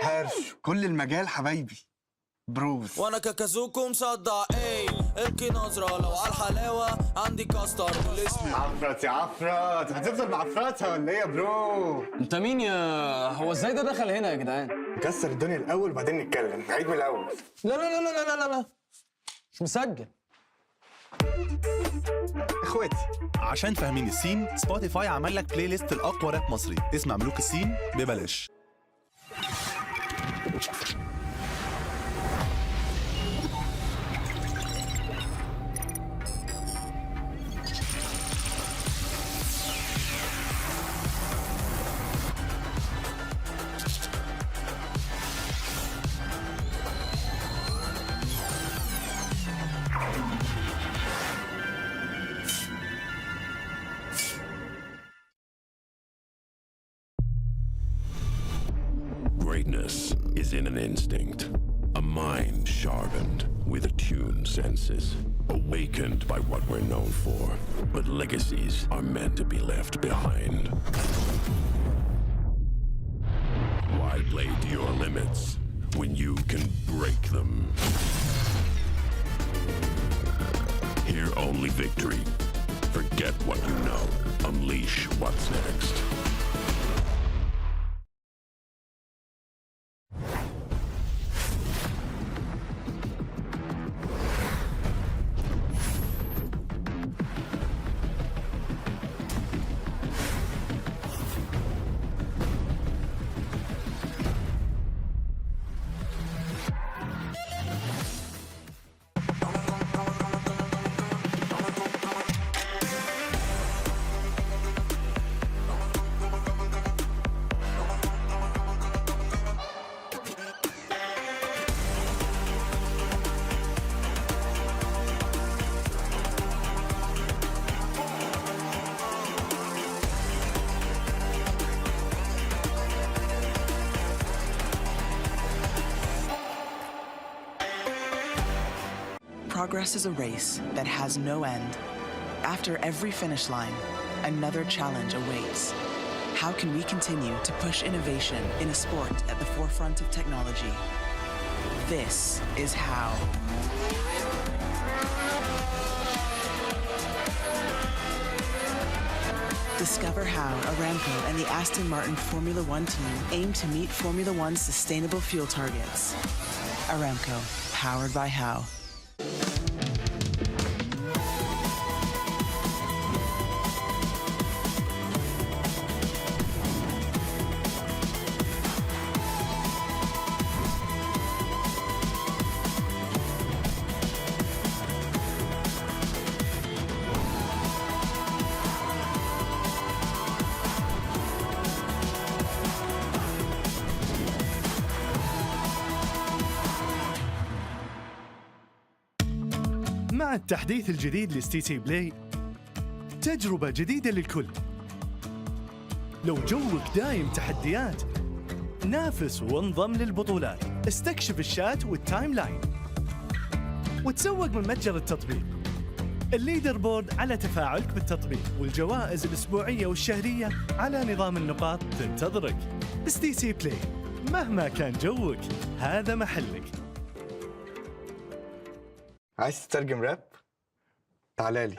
هرش كل المجال حبايبي بروز. وانا كاكازوكو مصدع ايه القي نظرة لو على الحلاوة عندي كاستر والاسم عفرت يا عفرت، هتفضل معفرتها ولا ايه يا برو؟ انت مين يا هو ازاي ده دخل هنا يا جدعان؟ نكسر الدنيا الاول وبعدين نتكلم، نعيد من الاول. لا لا لا لا لا لا لا مش مسجل. اخواتي عشان فاهمين السين، سبوتيفاي عمل لك بلاي ليست الاقوى راب مصري، اسمع ملوك السين ببلاش. Greatness is in an instinct, a mind sharpened with attuned senses, awakened by what we're known for. But legacies are meant to be left behind. Why play to your limits when you can break them? Hear only victory. Forget what you know. Unleash what's next. Progress is a race that has no end. After every finish line, another challenge awaits. How can we continue to push innovation in a sport at the forefront of technology? This is how. Discover how Aramco and the Aston Martin Formula One team aim to meet Formula One's sustainable fuel targets. Aramco, powered by How. مع التحديث الجديد لستي سي بلاي، تجربة جديدة للكل. لو جوك دايم تحديات، نافس وانضم للبطولات، استكشف الشات والتايم لاين، وتسوق من متجر التطبيق. الليدر بورد على تفاعلك بالتطبيق، والجوائز الأسبوعية والشهرية على نظام النقاط تنتظرك. ستي سي بلاي، مهما كان جوك هذا محلك. عايز تترجم راب؟ تعالالي.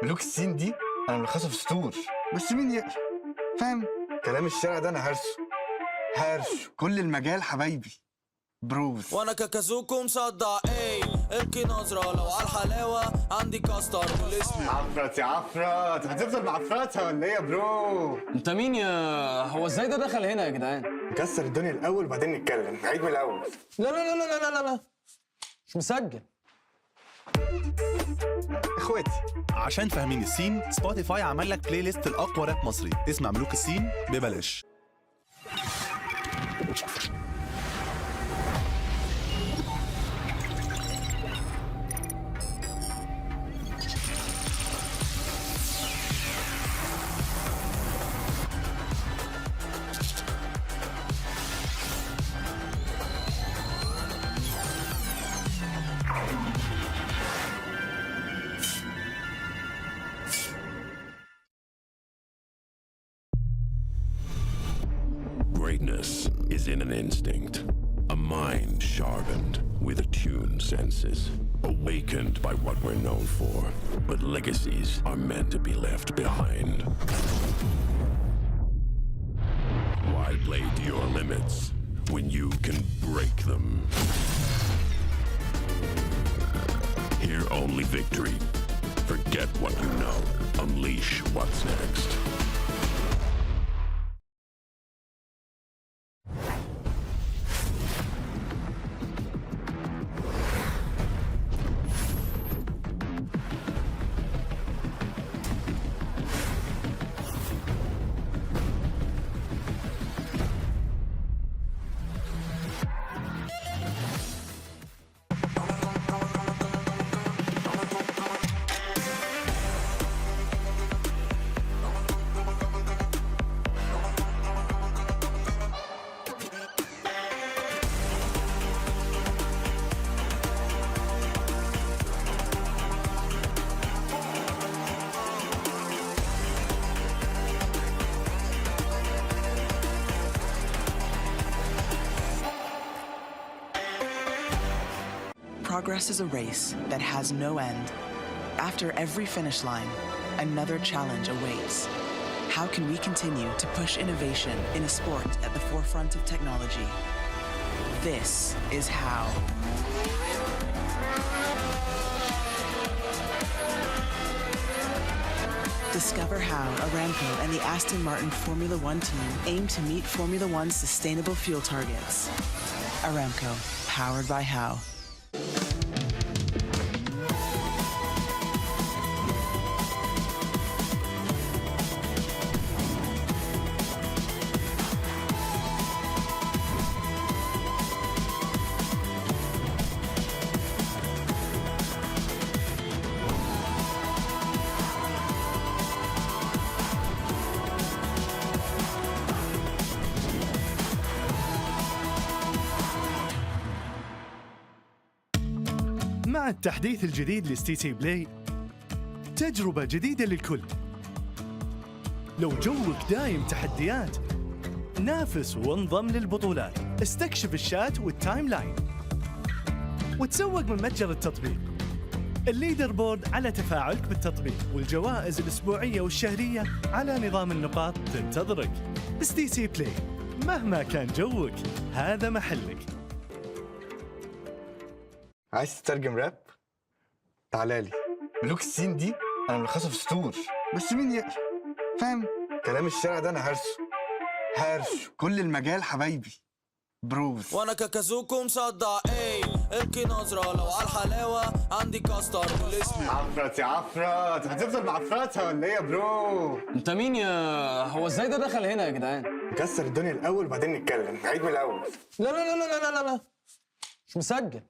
ملوك السين دي انا ملخصه في سطور، بس مين يقرا؟ فاهم؟ كلام الشارع ده انا هرش كل المجال حبايبي بروز. وانا كاكازوكو مصدع ايه القي نظرة لو على الحلاوة عندي كاستر والاسم عفرت يا عفرت، هتفضل معفرتها ولا ايه يا برو؟ انت مين يا هو ازاي ده دخل هنا يا جدعان؟ نكسر الدنيا الاول وبعدين نتكلم، نعيد من الاول. لا لا لا لا لا لا لا مش مسجل. اخواتي عشان فاهمين السين، سبوتيفاي عمل لك بلاي ليست الاقوى راب مصري، اسمع ملوك السين ببلاش. is in an instinct, a mind sharpened with attuned senses, awakened by what we're known for, but legacies are meant to be left behind. Why play to your limits when you can break them? Hear only victory. Forget what you know. Unleash what's next. Progress is a race that has no end. After every finish line, another challenge awaits. How can we continue to push innovation in a sport at the forefront of technology? This is how. Discover how Aramco and the Aston Martin Formula One team aim to meet Formula One's sustainable fuel targets. Aramco, powered by How. مع التحديث الجديد لستي تي بلاي تجربة جديدة للكل. لو جوك دايم تحديات نافس وانضم للبطولات، استكشف الشات والتايم لاين وتسوق من متجر التطبيق. الليدر بورد على تفاعلك بالتطبيق، والجوائز الأسبوعية والشهرية على نظام النقاط تنتظرك. ستي تي بلاي، مهما كان جوك هذا محلك. عايز تترجم راب؟ تعالى لي. ملوك السين دي انا ملخصه في سطور، بس مين يقرا؟ فاهم؟ كلام الشارع ده انا هرش كل المجال حبايبي بروز. وانا كاكازوكو مصدع ايه القي نظرة لو على الحلاوة عندي كاستر والاسم عفرت يا عفرت، هتفضل معفرتها ولا ايه يا برو؟ انت مين يا هو ازاي ده دخل هنا يا جدعان؟ نكسر الدنيا الاول وبعدين نتكلم، نعيد من الاول. لا لا لا لا لا لا لا، مش مسجل.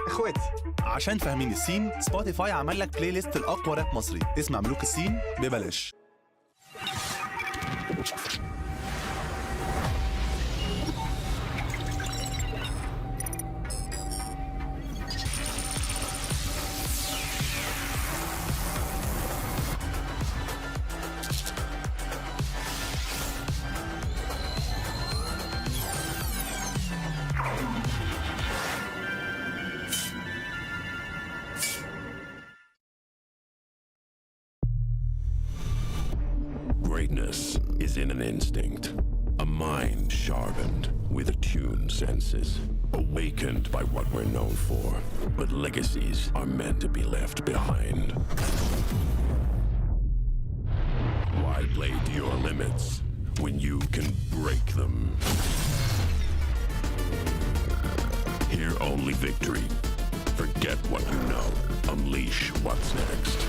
اخواتي عشان فاهمين السين، سبوتيفاي عمل لك بلاي ليست الاقوى راب مصري، اسمع ملوك السين ببلاش. Greatness is in an instinct, a mind sharpened with attuned senses, awakened by what we're known for, but legacies are meant to be left behind. Why play to your limits when you can break them? Hear only victory. Forget what you know. Unleash what's next.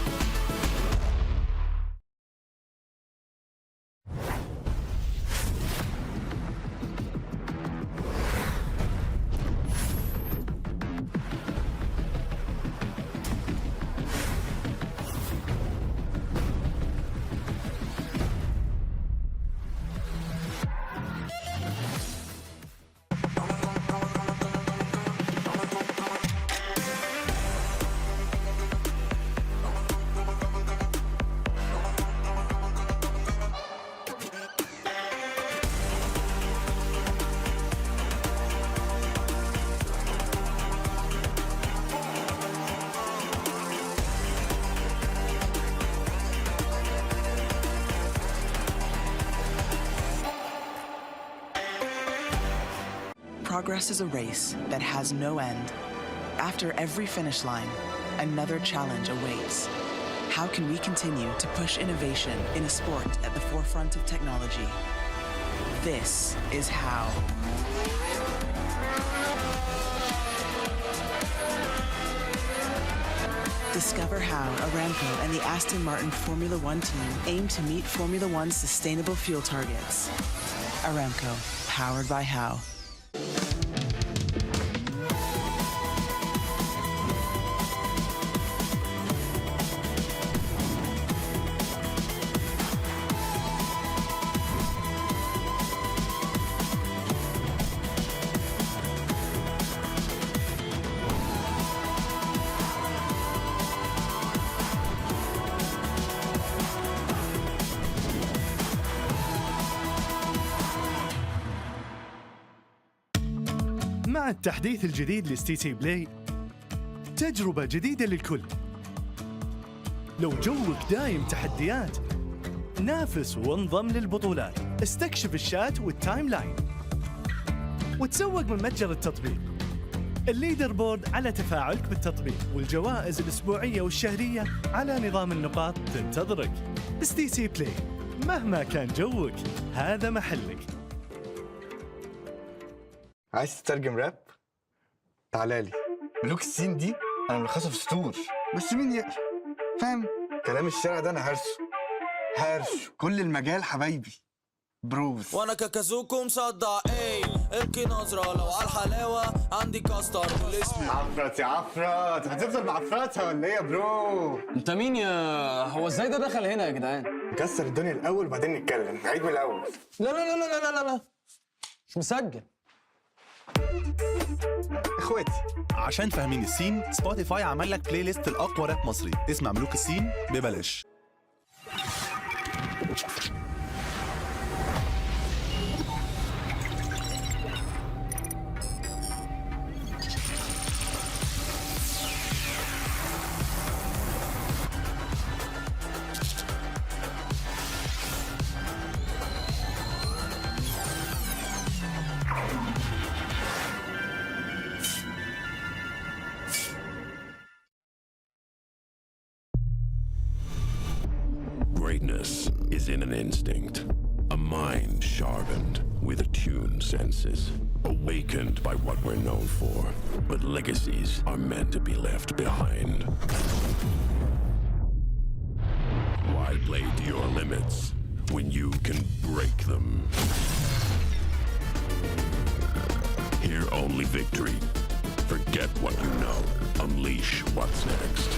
Progress is a race that has no end. After every finish line, another challenge awaits. How can we continue to push innovation in a sport at the forefront of technology? This is how. Discover how Aramco and the Aston Martin Formula One team aim to meet Formula One's sustainable fuel targets. Aramco, powered by how. مع التحديث الجديد لستي تي بلاي تجربة جديدة للكل. لو جوك دايم تحديات نافس وانضم للبطولات، استكشف الشات والتايم لاين وتسوق من متجر التطبيق. الليدر بورد على تفاعلك بالتطبيق، والجوائز الأسبوعية والشهرية على نظام النقاط تنتظرك. ستي تي بلاي، مهما كان جوك هذا محلك. عايز تترجم راب؟ تعالى لي. ملوك السين دي انا ملخصها في سطور، بس مين يقرا؟ فاهم؟ كلام الشارع ده انا هرش كل المجال حبايبي بروز. وانا كاكازوكو مصدع ايه القي نظرة لو على الحلاوة عندي كاستر والاسم عفرت يا عفرت، هتفضل معفرتها ولا ايه يا برو؟ انت مين يا هو ازاي ده دخل هنا يا جدعان؟ نكسر الدنيا الاول وبعدين نتكلم، نعيد من الاول. لا لا لا لا لا لا مش مسجل. اخواتي عشان فاهمين السين، سبوتيفاي عمل لك بلاي ليست الاقوى راب مصري، اسمع ملوك السين ببلاش. Greatness is in an instinct, a mind sharpened with attuned senses, awakened by what we're known for, but legacies are meant to be left behind. Why play to your limits when you can break them? Hear only victory. Forget what you know. Unleash what's next.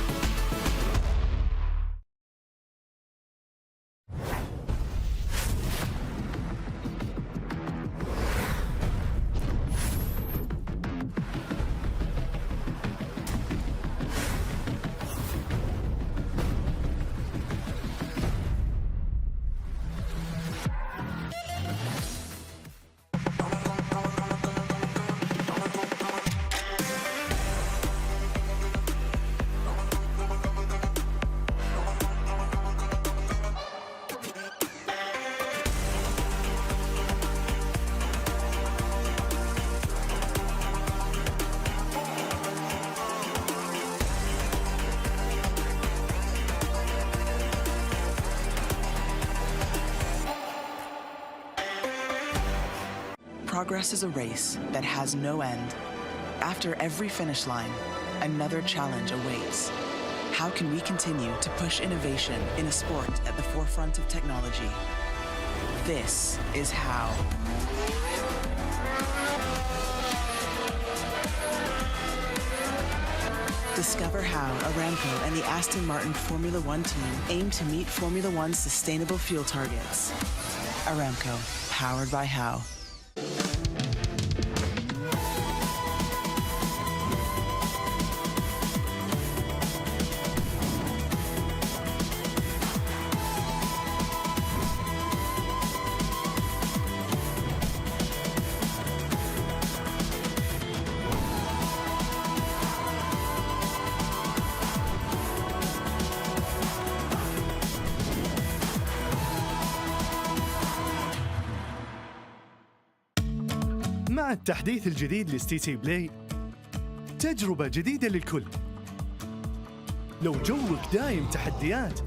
Progress is a race that has no end. After every finish line, another challenge awaits. How can we continue to push innovation in a sport at the forefront of technology? This is how. Discover how Aramco and the Aston Martin Formula One team aim to meet Formula One's sustainable fuel targets. Aramco, powered by how. مع التحديث الجديد لستي تي بلاي تجربة جديدة للكل. لو جوك دايم تحديات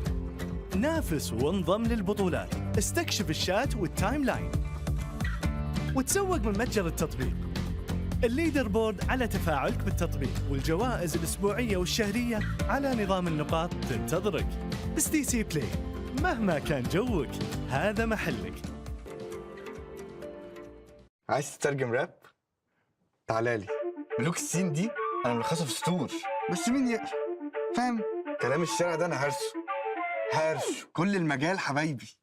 نافس وانضم للبطولات، استكشف الشات والتايم لاين وتسوق من متجر التطبيق. الليدر بورد على تفاعلك بالتطبيق، والجوائز الأسبوعية والشهرية على نظام النقاط تنتظرك. ستي تي بلاي، مهما كان جوك هذا محلك. عايز تترجم راب؟ تعالالي. ملوك السين دي انا ملخصها في سطور، بس مين يقرا؟ فاهم؟ كلام الشارع ده انا هرش كل المجال حبايبي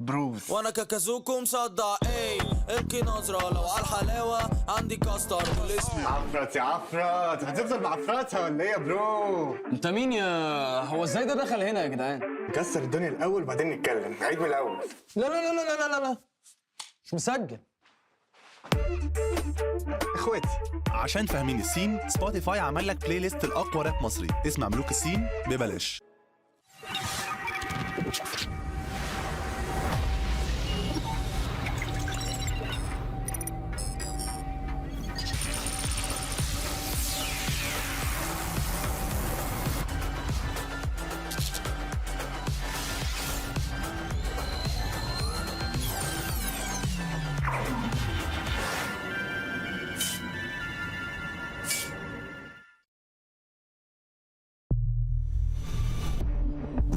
بروز. وانا كاكازوكو مصدع ايه القي نظرة لو على الحلاوة عندي كاستر والاسم عفرت يا عفرت، هتفضل معفرتها ولا ايه يا برو؟ انت مين يا هو ازاي ده دخل هنا يا جدعان؟ نكسر الدنيا الاول وبعدين نتكلم، نعيد من الاول. لا لا لا لا لا لا، مش مسجل. اخواتي عشان فاهمين السين، سبوتيفاي عمل لك بلاي ليست الاقوى راب مصري، اسمع ملوك السين ببلاش.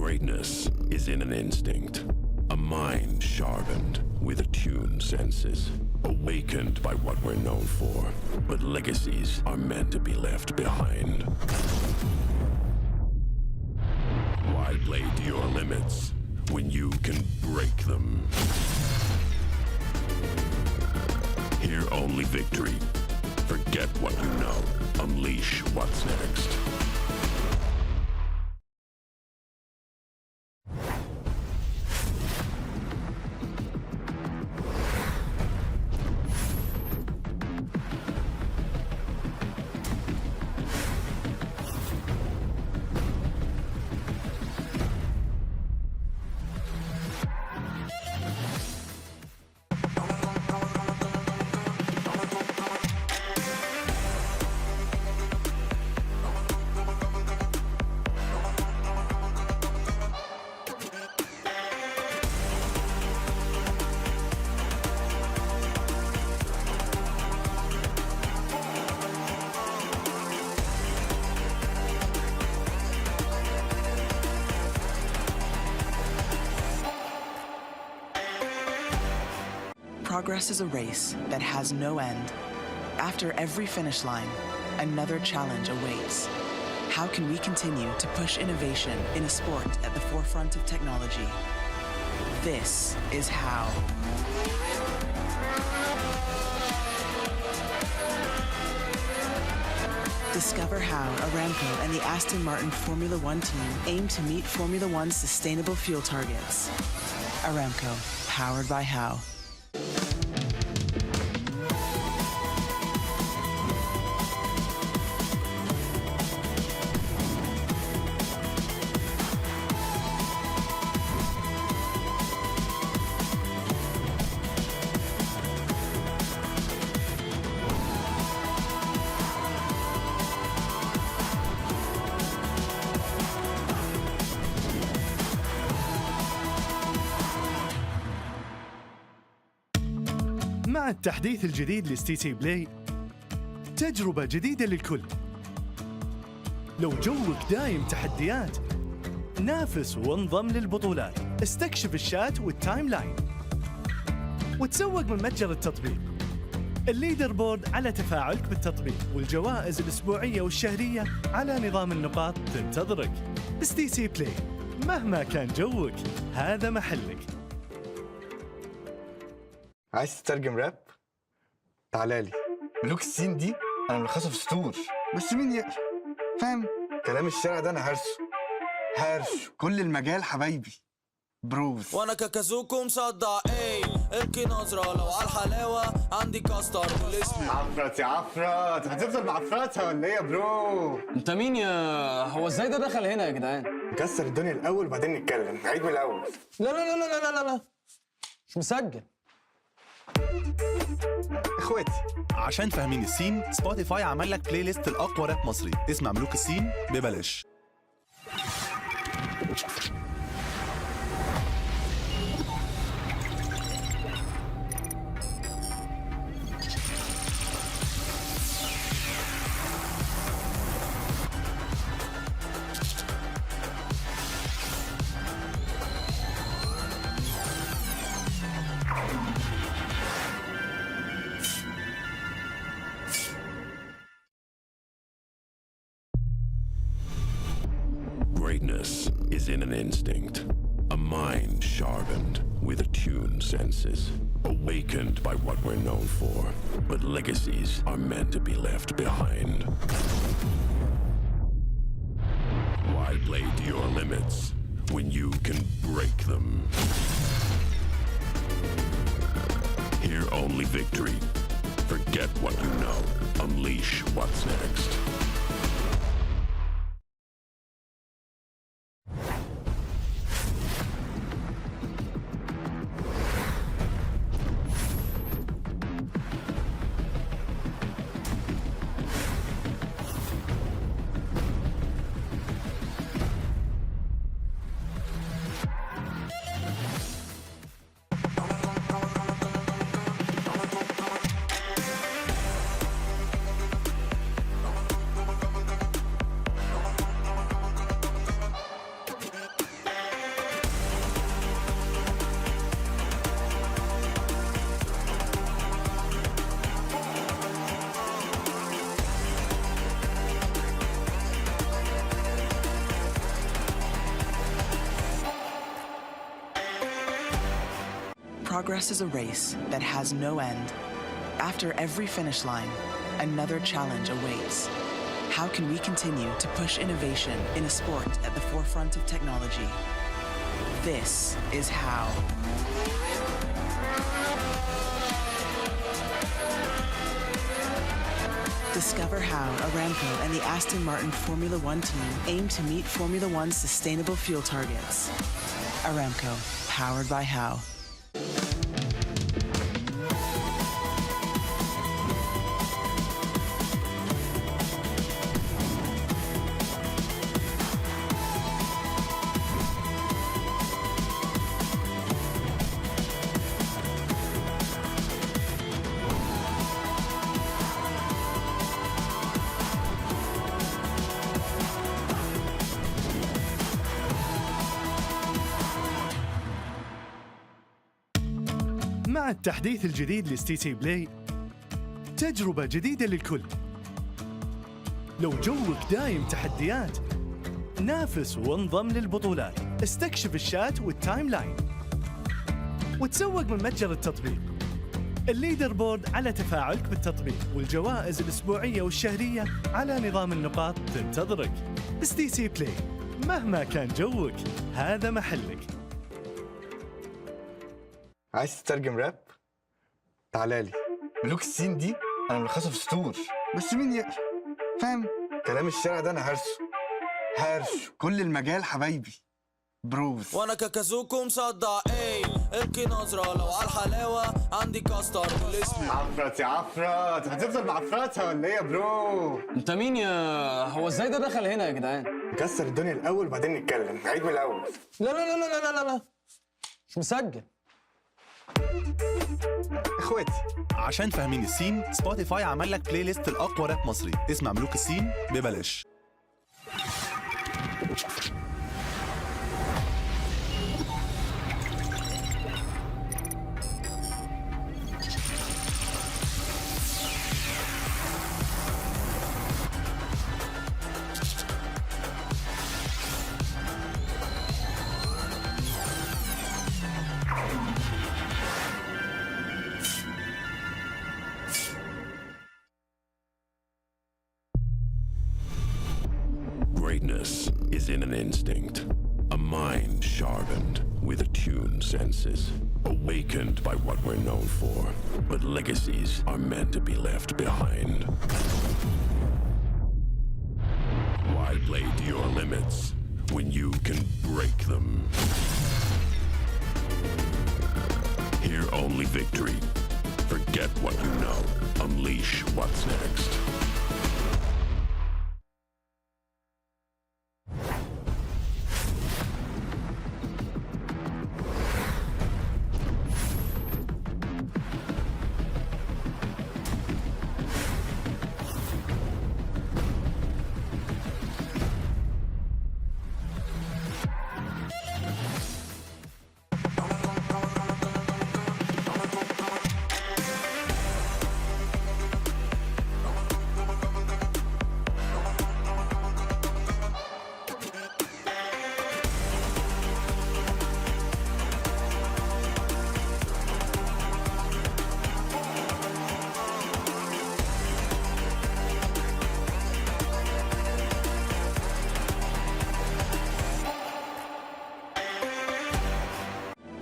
Greatness is in an instinct, a mind sharpened with attuned senses, awakened by what we're known for. But legacies are meant to be left behind. Why play to your limits when you can break them? Hear only victory. Forget what you know. Unleash what's next. Progress is a race that has no end. After every finish line, another challenge awaits. How can we continue to push innovation in a sport at the forefront of technology? This is how. Discover how Aramco and the Aston Martin Formula One team aim to meet Formula One's sustainable fuel targets. Aramco, powered by How. مع التحديث الجديد لستي تي بلاي تجربة جديدة للكل. لو جوك دايم تحديات نافس وانضم للبطولات، استكشف الشات والتايم لاين وتسوق من متجر التطبيق. الليدر بورد على تفاعلك بالتطبيق، والجوائز الأسبوعية والشهرية على نظام النقاط تنتظرك. ستي تي بلاي، مهما كان جوك هذا محلك. عايز تترجم راب؟ تعالالي. ملوك السين دي انا ملخصها في سطور، بس مين يقرا؟ فاهم؟ كلام الشارع ده انا هرش كل المجال حبايبي بروز. وانا كاكازوكو مصدع ايه القي نظرة لو على الحلاوة عندي كاستر والاسم عفرت يا عفرت، هتفضل معفرتها ولا ايه يا برو؟ انت مين يا هو ازاي ده دخل هنا يا جدعان؟ نكسر الدنيا الاول وبعدين نتكلم، نعيد من الاول. لا لا لا لا لا لا لا، مش مسجل. اخواتي. عشان فاهمين السين، سبوتيفاي عمل لك بلاي ليست الأقوى راب مصري اسمع ملوك السين ببلاش. Greatness is in an instinct, a mind sharpened with attuned senses, awakened by what we're known for, but legacies are meant to be left behind. Why play to your limits when you can break them? Hear only victory. Forget what you know. Unleash what's next. Progress is a race that has no end. After every finish line, another challenge awaits. How can we continue to push innovation in a sport at the forefront of technology? This is how. Discover how Aramco and the Aston Martin Formula One team aim to meet Formula One's sustainable fuel targets. Aramco, powered by How. مع التحديث الجديد لستي تي بلاي تجربة جديدة للكل. لو جوك دايم تحديات نافس وانضم للبطولات، استكشف الشات والتايم لاين وتسوق من متجر التطبيق. الليدر بورد على تفاعلك بالتطبيق، والجوائز الأسبوعية والشهرية على نظام النقاط تنتظرك. ستي تي بلاي، مهما كان جوك هذا محلك. عايز تترجم راب؟ تعالى لي. ملوك السين دي انا ملخصها في سطور، بس مين يقرا؟ فاهم؟ كلام الشارع ده انا هرش كل المجال حبايبي بروز. وانا كاكازوكو مصدع ايه القي نظرة لو على الحلاوة عندي كاستر بالاسم. عفرت يا عفرت، هتفضل معفرتها ولا ايه يا برو؟ انت مين يا هو ازاي ده دخل هنا يا جدعان؟ نكسر الدنيا الاول وبعدين نتكلم، نعيد من الاول. لا لا لا لا لا لا مش مسجل. اخواتي. عشان فاهمين السين، سبوتيفاي عمل لك بلاي ليست الأقوى راب مصري اسمع ملوك السين ببلاش. Greatness is in an instinct, a mind sharpened with attuned senses, awakened by what we're known for, but legacies are meant to be left behind. Why play to your limits when you can break them? Hear only victory. Forget Forget what you know. Unleash what's next.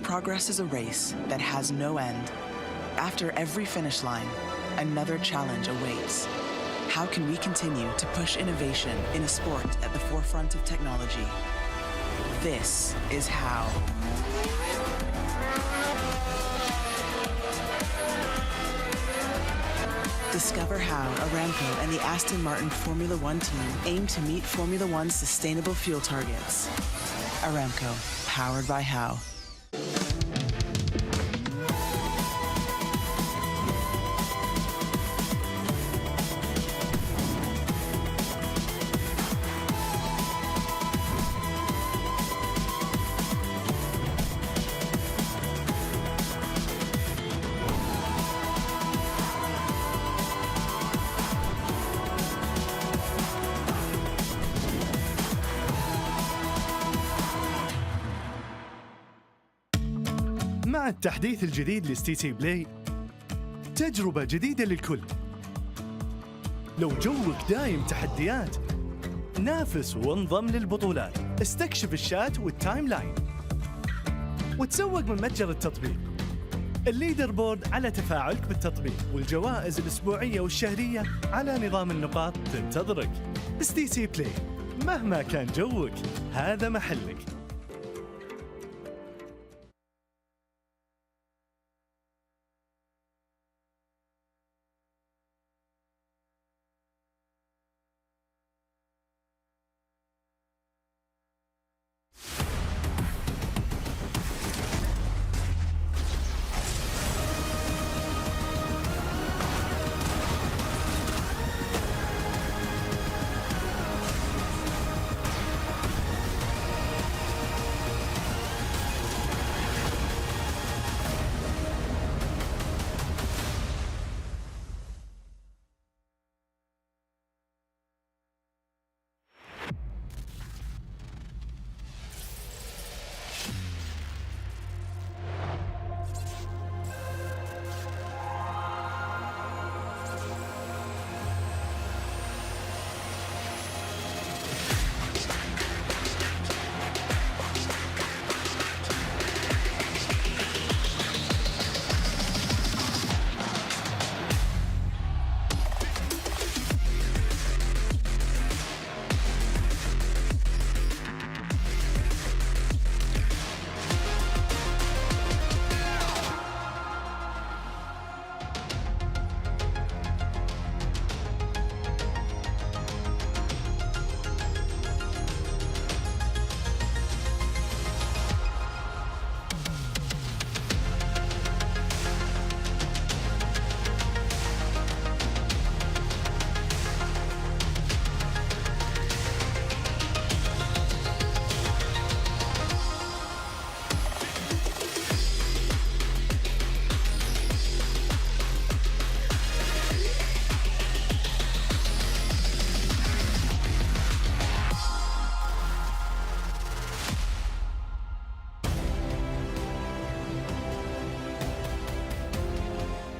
Progress is a race that has no end. After every finish line, another challenge awaits. How can we continue to push innovation in a sport at the forefront of technology? This is how. Discover how Aramco and the Aston Martin Formula One team aim to meet Formula One's sustainable fuel targets. Aramco, powered by How. مع التحديث الجديد لستي تي بلاي تجربة جديدة للكل. لو جوك دايم تحديات نافس وانضم للبطولات، استكشف الشات والتايم لاين وتسوق من متجر التطبيق. الليدر بورد على تفاعلك بالتطبيق، والجوائز الأسبوعية والشهرية على نظام النقاط تنتظرك. ستي تي بلاي، مهما كان جوك هذا محلك.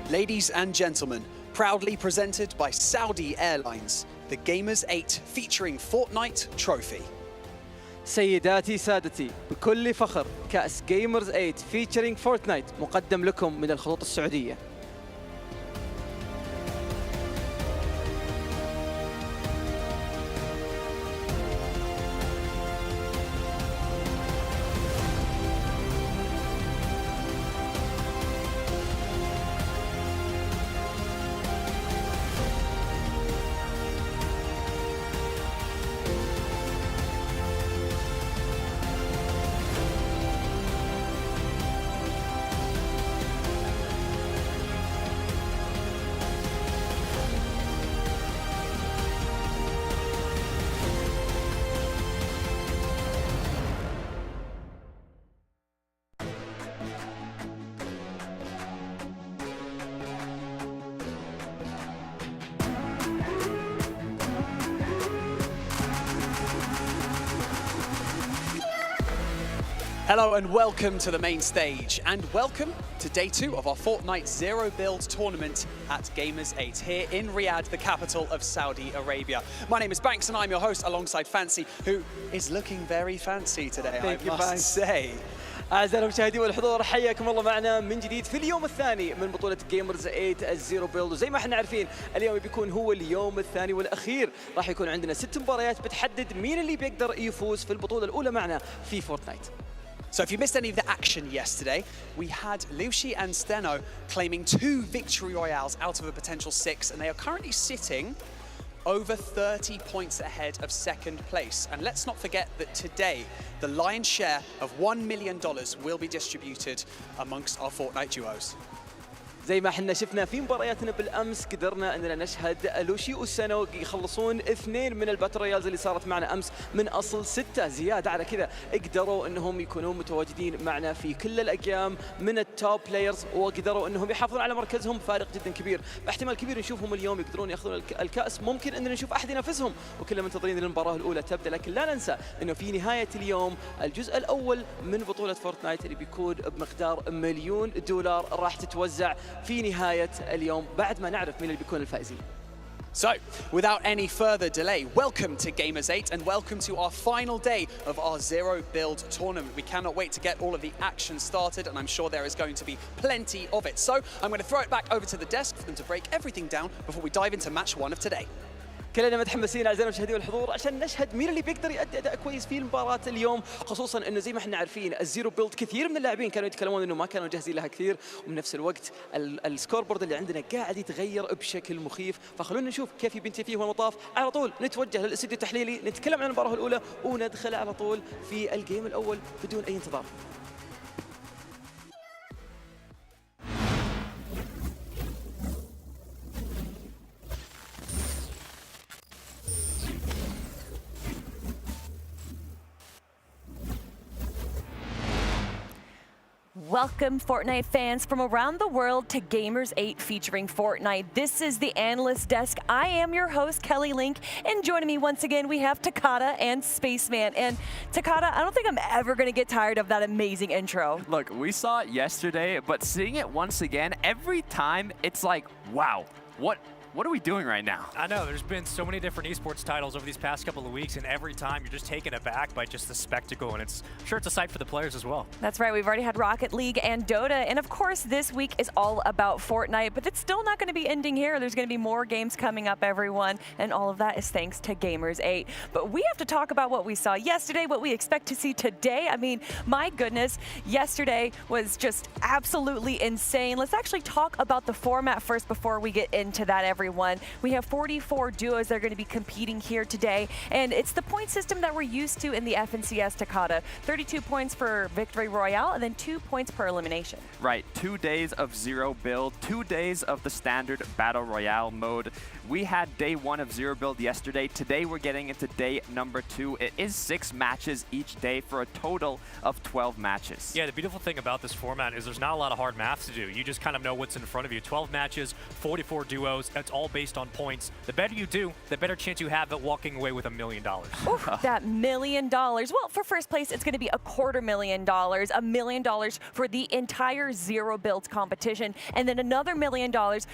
Ladies and gentlemen, proudly presented by Saudi Airlines, the Gamers8 Featuring Fortnite Trophy. سيداتي سادتي، بكل فخر كأس جيمرز 8 فيتشرينج فورتنايت مقدم لكم من الخطوط السعودية. Hello and welcome to the main stage, and welcome to day 2 of our Fortnite Zero Build tournament at Gamers8 here in Riyadh, the capital of Saudi Arabia. My name is Banks and I'm your host alongside Fancy, who is looking very fancy today, Thank you, I must Banks. say. أعزائي المشاهدين والحضور حياكم الله معنا من جديد في اليوم الثاني من بطولة جيمرز 8 الزيرو بيلد، وزي ما احنا عارفين اليوم بيكون هو اليوم الثاني والأخير. راح يكون عندنا 6 مباريات بتحدد مين اللي بيقدر يفوز في البطولة الأولى معنا في فورتنايت. So if you missed any of the action yesterday, we had Lucy and Steno claiming 2 victory royales out of a potential 6, and they are currently sitting over 30 points ahead of second place. And let's not forget that today, the lion's share of $1 million will be distributed amongst our Fortnite duos. زي ما احنا شفنا في مبارياتنا بالامس قدرنا اننا نشهد لوشي والسنو يخلصون 2 من الباتل رويالز اللي صارت معنا امس من اصل 6. زياده على كذا قدروا انهم يكونون متواجدين معنا في كل الاقيام من التوب بلايرز، وقدروا انهم يحافظون على مركزهم فارق جدا كبير. فاحتمال كبير نشوفهم اليوم يقدرون ياخذون الكاس، ممكن اننا نشوف احد ينافسهم، وكلنا منتظرين المباراه الاولى تبدا. لكن لا ننسى انه في نهايه اليوم الجزء الاول من بطوله فورتنايت اللي بيكون بمقدار $1 مليون راح تتوزع في نهاية اليوم بعد ما نعرف مين اللي بيكون الفائزين. So, without any further delay, welcome to Gamers8 and welcome to our final day of our Zero Build tournament. We cannot wait to get all of the action started, and I'm sure there is going to be plenty of it. So, I'm going to throw it back over to the desk for them to break everything down before we dive into match 1 of today. كلنا متحمسين اعزائي المشاهدين والحضور عشان نشهد مين اللي بيقدر يؤدي اداء كويس في المباراه اليوم، خصوصا انه زي ما احنا عارفين الزيرو بيلد كثير من اللاعبين كانوا يتكلمون انه ما كانوا جاهزين لها كثير، ومن نفس الوقت السكور بورد اللي عندنا قاعد يتغير بشكل مخيف. فخلونا نشوف كيف يبنتي فيه المطاف. على طول نتوجه للاستوديو التحليلي نتكلم عن المباراه الاولى وندخل على طول في الجيم الاول بدون اي انتظار. Welcome, Fortnite fans from around the world, to Gamers8 Featuring Fortnite. This is the Analyst Desk. I am your host, Kelly Link, and joining me once again, we have Takada and Spaceman. And Takada, I don't think I'm ever going to get tired of that amazing intro. Look, we saw it yesterday, but seeing it once again, every time, it's like, wow, what are we doing right now? I know, there's been so many different esports titles over these past couple of weeks, and every time you're just taken aback by just the spectacle, and I'm sure it's a sight for the players as well. That's right, we've already had Rocket League and Dota, and of course this week is all about Fortnite, but it's still not going to be ending here. There's going to be more games coming up, everyone, and all of that is thanks to Gamers8. But we have to talk about what we saw yesterday, what we expect to see today. I mean, my goodness, yesterday was just absolutely insane. Let's actually talk about the format first before we get into that, everyone. We have 44 duos that are going to be competing here today, and it's the point system that we're used to in the FNCS Takada. 32 points for Victory Royale, and then 2 points per elimination. Right, 2 days of Zero Build, 2 days of the Standard Battle Royale mode. We had day 1 of Zero Build yesterday. Today we're getting into day number 2. It is 6 matches each day for a total of 12 matches. Yeah, the beautiful thing about this format is there's not a lot of hard maths to do. You just kind of know what's in front of you. 12 matches, 44 duos, that's all based on points. The better you do, the better chance you have at walking away with $1 million. Oof, that $1 million. Well, for first place, it's going to be $250,000, $1 million for the entire Zero Builds competition, and then another $1 million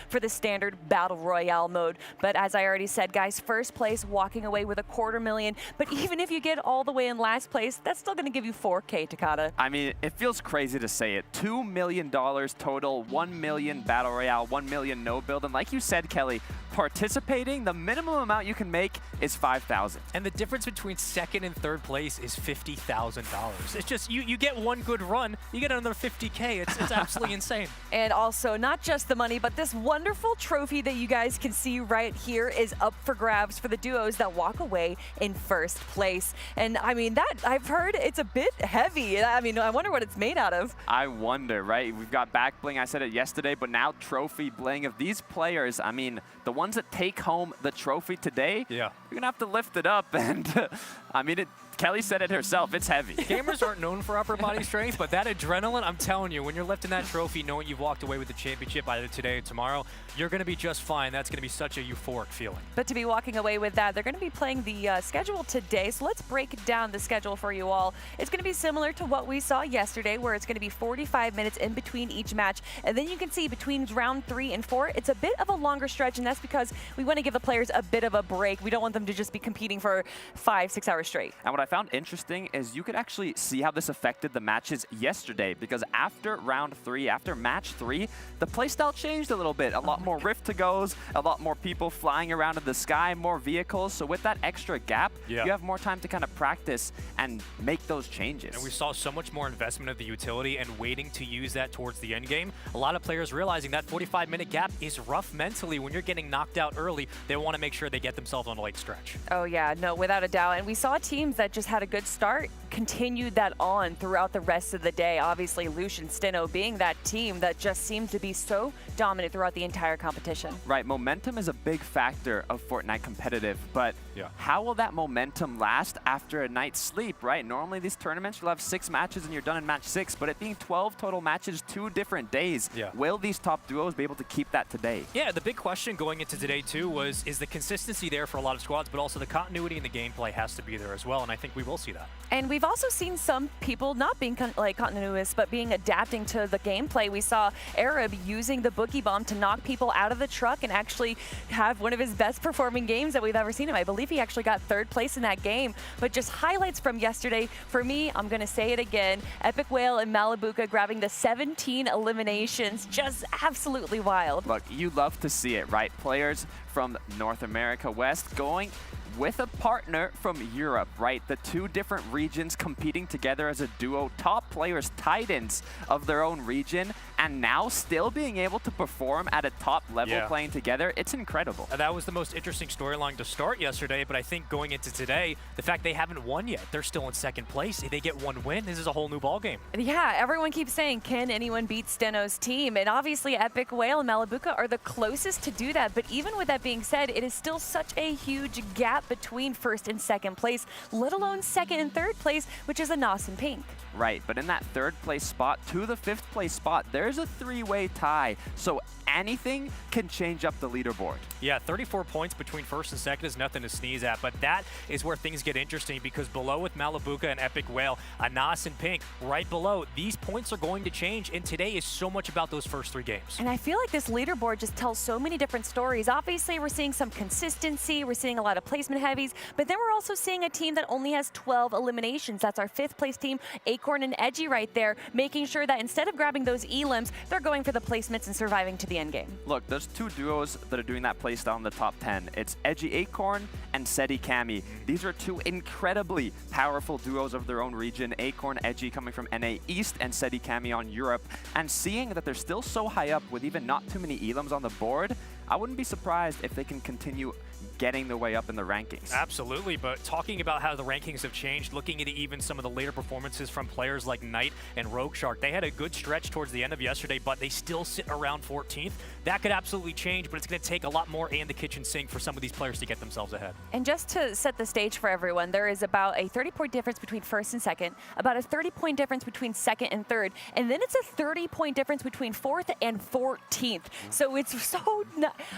for the Standard Battle Royale mode. But as I already said, guys, first place walking away with $250,000. But even if you get all the way in last place, that's still going to give you $4K, Takada. I mean, it feels crazy to say it. $2 million total, 1 million Battle Royale, 1 million no build. And like you said, Kelly, participating, the minimum amount you can make is $5,000. And the difference between second and third place is $50,000. It's just, you get one good run, you get another $50K. It's absolutely insane. And also, not just the money, but this wonderful trophy that you guys can see right here is up for grabs for the duos that walk away in first place. And I mean, that I've heard it's a bit heavy. I mean, I wonder what it's made out of. I wonder, right? We've got back bling, I said it yesterday, but now trophy bling. Of these players, I mean, the ones that take home the trophy today, yeah, you're gonna have to lift it up. And I mean, Kelly said it herself. It's heavy. Gamers aren't known for upper body strength, but that adrenaline, I'm telling you, when you're lifting that trophy, knowing you've walked away with the championship either today or tomorrow, you're going to be just fine. That's going to be such a euphoric feeling. But to be walking away with that, they're going to be playing the schedule today. So let's break down the schedule for you all. It's going to be similar to what we saw yesterday, where it's going to be 45 minutes in between each match. And then you can see between round 3 and 4, it's a bit of a longer stretch, and that's because we want to give the players a bit of a break. We don't want them to just be competing for 5-6 hours straight. And what I found interesting is you could actually see how this affected the matches yesterday, because after round 3, after match 3, the playstyle changed a little bit. A lot more rift to goes, a lot more people flying around in the sky, more vehicles. So with that extra gap, you have more time to kind of practice and make those changes. And we saw so much more investment of the utility and waiting to use that towards the end game. A lot of players realizing that 45-minute gap is rough mentally. When you're getting knocked out early, they want to make sure they get themselves on a late stretch. Oh yeah, no, without a doubt. And we saw teams that just had a good start continued that on throughout the rest of the day. Obviously, Lush and Steno being that team that just seemed to be so dominant throughout the entire competition. Right, momentum is a big factor of Fortnite competitive, but how will that momentum last after a night's sleep, right? Normally these tournaments, you'll have 6 matches and you're done in match 6, but it being 12 total matches, 2 different days, will these top duos be able to keep that today? Yeah, the big question going into today too is the consistency there for a lot of squads, but also the continuity in the gameplay has to be there as well, and I think we will see that. And we've also seen some people not being continuous, but being adapting to the gameplay. We saw Arab using the boogie bomb to knock people out of the truck and actually have one of his best performing games that we've ever seen him. I believe he actually got 3rd place in that game. But just highlights from yesterday, for me, I'm going to say it again, Epic Whale and Malibuca grabbing the 17 eliminations, just absolutely wild. Look, you love to see it, right? Players from North America West going with a partner from Europe, right? The 2 different regions competing together as a duo, top players, titans of their own region, and now still being able to perform at a top level playing together. It's incredible. And that was the most interesting storyline to start yesterday, but I think going into today, the fact they haven't won yet, they're still in 2nd place. If they get 1 win, this is a whole new ballgame. Yeah, everyone keeps saying, can anyone beat Steno's team? And obviously Epic Whale and Malibuca are the closest to do that, but even with that being said, it is still such a huge gap between 1st and 2nd place, let alone 2nd and 3rd place, which is Anas and Pink. Right, but in that 3rd place spot to the 5th place spot, there's a 3-way tie. So anything can change up the leaderboard. Yeah, 34 points between 1st and 2nd is nothing to sneeze at, but that is where things get interesting, because below with Malibuca and Epic Whale, Anas and Pink, right below, these points are going to change, and today is so much about those first 3 games. And I feel like this leaderboard just tells so many different stories. Obviously, we're seeing some consistency, we're seeing a lot of placement heavies, but then we're also seeing a team that only has 12 eliminations. That's our 5th place team, Acorn and Edgy right there, making sure that instead of grabbing those elims, they're going for the placements and surviving to the end game. Look, there's 2 duos that are doing that playstyle in the top 10. It's Edgy Acorn and Seti Kami. These are 2 incredibly powerful duos of their own region. Acorn, Edgy coming from NA East, and Seti Kami on Europe. And seeing that they're still so high up with even not too many elims on the board, I wouldn't be surprised if they can continue getting their way up in the rankings. Absolutely, but talking about how the rankings have changed, looking at even some of the later performances from players like Knight and Rogue Shark, they had a good stretch towards the end of yesterday, but they still sit around 14th. That could absolutely change, but it's going to take a lot more and the kitchen sink for some of these players to get themselves ahead. And just to set the stage for everyone, there is about a 30-point difference between 1st and 2nd, about a 30-point difference between 2nd and 3rd, and then it's a 30-point difference between 4th and 14th. So it's so,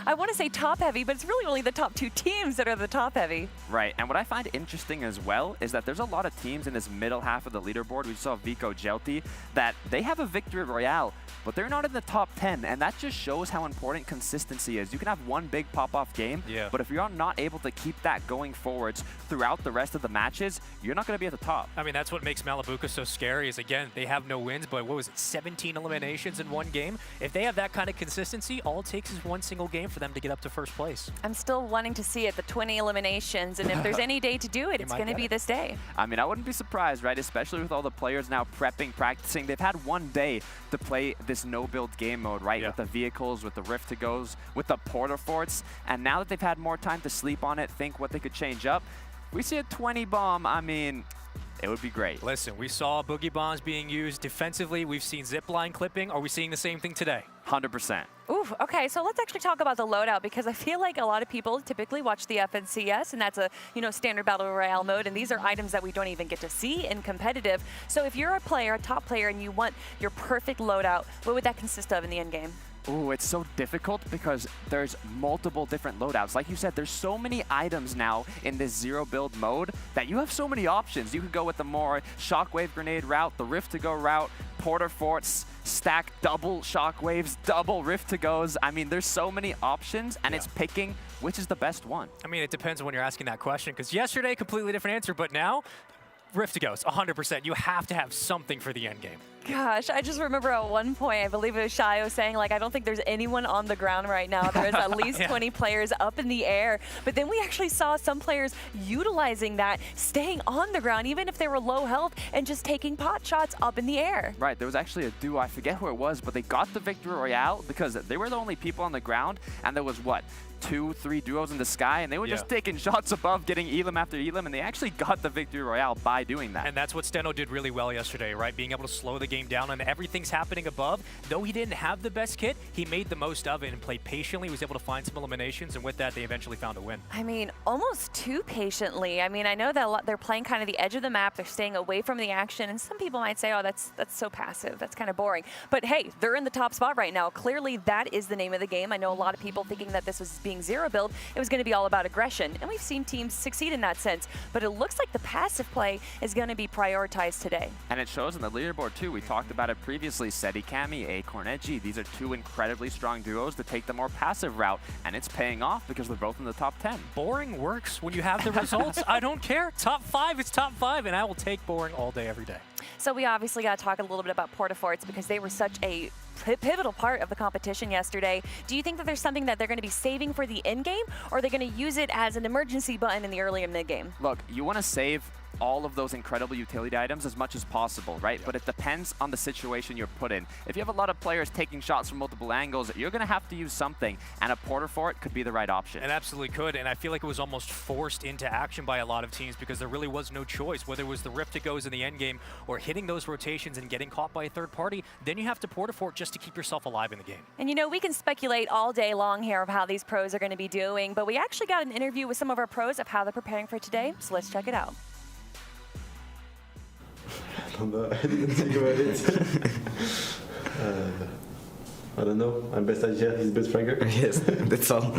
I want to say top heavy, but it's really only the top 2 teams that are the top heavy. Right, and what I find interesting as well is that there's a lot of teams in this middle half of the leaderboard. We saw Vico Gelti, that they have a victory royale, but they're not in the top 10, and that just shows how important consistency is. You can have one big pop-off game, but if you're not able to keep that going forwards throughout the rest of the matches, you're not going to be at the top. I mean, that's what makes Malibuca so scary is, again, they have no wins, but what was it, 17 eliminations in 1 game? If they have that kind of consistency, all it takes is 1 single game for them to get up to 1st place. I'm still wanting to see it, the 20 eliminations, and if there's any day to do it, it's going to be this day. I mean, I wouldn't be surprised, right? Especially with all the players now prepping, practicing. They've had 1 day to play this no-build game mode, right? With the vehicles, with the rift-to-goes, with the porta forts, and now that they've had more time to sleep on it, think what they could change up, we see a 20 bomb, I mean, it would be great. Listen, we saw boogie bombs being used defensively. We've seen zipline clipping. Are we seeing the same thing today? 100%. Ooh, okay, so let's actually talk about the loadout, because I feel like a lot of people typically watch the FNCS, and that's a, standard battle royale mode, and these are items that we don't even get to see in competitive. So if you're a player, a top player, and you want your perfect loadout, what would that consist of in the end game? Ooh, it's so difficult because there's multiple different loadouts. Like you said, there's so many items now in this zero build mode that you have so many options. You could go with the more shockwave grenade route, the rift to go route, porter forts, stack double shockwaves, double rift to goes. I mean, there's so many options, and it's picking which is the best one. I mean, it depends when you're asking that question, because yesterday, completely different answer, but now, rift to goes, 100%. You have to have something for the end game. Gosh, I just remember at one point, I believe it was Shayo saying, like, I don't think there's anyone on the ground right now. There's at least 20 players up in the air. But then we actually saw some players utilizing that, staying on the ground, even if they were low health, and just taking pot shots up in the air. Right, there was actually a duo, I forget who it was, but they got the Victory Royale because they were the only people on the ground, and there was, what, 2-3 duos in the sky, and they were just taking shots above, getting elim after elim, and they actually got the Victory Royale by doing that. And that's what Steno did really well yesterday, right? Being able to slow the game down, and everything's happening above. Though he didn't have the best kit, he made the most of it and played patiently. He was able to find some eliminations, and with that, they eventually found a win. I mean, almost too patiently. I mean, I know that they're playing kind of the edge of the map. They're staying away from the action, and some people might say, oh, that's so passive. That's kind of boring. But hey, they're in the top spot right now. Clearly, that is the name of the game. I know a lot of people thinking that this was being zero build. It was going to be all about aggression, and we've seen teams succeed in that sense. But it looks like the passive play is going to be prioritized today. And it shows in the leaderboard, too. We talked about it previously. Seti Kami, Acorn Edgy. These are two incredibly strong duos to take the more passive route, and it's paying off because they're both in the top 10. Boring works when you have the results. I don't care. Top 5 is top 5, and I will take boring all day, every day. So we obviously got to talk a little bit about Portaforts because they were such a pivotal part of the competition yesterday. Do you think that there's something that they're going to be saving for the end game, or are they going to use it as an emergency button in the early and mid game? Look, you want to save all of those incredible utility items as much as possible, right? But it depends on the situation you're put in. If you have a lot of players taking shots from multiple angles, you're going to have to use something, and a porter fort could be the right option. It absolutely could, and I feel like it was almost forced into action by a lot of teams because there really was no choice, whether it was the rift that goes in the end game or hitting those rotations and getting caught by a third party. Then you have to porter fort just to keep yourself alive in the game. And we can speculate all day long here of how these pros are going to be doing, but we actually got an interview with some of our pros of how they're preparing for today, so let's check it out. I didn't think about it. I don't know. I'm best at jet, he's best fragger. Yes, that's all.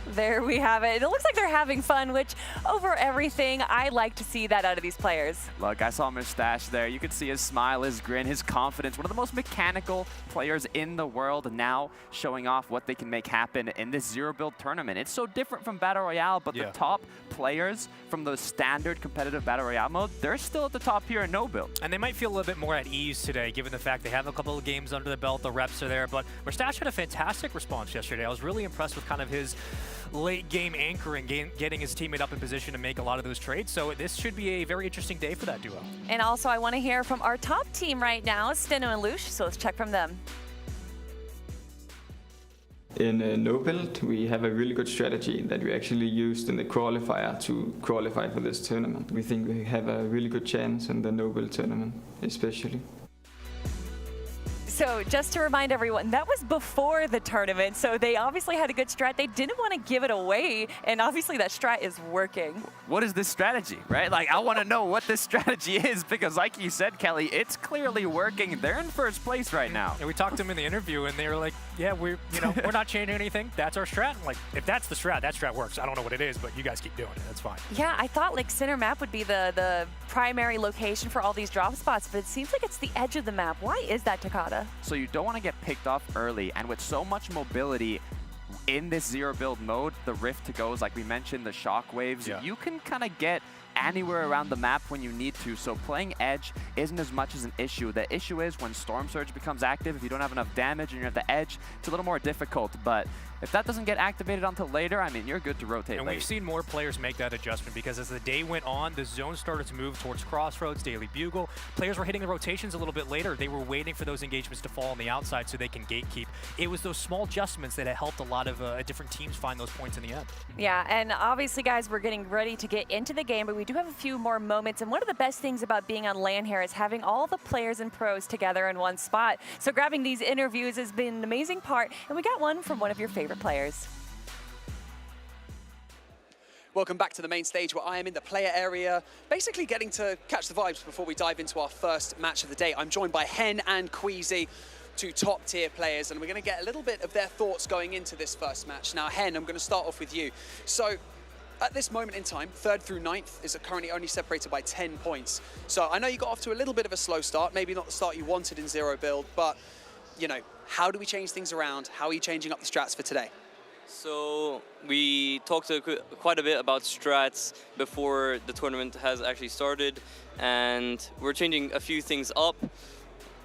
There we have it. It looks like they're having fun, which over everything, I like to see that out of these players. Look, I saw Mustache there. You could see his smile, his grin, his confidence. One of the most mechanical players in the world now showing off what they can make happen in this zero build tournament. It's so different from Battle Royale, but the top players from the standard competitive Battle Royale mode, they're still at the top here in no build. And they might feel a little bit more at ease today, given the fact they have a couple of games under the belt, the reps are there. But Mustache had a fantastic response yesterday. I was really impressed with kind of his late game anchoring, getting his teammate up in position to make a lot of those trades. So this should be a very interesting day for that duo. And also I want to hear from our top team right now, Steno and Lush, so let's check from them. In no build, we have a really good strategy that we actually used in the qualifier to qualify for this tournament. We think we have a really good chance in the no build tournament, especially. So just to remind everyone, that was before the tournament, so they obviously had a good strat. They didn't want to give it away, and obviously that strat is working. What is this strategy, right? Like, I want to know what this strategy is, because like you said, Kelly, it's clearly working. They're in first place right now. And we talked to them in the interview, and they were like, yeah, we're not changing anything. That's our strat. I'm like, if that's the strat, that strat works. I don't know what it is, but you guys keep doing it. That's fine. Yeah, I thought like center map would be the primary location for all these drop spots, but it seems like it's the edge of the map. Why is that, Takada? So you don't want to get picked off early, and with so much mobility in this zero build mode, the rift to goes, like we mentioned, the shockwaves, you can kind of get anywhere around the map when you need to. So playing edge isn't as much as an issue. The issue is when Storm Surge becomes active, if you don't have enough damage and you're at the edge, it's a little more difficult. But If that doesn't get activated until later, I mean, you're good to rotate And late. we've seen more players make that adjustment because as the day went on, the zone started to move towards Crossroads, Daily Bugle. Players were hitting the rotations a little bit later. They were waiting for those engagements to fall on the outside so they can gatekeep. It was those small adjustments that had helped a lot of different teams find those points in the end. Yeah, and obviously, guys, we're getting ready to get into the game, but we do have a few more moments. And one of the best things about being on LAN here is having all the players and pros together in one spot. So grabbing these interviews has been an amazing part, and we got one from one of your favorite players. Welcome back to the main stage where I am in the player area, basically getting to catch the vibes before we dive into our first match of the day. I'm joined by Hen and Queasy, two top tier players, and we're going to get a little bit of their thoughts going into this first match. Now, Hen, I'm going to start off with you. So at this moment in time, 3rd through 9th is currently only separated by 10 points. So I know you got off to a little bit of a slow start, maybe not the start you wanted in Zero Build, but, you know, how do we change things around? How are you changing up the strats for today? So we talked quite a bit about strats before the tournament has actually started, and we're changing a few things up.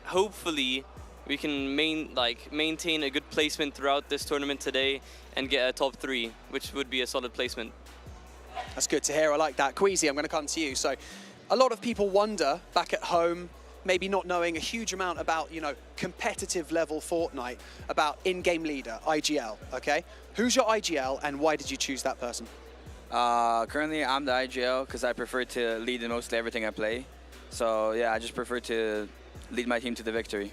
Hopefully we can maintain a good placement throughout this tournament today and get a top 3, which would be a solid placement. That's good to hear. I like that. Queasy, I'm going to come to you. So a lot of people wonder back at home, maybe not knowing a huge amount about, you know, competitive level Fortnite, about in-game leader, IGL, okay? Who's your IGL and why did you choose that person? Currently, I'm the IGL because I prefer to lead in mostly everything I play. So yeah, I just prefer to lead my team to the victory.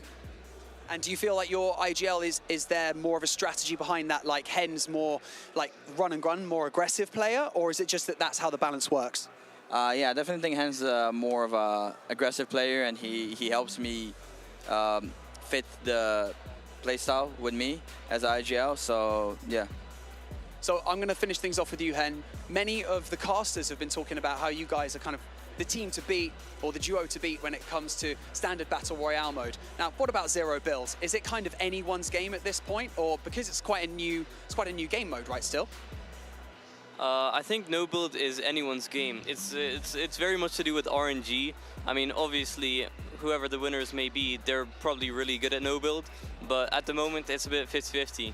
And do you feel like your IGL is there more of a strategy behind that, like Hen's more like run and gun, more aggressive player, or is it just that that's how the balance works? Yeah, I definitely think Hen's more of a aggressive player, and he helps me fit the playstyle with me as IGL, so yeah. So I'm going to finish things off with you, Hen. Many of the casters have been talking about how you guys are kind of the team to beat, or the duo to beat when it comes to Standard Battle Royale mode. Now, what about Zero Builds? Is it kind of anyone's game at this point, or because it's quite a new game mode, right, still? I think no build is anyone's game. It's very much to do with RNG. I mean, obviously, whoever the winners may be, they're probably really good at no build, but at the moment, it's a bit 50-50.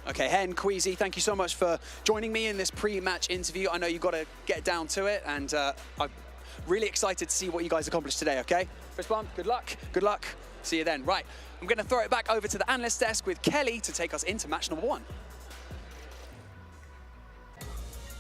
Okay, Hen, Queasy, thank you so much for joining me in this pre-match interview. I know you've got to get down to it, and I'm really excited to see what you guys accomplish today, okay? Fist bump, good luck, good luck. See you then. Right, I'm going to throw it back over to the analyst desk with Kelly to take us into match number 1.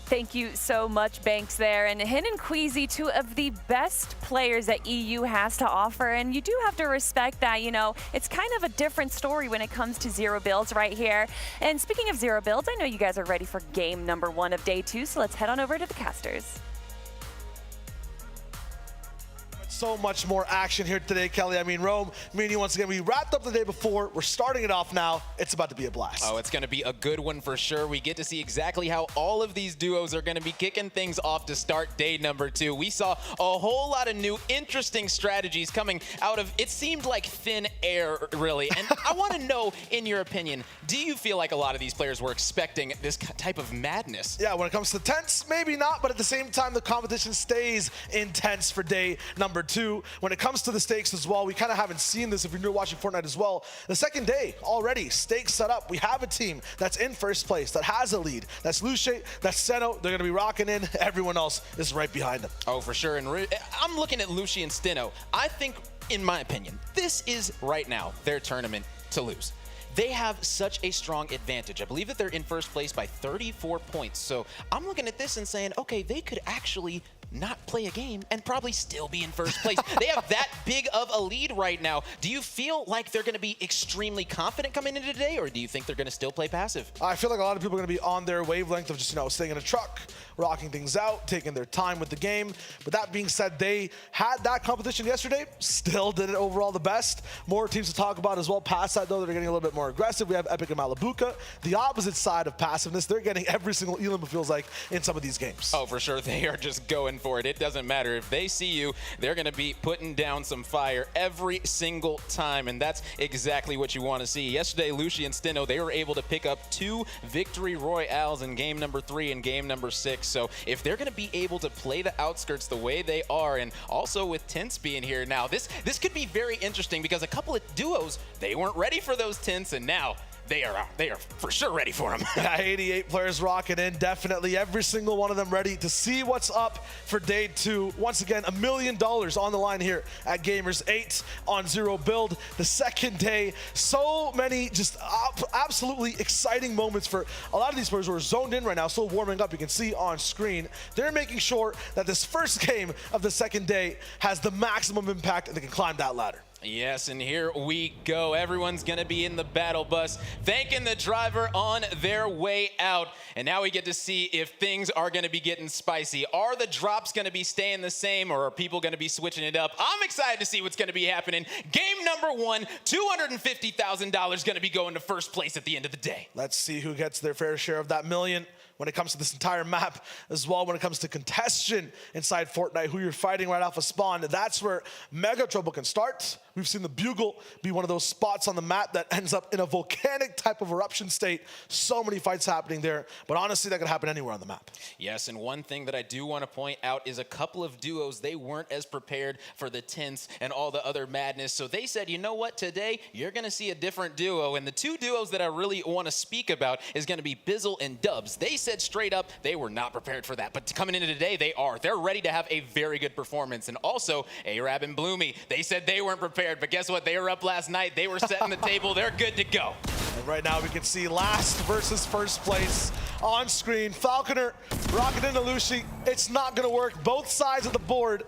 Thank you so much, Banks there. And Hen and Queasy, two of the best players that EU has to offer. And you do have to respect that, you know, it's kind of a different story when it comes to Zero Builds right here. And speaking of Zero Builds, I know you guys are ready for game number 1 of day 2, so let's head on over to the casters. So much more action here today, Kelly. I mean, Rome, me and you once again, we wrapped up the day before. We're starting it off now. It's about to be a blast. Oh, it's going to be a good one for sure. We get to see exactly how all of these duos are going to be kicking things off to start day number 2. We saw a whole lot of new interesting strategies coming out of, it seemed like thin air, really. And I want to know, in your opinion, do you feel like a lot of these players were expecting this type of madness? Yeah, when it comes to tense, maybe not, but at the same time, the competition stays intense for day number 2. When it comes to the stakes as well, we kind of haven't seen this if you're new watching Fortnite as well. The second day already, stakes set up. We have a team that's in first place, that has a lead. That's Luce, that's Seno. They're going to be rocking in. Everyone else is right behind them. Oh, for sure. And I'm looking at Luce and Steno. I think, in my opinion, this is right now their tournament to lose. They have such a strong advantage. I believe that they're in first place by 34 points. So I'm looking at this and saying, okay, they could actually not play a game and probably still be in first place. They have that big of a lead right now. Do you feel like they're going to be extremely confident coming into today, or do you think they're going to still play passive? I feel like a lot of people are going to be on their wavelength of just, you know, staying in a truck, rocking things out, taking their time with the game. But that being said, they had that competition yesterday, still did it overall the best. More teams to talk about as well. Past that, though, they're getting a little bit more aggressive. We have Epic and Malibuca, the opposite side of passiveness. They're getting every single elim, it feels like, in some of these games. Oh, for sure. They are just going for it. It doesn't matter. If they see you, they're going to be putting down some fire every single time, and that's exactly what you want to see. Yesterday, Lucy and Steno, they were able to pick up 2 victory royales in game number 3 and game number 6. So if they're going to be able to play the outskirts the way they are, and also with tints being here now, this could be very interesting because a couple of duos, they weren't ready for those tints, and now they are for sure ready for him. 88 players rocking in, definitely every single one of them ready to see what's up for day 2. Once again, $1 million on the line here at Gamers8 on Zero Build. The second day, so many just absolutely exciting moments for a lot of these players who are zoned in right now, still warming up. You can see on screen, they're making sure that this first game of the second day has the maximum impact and they can climb that ladder. Yes, and here we go. Everyone's going to be in the battle bus, thanking the driver on their way out. And now we get to see if things are going to be getting spicy. Are the drops going to be staying the same, or are people going to be switching it up? I'm excited to see what's going to be happening. Game number 1, $250,000 going to be going to first place at the end of the day. Let's see who gets their fair share of that million when it comes to this entire map, as well when it comes to contention inside Fortnite, who you're fighting right off a spawn. That's where mega trouble can start. We've seen the Bugle be one of those spots on the map that ends up in a volcanic type of eruption state. So many fights happening there, but honestly, that could happen anywhere on the map. Yes, and one thing that I do want to point out is a couple of duos, they weren't as prepared for the tints and all the other madness. So they said, you know what, today you're going to see a different duo. And the two duos that I really want to speak about is going to be Bizzle and Dubs. They said straight up they were not prepared for that, but coming into today, they are. They're ready to have a very good performance. And also, Arab and Bloomy, they said they weren't prepared, but guess what? They were up last night. They were setting the table. They're good to go. And right now we can see last versus first place on screen. Falconer rocking into Lucy. It's not going to work. Both sides of the board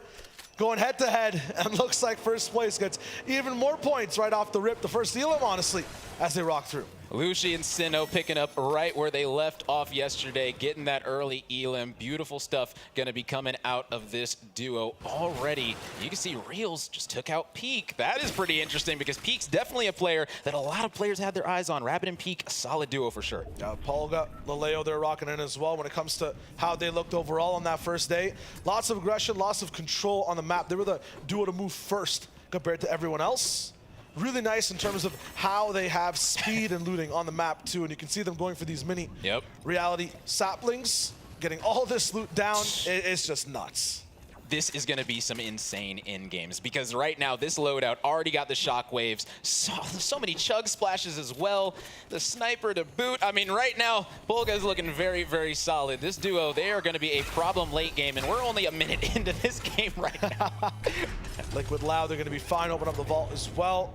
going head to head, and looks like first place gets even more points right off the rip. The first Elam, honestly, as they rock through. Lucy and Sinnoh picking up right where they left off yesterday, getting that early elim. Beautiful stuff going to be coming out of this duo already. You can see Reels just took out Peak. That is pretty interesting because Peak's definitely a player that a lot of players had their eyes on. Rabbit and Peak, a solid duo for sure. Yeah, Polga, Laleo, they're rocking in as well when it comes to how they looked overall on that first day. Lots of aggression, lots of control on the map. They were the duo to move first compared to everyone else. Really nice in terms of how they have speed and looting on the map too, and you can see them going for these mini reality saplings, getting all this loot down. It's just nuts. This is going to be some insane end games because right now this loadout already got the shockwaves, so many chug splashes as well, the sniper to boot. I mean, right now Polga is looking very, very solid. This duo, they are going to be a problem late game, and we're only a minute into this game right now. Liquid Loud, they're going to be fine. Open up the vault as well.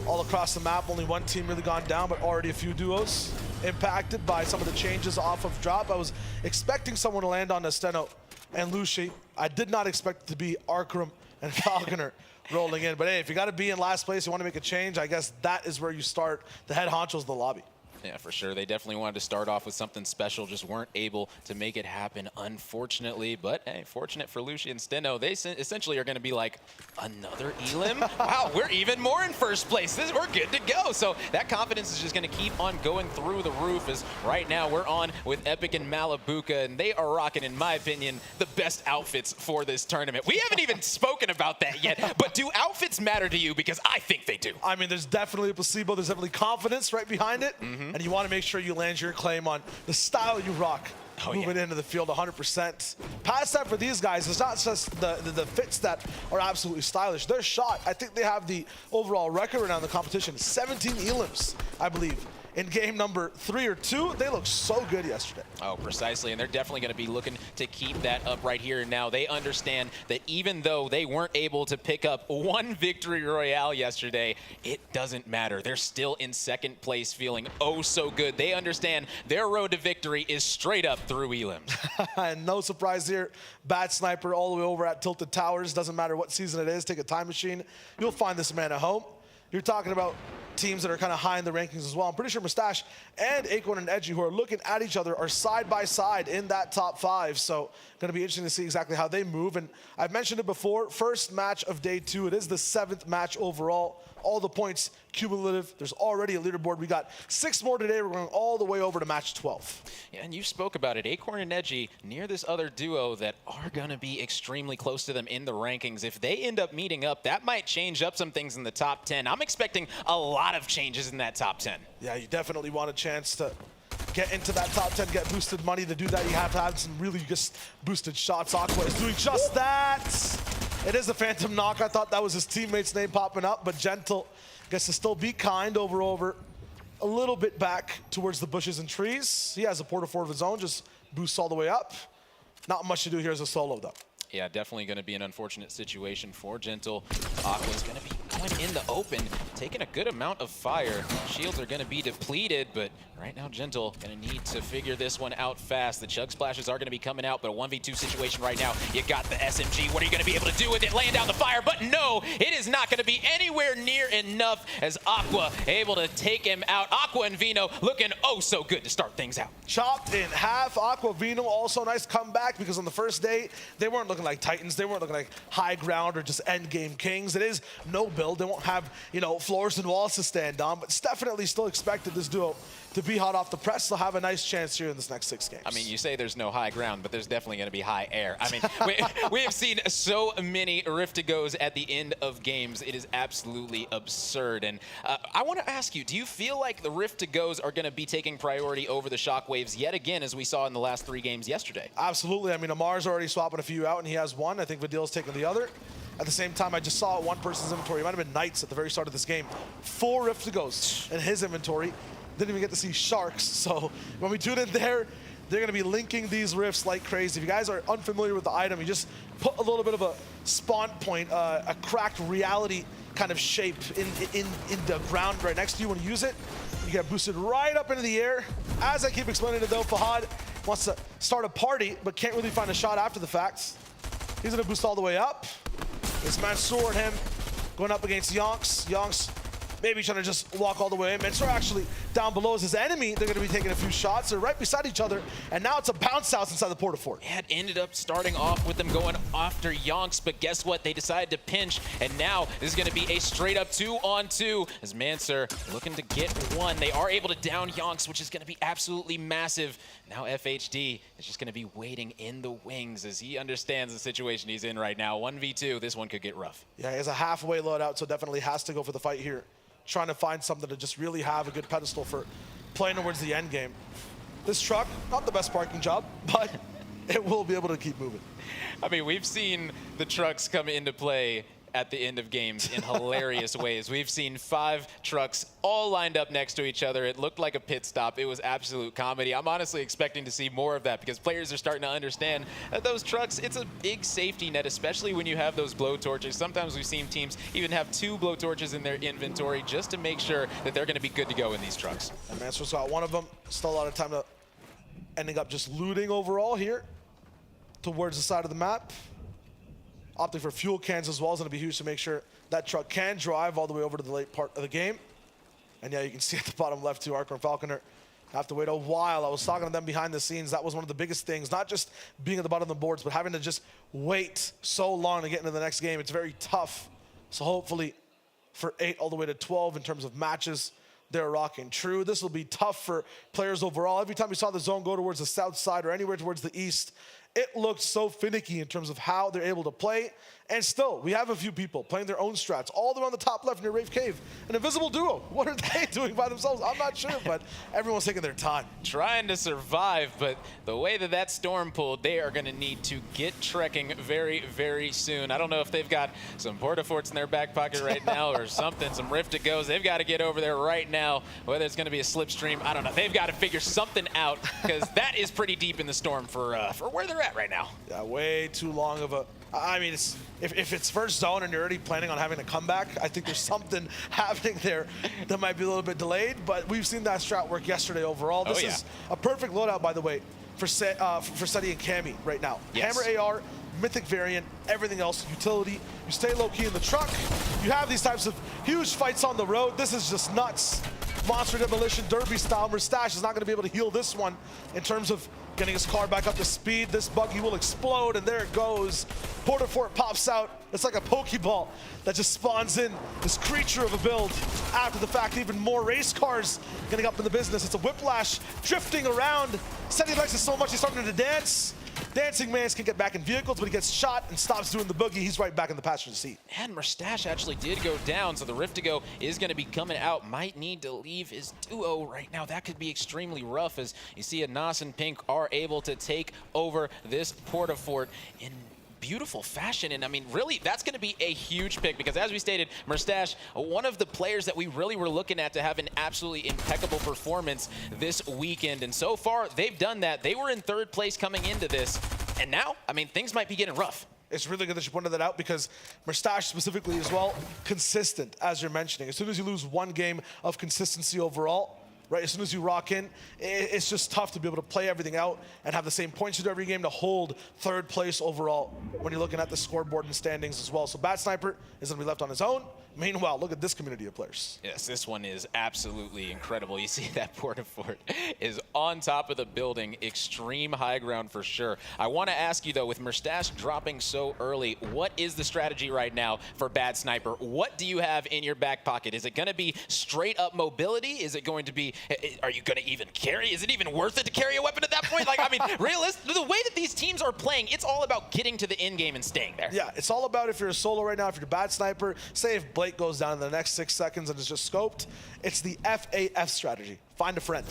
All across the map, only one team really gone down, but already a few duos impacted by some of the changes off of drop. I was expecting someone to land on Steno and Lucy. I did not expect it to be Arkram and Falconer rolling in. But hey, if you got to be in last place, you want to make a change, I guess that is where you start. The head honchos of the lobby. Yeah, for sure. They definitely wanted to start off with something special, just weren't able to make it happen, unfortunately. But hey, fortunate for Lucy and Steno, they essentially are going to be like, another elim? Wow, we're even more in first place. We're good to go. So that confidence is just going to keep on going through the roof, as right now we're on with Epic and Malibuca, and they are rocking, in my opinion, the best outfits for this tournament. We haven't even spoken about that yet, but do outfits matter to you? Because I think they do. I mean, there's definitely a placebo. There's definitely confidence right behind it. And you want to make sure you land your claim on the style you rock moving into the field 100%. Past that for these guys, it's not just the fits that are absolutely stylish. Their shot, I think they have the overall record right now in the competition, 17 elims, I believe. In game number 3 or 2, they looked so good yesterday. Oh, precisely, and they're definitely going to be looking to keep that up right here and now. They understand that even though they weren't able to pick up one victory royale yesterday, it doesn't matter. They're still in second place, feeling oh so good. They understand their road to victory is straight up through elims. And no surprise here, Bad Sniper all the way over at Tilted Towers. Doesn't matter what season it is, take a time machine. You'll find this man at home. You're talking about teams that are kind of high in the rankings as well. I'm pretty sure Mustache and Acorn and Edgy, who are looking at each other, are side by side in that top 5. So going to be interesting to see exactly how they move. And I've mentioned it before, first match of day 2. It is the 7th match overall. All the points cumulative. There's already a leaderboard. We got 6 more today. We're going all the way over to match 12. Yeah, and you spoke about it. Acorn and Edgy near this other duo that are going to be extremely close to them in the rankings. If they end up meeting up, that might change up some things in the top 10. I'm expecting a lot of changes in that top 10. Yeah, you definitely want a chance to get into that top 10, get boosted money. To do that, you have to have some really just boosted shots. Aqua is doing just that. It is a Phantom Knock. I thought that was his teammate's name popping up, but Gentle gets to still be kind over a little bit back towards the bushes and trees. He has a porta fort of his own, just boosts all the way up. Not much to do here as a solo, though. Yeah, definitely going to be an unfortunate situation for Gentle. Aqua's going to be going in the open, taking a good amount of fire. Shields are going to be depleted, but right now Gentle going to need to figure this one out fast. The Chug Splashes are going to be coming out, but a 1v2 situation right now. You got the SMG. What are you going to be able to do with it? Laying down the fire, but no, it is not going to be anywhere near enough as Aqua able to take him out. Aqua and Vino looking oh so good to start things out. Chopped in half. Aqua, Vino, also nice comeback because on the first day, they weren't looking like Titans. They weren't looking like high ground or just end game kings. It is no build. They won't have, you know, floors and walls to stand on, but it's definitely still expected this duo to be hot off the press. They'll have a nice chance here in this next 6 games. I mean, you say there's no high ground, but there's definitely going to be high air. I mean, we have seen so many Rift-to-Goes at the end of games. It is absolutely absurd. And I want to ask you, do you feel like the Rift-to-Goes are going to be taking priority over the Shockwaves yet again, as we saw in the last 3 games yesterday? Absolutely. I mean, Amar's already swapping a few out, and he has one. I think Vidil's taking the other. At the same time, I just saw one person's inventory. It might have been Knights at the very start of this game. 4 Rift-to-Goes in his inventory. Didn't even get to see Sharks. So when we tune in there, they're going to be linking these rifts like crazy. If you guys are unfamiliar with the item, you just put a little bit of a spawn point, a cracked reality kind of shape in the ground right next to you. When you use it, you get boosted right up into the air. As I keep explaining it though, Fahad wants to start a party, but can't really find a shot after the fact. He's going to boost all the way up. It's Mansoor and him going up against Yonks. Yonks maybe trying to just walk all the way in. Mansoor actually down below is his enemy. They're going to be taking a few shots. They're right beside each other, and now it's a bounce house inside the porta fort. It ended up starting off with them going after Yonks, but guess what? They decided to pinch, and now this is going to be a straight-up 2-on-2 as Mansoor looking to get one. They are able to down Yonks, which is going to be absolutely massive. Now FHD is just going to be waiting in the wings as he understands the situation he's in right now. 1v2, this one could get rough. Yeah, he has a halfway loadout, so definitely has to go for the fight here. Trying to find something to just really have a good pedestal for playing towards the end game. This truck, not the best parking job, but it will be able to keep moving. I mean, we've seen the trucks come into play at the end of games in hilarious ways. We've seen 5 trucks all lined up next to each other. It looked like a pit stop. It was absolute comedy. I'm honestly expecting to see more of that because players are starting to understand that those trucks, it's a big safety net, especially when you have those blowtorches. Sometimes we've seen teams even have 2 blowtorches in their inventory just to make sure that they're going to be good to go in these trucks. And Mansoor's got one of them. Still a lot of time to ending up just looting overall here towards the side of the map. Opting for fuel cans as well is going to be huge to make sure that truck can drive all the way over to the late part of the game. And yeah, you can see at the bottom left too, Archer and Falconer have to wait a while. I was talking to them behind the scenes. That was one of the biggest things, not just being at the bottom of the boards, but having to just wait so long to get into the next game. It's very tough. So hopefully for 8 all the way to 12 in terms of matches, they're rocking true. This will be tough for players overall. Every time we saw the zone go towards the south side or anywhere towards the east, it looked so finicky in terms of how they're able to play. And still, we have a few people playing their own strats. All the way on the top left near Rafe Cave, an invisible duo. What are they doing by themselves? I'm not sure, but everyone's taking their time. Trying to survive, but the way that that storm pulled, they are going to need to get trekking very, very soon. I don't know if they've got some porta forts in their back pocket right now or something, some Rift-to-Goes. They've got to get over there right now, whether it's going to be a slipstream. I don't know. They've got to figure something out because that is pretty deep in the storm for where they're at right now. Yeah, way too long of a... I mean, if it's first zone and you're already planning on having a comeback, I think there's something happening there that might be a little bit delayed, but we've seen that strat work yesterday overall. This is a perfect loadout, by the way, for Seti and Cammy right now. Yes. Hammer AR, Mythic variant, everything else, utility. You stay low-key in the truck. You have these types of huge fights on the road. This is just nuts. Monster Demolition, Derby style. Mustache is not going to be able to heal this one in terms of getting his car back up to speed. This buggy will explode, and there it goes. Porta Fort pops out. It's like a Pokeball that just spawns in this creature of a build. After the fact, even more race cars getting up in the business. It's a Whiplash drifting around. Seti likes it so much he's starting to dance. Dancing Mans can get back in vehicles, but he gets shot and stops doing the boogie. He's right back in the passenger seat. And Mustache actually did go down, so the Rift-to-Go is going to be coming out. Might need to leave his duo right now. That could be extremely rough as you see Anas and Pink are able to take over this porta fort in beautiful fashion. And I mean, really, that's going to be a huge pick because as we stated, Merstash, one of the players that we really were looking at to have an absolutely impeccable performance this weekend. And so far, they've done that. They were in 3rd place coming into this. And now, I mean, things might be getting rough. It's really good that you pointed that out because Merstash specifically as well, consistent, as you're mentioning. As soon as you lose one game of consistency overall, right, as soon as you rock in, it's just tough to be able to play everything out and have the same points you do every game to hold 3rd place overall when you're looking at the scoreboard and standings as well. So Bad Sniper is going to be left on his own. Meanwhile, look at this community of players. Yes, this one is absolutely incredible. You see that Porta Fort is on top of the building. Extreme high ground for sure. I want to ask you, though, with Merstash dropping so early, what is the strategy right now for Bad Sniper? What do you have in your back pocket? Is it going to be straight up mobility? Is it going to be, are you going to even carry? Is it even worth it to carry a weapon at that point? Like, I mean, realistically, the way that these teams are playing, it's all about getting to the end game and staying there. Yeah, it's all about if you're a solo right now, if you're a Bad Sniper, say if Blake goes down in the next 6 seconds and is just scoped, it's the FAF strategy. Find a friend.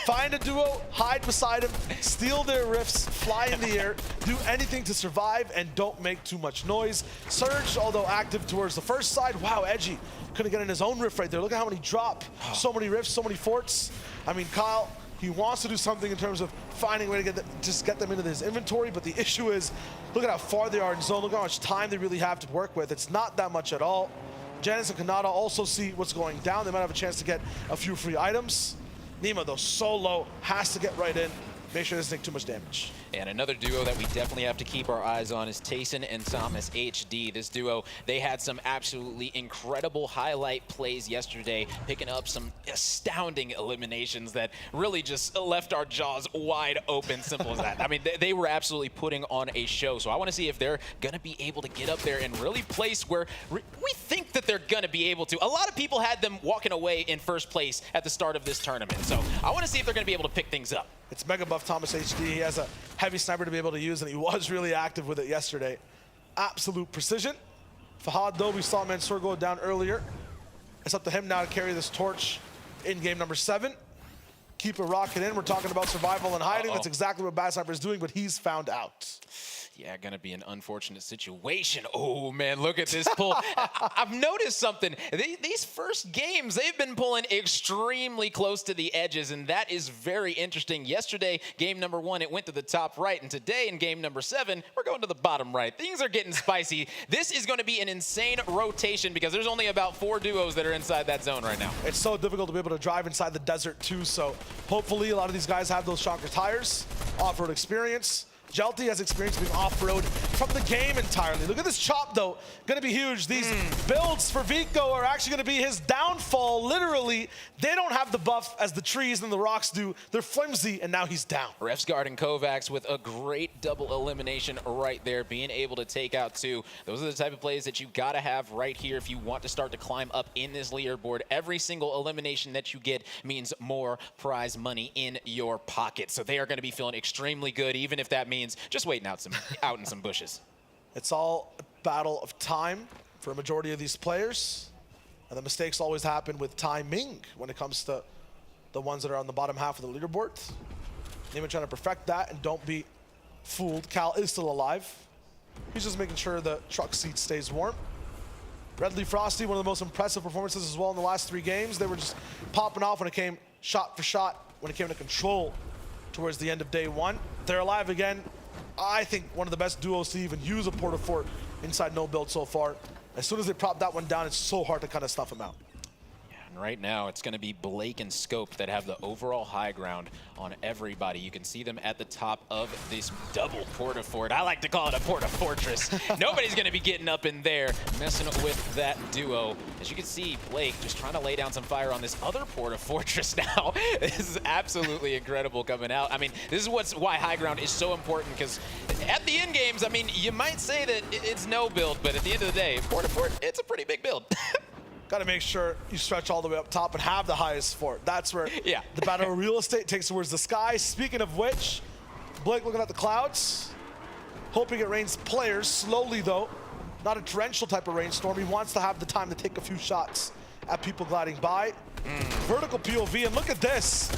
Find a duo, hide beside him, steal their rifts, fly in the air, do anything to survive, and don't make too much noise. Surge, although active towards the first side, wow, edgy. Couldn't get in his own rift right there. Look at how many drop. So many rifts, so many forts. I mean, Kyle, he wants to do something in terms of finding a way to get them into his inventory, but the issue is, look at how far they are in zone. Look how much time they really have to work with. It's not that much at all. Janice and Kanata also see what's going down. They might have a chance to get a few free items. Nima, though, so low, has to get right in. Make sure it doesn't take too much damage. And another duo that we definitely have to keep our eyes on is Tayson and Thomas HD. This duo, they had some absolutely incredible highlight plays yesterday, picking up some astounding eliminations that really just left our jaws wide open, simple as that. I mean, they were absolutely putting on a show. So I want to see if they're going to be able to get up there and really place where we think that they're going to be able to. A lot of people had them walking away in 1st place at the start of this tournament. So I want to see if they're going to be able to pick things up. It's Mega Buff Thomas HD. He has a heavy sniper to be able to use, and he was really active with it yesterday. Absolute precision. Fahad, though, we saw Mansour go down earlier. It's up to him now to carry this torch in game number 7. Keep it rocking in. We're talking about survival and hiding. That's exactly what Bad Sniper is doing, but he's found out. Yeah, gonna be an unfortunate situation. Oh man, look at this pull. I've noticed something. These first games, they've been pulling extremely close to the edges, and that is very interesting. Yesterday, game number 1, it went to the top right, and today in game number 7, we're going to the bottom right. Things are getting spicy. This is gonna be an insane rotation because there's only about 4 duos that are inside that zone right now. It's so difficult to be able to drive inside the desert too, so hopefully a lot of these guys have those shocker tires, off-road experience. Jelty has experience being off-road from the game entirely. Look at this chop, though. Going to be huge. These builds for Vico are actually going to be his downfall, literally. They don't have the buff as the trees and the rocks do. They're flimsy, and now he's down. Refsguard and Kovacs with a great double elimination right there, being able to take out 2. Those are the type of plays that you got to have right here if you want to start to climb up in this leaderboard. Every single elimination that you get means more prize money in your pocket. So they are going to be feeling extremely good, even if that means just waiting out in some bushes. It's all a battle of time for a majority of these players. And the mistakes always happen with timing when it comes to the ones that are on the bottom half of the leaderboard. Neiman trying to perfect that, and don't be fooled. Cal is still alive. He's just making sure the truck seat stays warm. Redley Frosty, one of the most impressive performances as well in the last 3 games. They were just popping off when it came shot for shot, when it came to control towards the end of day 1. They're alive again. I think one of the best duos to even use a Porta Fort inside no build so far. As soon as they prop that one down, it's so hard to kind of snuff him out. And right now, it's going to be Blake and Scope that have the overall high ground on everybody. You can see them at the top of this double Porta Fort. I like to call it a Porta Fortress. Nobody's going to be getting up in there, messing with that duo. As you can see, Blake just trying to lay down some fire on this other Porta Fortress now. This is absolutely incredible coming out. I mean, this is why high ground is so important, because at the end games, I mean, you might say that it's no build, but at the end of the day, Porta Fort, it's a pretty big build. Got to make sure you stretch all the way up top and have the highest fort. That's where the battle of real estate takes towards the sky. Speaking of which, Blake looking at the clouds, hoping it rains players. Slowly, though. Not a torrential type of rainstorm. He wants to have the time to take a few shots at people gliding by. Vertical POV, and look at this.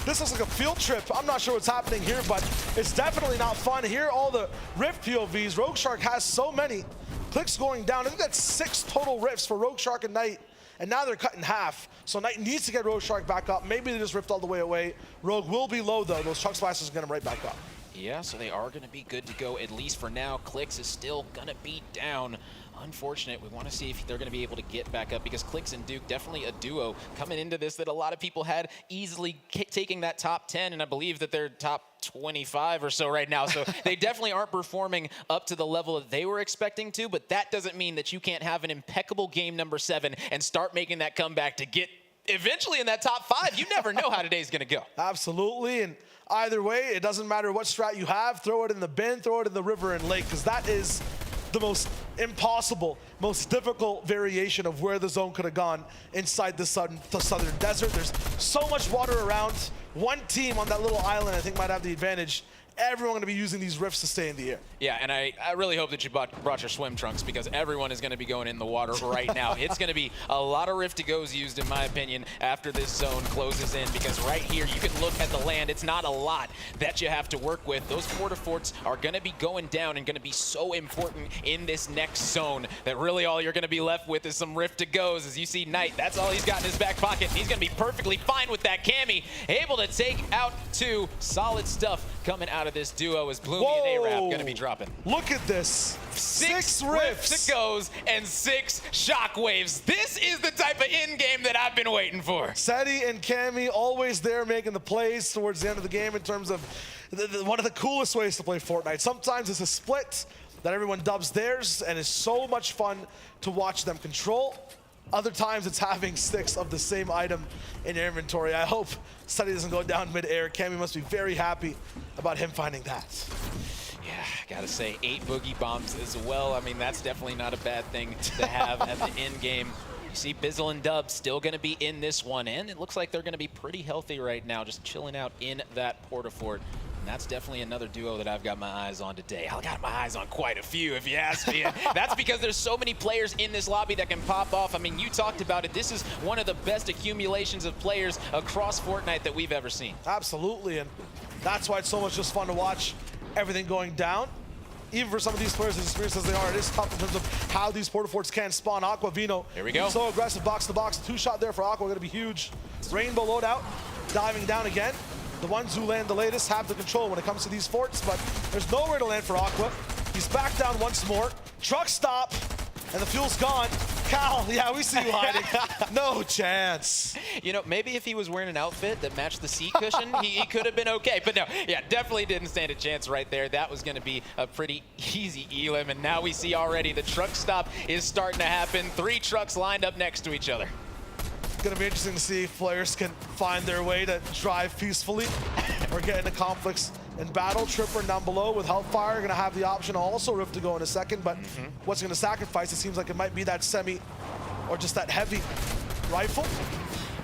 This looks like a field trip. I'm not sure what's happening here, but it's definitely not fun. Here, all the Rift POVs. Rogue Shark has so many. Clicks going down. I think that's 6 total rifts for Rogue Shark and Knight. And now they're cut in half. So Knight needs to get Rogue Shark back up. Maybe they just rift all the way away. Rogue will be low, though. Those Chuck Splashes get him right back up. Yeah, so they are going to be good to go, at least for now. Clicks is still going to be down. Unfortunate. We want to see if they're going to be able to get back up, because Clicks and Duke, definitely a duo coming into this that a lot of people had easily taking that top 10, and I believe that they're top 25 or so right now. So they definitely aren't performing up to the level that they were expecting to, but that doesn't mean that you can't have an impeccable game number 7 and start making that comeback to get eventually in that top 5. You never know how today's going to go. Absolutely. And either way, it doesn't matter what strat you have. Throw it in the bin, throw it in the river and lake, because that is the most impossible, most difficult variation of where the zone could have gone inside the southern desert. There's so much water around. One team on that little island, I think, might have the advantage. Everyone going to be using these rifts to stay in the air. Yeah, and I really hope that you brought your swim trunks, because everyone is going to be going in the water right now. It's going to be a lot of rift-to-goes used, in my opinion, after this zone closes in, because right here you can look at the land. It's not a lot that you have to work with. Those porta forts are going to be going down and going to be so important in this next zone that really all you're going to be left with is some rift-to-goes. As you see Knight, that's all he's got in his back pocket. He's going to be perfectly fine with that Cammy, able to take out 2. Solid stuff coming out of this duo as Bloomy and A-Rap going to be dropping. Look at this. 6 rifts to goes and 6 shockwaves. This is the type of end game that I've been waiting for. Seti and Cammy always there making the plays towards the end of the game in terms of one of the coolest ways to play Fortnite. Sometimes it's a split that everyone dubs theirs, and it's so much fun to watch them control. Other times it's having 6 of the same item in your inventory. I hope Seti doesn't go down mid-air. Cammy must be very happy about him finding that. Yeah, gotta say, 8 boogie bombs as well. I mean, that's definitely not a bad thing to have at the end game. You see Bizzle and Dub still gonna be in this one, and it looks like they're gonna be pretty healthy right now, just chilling out in that porta fort. And that's definitely another duo that I've got my eyes on today. I got my eyes on quite a few, if you ask me. That's because there's so many players in this lobby that can pop off. I mean, you talked about it. This is one of the best accumulations of players across Fortnite that we've ever seen. Absolutely, and that's why it's so much just fun to watch everything going down. Even for some of these players as experienced as they are, it is tough in terms of how these porta forts can spawn. Aquavino, here we go. So aggressive box to box. 2-shot there for Aqua, going to be huge. Rainbow loadout, diving down again. The ones who land the latest have the control when it comes to these forts, but there's nowhere to land for Aqua. He's back down once more. Truck stop, and the fuel's gone. Cal, yeah, we see you hiding. No chance. You know, maybe if he was wearing an outfit that matched the seat cushion, he could have been okay. But no, yeah, definitely didn't stand a chance right there. That was going to be a pretty easy elim, and now we see already the truck stop is starting to happen. 3 trucks lined up next to each other. It's going to be interesting to see if players can find their way to drive peacefully or get into conflicts in battle. Tripper down below with Hellfire going to have the option to also rift to go in a second, but what's going to sacrifice? It seems like it might be that semi or just that heavy rifle,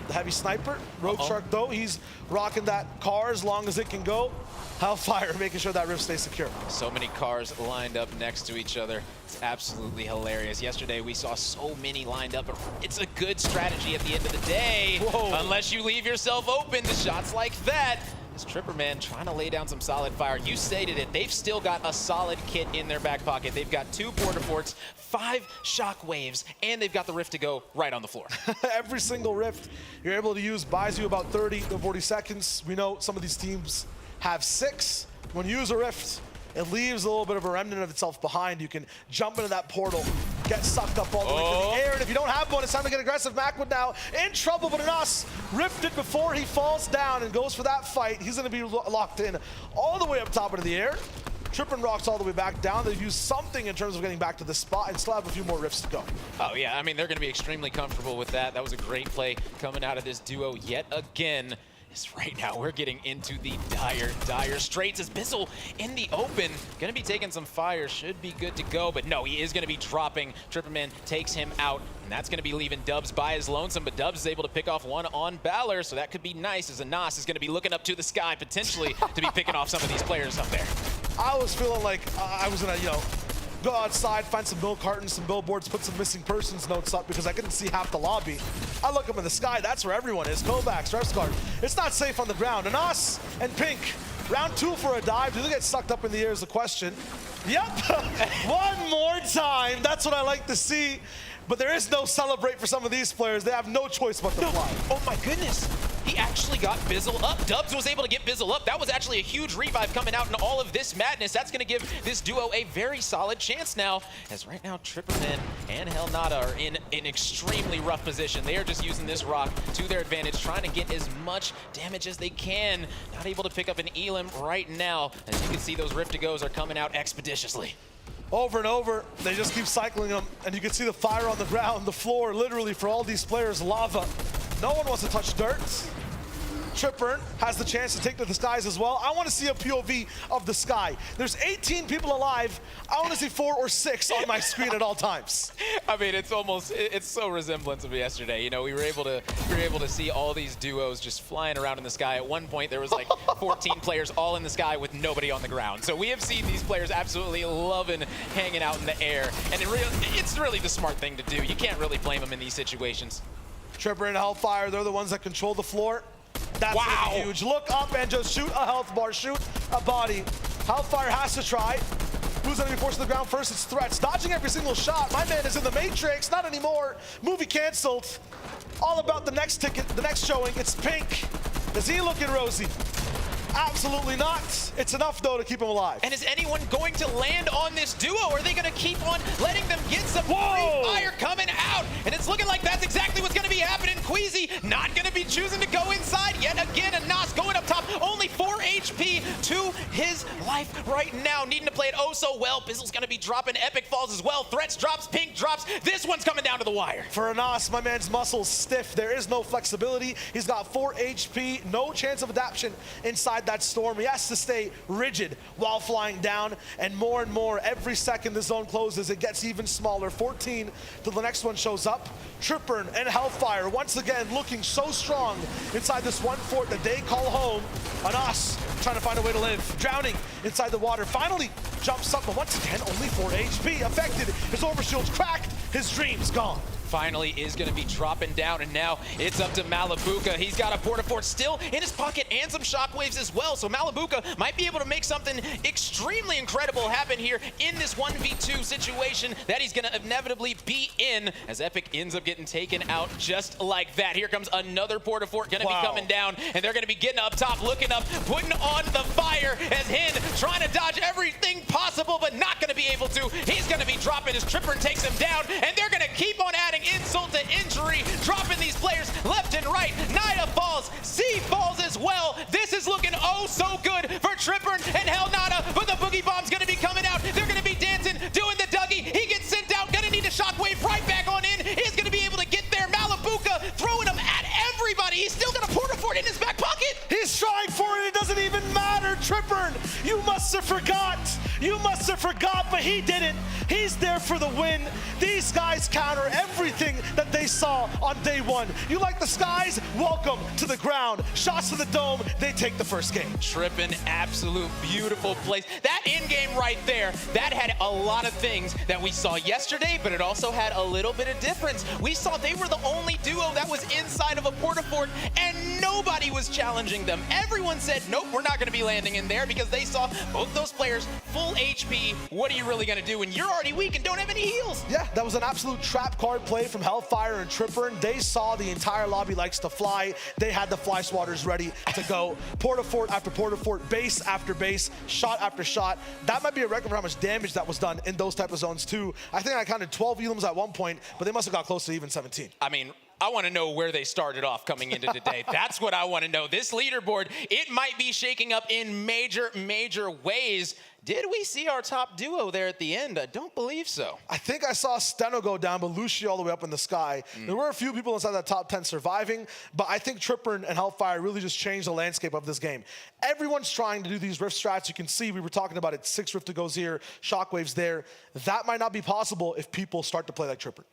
the heavy sniper. Rogue Shark, though, he's rocking that car as long as it can go. Hellfire making sure that rift stays secure. So many cars lined up next to each other. It's absolutely hilarious. Yesterday we saw so many lined up. It's a good strategy at the end of the day. Whoa. Unless you leave yourself open to shots like that. This Tripper man trying to lay down some solid fire. You stated it. They've still got a solid kit in their back pocket. They've got 2 porta forts, 5 shockwaves, and they've got the rift to go right on the floor. Every single rift you're able to use buys you about 30 to 40 seconds. We know some of these teams have 6. When you use a rift, it leaves a little bit of a remnant of itself behind. You can jump into that portal, get sucked up all the way to the air, and if you don't have one, it's time to get aggressive. Macwood now in trouble, but Anas rifted before he falls down and goes for that fight. He's going to be locked in all the way up top into the air. Trippin' rocks all the way back down. They've used something in terms of getting back to the spot and still have a few more rifts to go. Oh yeah, I mean, they're going to be extremely comfortable with that. That was a great play coming out of this duo yet again. Right now, we're getting into the dire straits as Bizzle in the open. Gonna be taking some fire, should be good to go, but no, he is gonna be dropping. Tripperman takes him out, and that's gonna be leaving Dubs by his lonesome, but Dubs is able to pick off one on Balor, so that could be nice as Anas is gonna be looking up to the sky, potentially, to be picking off some of these players up there. I was feeling like I was gonna, go outside, find some milk cartons, some billboards, put some missing persons notes up because I couldn't see half the lobby. I look up in the sky, that's where everyone is. Kovacs, Refsguard. It's not safe on the ground. Anas and Pink, round 2 for a dive. Do they get sucked up in the air is the question. Yep, one more time. That's what I like to see. But there is no celebrate for some of these players. They have no choice but to fly. Oh my goodness. He actually got Bizzle up. Dubs was able to get Bizzle up. That was actually a huge revive coming out in all of this madness. That's going to give this duo a very solid chance now. As right now, Tripperman and Helnata are in an extremely rough position. They are just using this rock to their advantage, trying to get as much damage as they can. Not able to pick up an Elim right now. As you can see, those Rift-to-Goes are coming out expeditiously. Over and over, they just keep cycling them, and you can see the fire on the ground, the floor, literally for all these players, lava. No one wants to touch dirt. Tripper has the chance to take to the skies as well. I want to see a POV of the sky. There's 18 people alive. I want to see 4 or 6 on my screen at all times. I mean, it's so resemblance of yesterday. You know, we were able to see all these duos just flying around in the sky. At one point, there was like 14 players all in the sky with nobody on the ground. So we have seen these players absolutely loving hanging out in the air. And it's really the smart thing to do. You can't really blame them in these situations. Tripper and Hellfire, they're the ones that control the floor. That's huge. Look up and just shoot a health bar, shoot a body. Hellfire has to try. Who's going to be forced to the ground first? It's Threats. Dodging every single shot. My man is in the Matrix. Not anymore. Movie canceled. All about the next ticket, the next showing. It's Pink. Is he looking rosy? Absolutely not. It's enough, though, to keep him alive. And is anyone going to land on this duo? Or are they going to keep on letting them get some free fire coming out? And it's looking like that's exactly what's going to be happening. Queasy not going to be choosing to go inside yet again. And Nas going up top. Only 4 HP to his life right now. Needing to play it oh so well. Bizzle's going to be dropping. Epic falls as well. Threats drops. Pink drops. This one's coming down to the wire. For Anas, my man's muscles stiff. There is no flexibility. He's got 4 HP. No chance of adaptation inside that storm. He has to stay rigid while flying down, and more every second the zone closes, it gets even smaller. 14 till the next one shows up. Tripper and Hellfire once again looking so strong inside this one fort that they call home. Anas trying to find a way to live, drowning inside the water, finally jumps up, but once again only 4 HP affected. His overshield's cracked, his dream's gone. Finally is going to be dropping down, and now it's up to Malibuca. He's got a Portafort still in his pocket and some shockwaves as well, so Malibuca might be able to make something extremely incredible happen here in this 1v2 situation that he's going to inevitably be in, as Epic ends up getting taken out just like that. Here comes another Portafort going to be coming down, and they're going to be getting up top, looking up, putting on the fire as Hin trying to dodge everything possible, but not going to be able to. He's going to be dropping as Tripper takes him down, and they're going to keep on adding insult to injury, dropping these players left and right. Nida falls, C falls as well. This is looking oh so good for Tripper and Helnata, but the Boogie Bomb's gonna be coming out. They're gonna be dancing, doing the Dougie. He gets sent out, gonna need a shockwave right back on in. He's gonna be able to get there. Malibuca throwing him at everybody. He's still got a Portafort in his back pocket. He's trying for it, it doesn't even matter. Tripper, you must have forgot. You must have forgot, but he didn't. He's there for the win. These guys counter everything that they saw on day 1. You like the skies? Welcome to the ground. Shots to the dome, they take the first game. Trippin', absolute beautiful place. That in-game right there, that had a lot of things that we saw yesterday, but it also had a little bit of difference. We saw they were the only duo that was inside of a Portafort, and nobody was challenging them. Everyone said, nope, we're not gonna be landing in there, because they saw both those players full HP. What are you really gonna do when you're already weak and don't have any heals? Yeah, that was an absolute trap card play from Hellfire and Tripper. They saw the entire lobby likes to fly. They had the fly swatters ready to go. Portafort after Portafort, base after base, shot after shot. That might be a record for how much damage that was done in those type of zones too. I think I counted 12 elims at one point, but they must have got close to even 17. I mean, I want to know where they started off coming into today. That's what I want to know. This leaderboard, it might be shaking up in major ways. Did we see our top duo there at the end? I don't believe so. I think I saw Steno go down, but Lucy all the way up in the sky. There were a few people inside that top 10 surviving, but I think Tripper and Hellfire really just changed the landscape of this game. Everyone's trying to do these rift strats. You can see we were talking about it, 6 rift to goes here, shockwaves there. That might not be possible if people start to play like Tripper.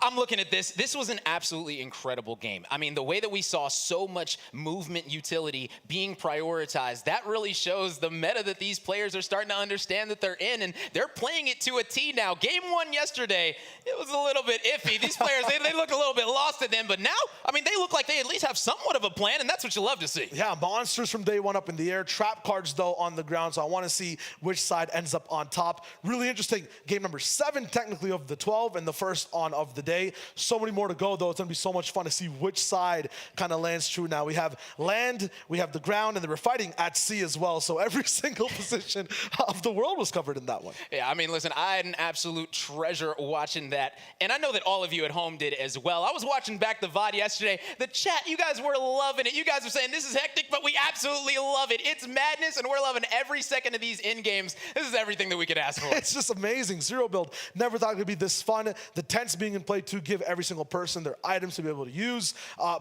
I'm looking at this. This was an absolutely incredible game. I mean, the way that we saw so much movement utility being prioritized, that really shows the meta that these players players are starting to understand that they're in, and they're playing it to a T now. Game 1 yesterday, it was a little bit iffy. These players, they look a little bit lost at them, but now, I mean, they look like they at least have somewhat of a plan, and that's what you love to see. Yeah, monsters from day one up in the air. Trap cards, though, on the ground, so I want to see which side ends up on top. Really interesting. Game number 7, technically, of the 12, and the first on of the day. So many more to go, though. It's going to be so much fun to see which side kind of lands true now. We have land, we have the ground, and then we're fighting at sea as well. So every single position of the world was covered in that one. Yeah, I mean, listen, I had an absolute treasure watching that. And I know that all of you at home did as well. I was watching back the VOD yesterday. The chat, you guys were loving it. You guys were saying this is hectic, but we absolutely love it. It's madness, and we're loving every second of these in-games. This is everything that we could ask for. It's just amazing. Zero build. Never thought it could be this fun. The tents being in play to give every single person their items to be able to use.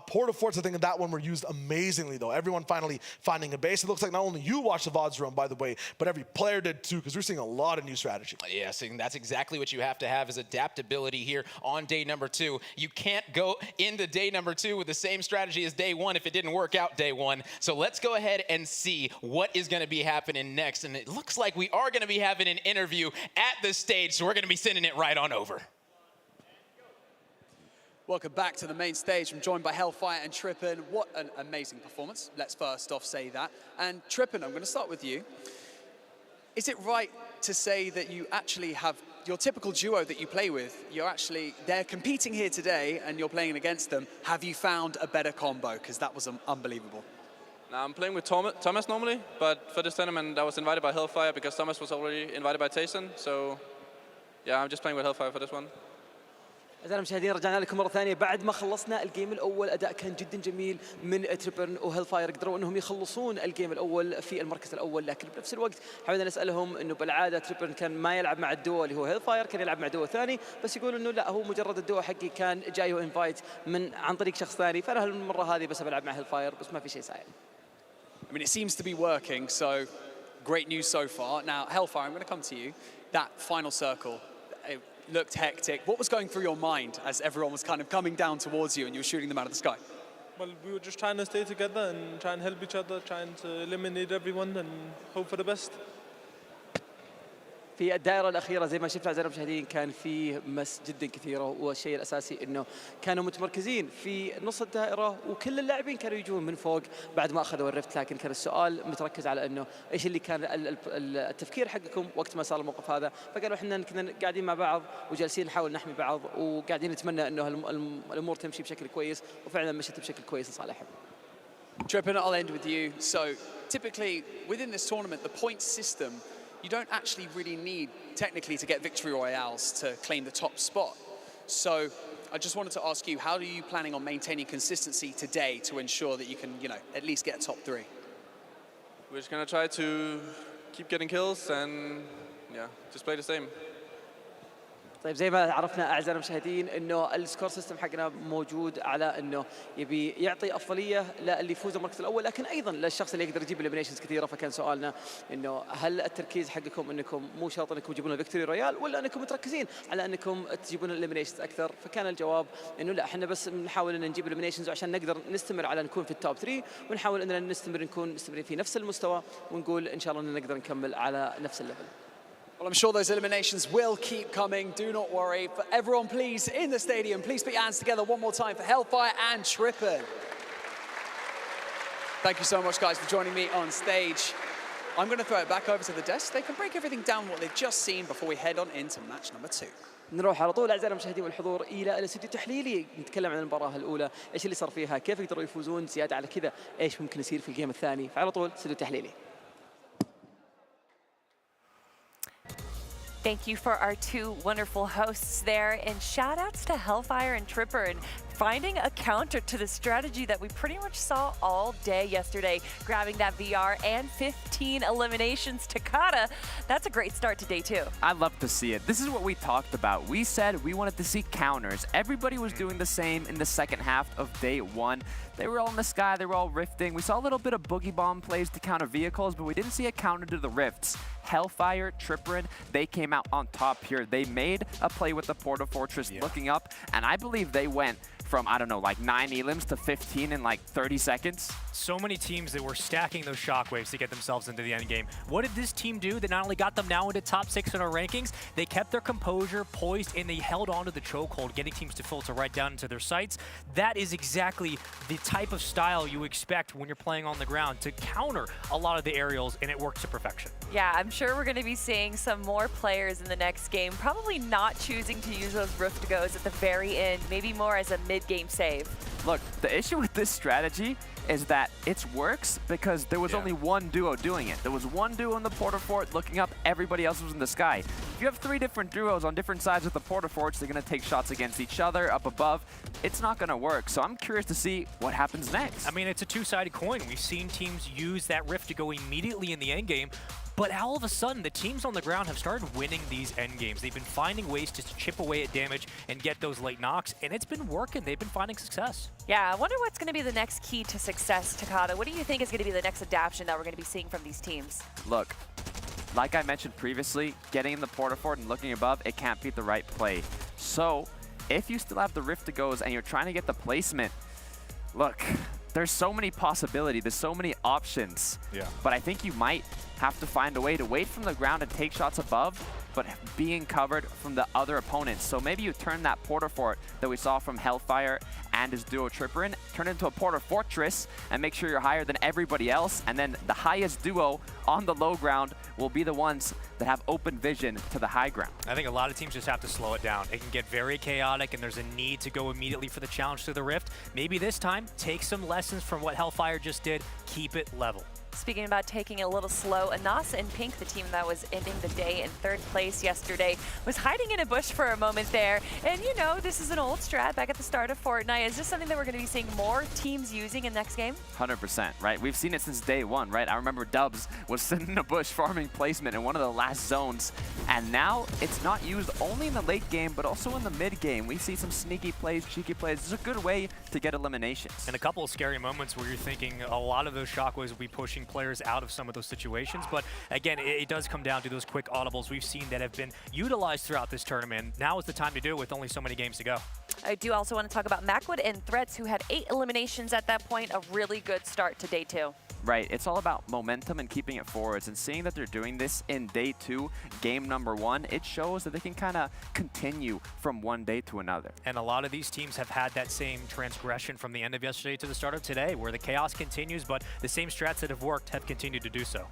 Porta forts, I think, in that one were used amazingly, though. Everyone finally finding a base. It looks like not only you watched the VODs run, by the way, but every player did too, because we're seeing a lot of new strategy. Yes, and that's exactly what you have to have is adaptability here on day number 2. You can't go into day number 2 with the same strategy as day 1 if it didn't work out day 1. So let's go ahead and see what is going to be happening next. And it looks like we are going to be having an interview at the stage, so we're going to be sending it right on over. Welcome back to the main stage. I'm joined by Hellfire and Trippin. What an amazing performance. Let's first off say that. And Trippin, I'm going to start with you. Is it right to say that you actually have your typical duo that you play with? They're competing here today and you're playing against them. Have you found a better combo? Because that was unbelievable. Now, I'm playing with Thomas normally, but for this tournament I was invited by Hellfire because Thomas was already invited by Tayson. So yeah, I'm just playing with Hellfire for this one. أعزائي المشاهدين رجعنا لكم مرة ثانية بعد ما خلصنا الجيم الأول. أداء كان جدا جميل من تريبرن وهيلفاير، قدروا أنهم يخلصون الجيم الأول في المركز الأول، لكن بنفس الوقت حاولنا نسألهم أنه بالعادة تريبرن كان ما يلعب مع الدو اللي هو هيلفاير، كان يلعب مع دو ثاني، بس يقولوا أنه لا، هو مجرد الدو حقي كان جايه انفايت عن طريق شخص ثاني، فأنا هالمرة هذه بس بلعب مع هيلفاير، بس ما في شيء صاير. I mean, it seems to be working, so great news so far. Now, Hellfire, I'm going to come to you. That final circle, it looked hectic. What was going through your mind as everyone was kind of coming down towards you and you were shooting them out of the sky? Well, we were just trying to stay together and try and help each other, trying to eliminate everyone and hope for the best. في الدائرة الأخيرة زي ما شفنا أعزائي المشاهدين كان فيه مس جدا كثيرة، والشيء الأساسي إنه كانوا متمركزين في نص الدائرة وكل اللاعبين كانوا يجون من فوق بعد ما أخذوا الرفت، لكن كان السؤال متركز على إنه إيش اللي كان التفكير حقكم وقت ما صار الموقف هذا، فقالوا إحنا كنا قاعدين مع بعض وجالسين نحاول نحمي بعض وقاعدين نتمنى إنه الأمور تمشي بشكل كويس، وفعلا مشت بشكل كويس لصالحهم. Trippin, I'll end with you. So typically within this tournament, the point system, you don't actually really need technically to get victory royales to claim the top spot. So I just wanted to ask you, how are you planning on maintaining consistency today to ensure that you can, at least get top 3? We're just gonna try to keep getting kills and yeah, just play the same. طيب زي ما عرفنا أعزائنا المشاهدين إنه السكور سيستم حقنا موجود على إنه يبي يعطي أفضلية للي يفوز المركز الأول، لكن أيضا للشخص اللي يقدر يجيب إليمينيشنز كثيرة. فكان سؤالنا إنه هل التركيز حقكم إنكم مو شرط إنكم تجيبون الفيكتوري رويال، ولا إنكم متركزين على إنكم تجيبون الإليمينيشنز أكثر؟ فكان الجواب إنه لا، إحنا بس بنحاول إن نجيب الإليمينيشنز عشان نقدر نستمر على نكون في التوب 3، ونحاول إننا نكون مستمرين في نفس المستوى، ونقول إن شاء الله إن نقدر نكمل على نفس الليفل. Well, I'm sure those eliminations will keep coming. Do not worry. But everyone, please, in the stadium, please put your hands together one more time for Hellfire and Trippin. Thank you so much, guys, for joining me on stage. I'm going to throw it back over to the desk. They can break everything down what they've just seen before we head on into match number 2. نروح على طول أعزائنا المشاهدين والحضور إلى الاستوديو التحليلي، نتكلم عن المباراة الأولى، إيش اللي صار فيها، كيف يقدروا يفوزون، زيادة على كذا إيش ممكن يصير في الجيم الثاني. فعلى طول استوديو تحليلي. Thank you for our 2 wonderful hosts there, and shout outs to Hellfire and Tripper and finding a counter to the strategy that we pretty much saw all day yesterday, grabbing that VR and 15 eliminations. Takata, that's a great start to day 2. I love to see it. This is what we talked about. We said we wanted to see counters. Everybody was doing the same in the second half of day 1. They were all in the sky, they were all rifting. We saw a little bit of boogie bomb plays to counter vehicles, but we didn't see a counter to the rifts. Hellfire, Tripperin, they came out on top here. They made a play with the Porta Fortress looking up, and I believe they went from, I don't know, like 9 elims to 15 in like 30 seconds. So many teams that were stacking those shockwaves to get themselves into the end game. What did this team do that not only got them now into top 6 in our rankings, they kept their composure, poised, and they held on to the chokehold, getting teams to filter right down into their sights. That is exactly the type of style you expect when you're playing on the ground to counter a lot of the aerials, and it worked to perfection. Yeah, I'm sure we're going to be seeing some more players in the next game, probably not choosing to use those Rift Goes at the very end, maybe more as a mid-game save. Look, the issue with this strategy is that it works because there was only one duo doing it. There was one duo in the Porta Fort looking up, everybody else was in the sky. If you have 3 different duos on different sides of the Porta Forts, they're going to take shots against each other up above. It's not going to work, so I'm curious to see what happens next. I mean, it's a two-sided coin. We've seen teams use that Rift to go immediately in the end game, but all of a sudden, the teams on the ground have started winning these end games. They've been finding ways to chip away at damage and get those late knocks, and it's been working. They've been finding success. Yeah, I wonder what's going to be the next key to success, Takada. What do you think is going to be the next adaptation that we're going to be seeing from these teams? Look, like I mentioned previously, getting in the Porta Fort and looking above, it can't be the right play. So, if you still have the Rift to Goes and you're trying to get the placement, look, there's so many possibilities, there's so many options. Yeah. But I think you might have to find a way to wait from the ground and take shots above, but being covered from the other opponents. So maybe you turn that Porta Fort that we saw from Hellfire and his duo Tripperin, turn it into a Porta Fortress and make sure you're higher than everybody else. And then the highest duo on the low ground will be the ones that have open vision to the high ground. I think a lot of teams just have to slow it down. It can get very chaotic, and there's a need to go immediately for the challenge to the Rift. Maybe this time, take some lessons from what Hellfire just did, keep it level. Speaking about taking it a little slow, Anasa in pink, the team that was ending the day in 3rd place yesterday, was hiding in a bush for a moment there. And you know, this is an old strat back at the start of Fortnite. Is this something that we're going to be seeing more teams using in next game? 100%, right? We've seen it since day one, right? I remember Dubs was sitting in a bush farming placement in one of the last zones. And now it's not used only in the late game, but also in the mid game. We see some sneaky plays, cheeky plays. It's a good way to get eliminations. And a couple of scary moments where you're thinking a lot of those shockwaves will be pushing players out of some of those situations. But again, it does come down to those quick audibles we've seen that have been utilized throughout this tournament. Now is the time to do it with only so many games to go. I do also want to talk about Macwood and Threats, who had 8 eliminations at that point. A really good start to day 2. Right, it's all about momentum and keeping it forwards, and seeing that they're doing this in day 2, game number 1, it shows that they can kind of continue from one day to another. And a lot of these teams have had that same transgression from the end of yesterday to the start of today, where the chaos continues, but the same strats that have worked have continued to do so.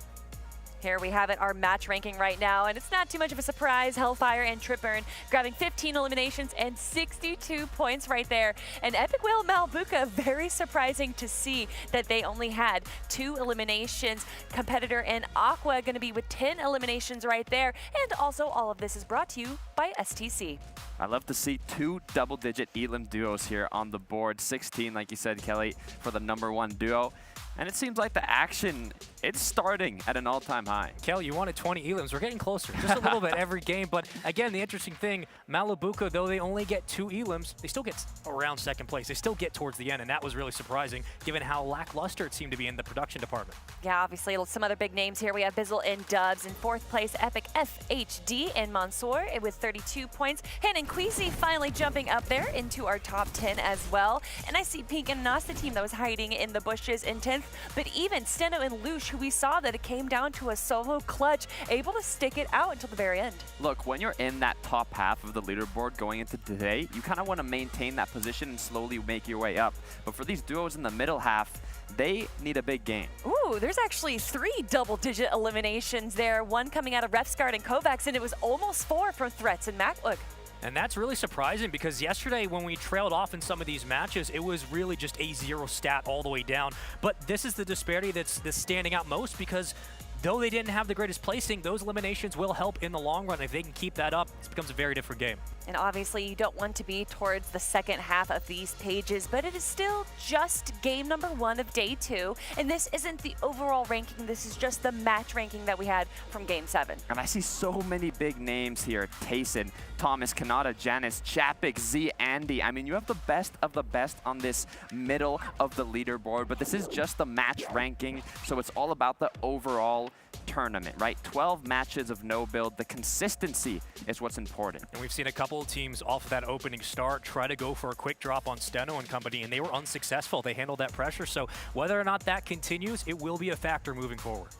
Here we have it, our match ranking right now, and it's not too much of a surprise. Hellfire and Tripperin grabbing 15 eliminations and 62 points right there. And Epic Whale Malbuka, very surprising to see that they only had 2 eliminations. Competitor and Aqua going to be with 10 eliminations right there. And also, all of this is brought to you by STC. I love to see 2 double-digit elim duos here on the board. 16, like you said, Kelly, for the #1 duo. And it seems like the action, it's starting at an all-time high. Kel, you wanted 20 elims. We're getting closer, just a little bit every game. But again, the interesting thing, Malibuca, though they only get 2 elims, they still get around 2nd place. They still get towards the end, and that was really surprising, given how lackluster it seemed to be in the production department. Yeah, obviously, some other big names here. We have Bizzle and Dubs. In 4th place, Epic FHD and Mansoor with 32 points. Han and Queasy finally jumping up there into our top 10 as well. And I see Pink and Nas, the team that was hiding in the bushes in 10th. But even Steno and Lush, who we saw that it came down to a solo clutch, able to stick it out until the very end. Look, when you're in that top half of the leaderboard going into today, you kind of want to maintain that position and slowly make your way up. But for these duos in the middle half, they need a big game. Ooh, there's actually 3 double-digit eliminations there. 1 coming out of Refsguard and Kovacs, and it was almost 4 from Threats and Maclook. And that's really surprising, because yesterday when we trailed off in some of these matches, it was really just a 0 stat all the way down. But this is the disparity that's standing out most, because though they didn't have the greatest placing, those eliminations will help in the long run. If they can keep that up, it becomes a very different game. And obviously, you don't want to be towards the second half of these pages, but it is still just game number 1 of day 2. And this isn't the overall ranking. This is just the match ranking that we had from game 7. And I see so many big names here. Tayson, Thomas, Kanata, Janice, Chapik, Z, Andy. I mean, you have the best of the best on this middle of the leaderboard, but this is just the match ranking. So it's all about the overall tournament, right? 12 matches of no build. The consistency is what's important. And we've seen a couple of teams off of that opening start try to go for a quick drop on Steno and company, and they were unsuccessful. They handled that pressure. So whether or not that continues, it will be a factor moving forward.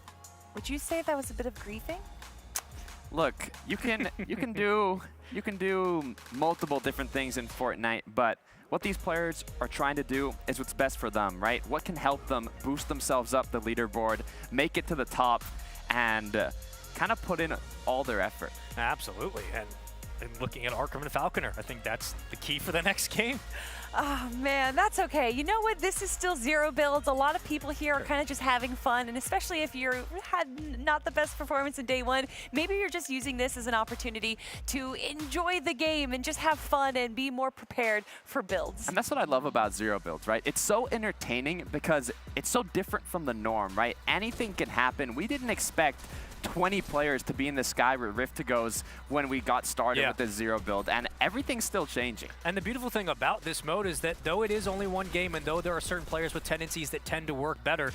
Would you say that was a bit of griefing? Look, you can do multiple different things in Fortnite, but what these players are trying to do is what's best for them, right? What can help them boost themselves up the leaderboard, make it to the top, and kind of put in all their effort. Absolutely. And looking at Arkham and Falconer, I think that's the key for the next game. Oh man, that's okay. You know what? This is still 0 builds. A lot of people here are kind of just having fun, and especially if you had not the best performance in day one, maybe you're just using this as an opportunity to enjoy the game and just have fun and be more prepared for builds. And that's what I love about 0 builds, right? It's so entertaining because it's so different from the norm, right? Anything can happen. We didn't expect 20 players to be in the sky with Rift to goes when we got started with this 0 build, and everything's still changing. And the beautiful thing about this mode is that though it is only one game and though there are certain players with tendencies that tend to work better,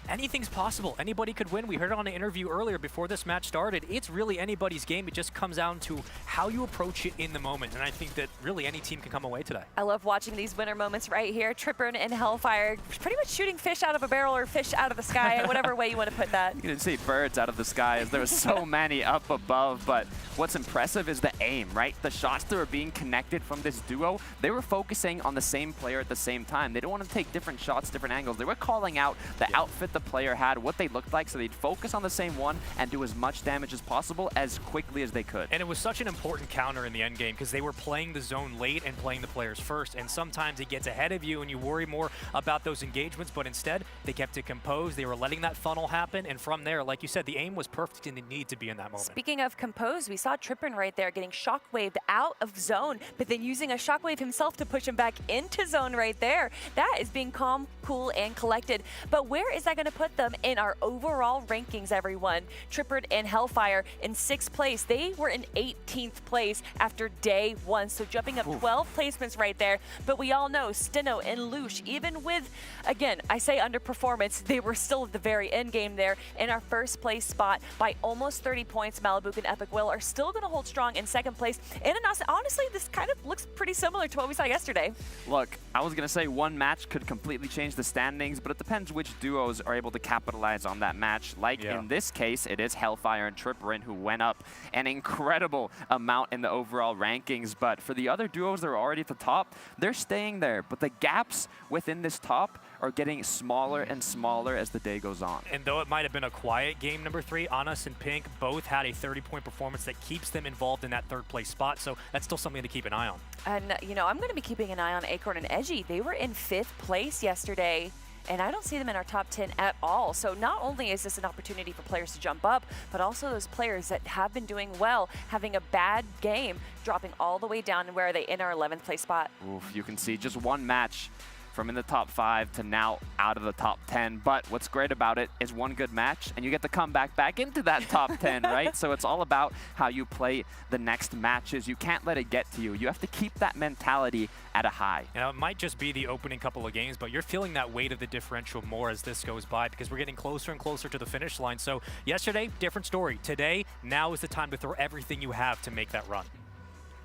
anything's possible. Anybody could win. We heard it on an interview earlier before this match started. It's really anybody's game. It just comes down to how you approach it in the moment. And I think that really any team can come away today. I love watching these winner moments right here. Tripper and Hellfire pretty much shooting fish out of a barrel or fish out of the sky, whatever way you want to put that. You didn't see birds out of the sky as there were so many up above, but what's impressive is the aim, right? The shots that were being connected from this duo, they were focusing on the same player at the same time. They don't want to take different shots, different angles. They were calling out the outfit the player had, what they looked like, so they'd focus on the same one and do as much damage as possible as quickly as they could. And it was such an important counter in the end game because they were playing the zone late and playing the players first, and sometimes it gets ahead of you and you worry more about those engagements, but instead they kept it composed. They were letting that funnel happen, and from there, like you said, the aim was perfect and it needed to be in that moment. Speaking of composed, we saw Trippin right there getting shockwaved out of zone, but then using a shockwave himself to push him back into zone right there. That is being calm, cool, and collected. But where is that going to put them in our overall rankings, everyone? Trippard and Hellfire in 6th place. They were in 18th place after day 1, so jumping up 12 placements right there. But we all know Steno and Lush, even with, again, I say underperformance, they were still at the very end game there in our 1st place spot by almost 30 points. Malibu and Epic Will are still going to hold strong in 2nd place. And honestly, this kind of looks pretty similar to what we saw yesterday. Look, I was going to say one match could completely change the standings, but it depends which duos are able to capitalize on that match. Like in this case, it is Hellfire and Tripperin who went up an incredible amount in the overall rankings. But for the other duos that are already at the top, they're staying there. But the gaps within this top are getting smaller and smaller as the day goes on. And though it might have been a quiet game number 3, Honest and Pink both had a 30-point performance that keeps them involved in that 3rd place spot. So that's still something to keep an eye on. And, you know, I'm going to be keeping an eye on Acorn and Edgy. They were in 5th place yesterday, and I don't see them in our top 10 at all. So not only is this an opportunity for players to jump up, but also those players that have been doing well, having a bad game, dropping all the way down. And where are they? In our 11th place spot. Oof, you can see just one match from in the top 5 to now out of the top 10. But what's great about it is one good match and you get to come back into that top 10, right? So it's all about how you play the next matches. You can't let it get to you. You have to keep that mentality at a high. You know, it might just be the opening couple of games, but you're feeling that weight of the differential more as this goes by because we're getting closer and closer to the finish line. So yesterday, different story. Today, now is the time to throw everything you have to make that run.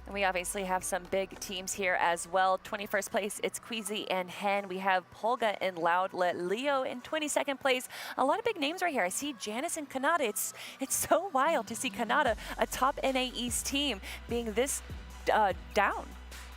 And we obviously have some big teams here as well. 21st place, it's Queasy and Hen. We have Polga and Loudlet. Leo in 22nd place. A lot of big names right here. I see Janice and Kanata. It's so wild to see Kanata, a top NA East team, being this down.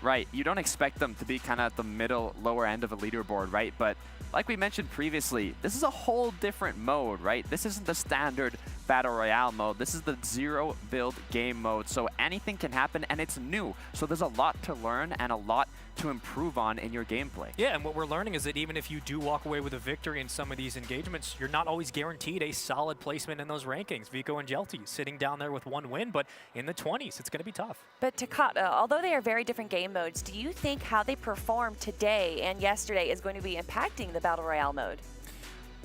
Right, you don't expect them to be kind of at the middle, lower end of a leaderboard, right? But like we mentioned previously, this is a whole different mode, right? This isn't the standard Battle Royale mode. This is the 0 build game mode. So anything can happen and it's new. So there's a lot to learn and a lot to improve on in your gameplay. Yeah, and what we're learning is that even if you do walk away with a victory in some of these engagements, you're not always guaranteed a solid placement in those rankings. Vico and Jelty sitting down there with 1 win, but in the 20s, it's going to be tough. But Takata, although they are very different game modes, do you think how they performed today and yesterday is going to be impacting the Battle Royale mode?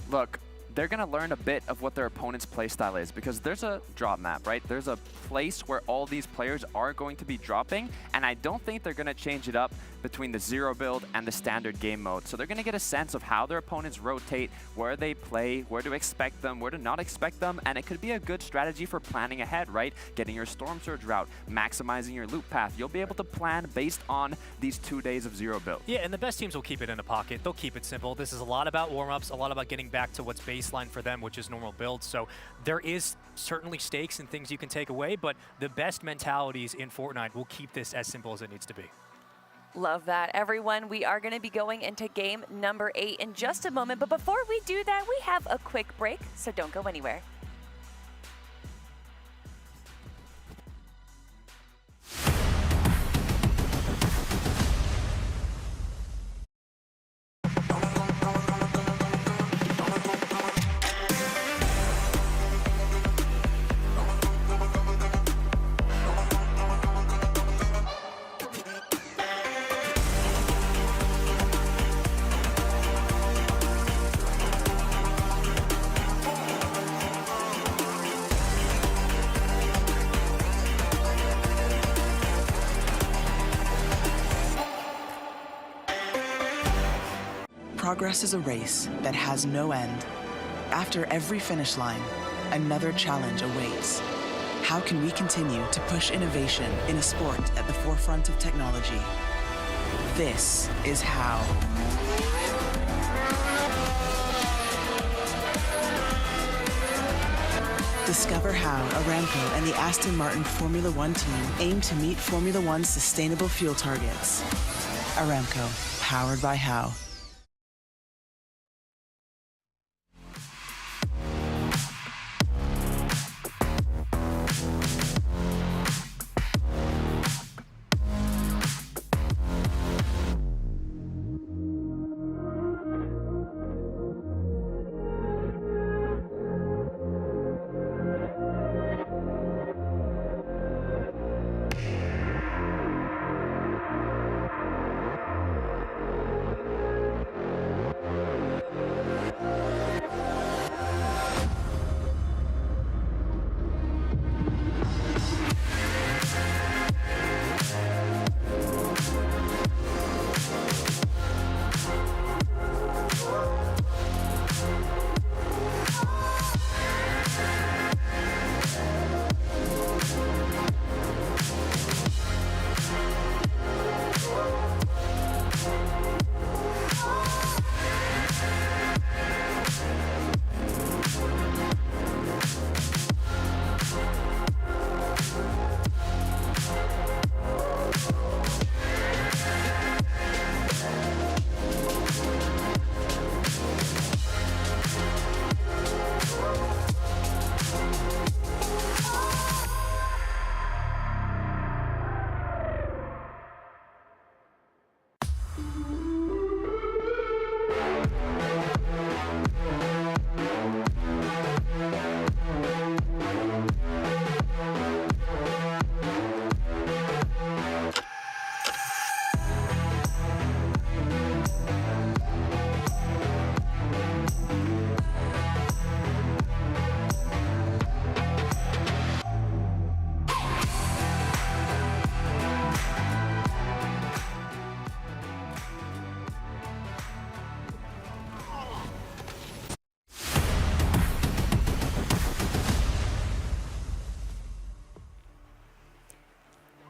Look, they're going to learn a bit of what their opponent's playstyle is because there's a drop map, right? There's a place where all these players are going to be dropping, and and I don't think they're going to change it up between the zero build and the standard game mode. So they're going to get a sense of how their opponents rotate, where they play, where to expect them, where to not expect them, and it could be a good strategy for planning ahead, right? Getting your Storm Surge route, maximizing your loop path. You'll be able to plan based on these 2 days of zero build. Yeah, and the best teams will keep it in a pocket. They'll keep it simple. This is a lot about warm-ups, a lot about getting back to what's baseline for them, which is normal builds. So there is certainly stakes and things you can take away, but the best mentalities in Fortnite will keep this as simple as it needs to be. Love that. Everyone, we are going to be going into game number 8 in just a moment. But before we do that, we have a quick break, so don't go anywhere. Progress is a race that has no end. After every finish line, another challenge awaits. How can we continue to push innovation in a sport at the forefront of technology? This is how. Discover how Aramco and the Aston Martin Formula One team aim to meet Formula One's sustainable fuel targets. Aramco, powered by How.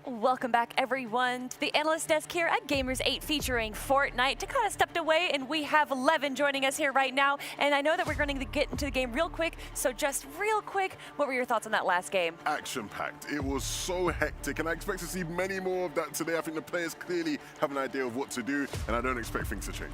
Welcome back, everyone, to the analyst desk here at Gamers8 Featuring Fortnite. Takata stepped away, and we have 11 joining us here right now. And I know that we're going to get into the game real quick, so just real quick, what were your thoughts on that last game? Action-packed. It was so hectic, and I expect to see many more of that today. I think the players clearly have an idea of what to do, and I don't expect things to change.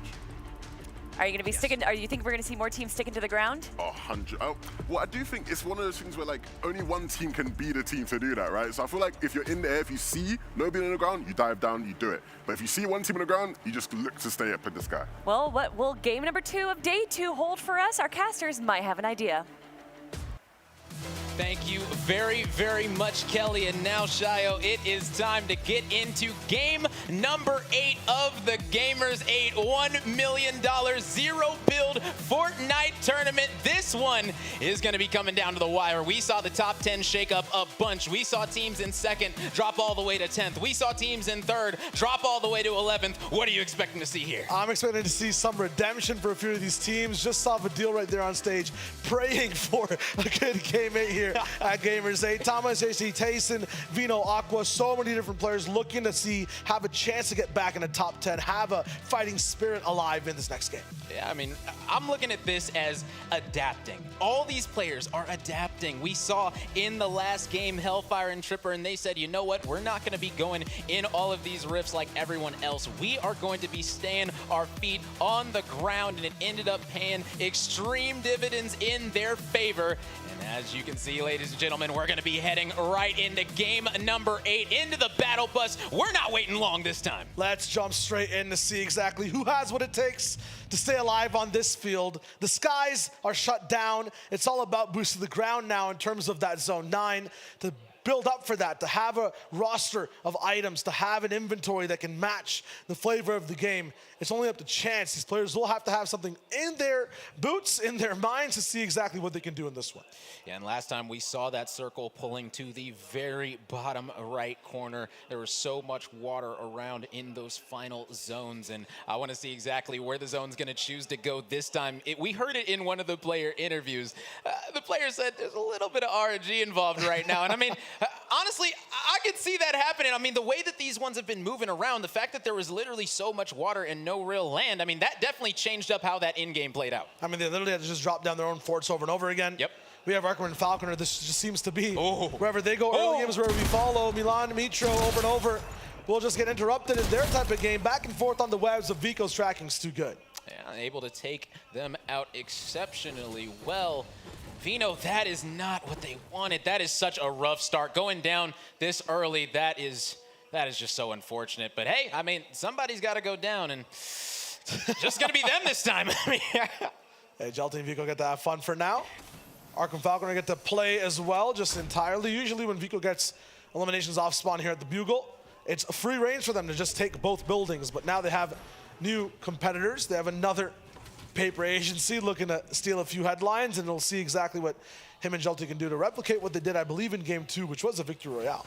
Are you going to be sticking? Are you think we're going to see more teams sticking to the ground? 100. Oh, well, I do think it's one of those things where like only one team can be the team to do that, right? So I feel like if you're in the air, if you see nobody on the ground, you dive down, you do it. But if you see one team on the ground, you just look to stay up in the sky. Well, what will game number 2 of day 2 hold for us? Our casters might have an idea. Thank you very, very much, Kelly. And now, Shayo, it is time to get into game number 8 of the Gamers8 $1 million zero build Fortnite tournament. This one is going to be coming down to the wire. We saw the top 10 shake up a bunch. We saw teams in second drop all the way to 10th. We saw teams in third drop all the way to 11th. What are you expecting to see here? I'm expecting to see some redemption for a few of these teams. Just saw a deal right there on stage, praying for a good game 8 here at Gamers8. Thomas, AC, Tayson, Vino, Aqua, so many different players looking to see, have a chance to get back in the top 10, have a fighting spirit alive in this next game. Yeah, I mean, I'm looking at this as adapting. All these players are adapting. We saw in the last game Hellfire and Tripper, and they said, you know what, we're not going to be going in all of these rifts like everyone else. We are going to be staying our feet on the ground, and it ended up paying extreme dividends in their favor. And as you can see, ladies and gentlemen, we're going to be heading right into game number 8, into the battle bus. We're not waiting long this time. Let's jump straight in to see exactly who has what it takes to stay alive on this field. The skies are shut down. It's all about boosting the ground now in terms of that zone 9 to build up for that, to have a roster of items, to have an inventory that can match the flavor of the game. It's only up to chance. These players will have to have something in their boots, in their minds, to see exactly what they can do in this one. Yeah, and last time we saw that circle pulling to the very bottom right corner. There was so much water around in those final zones, and I want to see exactly where the zone's going to choose to go this time. We heard it in one of the player interviews. The player said there's a little bit of RNG involved right now, and I mean, honestly, I could see that happening. I mean, the way that these ones have been moving around, the fact that there was literally so much water and no real land, I mean, that definitely changed up how that in-game played out. I mean, they literally had to just drop down their own forts over and over again. Yep. We have Arkham and Falconer. This just seems to be wherever they go. Early games where we follow Milan, Mitro over and over. We'll just get interrupted in their type of game. Back and forth on the webs of Vico's tracking's too good. Yeah, able to take them out exceptionally well. Vino, that is not what they wanted. That is such a rough start. Going down this early, that is just so unfortunate. But hey, I mean, somebody's got to go down, and just going to be them this time. Hey, Jelty and Vico get to have fun for now. Arkham Falconer get to play as well, just entirely. Usually when Vico gets eliminations off spawn here at the Bugle, it's a free range for them to just take both buildings. But now they have new competitors. They have another paper agency looking to steal a few headlines, and we'll see exactly what him and Jelty can do to replicate what they did, I believe, in game 2, which was a victory royale.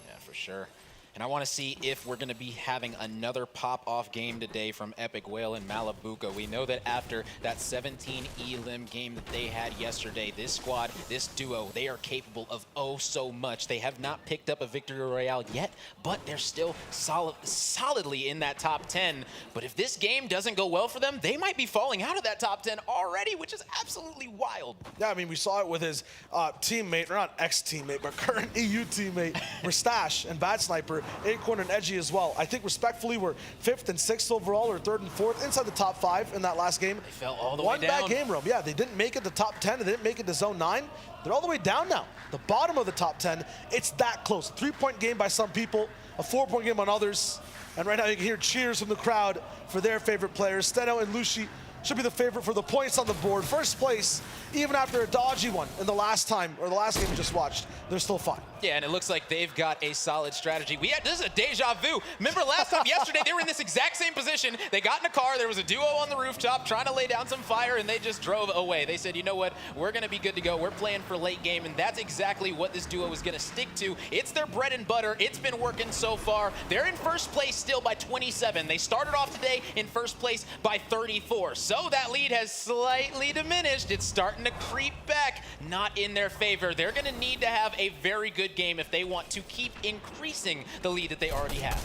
Yeah, for sure. And I want to see if we're going to be having another pop-off game today from Epic Whale and Malabuka. We know that after that 17 elim game that they had yesterday, this squad, this duo, they are capable of oh so much. They have not picked up a victory royale yet, but they're still solidly in that top 10. But if this game doesn't go well for them, they might be falling out of that top 10 already, which is absolutely wild. Yeah, I mean, we saw it with his teammate, or not ex-teammate, but current EU teammate, Mustache and Bad Sniper. Acorn and Edgy as well. I think respectfully we're 5th and 6th overall, or 3rd and 4th, inside the top 5 in that last game. They fell all the way One down. bad game room. Yeah, they didn't make it to top 10, they didn't make it to zone 9. They're all the way down now. The bottom of the top 10, it's that close. A 3-point game by some people, a 4-point game on others. And right now you can hear cheers from the crowd for their favorite players. Steno and Lucy should be the favorite for the points on the board. First place, even after a dodgy one in the last time, or the last game we just watched, they're still fine. Yeah, and it looks like they've got a solid strategy. This is a deja vu. Remember last time, yesterday, they were in this exact same position. They got in a car, there was a duo on the rooftop trying to lay down some fire, and they just drove away. They said, you know what, we're gonna be good to go. We're playing for late game, and that's exactly what this duo is gonna stick to. It's their bread and butter. It's been working so far. They're in first place still by 27. They started off today in first place by 34. So that lead has slightly diminished. It's starting to creep back, not in their favor. They're gonna need to have a very good game if they want to keep increasing the lead that they already have.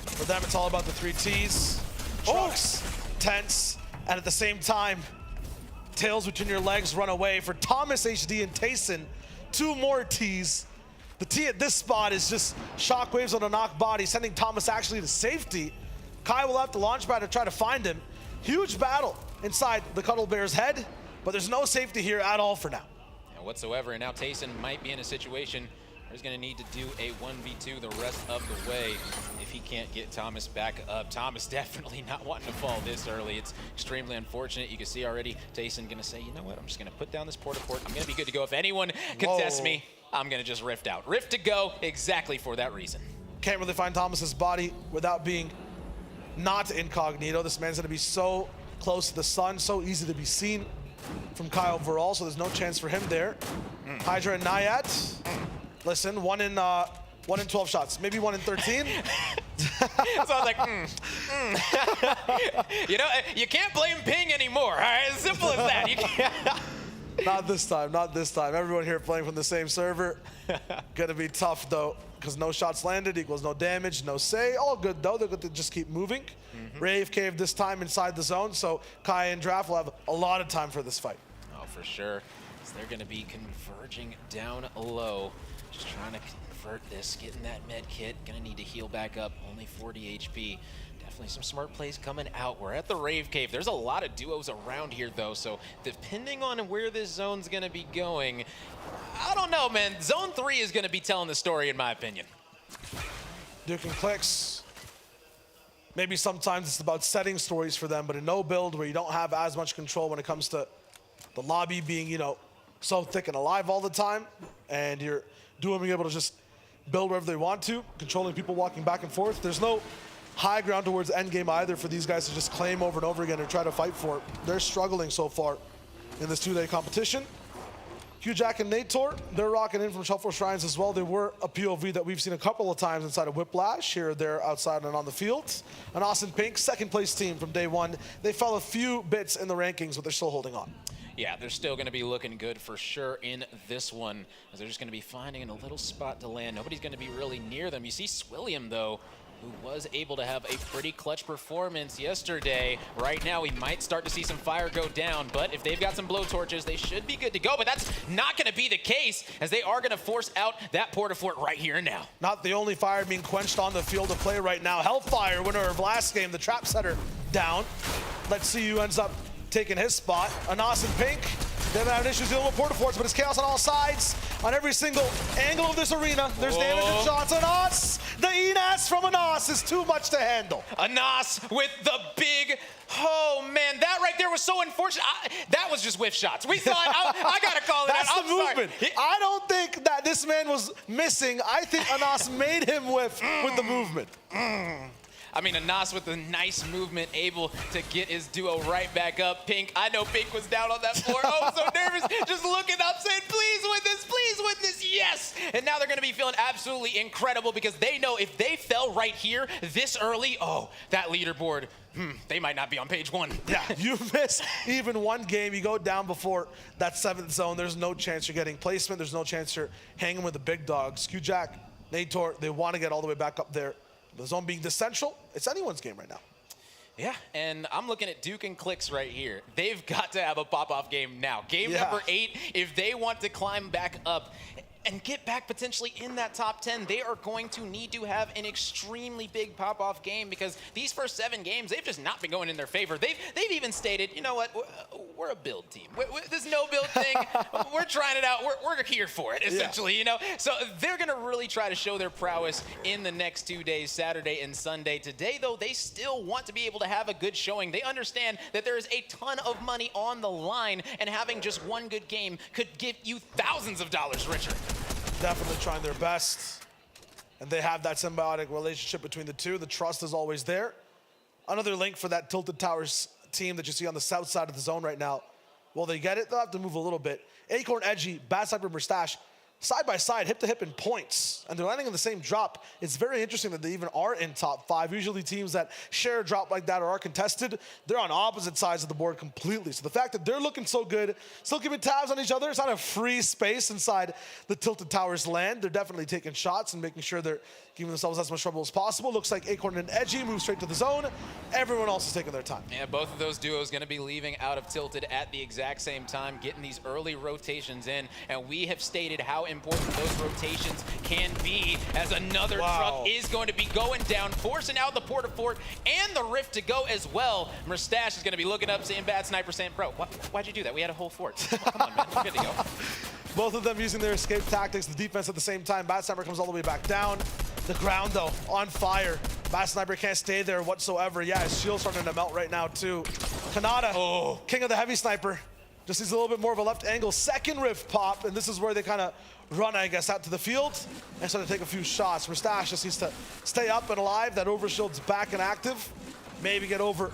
For them, it's all about the 3 Ts. Trucks, tents, and at the same time, tails between your legs run away. For Thomas, HD, and Tayson, 2 more Ts. The T at this spot is just shockwaves on a knock body, sending Thomas actually to safety. Kai will have to launch pad to try to find him. Huge battle inside the Cuddle Bear's head, but there's no safety here at all for now. Yeah, whatsoever, and now Tayson might be in a situation where he's gonna need to do a 1v2 the rest of the way if he can't get Thomas back up. Thomas definitely not wanting to fall this early. It's extremely unfortunate. You can see already Tayson gonna say, you know what, I'm just gonna put down this porta-port. I'm gonna be good to go. If anyone contests me, I'm gonna just rift out. Rift to go exactly for that reason. Can't really find Thomas's body without being not incognito. This man's gonna be so close to the sun, so easy to be seen. from Kai overall, so there's no chance for him there. Hydra and Naiad. Listen, 1 in 12 shots, maybe 1 in 13. So I was like, You know, you can't blame Ping anymore, all right? As simple as that. You can't. Not this time, not this time. Everyone here playing from the same server. Gonna be tough though, because no shots landed equals no damage, no say. All good though, they're going to just keep moving. Rave Cave this time inside the zone, so Kai and Draft will have a lot of time for this fight. Oh, for sure. So they're gonna be converging down low. Just trying to convert this, getting that med kit. Gonna need to heal back up, only 40 HP. Definitely some smart plays coming out. We're at the Rave Cave. There's a lot of duos around here though, so depending on where this zone's gonna be going, I don't know, man. Zone 3 is gonna be telling the story in my opinion. Duke and Clicks. Maybe sometimes it's about setting stories for them, but in no build where you don't have as much control when it comes to the lobby being, you know, so thick and alive all the time, and you're being able to just build wherever they want to, controlling people walking back and forth. There's no high ground towards endgame either for these guys to just claim over and over again and try to fight for it. They're struggling so far in this 2-day competition. Q-Jack and Nator, they're rocking in from Shuffle Shrines as well. They were a POV that we've seen a couple of times inside of Whiplash, here or there outside and on the field. And Austin Pink, second place team from day one. They fell a few bits in the rankings, but they're still holding on. Yeah, they're still going to be looking good for sure in this one, as they're just going to be finding a little spot to land. Nobody's going to be really near them. You see Swilliam, though, who was able to have a pretty clutch performance yesterday. Right now, we might start to see some fire go down, but if they've got some blowtorches, they should be good to go. But that's not going to be the case, as they are going to force out that Portafort right here and now. Not the only fire being quenched on the field of play right now. Hellfire, winner of last game, the trap setter, down. Let's see who ends up taking his spot. Anas and Pink, they've been having issues dealing with Portaforts, but it's chaos on all sides. On every single angle of this arena, there's damage and shots. Anas, the Enas from Anas is too much to handle. Anas with the big, oh man, that right there was so unfortunate. That was just whiff shots. We saw it, I gotta call it That's out. the movement. I don't think that this man was missing. I think Anas made him whiff with the movement. I mean, Anas with a nice movement, able to get his duo right back up. Pink, I know Pink was down on that floor. Oh, so nervous, just looking up, saying, please win this, yes! And now they're gonna be feeling absolutely incredible because they know if they fell right here this early, oh, that leaderboard, they might not be on page 1. Yeah, you miss even one game, you go down before that 7th zone, there's no chance you're getting placement, there's no chance you're hanging with the big dogs. Q-Jack, Nator, they want to get all the way back up there. The zone being this central, it's anyone's game right now. Yeah, and I'm looking at Duke and Clicks right here. They've got to have a pop-off game now. Game number 8, if they want to climb back up and get back potentially in that top 10, they are going to need to have an extremely big pop-off game because these first 7 games, they've just not been going in their favor. They've even stated, you know what, we're a build team. This no build thing, we're trying it out. We're here for it, essentially, you know? So they're going to really try to show their prowess in the next 2 days, Saturday and Sunday. Today, though, they still want to be able to have a good showing. They understand that there is a ton of money on the line, and having just one good game could give you thousands of dollars richer. Definitely trying their best. And they have that symbiotic relationship between the two. The trust is always there. Another link for that Tilted Towers team that you see on the south side of the zone right now. Will they get it? They'll have to move a little bit. Acorn Edgy, Bad Sniper Mustache, side by side, hip to hip in points, and they're landing in the same drop. It's very interesting that they even are in top 5. Usually teams that share a drop like that or are contested, they're on opposite sides of the board completely. So the fact that they're looking so good, still keeping tabs on each other, it's not a free space inside the Tilted Towers land. They're definitely taking shots and making sure they're giving themselves as much trouble as possible. Looks like Acorn and Edgy move straight to the zone. Everyone else is taking their time. Yeah, both of those duos going to be leaving out of Tilted at the exact same time, getting these early rotations in, and we have stated how important those rotations can be, as another truck is going to be going down, forcing out the Portafort and the Rift to go as well. Mustache is going to be looking up, saying, Bad Sniper, saying, bro, why'd you do that? We had a whole fort. Come on, man, we're good to go. Both of them using their escape tactics, the defense at the same time. Bad Sniper comes all the way back down. The ground, though, on fire. Bad Sniper can't stay there whatsoever. Yeah, his shield's starting to melt right now, too. Kanata, king of the heavy sniper, just needs a little bit more of a left angle. Second Rift pop, and this is where they kind of run, I guess, out to the field and start to take a few shots. Mustache just needs to stay up and alive. That overshield's back and active. Maybe get over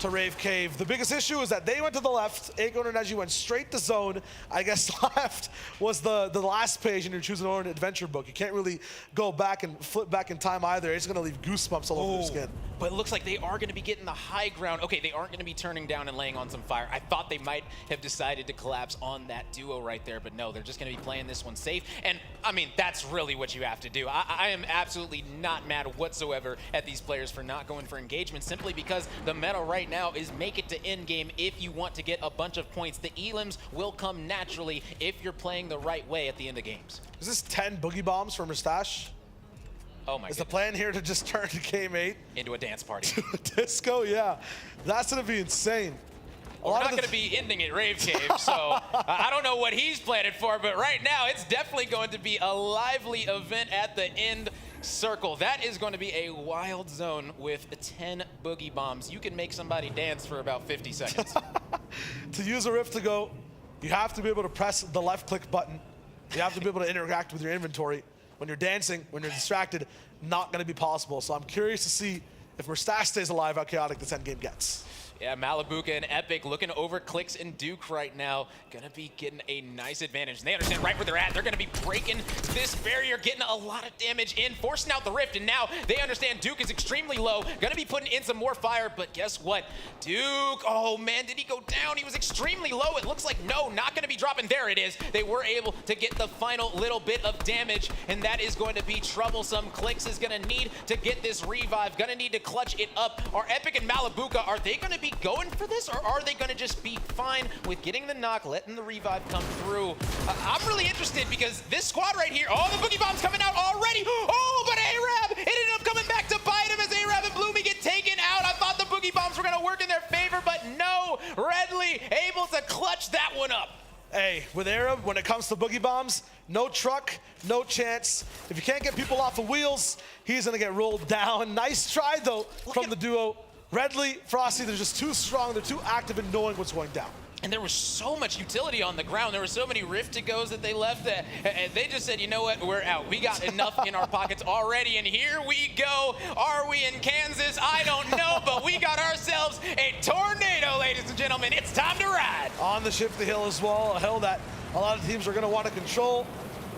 to Rave Cave. The biggest issue is that they went to the left. Aiko and Neji went straight to zone. I guess left was the last page and you're choosing an adventure book. You can't really go back and flip back in time either. It's gonna leave goosebumps all over your skin. But it looks like they are going to be getting the high ground. Okay, they aren't going to be turning down and laying on some fire. I thought they might have decided to collapse on that duo right there, but no, they're just going to be playing this one safe. And, I mean, that's really what you have to do. I am absolutely not mad whatsoever at these players for not going for engagement, simply because the meta right now is make it to end game if you want to get a bunch of points. The elims will come naturally if you're playing the right way at the end of games. Is this 10 boogie bombs for Mustache? Oh my Is goodness. the plan here to just turn Game8 into a dance party? Disco, yeah. That's gonna be insane. Well, we're not going to be ending at Rave Cave, so I don't know what he's planning for, but right now it's definitely going to be a lively event at the end circle. That is going to be a wild zone with 10 boogie bombs. You can make somebody dance for about 50 seconds. To use a rift to go, you have to be able to press the left click button. You have to be able to interact with your inventory. When you're dancing, when you're distracted, not going to be possible. So I'm curious to see if Mustache stays alive, how chaotic this end game gets. Yeah, Malibuca and Epic looking over Clicks and Duke right now. Gonna be getting a nice advantage. And they understand right where they're at. They're gonna be breaking this barrier, getting a lot of damage in, forcing out the rift. And now they understand Duke is extremely low. Gonna be putting in some more fire, but guess what? Duke, oh man, did he go down? He was extremely low. It looks like no, not gonna be dropping. There it is. They were able to get the final little bit of damage, and that is going to be troublesome. Clicks is gonna need to get this revive, gonna need to clutch it up. Are Epic and Malibuca, are they gonna be going for this, or are they going to just be fine with getting the knock, letting the revive come through? I'm really interested because this squad right here, oh, the boogie bomb's coming out already. Oh, but Arab, it ended up coming back to bite him as Arab and Bloomy get taken out. I thought the boogie bombs were going to work in their favor, but no, Redley able to clutch that one up. Hey, with Arab, when it comes to boogie bombs, no truck, no chance. If you can't get people off the wheels, he's going to get rolled down. Nice try, though, from the duo. Redley, Frosty, they're just too strong. They're too active in knowing what's going down. And there was so much utility on the ground. There were so many rift to goes that they left that and they just said, you know what, we're out. We got enough in our pockets already, and here we go. Are we in Kansas? I don't know, but we got ourselves a tornado, ladies and gentlemen. It's time to ride. On the Shifty Hill as well, a hill that a lot of teams are going to want to control.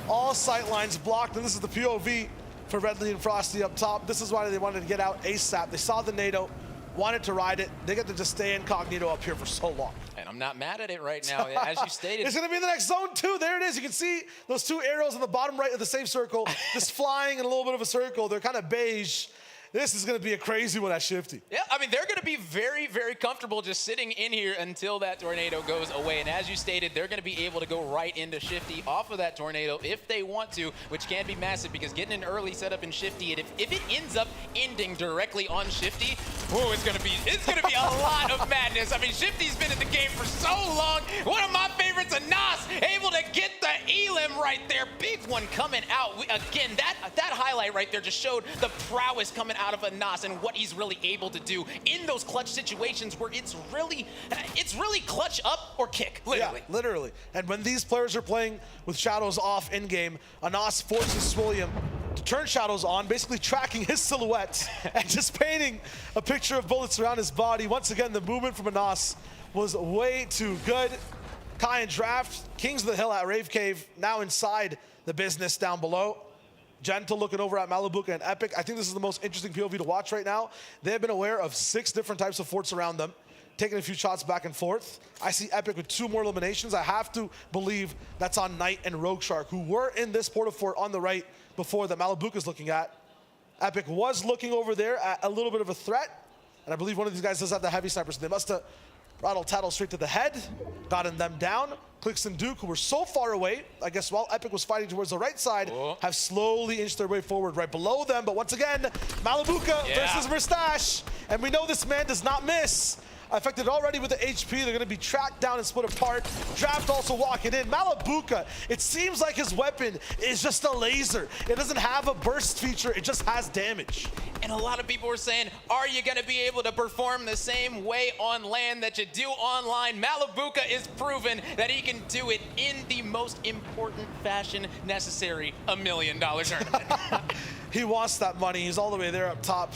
All sight lines blocked, and this is the POV for Redley and Frosty up top. This is why they wanted to get out ASAP. They saw the NATO, wanted to ride it. They get to just stay incognito up here for so long. And I'm not mad at it right now, as you stated. It's going to be the next zone too. There it is. You can see those two arrows in the bottom right of the safe circle, just flying in a little bit of a circle. They're kind of beige. This is going to be a crazy one at Shifty. Yeah, I mean, they're going to be very, very comfortable just sitting in here until that tornado goes away. And as you stated, they're going to be able to go right into Shifty off of that tornado if they want to, which can be massive because getting an early setup in Shifty, and if it ends up ending directly on Shifty, oh, it's going to be a lot of madness. I mean, Shifty's been in the game for so long. One of my favorites, Anas, able to get the elim right there. Big one coming out. Again, that highlight right there just showed the prowess coming out of Anas and what he's really able to do in those clutch situations where it's really clutch up or kick, literally. Yeah, literally. And when these players are playing with shadows off in-game, Anas forces Swilliam to turn shadows on, basically tracking his silhouette and just painting a picture of bullets around his body. Once again, the movement from Anas was way too good. Kai and Draft, Kings of the Hill at Rave Cave, now inside the business down below. Gentle looking over at Malibuca and Epic. I think this is the most interesting POV to watch right now. They have been aware of 6 different types of forts around them, taking a few shots back and forth. I see Epic with 2 more eliminations. I have to believe that's on Knight and Rogue Shark, who were in this porta fort on the right before that Malibuca's looking at. Epic was looking over there at a little bit of a threat, and I believe one of these guys does have the heavy sniper, so they must have rattle-tattle straight to the head, gotten them down. Clicks and Duke, who were so far away, I guess while Epic was fighting towards the right side, have slowly inched their way forward right below them. But once again, Malibuca versus Mustache. And we know this man does not miss. Affected already with the HP. They're going to be tracked down and split apart. Draft also walking in. Malibuca, it seems like his weapon is just a laser. It doesn't have a burst feature. It just has damage. And a lot of people were saying, are you going to be able to perform the same way on land that you do online? Malibuca is proven that he can do it in the most important fashion necessary, $1 million tournament. He wants that money. He's all the way there up top.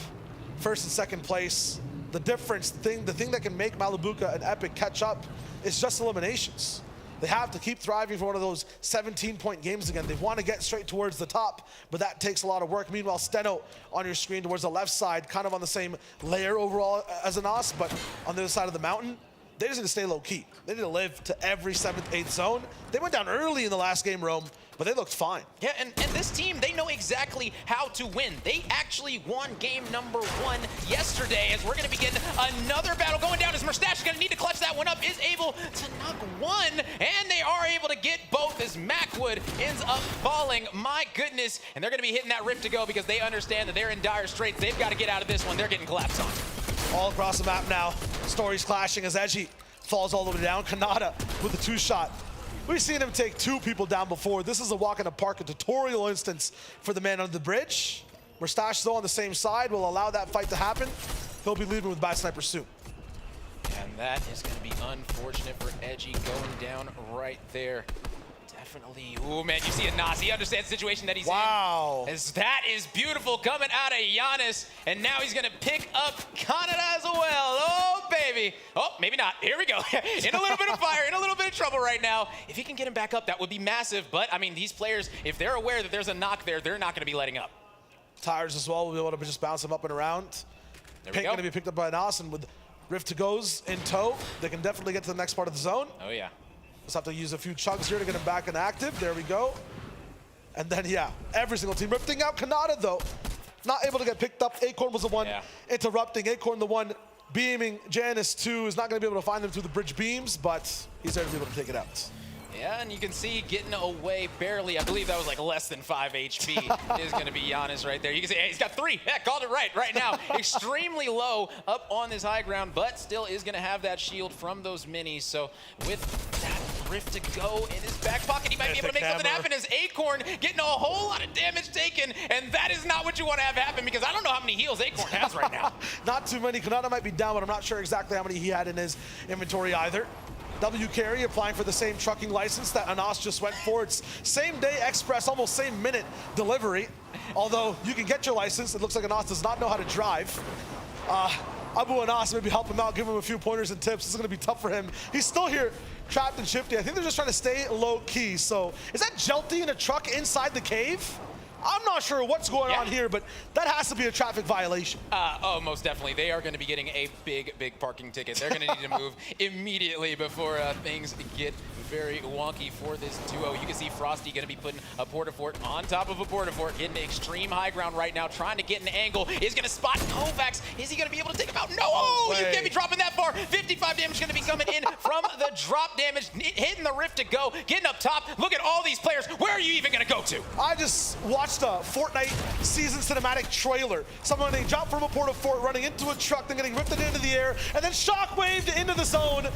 First and second place. the difference, the thing that can make Malibuca and Epic catch up is just eliminations. They have to keep thriving for one of those 17-point games again. They want to get straight towards the top, but that takes a lot of work. Meanwhile, Steno on your screen towards the left side, kind of on the same layer overall as Anas, but on the other side of the mountain. They just need to stay low-key. They need to live to every 7th, 8th zone. They went down early in the last game, Rome, but they looked fine. Yeah, and this team, they know exactly how to win. They actually won game number 1 yesterday, as we're going to begin another battle going down, as Mustache is going to need to clutch that one up, is able to knock one, and they are able to get both as Macwood ends up falling. My goodness, and they're going to be hitting that rift to go because they understand that they're in dire straits. They've got to get out of this one. They're getting collapsed on. All across the map now, stories clashing as Edgy falls all the way down. Kanata with the 2-shot. We've seen him take 2 people down before. This is a walk in the park, a tutorial instance for the man under the bridge. Mustache, though, on the same side will allow that fight to happen. He'll be leaving with Bad Sniper soon. And that is going to be unfortunate for Edgy going down right there. Definitely. Ooh, man, you see Anas. He understands the situation that he's in. As that is beautiful coming out of Giannis. And now he's going to pick up Canada as well. Oh, baby. Oh, maybe not. Here we go. In a little bit of fire, in a little bit of trouble right now. If he can get him back up, that would be massive. But, I mean, these players, if they're aware that there's a knock there, they're not going to be letting up. Tires as well will be able to just bounce him up and around. Pink going to be picked up by Anas, and with Rift to goes in tow, they can definitely get to the next part of the zone. Oh, yeah. Just have to use a few chugs here to get him back and active. There we go. And then, yeah, every single team rifting out. Kanata, though, not able to get picked up. Acorn was the one interrupting. Acorn, the one beaming. Janice, too, is not going to be able to find them through the bridge beams, but he's there to be able to take it out. Yeah, and you can see getting away barely. I believe that was like less than 5 HP is going to be Giannis right there. You can see, hey, he's got 3. Yeah, called it right now. Extremely low up on this high ground, but still is going to have that shield from those minis. So with that rift to go in his back pocket, he might be able to make something happen as Acorn getting a whole lot of damage taken, and that is not what you want to have happen because I don't know how many heals Acorn has right now. Not too many. Kanata might be down, but I'm not sure exactly how many he had in his inventory either. W Carry applying for the same trucking license that Anas just went for. It's same day express, almost same minute delivery. Although you can get your license, it looks like Anas does not know how to drive. Abu Anas maybe help him out, give him a few pointers and tips. This is gonna be tough for him. He's still here, trapped and shifty. I think they're just trying to stay low key. So is that Jelty in a truck inside the cave? I'm not sure what's going on here, but that has to be a traffic violation. Oh, most definitely. They are going to be getting a big parking ticket. They're going to need to move immediately before things get very wonky for this duo. You can see Frosty going to be putting a Portafort on top of a Portafort, getting extreme high ground right now, trying to get an angle. Is going to spot Kovacs. Is he going to be able to take him out? No! Oh, you can't be dropping that far. 55 damage going to be coming in from the drop damage, hitting the rift to go, getting up top. Look at all these players. Where are you even going to go to? I just watched a Fortnite season cinematic trailer. Someone they jump from a Portafort, running into a truck, then getting rifted into the air, and then shockwaved into the zone.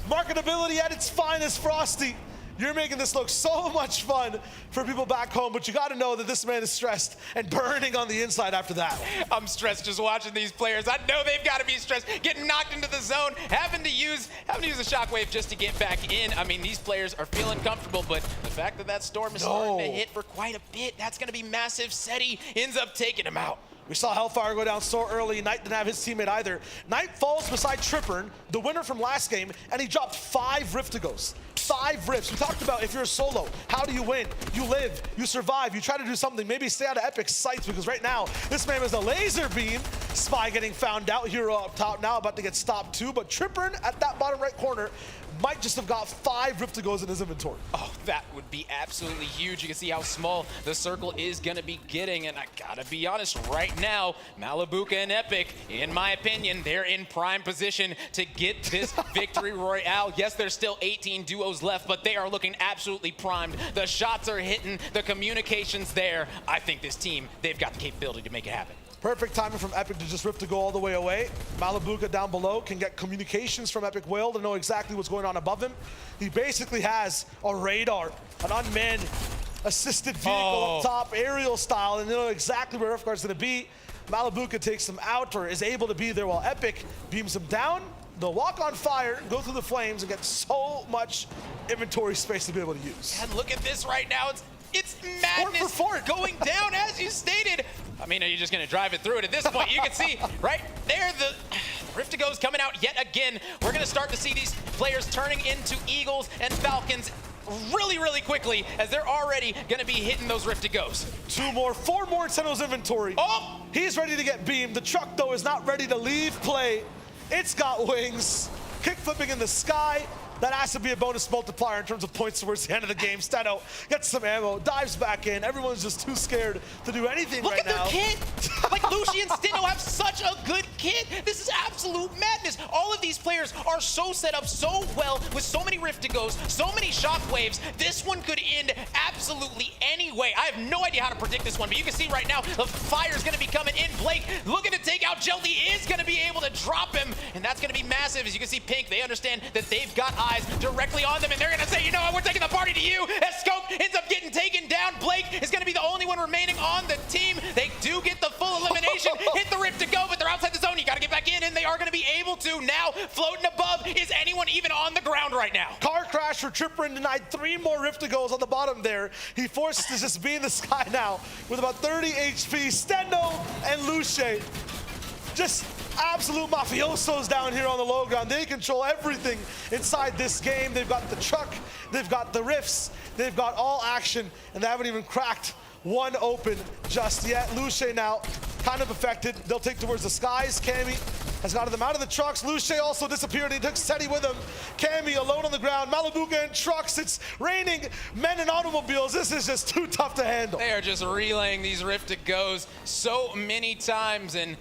Marketability at its finest, Frosty. You're making this look so much fun for people back home, but you got to know that this man is stressed and burning on the inside after that. I'm stressed just watching these players. I know they've got to be stressed, getting knocked into the zone, having to use a shockwave just to get back in. I mean, these players are feeling comfortable, but the fact that that storm is starting to hit for quite a bit, that's going to be massive. Seti ends up taking him out. We saw Hellfire go down so early. Knight didn't have his teammate either. Knight falls beside Trippern, the winner from last game, and he dropped 5 Riftigos. 5 rifts. We talked about if you're a solo, how do you win? You live, you survive, you try to do something, maybe stay out of Epic's sights, because right now, this man is a laser beam. Spy getting found out, Hero up top now, about to get stopped too, but Trippern at that bottom right corner might just have got 5 Riftigos in his inventory. Oh, that would be absolutely huge. You can see how small the circle is going to be getting, and I gotta be honest, right now, Malibuca and Epic, in my opinion, they're in prime position to get this victory royale. Yes, there's still 18 duos left, but they are looking absolutely primed. The shots are hitting, the communication's there. I think this team, they've got the capability to make it happen. Perfect timing from Epic to just rift to go all the way away. Malibuca down below can get communications from Epic Whale to know exactly what's going on above him. He basically has a radar, an unmanned assisted vehicle up top, aerial style, and they know exactly where Riftguard's going to be. Malibuca takes him out, or is able to be there, while Epic beams him down. They'll walk on fire, go through the flames, and get so much inventory space to be able to use. And look at this right now. It's madness going down, as you stated. I mean, are you just going to drive it through it? At this point, you can see right there the Rift to Go's coming out yet again. We're going to start to see these players turning into Eagles and Falcons really, really quickly, as they're already going to be hitting those Rift to Go's. 4 more in Senno's inventory. Oh! He's ready to get beamed. The truck, though, is not ready to leave play. It's got wings. Kick flipping in the sky. That has to be a bonus multiplier in terms of points towards the end of the game. Steno gets some ammo, dives back in. Everyone's just too scared to do anything Look right now. at their kit! Like, Lucy and Steno have such a good kit. This is absolute madness. All of these players are so set up so well with so many Rift to Go's, so many shockwaves. This one could end absolutely any way. I have no idea how to predict this one, but you can see right now the fire's going to be coming in. Blake looking to take out Jelly, is going to be able to drop him, and that's going to be massive. As you can see, Pink, they understand that they've got eyes directly on them, and they're going to say, you know what, we're taking the party to you. As Scope ends up getting taken down, Blake is going to be the only one remaining on the team. They do get the full elimination, hit the Rift to Go, but they're outside the zone. You got to get back in, and they are going to be able to now. Floating above, is anyone even on the ground right now? Car crash for Tripper and denied 3 more Rift to Go's on the bottom there. He forces to just be in the sky now with about 30 HP. Steno and Luce, just absolute mafiosos down here on the low ground. They control everything inside this game. They've got the truck, they've got the rifts, they've got all action, and they haven't even cracked one open just yet. Luce now kind of affected. They'll take towards the skies. Cammy has gotten them out of the trucks. Luce also disappeared. He took Seti with him. Cammy alone on the ground. Malabuka and trucks. It's raining men and automobiles. This is just too tough to handle. They are just relaying these Rift to Go's so many times, and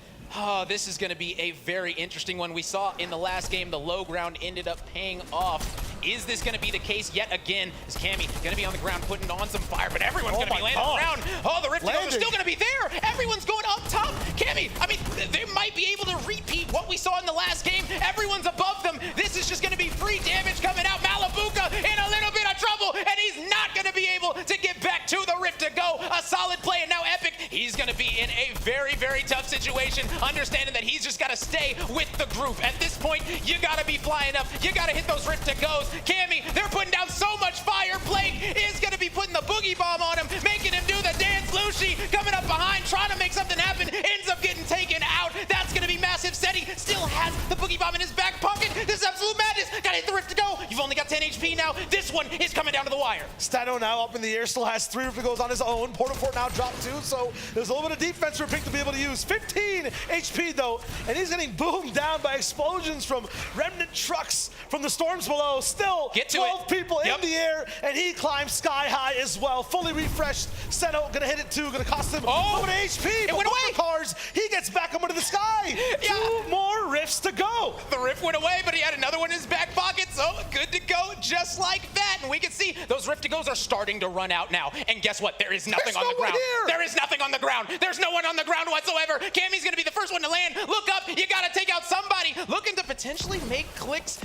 this is going to be a very interesting one. We saw in the last game the low ground ended up paying off. Is this going to be the case yet again? Is Cammy going to be on the ground putting on some fire, but everyone's going to be landing on the ground. Oh, the Rift to Go's are still going to be there. Everyone's going up top. Cammy, I mean, they might be able to repeat what we saw in the last game. Everyone's above them. This is just going to be free damage coming out. Malabuka in a little bit of trouble, and he's not going to be able to get back to the Rift to Go. A solid play, and now Epic, he's going to be in a very, very tough situation, understanding that he's just got to stay with the group. At this point, you got to be flying up. You got to hit those Rift to Go's. Cammy, they're putting down so much fire. Blake is going to be putting the boogie bomb on him, making him do the dance. Lucy coming up behind, trying to make something happen, ends up getting taken out. That's going to be massive. Seti still has the boogie bomb in his back pocket. This is absolute madness. Got to hit the Rift to Go. You've only got 10 HP now. This one is coming down to the wire. Stano now up in the air, still has 3 Rift to Go's on his own. Portal Fort now dropped 2, so there's a little bit of defense for Pink to be able to use. 15 HP though, and he's getting boomed down by explosions from remnant trucks from the storms below. Still, 12 people in the air, and he climbs sky high as well. Fully refreshed. Steno gonna hit it too, gonna cost him a little bit of HP. It went away. Cars, he gets back up into the sky. 2 more rifts to go. The rift went away, but he had another one in his back pocket, so good to go just like that. And we can see those Rift to Go's are starting to run out now. And guess what? There is nothing on the ground. There is nothing on the ground. There's no one on the ground whatsoever. Cammy's gonna be the first one to land. Look up, you gotta take out somebody. Looking to potentially make clicks.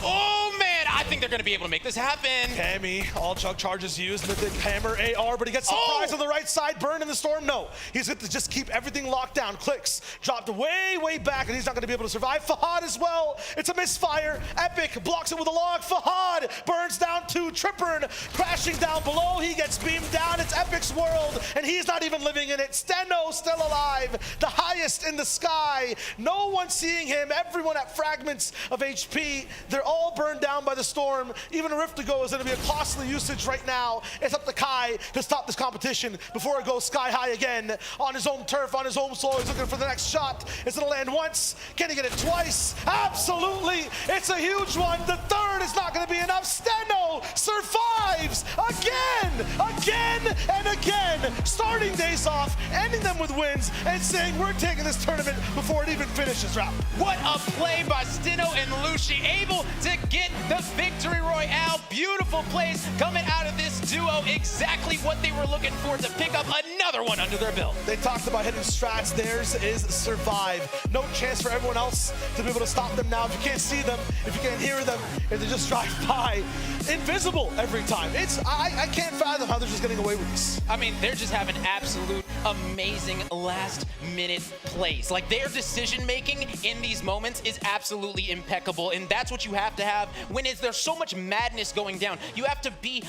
Oh man, I think they're gonna be able to make this happen. Cammy, all chug charges used, Mythic Hammer, AR, but he gets surprised on the right side. Burn in the storm, no. He's going to just keep everything locked down. Clicks, dropped way, way back, and he's not gonna be able to survive. Fahad as well, it's a misfire. Epic blocks it with a log. Fahad burns down to Trippern, crashing down below. He gets beamed down. It's Epic's world, and he's not even living in it. Steno still alive, the highest in the sky. No one seeing him, everyone at fragments of HP. They're all burned down by the storm. Even a Rift to Go is going to be a costly usage right now. It's up to Kai to stop this competition before it goes sky high again. On his own turf, on his home soil, he's looking for the next shot. It's going to land once. Can he get it twice? Absolutely. It's a huge one. The third is not going to be enough. Steno survives again, and again. Starting days off, ending them with wins, and saying we're taking this tournament before it even finishes. Round. What a play by Steno and Lucy, able to get the victory royale. Beautiful plays coming out of this duo. Exactly what they were looking for to pick up another one under their belt. They talked about hidden strats. Theirs is survive. No chance for everyone else to be able to stop them now. If you can't see them, if you can't hear them, if they just drive by, invisible every time. I can't fathom how they're just getting away with this. I mean, they're just having absolute amazing last minute plays. Like, their decision making in these moments is absolutely impeccable, and that's what you have to have when there's so much madness going down. You have to be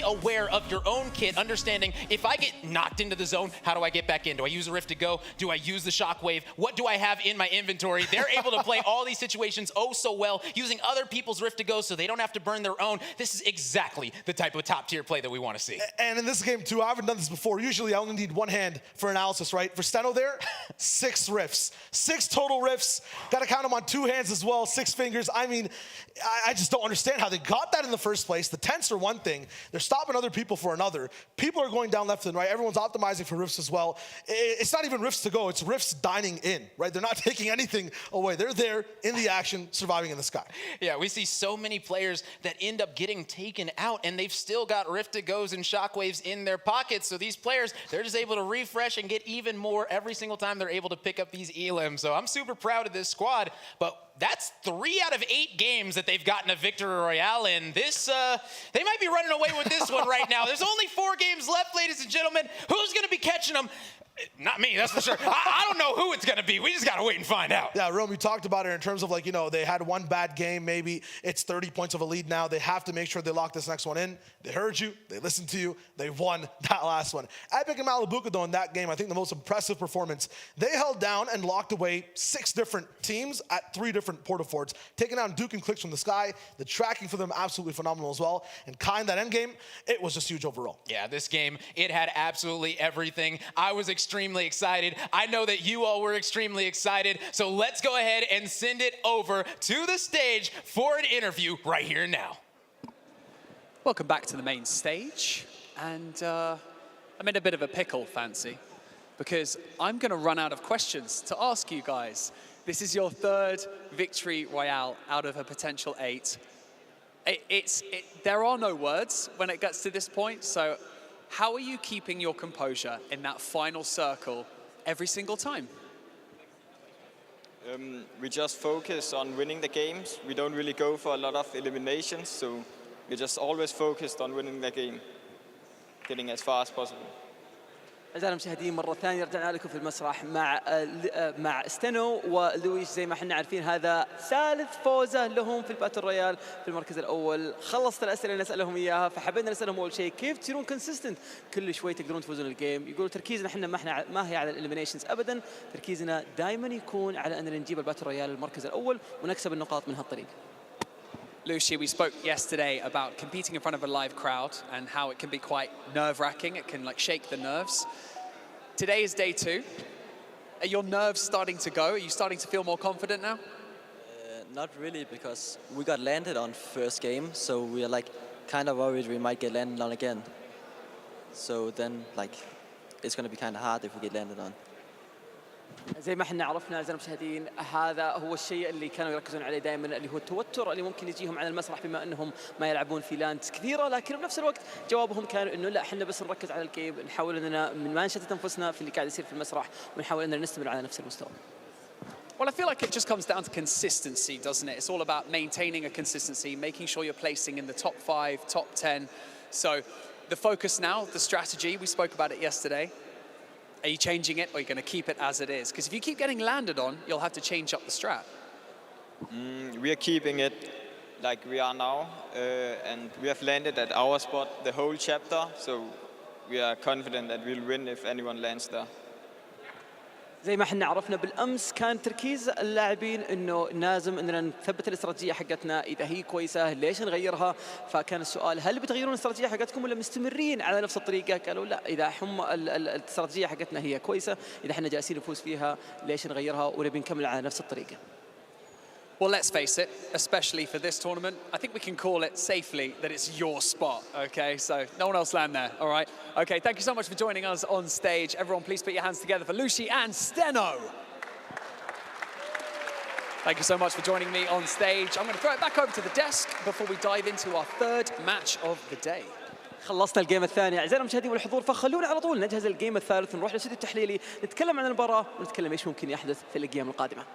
aware of your own kit, understanding if I get knocked locked into the zone. How do I get back in? Do I use a Rift to go? Do I use the Shockwave? What do I have in my inventory? They're able to play all these situations oh so well, using other people's Rift to go so they don't have to burn their own. This is exactly the type of top tier play that we want to see. And in this game too, I haven't done this before. Usually I only need one hand for analysis, right? For Steno there, 6 rifts. 6 total rifts. Got to count them on 2 hands as well, 6 fingers. I mean, I just don't understand how they got that in the first place. The tents are one thing. They're stopping other people for another. People are going down left and right. Everyone's optimizing for rifts as well. It's not even rifts to go. It's rifts dining in, right? They're not taking anything away. They're there in the action, surviving in the sky. Yeah, we see so many players that end up getting taken out, and they've still got Rift to goes and Shockwaves in their pockets. So these players, they're just able to refresh and get even more every single time they're able to pick up these elims. So I'm super proud of this squad, but that's 3 out of 8 games that they've gotten a victory royale in. This, they might be running away with this one right now. There's only 4 games left, ladies and gentlemen. Who's going to be catching them? Not me, that's for sure. I don't know who it's going to be. We just got to wait and find out. Yeah, Rome, you talked about it in terms of like, you know, they had one bad game, maybe it's 30 points of a lead now. They have to make sure they lock this next one in. They heard you, they listened to you, they won that last one. Epic and Malibuca, though, in that game, I think the most impressive performance. They held down and locked away 6 different teams at 3 different portaforts, taking down Duke and Clicks from the sky. The tracking for them, absolutely phenomenal as well. And Kai in that end game, it was just huge overall. Yeah, this game, it had absolutely everything. I was extremely excited. I know that you all were extremely excited. So let's go ahead and send it over to the stage for an interview right here now. Welcome back to the main stage. And I'm in a bit of a pickle, Fancy, because I'm going to run out of questions to ask you guys. This is your 3rd victory royale out of a potential 8. There are no words when it gets to this point, so how are you keeping your composure in that final circle every single time? We just focus on winning the games. We don't really go for a lot of eliminations, so we're just always focused on winning the game, getting as far as possible. أعزائي المشاهدين مرة ثانية رجعنا لكم في المسرح مع ستينو ولويش. زي ما احنا عارفين هذا ثالث فوزه لهم في الباتل رويال في المركز الأول. خلصت الأسئلة اللي نسألهم إياها، فحبينا نسألهم أول شيء كيف تصيرون كونسيستنت كل شوي تقدرون تفوزون الجيم. يقولوا تركيزنا احنا ما هي على الإليمينيشنز أبدا، تركيزنا دائما يكون على أننا نجيب الباتل رويال المركز الأول ونكسب النقاط من هالطريقة. Lucy, we spoke yesterday about competing in front of a live crowd and how it can be quite nerve-wracking. It can like shake the nerves. Today is day 2. Are your nerves starting to go? Are you starting to feel more confident now? Not really, because we got landed on first game, so we are like kind of worried we might get landed on again. So then like it's going to be kind of hard if we get landed on. زي ما احنا عرفنا اعزائي المشاهدين، هذا هو الشيء اللي كانوا يركزون عليه دائما، اللي هو التوتر اللي ممكن يجيهم على المسرح بما انهم ما يلعبون في لاندز كثيره، لكن بنفس الوقت جوابهم كان انه لا احنا بس نركز على الجيم، نحاول اننا ما نشتت انفسنا في اللي قاعد يصير في المسرح، ونحاول اننا نستمر على نفس المستوى. Well, I feel like it just comes down to consistency, doesn't it? It's all about maintaining a consistency, making sure you're placing in the top 5, top 10. So the focus now, the strategy, we spoke about it yesterday. Are you changing it, or are you going to keep it as it is? Because if you keep getting landed on, you'll have to change up the strat. We are keeping it like we are now, and we have landed at our spot the whole chapter, so we are confident that we'll win if anyone lands there. زي ما احنا عرفنا بالامس كان تركيز اللاعبين انه لازم اننا نثبت الاستراتيجيه حقتنا، اذا هي كويسه ليش نغيرها؟ فكان السؤال هل بتغيرون الاستراتيجيه حقتكم ولا مستمرين على نفس الطريقه؟ قالوا لا، اذا الاستراتيجيه حقتنا هي كويسه، اذا احنا جالسين نفوز فيها ليش نغيرها ونبي نكمل على نفس الطريقه. Well, let's face it, especially for this tournament, I think we can call it safely that it's your spot, okay? So no one else land there, all right? Okay, thank you so much for joining us on stage. Everyone, please put your hands together for Lucy and Steno. Thank you so much for joining me on stage. I'm going to throw it back over to the desk before we dive into our 3rd match of the day. خلصنا الجيم الثاني اعزائي المشاهدين والحضور، فخلونا على طول نجهز الجيم الثالث ونروح للاستوديو التحليلي نتكلم عن المباراه ونتكلم ايش ممكن يحدث في الايام القادمه.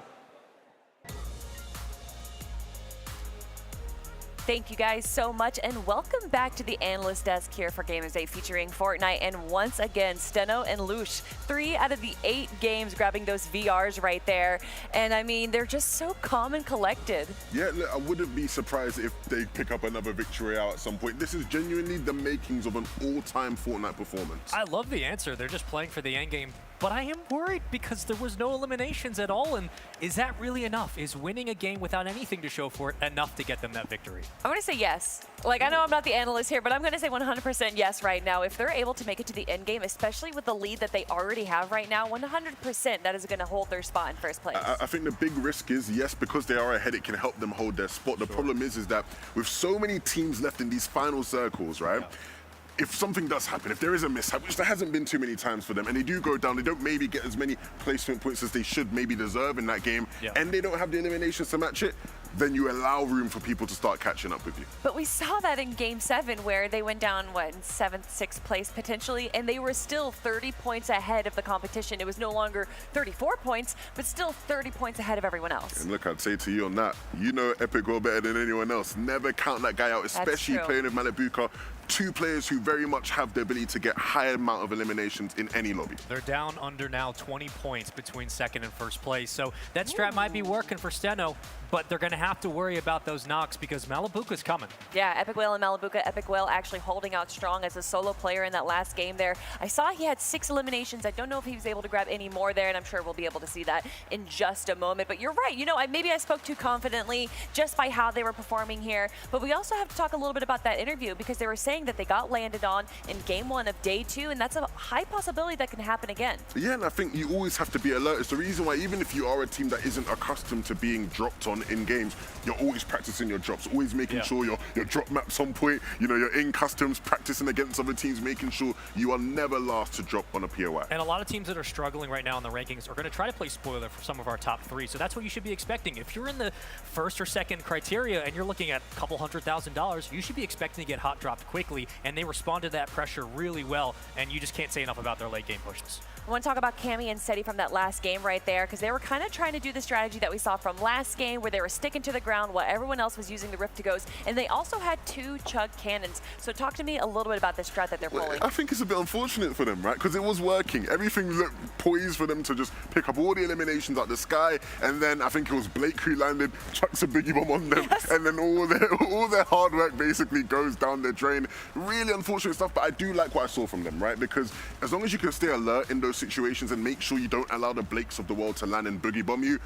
Thank you guys so much, and welcome back to the analyst desk here for Gamers8 Featuring Fortnite. And once again, Steno and Lush, 3 out of the 8 games grabbing those VRs right there. And I mean, they're just so calm and collected. Yeah, look, I wouldn't be surprised if they pick up another victory out at some point. This is genuinely the makings of an all-time Fortnite performance. I love the answer. They're just playing for the end game. But I am worried because there was no eliminations at all. And is that really enough? Is winning a game without anything to show for it enough to get them that victory? I'm going to say yes. Like, I know I'm not the analyst here, but I'm going to say 100% yes right now. If they're able to make it to the end game, especially with the lead that they already have right now, 100% that is going to hold their spot in first place. I think the big risk is, yes, because they are ahead, it can help them hold their spot. The problem is that with so many teams left in these final circles, right? Yeah. If something does happen, if there is a mishap, which there hasn't been too many times for them, and they do go down, they don't maybe get as many placement points as they should maybe deserve in that game, and they don't have the eliminations to match it, then you allow room for people to start catching up with you. But we saw that in Game 7 where they went down, what, in 7th, 6th place potentially, and they were still 30 points ahead of the competition. It was no longer 34 points, but still 30 points ahead of everyone else. And look, I'd say to you on that, you know Epic well better than anyone else. Never count that guy out, especially playing with Malabuka. 2 players who very much have the ability to get high amount of eliminations in any lobby. They're down under now 20 points between 2nd and 1st place. So that strat might be working for Steno, but they're going to have to worry about those knocks because Malabuka's coming. Yeah, Epic Whale and Malabuka. Epic Whale actually holding out strong as a solo player in that last game there. I saw he had 6 eliminations. I don't know if he was able to grab any more there, and I'm sure we'll be able to see that in just a moment. But you're right. You know, maybe I spoke too confidently just by how they were performing here. But we also have to talk a little bit about that interview because they were saying that they got landed on in Game 1 of Day 2, and that's a high possibility that can happen again. Yeah, and I think you always have to be alert. It's the reason why even if you are a team that isn't accustomed to being dropped on in games, you're always practicing your drops, always making sure your drop maps on point, you know, you're in customs, practicing against other teams, making sure you are never last to drop on a POI. And a lot of teams that are struggling right now in the rankings are going to try to play spoiler for some of our top 3, so that's what you should be expecting. If you're in the 1st or 2nd criteria and you're looking at a couple $100,000, you should be expecting to get hot dropped quickly, and they responded to that pressure really well, and you just can't say enough about their late game pushes. I want to talk about Cammy and Seti from that last game right there, because they were kind of trying to do the strategy that we saw from last game where they were sticking to the ground while everyone else was using the Rift to Goes, and they also had 2 chug cannons. So talk to me a little bit about the strat that they're pulling. I think it's a bit unfortunate for them, right? Because it was working. Everything looked poised for them to just pick up all the eliminations out the sky, and then I think it was Blake who landed, chucks a biggie bomb on them, and then all their hard work basically goes down the drain. Really unfortunate stuff, but I do like what I saw from them, right? Because as long as you can stay alert in those situations and make sure you don't allow the Blakes of the world to land and boogie bomb you,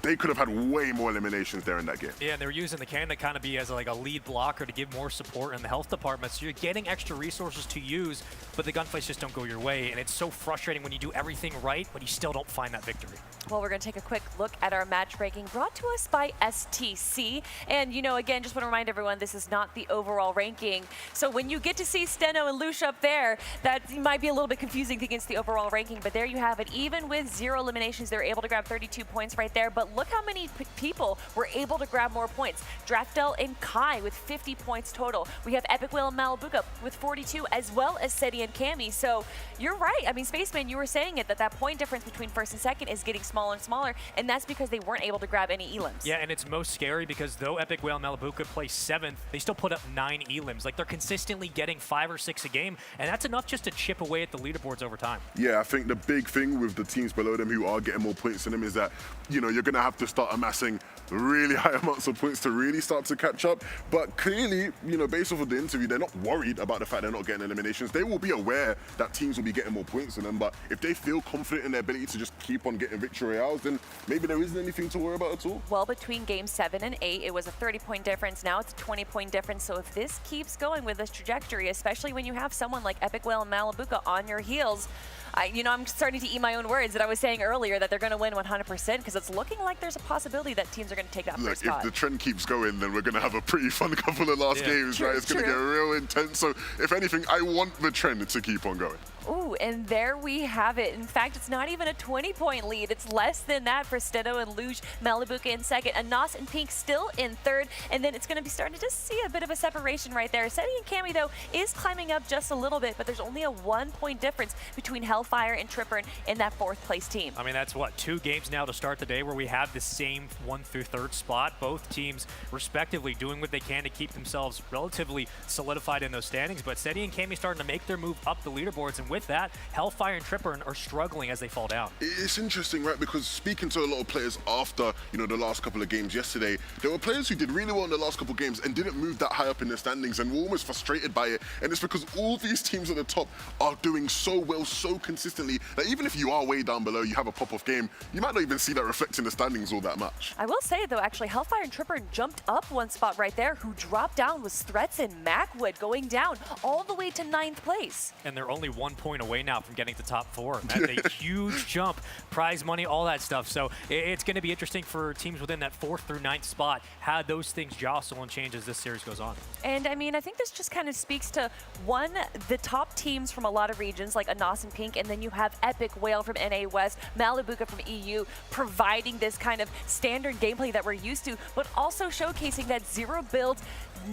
they could have had way more eliminations there in that game. Yeah, and they were using the cannon to kind of be as like a lead blocker to give more support in the health department. So you're getting extra resources to use, but the gunfights just don't go your way. And it's so frustrating when you do everything right, but you still don't find that victory. Well, we're going to take a quick look at our match ranking brought to us by STC. And, you know, again, just want to remind everyone, this is not the overall ranking. So when you get to see Steno and Lush up there, that might be a little bit confusing against the overall ranking. But there you have it. Even with 0 eliminations, they're able to grab 32 points right there. But look how many people were able to grab more points. Draftel and Kai with 50 points total. We have Epic Whale and Malabuka with 42, as well as Seti and Cammy. So you're right. I mean, Spaceman, you were saying it, that point difference between 1st and 2nd is getting smaller and smaller, and that's because they weren't able to grab any elims. Yeah, and it's most scary because though Epic Whale and Malabuka placed 7th, they still put up 9 elims. Like, they're consistently getting 5 or 6 a game, and that's enough just to chip away at the leaderboards over time. Yeah, I think the big thing with the teams below them who are getting more points than them is that, you know, you're going to have to start amassing really high amounts of points to really start to catch up. But clearly, you know, based off of the interview, they're not worried about the fact they're not getting eliminations. They will be aware that teams will be getting more points than them, but if they feel confident in their ability to just keep on getting victory royales, then maybe there isn't anything to worry about at all. Well, between Game 7 and 8, it was a 30-point difference. Now it's a 20-point difference. So if this keeps going with this trajectory, especially when you have someone like Epic Whale and Malabuka on your heels, I'm starting to eat my own words that I was saying earlier that they're going to win 100% because it's looking like there's a possibility that teams are going to take that first spot. If the trend keeps going, then we're going to have a pretty fun couple of last games, right? It's going to get real intense. So if anything, I want the trend to keep on going. Ooh, and there we have it. In fact, it's not even a 20-point lead. It's less than that for Steno and Luge. Malibuca in second, Anas and Pink still in third, and then it's going to be starting to just see a bit of a separation right there. Seti and Cammy, though, is climbing up just a little bit, but there's only a 1-point difference between Hellfire and Tripper in that 4th place team. I mean, that's what, 2 games now to start the day where we have the same 1 through 3rd spot. Both teams respectively doing what they can to keep themselves relatively solidified in those standings, but Seti and Cammy starting to make their move up the leaderboards, and with that, Hellfire and Tripper are struggling as they fall down. It's interesting, right? Because speaking to a lot of players after, the last couple of games yesterday, there were players who did really well in the last couple of games and didn't move that high up in the standings and were almost frustrated by it. And it's because all these teams at the top are doing so well, so consistently, that even if you are way down below, you have a pop-off game, you might not even see that reflect in the standings all that much. I will say, though, actually, Hellfire and Tripper jumped up 1 spot right there. Who dropped down was Threats and Macwood, going down all the way to 9th place. And they're only 1 point away now from getting to top 4. That's a huge jump, prize money, all that stuff. So it's going to be interesting for teams within that 4th through 9th spot, how those things jostle and change as this series goes on. And I mean, I think this just kind of speaks to, one, the top teams from a lot of regions like Anas and Pink, and then you have Epic Whale from NA West, Malibuca from EU, providing this kind of standard gameplay that we're used to, but also showcasing that zero build.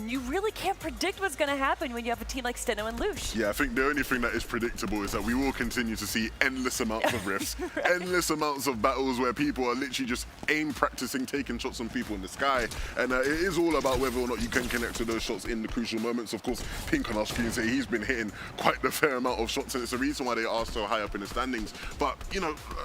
You really can't predict what's going to happen when you have a team like Steno and Luge. Yeah, I think the only thing that is predictable is that we will continue to see endless amounts of rifts, endless amounts of battles where people are literally just aim practicing, taking shots on people in the sky. And it is all about whether or not you can connect to those shots in the crucial moments. Of course, Pink on our screen say he's been hitting quite the fair amount of shots, and it's the reason why they are so high up in the standings. But,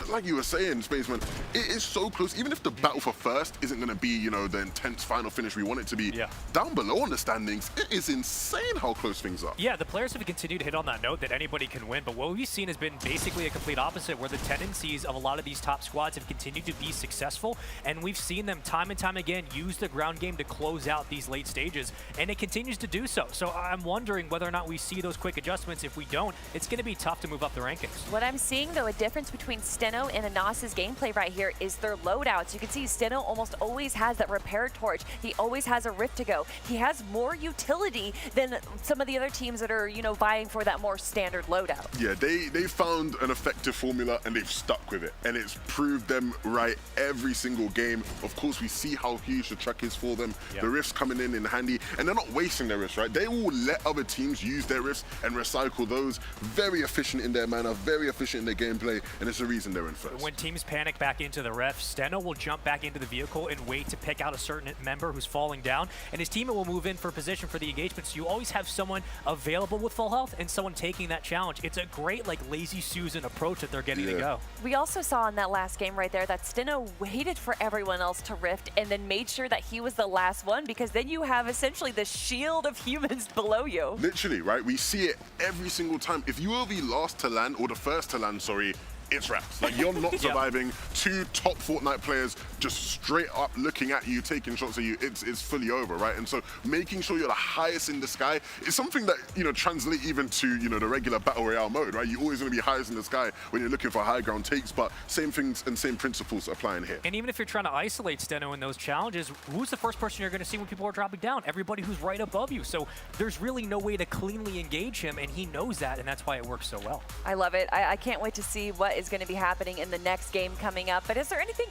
like you were saying, Spaceman, it is so close. Even if the battle for first isn't going to be, the intense final finish we want it to be, down below on the standings, it is insane how close things are. Yeah, the players have continued to hit on that note that anybody can win, but what we've seen has been basically a complete opposite, where the tendencies of a lot of these top squads have continued to be successful, and we've seen them time and time again use the ground game to close out these late stages, and it continues to do so. So I'm wondering whether or not we see those quick adjustments. If we don't, it's going to be tough to move up the rankings. What I'm seeing, though, a difference between Steno and Anas's gameplay right here is their loadouts. You can see Steno almost always has that repair torch. He always has a rift to go. He has more utility than some of the other teams that are, vying for that more standard loadout. Yeah, they found an effective formula and they've stuck with it, and it's proved them right every single game. Of course, we see how huge the track is for them. The rifts coming in handy, and they're not wasting their rifts, right? They will let other teams use their rifts and recycle those. Very efficient in their manner, very efficient in their gameplay, and it's the reason they're in first. When teams panic back into the ref, Steno will jump back into the vehicle and wait to pick out a certain member who's falling down, and his teammate will move in for position for the engagement, so you always have someone available with full health and someone taking that challenge. It's a great, lazy Susan approach that they're getting to go. We also saw in that last game right there that Steno waited for everyone else to rift and then made sure that he was the last one, because then you have essentially the shield of humans below you. Literally, right? We see it every single time. If you are the last to land, or the first to land, sorry, it's wraps. You're not surviving. 2 top Fortnite players just straight up looking at you, taking shots at you, it's fully over, right? And so making sure you're the highest in the sky is something that, translate even to, the regular Battle Royale mode, right? You're always going to be highest in the sky when you're looking for high ground takes, but same things and same principles applying here. And even if you're trying to isolate Steno in those challenges, who's the first person you're going to see when people are dropping down? Everybody who's right above you. So there's really no way to cleanly engage him, and he knows that, and that's why it works so well. I love it. I can't wait to see what is going to be happening in the next game coming up. But is there anything,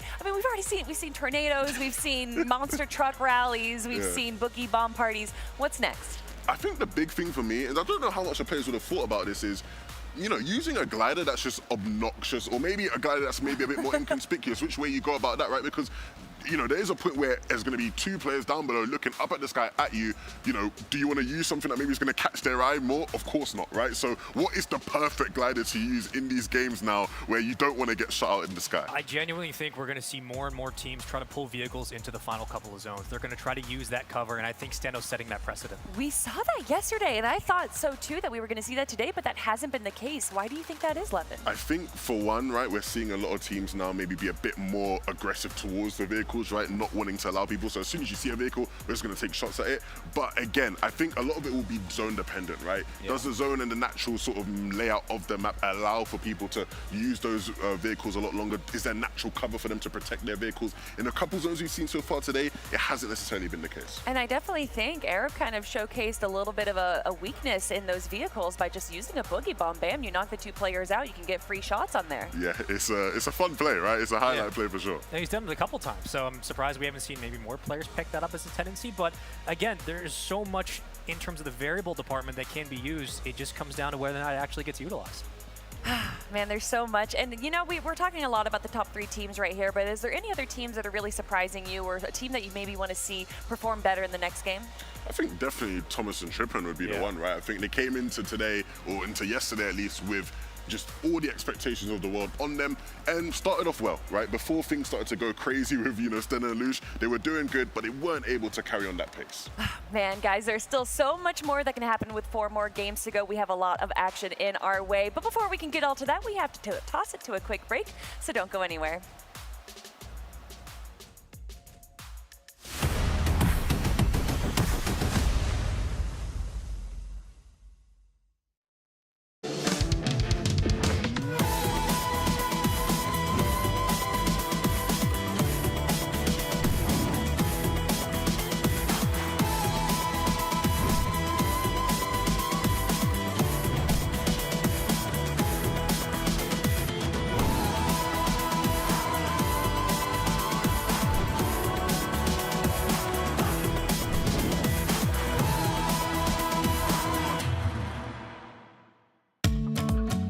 we've seen tornadoes, we've seen monster truck rallies, we've seen boogie bomb parties. What's next? I think the big thing for me, and I don't know how much the players would have thought about this, is using a glider that's just obnoxious, or maybe a glider that's maybe a bit more inconspicuous, which way you go about that, right? Because there is a point where there's going to be 2 players down below looking up at the sky at you. Do you want to use something that maybe is going to catch their eye more? Of course not, right? So what is the perfect glider to use in these games now where you don't want to get shot out in the sky? I genuinely think we're going to see more and more teams try to pull vehicles into the final couple of zones. They're going to try to use that cover, and I think Steno's setting that precedent. We saw that yesterday, and I thought so too, that we were going to see that today, but that hasn't been the case. Why do you think that is, Levin? I think, for one, right, we're seeing a lot of teams now maybe be a bit more aggressive towards the vehicle vehicles, right? Not wanting to allow people. So as soon as you see a vehicle, we're just going to take shots at it. But again, I think a lot of it will be zone dependent, right? Yeah. Does the zone and the natural sort of layout of the map allow for people to use those vehicles a lot longer? Is there natural cover for them to protect their vehicles? In a couple zones we've seen so far today, it hasn't necessarily been the case. And I definitely think Arab kind of showcased a little bit of a weakness in those vehicles by just using a boogie bomb. Bam, you knock the 2 players out, you can get free shots on there. Yeah, it's a fun play, right? It's a highlight play for sure. And he's done it a couple times, so I'm surprised we haven't seen maybe more players pick that up as a tendency. But again, there's so much in terms of the variable department that can be used. It just comes down to whether or not it actually gets utilized. Man, there's so much. And, you know, we're talking a lot about the top 3 teams right here, but is there any other teams that are really surprising you or a team that you maybe want to see perform better in the next game? I think definitely Thomas and Trippin would be the one, right? I think they came into today, or into yesterday at least, with just all the expectations of the world on them and started off well, right? Before things started to go crazy with, you know, Stenna and Lush, they were doing good, but they weren't able to carry on that pace. Man, guys, there's still so much more that can happen with 4 more games to go. We have a lot of action in our way. But before we can get all to that, we have to toss it to a quick break, so don't go anywhere.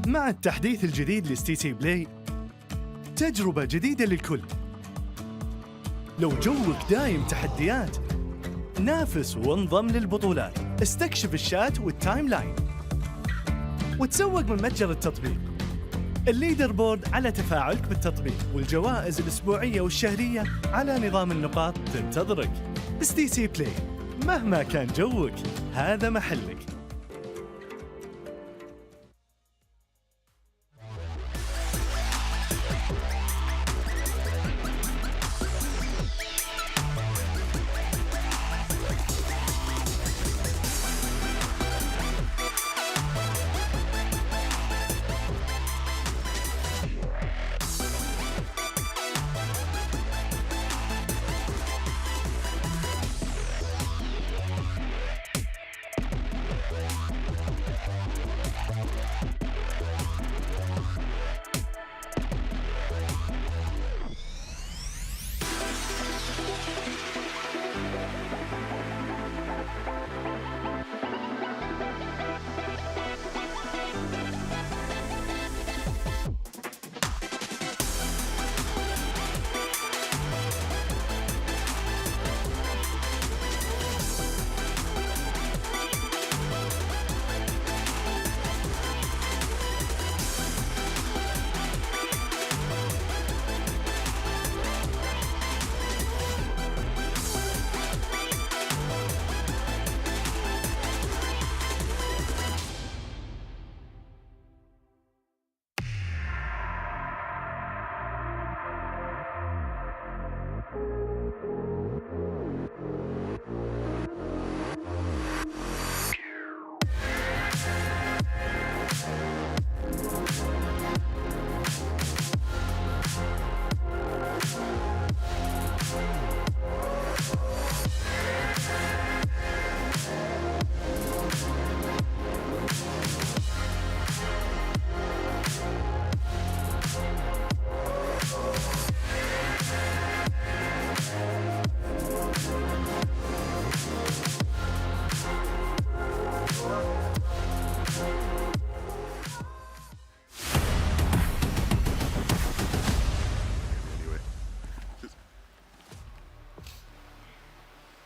مع التحديث الجديد لستي تي بلاي تجربة جديدة للكل. لو جوك دايم تحديات نافس وانضم للبطولات، استكشف الشات والتايم لاين وتسوق من متجر التطبيق. الليدر بورد على تفاعلك بالتطبيق والجوائز الأسبوعية والشهرية على نظام النقاط تنتظرك. ستي تي بلاي، مهما كان جوك هذا محلك.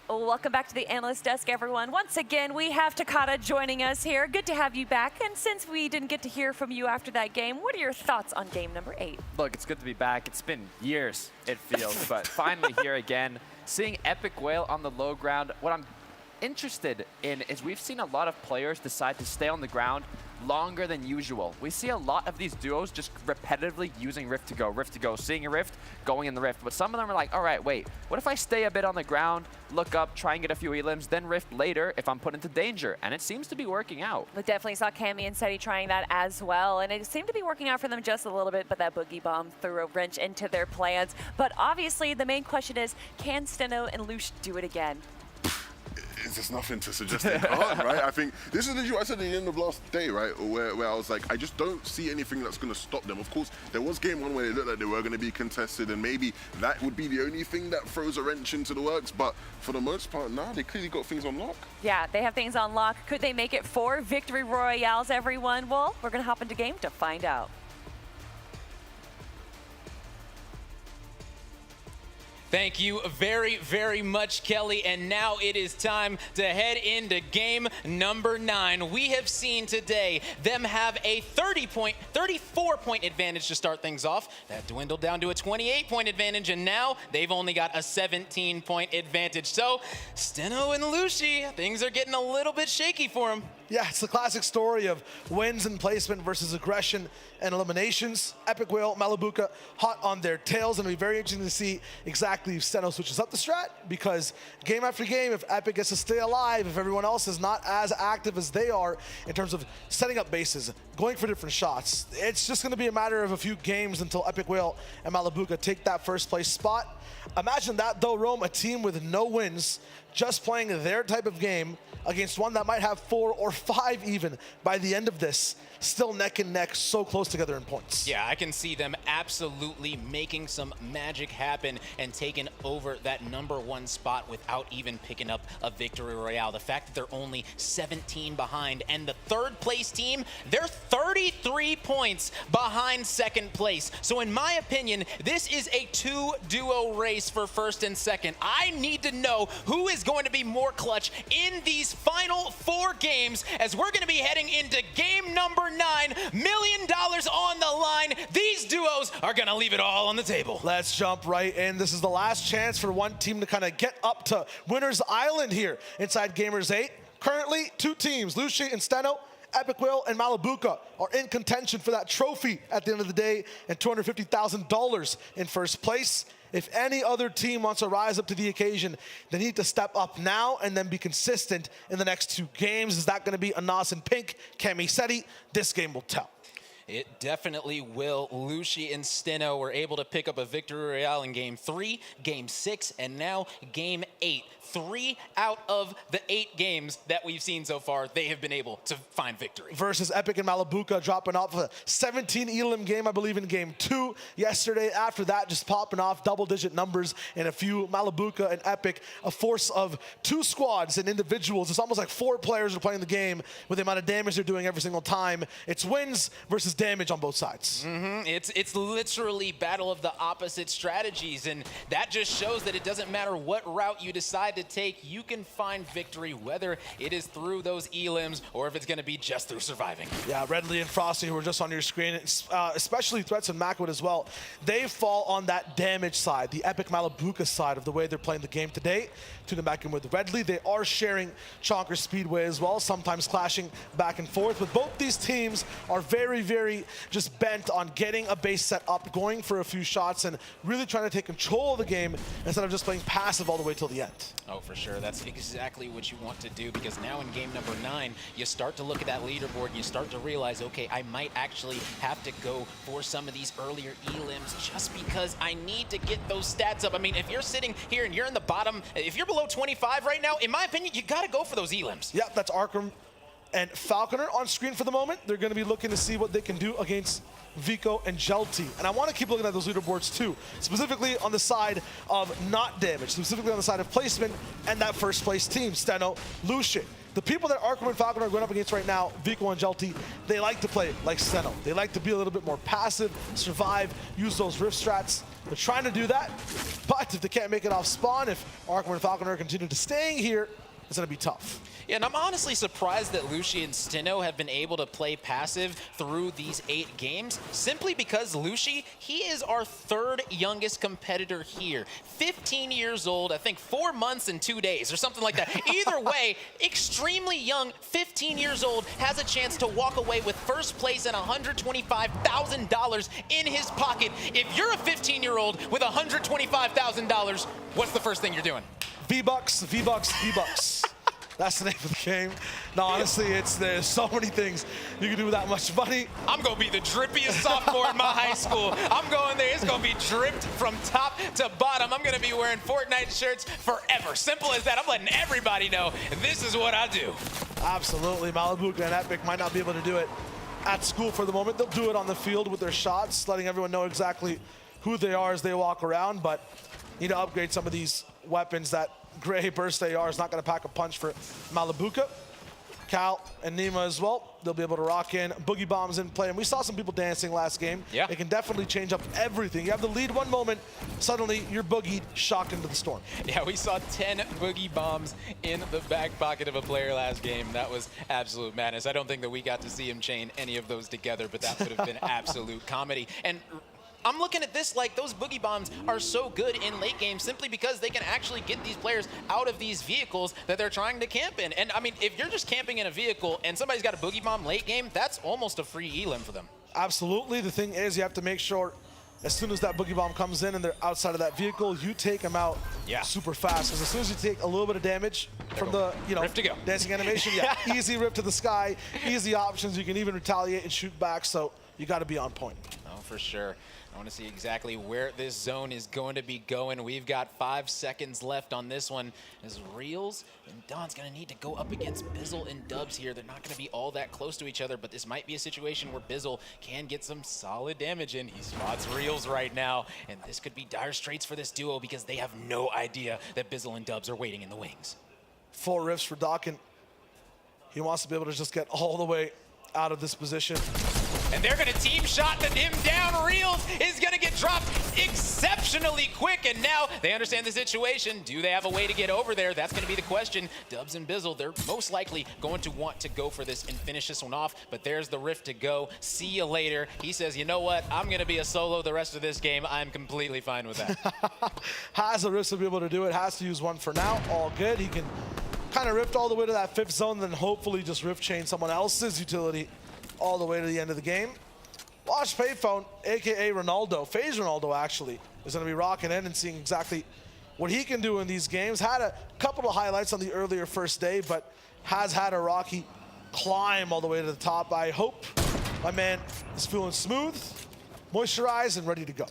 Welcome back to the Analyst Desk, everyone. Once again, we have Takata joining us here. Good to have you back. And since we didn't get to hear from you after that game, what are your thoughts on game number 8? Look, it's good to be back. It's been years, it feels, but finally here again. Seeing Epic Whale on the low ground, what I'm interested in is we've seen a lot of players decide to stay on the ground longer than usual. We see a lot of these duos just repetitively using Rift to go, seeing a Rift, going in the Rift. But some of them are like, all right, wait, what if I stay a bit on the ground, look up, try and get a few elims, then Rift later if I'm put into danger? And it seems to be working out. We definitely saw Cammy and Seti trying that as well, and it seemed to be working out for them just a little bit, but that Boogie Bomb threw a wrench into their plans. But obviously, the main question is, can Steno and Lush do it again? There's nothing to suggest they can't, right? I think this is literally what I said at the end of last day, right? Where I was like, I just don't see anything that's going to stop them. Of course, there was game one where it looked like they were going to be contested, and maybe that would be the only thing that throws a wrench into the works. But for the most part, nah, they clearly got things on lock. Yeah, they have things on lock. Could they make it 4 victory royales, everyone? Well, we're going to hop into game to find out. Thank you very, very much, Kelly. And now it is time to head into game number 9. We have seen today them have a 34-point advantage to start things off. That dwindled down to a 28-point advantage, and now they've only got a 17-point advantage. So, Steno and Lushi, things are getting a little bit shaky for them. Yeah, it's the classic story of wins and placement versus aggression and eliminations. Epic Whale, Malabuka, hot on their tails, and it'll be very interesting to see exactly if Steno switches up the strat, because game after game, if Epic gets to stay alive, if everyone else is not as active as they are in terms of setting up bases, going for different shots, it's just going to be a matter of a few games until Epic Whale and Malabuka take that first place spot. Imagine that though, Rome, a team with no wins, just playing their type of game against one that might have 4 or 5 even by the end of this, still neck and neck, so close together in points. Yeah, I can see them absolutely making some magic happen and taking over that #1 spot without even picking up a victory royale. The fact that they're only 17 behind, and the third place team, they're 33 points behind second place. So in my opinion, this is a 2-duo race for first and second. I need to know who is going to be more clutch in these final 4 games, as we're going to be heading into game number 9. $1 million on the line. These duos are going to leave it all on the table. Let's jump right in. This is the last chance for one team to kind of get up to Winner's Island here inside Gamers8. Currently, 2 teams, Lushi and Steno, Epic Whale and Malabuka, are in contention for that trophy at the end of the day and $250,000 in first place. If any other team wants to rise up to the occasion, they need to step up now and then be consistent in the next 2 games. Is that going to be Anas and Pink, Cammy Seti? This game will tell. It definitely will. Lushi and Steno were able to pick up a victory royale in game 3, game 6, and now game 8. 3 out of the 8 games that we've seen so far, they have been able to find victory. Versus Epic and Malabuka, dropping off a 17 elim game, I believe, in game 2 yesterday. After that, just popping off double-digit numbers in a few. Malabuka and Epic, a force of 2 squads and individuals. It's almost like 4 players are playing the game with the amount of damage they're doing every single time. It's wins versus damage on both sides. It's literally battle of the opposite strategies, and that just shows that it doesn't matter what route you decide to take, you can find victory, whether it is through those elims or if it's going to be just through surviving. Yeah, Redley and Frosty, who were just on your screen, especially Threats and Macwood as well, they fall on that damage side, the Epic Malabuka side of the way they're playing the game today. Tuning back in with Redley, they are sharing Chonker Speedway as well, sometimes clashing back and forth, but both these teams are very, very just bent on getting a base set up, going for a few shots, and really trying to take control of the game instead of just playing passive all the way till the end. Oh, for sure. That's exactly what you want to do, because now in game number 9, you start to look at that leaderboard and you start to realize, okay, I might actually have to go for some of these earlier elims just because I need to get those stats up. I mean, if you're sitting here and you're in the bottom, if you're below 25 right now, in my opinion, you got to go for those elims. Yep, that's Arkham and Falconer on screen for the moment. They're going to be looking to see what they can do against Vico and Jelty. And I want to keep looking at those leaderboards too, specifically on the side of not damage, specifically on the side of placement and that first place team, Steno, Lucian. The people that Arkham and Falconer are going up against right now, Vico and Jelty, they like to play like Steno. They like to be a little bit more passive, survive, use those rift strats. They're trying to do that, but if they can't make it off spawn, if Arkham and Falconer continue to staying here, it's going to be tough. Yeah, and I'm honestly surprised that Lucy and Steno have been able to play passive through these 8 games, simply because Lucy, he is our 3rd youngest competitor here. 15 years old, I think 4 months and 2 days or something like that. Either way, extremely young, 15 years old, has a chance to walk away with first place and $125,000 in his pocket. If you're a 15-year-old with $125,000, what's the first thing you're doing? V-Bucks, V-Bucks, V-Bucks. That's the name of the game. No, honestly, there's so many things you can do with that much money. I'm going to be the drippiest sophomore in my high school. I'm going there. It's going to be dripped from top to bottom. I'm going to be wearing Fortnite shirts forever. Simple as that. I'm letting everybody know this is what I do. Absolutely. Malibuca and Epic might not be able to do it at school for the moment. They'll do it on the field with their shots, letting everyone know exactly who they are as they walk around, but need to upgrade some of these weapons. That gray burst AR is not going to pack a punch for Malibuca. Cal and Nima as well. They'll be able to rock in. Boogie Bombs in play. And we saw some people dancing last game. Yeah. They can definitely change up everything. You have the lead one moment, suddenly you're boogied, shocked into the storm. Yeah, we saw 10 Boogie Bombs in the back pocket of a player last game. That was absolute madness. I don't think that we got to see him chain any of those together, but that would have been absolute comedy. And I'm looking at this like those Boogie Bombs are so good in late game simply because they can actually get these players out of these vehicles that they're trying to camp in. And I mean, if you're just camping in a vehicle and somebody's got a Boogie Bomb late game, that's almost a free elim for them. Absolutely. The thing is, you have to make sure as soon as that Boogie Bomb comes in and they're outside of that vehicle, you take them out super fast. Because as soon as you take a little bit of damage from the Rift to go. dancing animation, easy rip to the sky, easy options. You can even retaliate and shoot back. So you got to be on point. Oh, for sure. I want to see exactly where this zone is going to be going. We've got 5 seconds left on this one as Reels and Don's going to need to go up against Bizzle and Dubs here. They're not going to be all that close to each other, but this might be a situation where Bizzle can get some solid damage in. He spots Reels right now, and this could be dire straits for this duo because they have no idea that Bizzle and Dubs are waiting in the wings. 4 rifts for Dawkin. He wants to be able to just get all the way out of this position. And they're going to team shot him down. Reels is going to get dropped exceptionally quick. And now they understand the situation. Do they have a way to get over there? That's going to be the question. Dubs and Bizzle, they're most likely going to want to go for this and finish this one off. But there's the rift to go. See you later. He says, you know what? I'm going to be a solo the rest of this game. I'm completely fine with that. Has a rift to be able to do it. Has to use one for now. All good. He can kind of rift all the way to that 5th zone, then hopefully just rift chain someone else's utility all the way to the end of the game. Watch Payphone, aka Ronaldo, FaZe Ronaldo actually, is going to be rocking in and seeing exactly what he can do in these games. Had a couple of highlights on the earlier first day, but has had a rocky climb all the way to the top. I hope my man is feeling smooth, moisturized, and ready to go.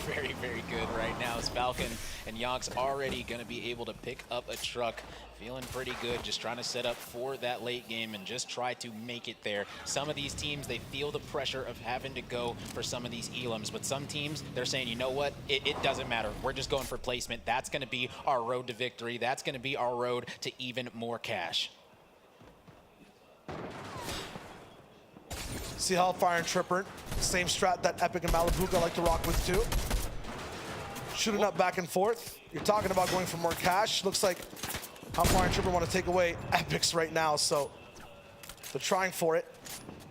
Very, very good right now as Falcon and Yonk's already going to be able to pick up a truck. Feeling pretty good, just trying to set up for that late game and just try to make it there. Some of these teams, they feel the pressure of having to go for some of these elims, but some teams, they're saying, you know what, it doesn't matter. We're just going for placement. That's going to be our road to victory. That's going to be our road to even more cash. See Hellfire and Tripper, same strat that Epic and Malibuca like to rock with too. Shooting up back and forth. You're talking about going for more cash. Looks like Hellfire and Tripper want to take away Epics right now, so they're trying for it,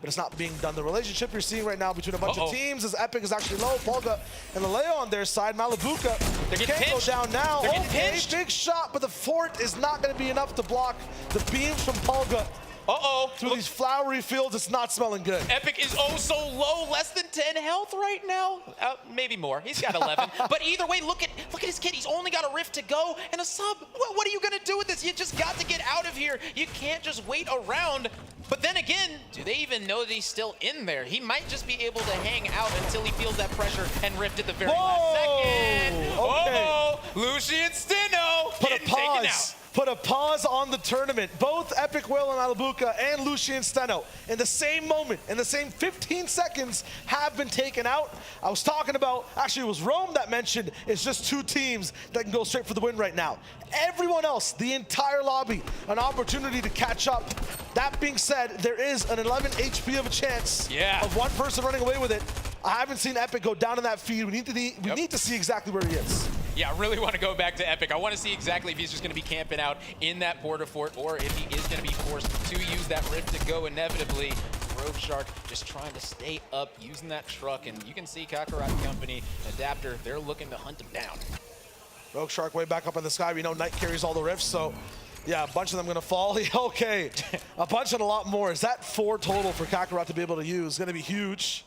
but it's not being done. The relationship you're seeing right now between a bunch of teams is Epic is actually low. Polga and Leo on their side. Malibuca can't go down now. Okay, big shot, but the fort is not going to be enough to block the beams from Polga. Through these flowery fields, it's not smelling good. Epic is oh so low, less than 10 health right now. Maybe more. He's got 11. But either way, look at his kid. He's only got a rift to go and a sub. What are you going to do with this? You just got to get out of here. You can't just wait around. But then again, do they even know that he's still in there? He might just be able to hang out until he feels that pressure and rift at the very last second. Okay. Lucy and Steno Put a getting taken out. pause. Put a pause on the tournament. Both Epic Will and Malibuca and Lucian Steno in the same moment, in the same 15 seconds, have been taken out. I was talking about, actually it was Rome that mentioned, it's just 2 teams that can go straight for the win right now. Everyone else, the entire lobby, an opportunity to catch up. That being said, there is an 11 HP of a chance of one person running away with it. I haven't seen Epic go down in that feed. We need to see exactly where he is. Yeah, I really want to go back to Epic. I want to see exactly if he's just going to be camping out in that Porta Fort or if he is going to be forced to use that Rift to go inevitably. Rogue Shark just trying to stay up, using that truck, and you can see Kakarot Company, Adapter, they're looking to hunt him down. Rogue Shark way back up in the sky. We know Knight carries all the rifts, so yeah, a bunch of them gonna fall. Okay, a bunch and a lot more. Is that 4 total for Kakarot to be able to use? Gonna be huge.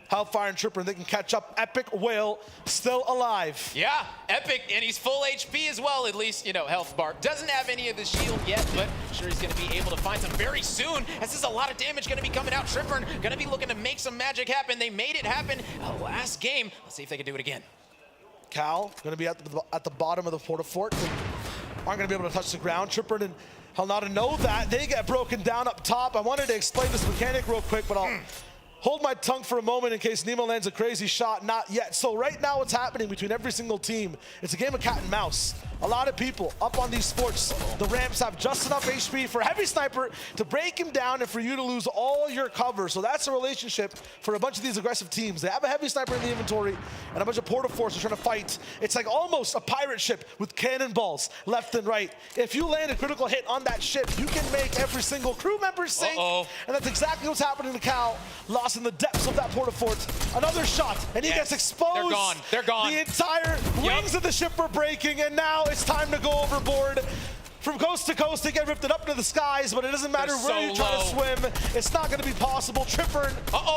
Hellfire and Tripper, they can catch up. Epic Whale still alive. Yeah, Epic, and he's full HP as well, at least, you know, health bar. Doesn't have any of the shield yet, but I'm sure he's going to be able to find some very soon, as there's a lot of damage going to be coming out. Tripper going to be looking to make some magic happen. They made it happen last game. Let's see if they can do it again. Cal going to be at the bottom of the Porta Fort. Aren't going to be able to touch the ground. Tripper and Halnada know that. They get broken down up top. I wanted to explain this mechanic real quick, but I'll hold my tongue for a moment in case Nemo lands a crazy shot. Not yet. So right now what's happening between every single team, it's a game of cat and mouse. A lot of people up on these forts. The ramps have just enough HP for Heavy Sniper to break him down and for you to lose all your cover. So that's a relationship for a bunch of these aggressive teams. They have a Heavy Sniper in the inventory and a bunch of Porta Forts are trying to fight. It's like almost a pirate ship with cannonballs left and right. If you land a critical hit on that ship, you can make every single crew member sink. And that's exactly what's happening to Cal. Lost in the depths of that Porta Fort. Another shot, and he gets exposed. They're gone. They're gone. The entire wings of the ship are breaking, and now it's time to go overboard. From coast to coast, they get rifted up to the skies, but it doesn't matter where you try to swim. It's not going to be possible. Tripper,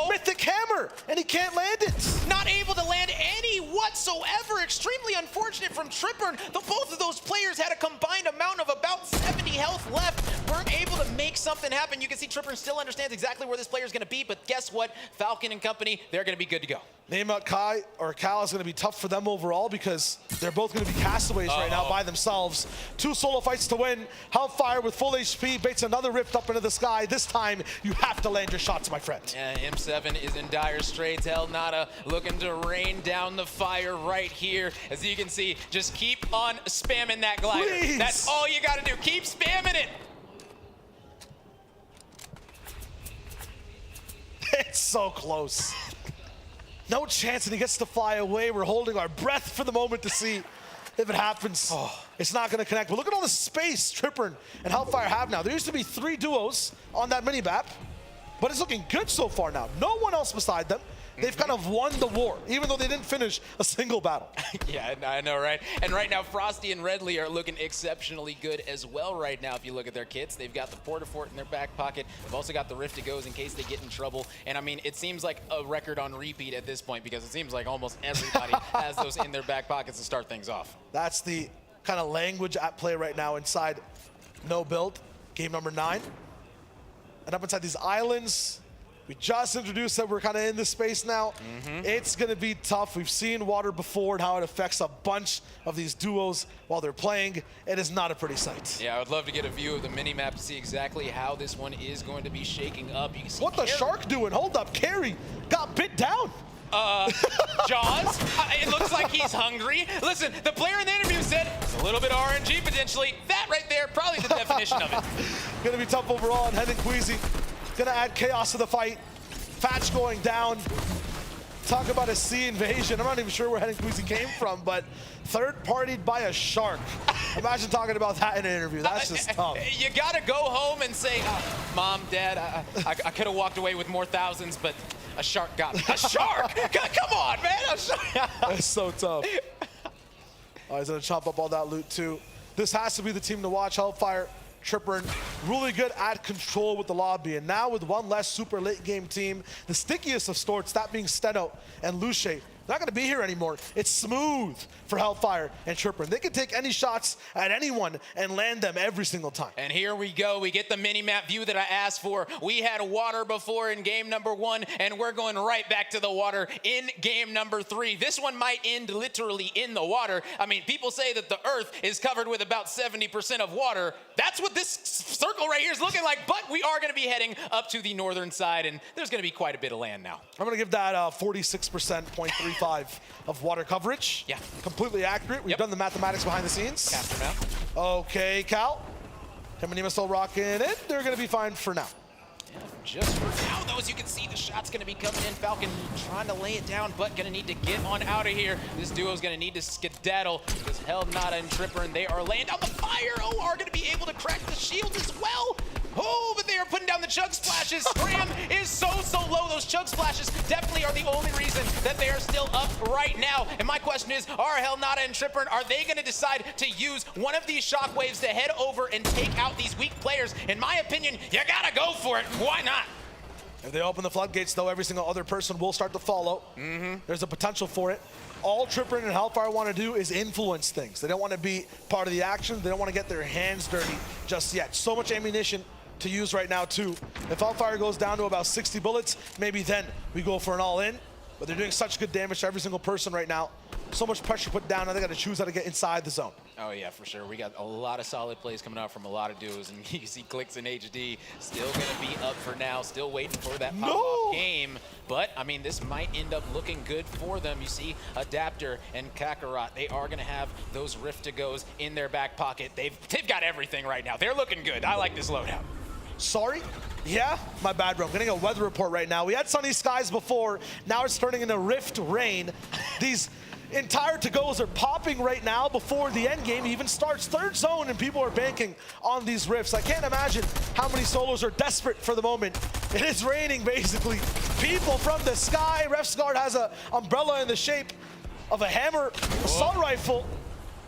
Mythic Hammer, and he can't land it. Not able to land any whatsoever. Extremely unfortunate from Tripper. Both of those players had a combined amount of about 70 health left. Weren't able to make something happen. You can see Tripper still understands exactly where this player is going to be, but guess what? Falcon and company, they're going to be good to go. Nema, Kai, or Cal is going to be tough for them overall because they're both going to be castaways right now by themselves. 2 solo fights to win. Hellfire with full HP baits another rift up into the sky. This time, you have to land your shots, my friend. Yeah, M7 is in dire straits. Halnada looking to rain down the fire right here. As you can see, just keep on spamming that glider. Please. That's all you got to do. Keep spamming it. It's so close. No chance, and he gets to fly away. We're holding our breath for the moment to see if it happens. It's not going to connect. But look at all the space Tripper and Hellfire have now. There used to be 3 duos on that mini-map, but it's looking good so far now. No one else beside them. They've kind of won the war, even though they didn't finish a single battle. Yeah, I know, right? And right now, Frosty and Redley are looking exceptionally good as well right now. If you look at their kits, they've got the Porta Fort in their back pocket. They've also got the Rift to Goes in case they get in trouble. And I mean, it seems like a record on repeat at this point because it seems like almost everybody has those in their back pockets to start things off. That's the kind of language at play right now inside No Build, game number 9. And up inside these islands, we just introduced that we're kind of in this space now. It's going to be tough. We've seen water before and how it affects a bunch of these duos while they're playing. It is not a pretty sight. Yeah, I would love to get a view of the mini-map to see exactly how this one is going to be shaking up. You can see what the Shark doing? Hold up, Carry got bit down. Jaws, it looks like he's hungry. Listen, the player in the interview said it's a little bit RNG potentially. That right there, probably the definition of it. Gonna be tough overall, and Henning Queasy gonna add chaos to the fight. Fatch going down. Talk about a sea invasion. I'm not even sure where Henning Queasy came from, but third-partied by a shark. Imagine talking about that in an interview. That's just tough. You gotta go home and say, Mom, Dad, I could have walked away with more thousands, but a shark got me. A shark? Come on, man. A shark. That's so tough. He's gonna chop up all that loot too. This has to be the team to watch. Hellfire, Tripper, really good at control with the lobby. And now with one less super late game team, the stickiest of sorts, that being Steno and Luce, not going to be here anymore. It's smooth for Hellfire and Tripper. They can take any shots at anyone and land them every single time. And here we go. We get the mini-map view that I asked for. We had water before in game number 1, and we're going right back to the water in game number 3. This one might end literally in the water. I mean, people say that the Earth is covered with about 70% of water. That's what this circle right here is looking like, but we are going to be heading up to the northern side, and there's going to be quite a bit of land now. I'm going to give that 46%, 0.35 of water coverage. Yeah. Completely accurate. We've done the mathematics behind the scenes. Caster now. Okay, Cal. Him and Nima still rocking it. They're going to be fine for now. Just for now, though, as you can see, the shot's going to be coming in. Falcon trying to lay it down, but going to need to get on out of here. This duo's going to need to skedaddle because Hell, Nada, and Tripper, and they are laying down the fire. OR going to be able to crack the shield as well. Oh, but they are putting down the chug splashes. Graham is so low. Those chug splashes definitely are the only reason that they are still up right now. And my question is, are Hell, Nada, and Tripper, are they going to decide to use one of these shockwaves to head over and take out these weak players? In my opinion, you got to go for it. Why not? If they open the floodgates, though, every single other person will start to follow. There's a potential for it. All Tripper and Hellfire want to do is influence things. They don't want to be part of the action. They don't want to get their hands dirty just yet. So much ammunition to use right now, too. If Hellfire goes down to about 60 bullets, maybe then we go for an all-in. But they're doing such good damage to every single person right now. So much pressure put down, and they got to choose how to get inside the zone. Oh yeah, for sure. We got a lot of solid plays coming out from a lot of duos, and you see Clicks and HD still gonna be up for now, still waiting for that pop-off game. But I mean, this might end up looking good for them. You see Adapter and Kakarot, they are gonna have those Rift to Goes in their back pocket. They've got everything right now. They're looking good. I like this loadout. Sorry? Yeah, my bad, bro. I'm getting a weather report right now. We had sunny skies before. Now it's turning into Rift rain. These entire to-goes are popping right now before the end game even starts. Third zone, and people are banking on these rifts. I can't imagine how many solos are desperate for the moment. It is raining, basically. People from the sky. Refsguard has an umbrella in the shape of a hammer, assault rifle.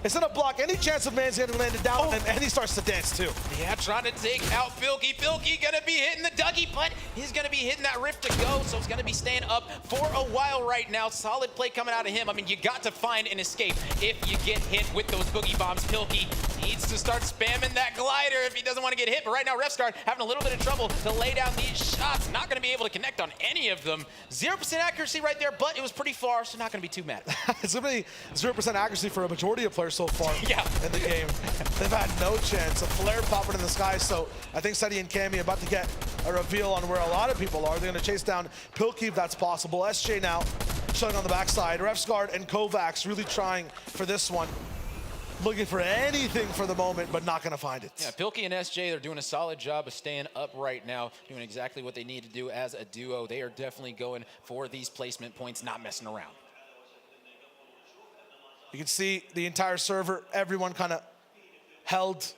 It's gonna block any chance of man's getting landed down, and he starts to dance too. Yeah, trying to take out Filky. Filky gonna be hitting the Dougie, but he's gonna be hitting that Rift to Go, so he's gonna be staying up for a while right now. Solid play coming out of him. I mean, you got to find an escape if you get hit with those boogie bombs. Filky needs to start spamming that glider if he doesn't want to get hit, but right now Refsguard having a little bit of trouble to lay down these shots. Not gonna be able to connect on any of them. 0% accuracy right there, but it was pretty far, so not gonna be too mad. It's gonna be 0% accuracy for a majority of players so far in the game. They've had no chance. A flare popping in the sky, so I think Seti and Cammy about to get a reveal on where a lot of people are. They're gonna chase down Pilkey if that's possible. SJ now showing on the backside. Refsguard and Kovacs really trying for this one. Looking for anything for the moment, but not gonna find it. Yeah, Pilkey and SJ, they're doing a solid job of staying up right now, doing exactly what they need to do as a duo. They are definitely going for these placement points, not messing around. You can see the entire server, everyone kind of held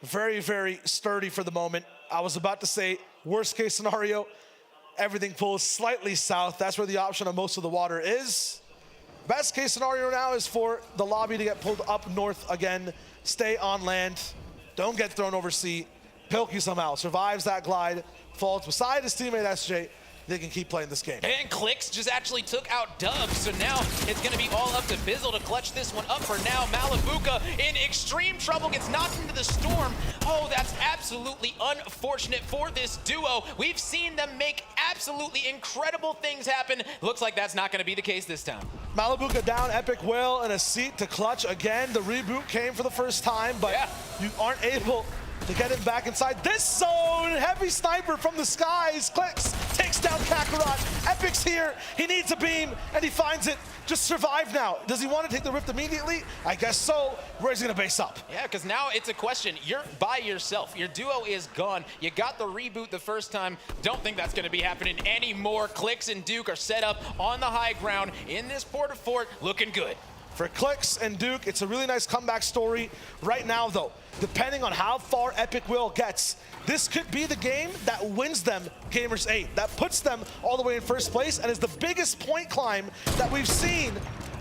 very, very sturdy for the moment. I was about to say, worst case scenario, everything pulls slightly south. That's where the option of most of the water is. Best case scenario now is for the lobby to get pulled up north again, stay on land, don't get thrown over sea. Pilkey somehow survives that glide, falls beside his teammate SJ. They can keep playing this game. And Clicks just actually took out Dub, so now it's gonna be all up to Bizzle to clutch this one up for now. Malabuka in extreme trouble, gets knocked into the storm. Oh, that's absolutely unfortunate for this duo. We've seen them make absolutely incredible things happen. Looks like that's not gonna be the case this time. Malabuka down, Epic Whale in a seat to clutch again. The reboot came for the first time, but you aren't able to get him back inside this zone. Heavy sniper from the skies. Clicks takes down Kakarot. Epic's here. He needs a beam, and he finds it. Just survive now. Does he want to take the Rift immediately? I guess so. Where's he going to base up? Yeah, because now it's a question. You're by yourself. Your duo is gone. You got the reboot the first time. Don't think that's going to be happening anymore. Clicks and Duke are set up on the high ground in this Porta Fort, looking good. For Clicks and Duke, it's a really nice comeback story. Right now, though, depending on how far Epic Will gets, this could be the game that wins them Gamers8, that puts them all the way in first place and is the biggest point climb that we've seen.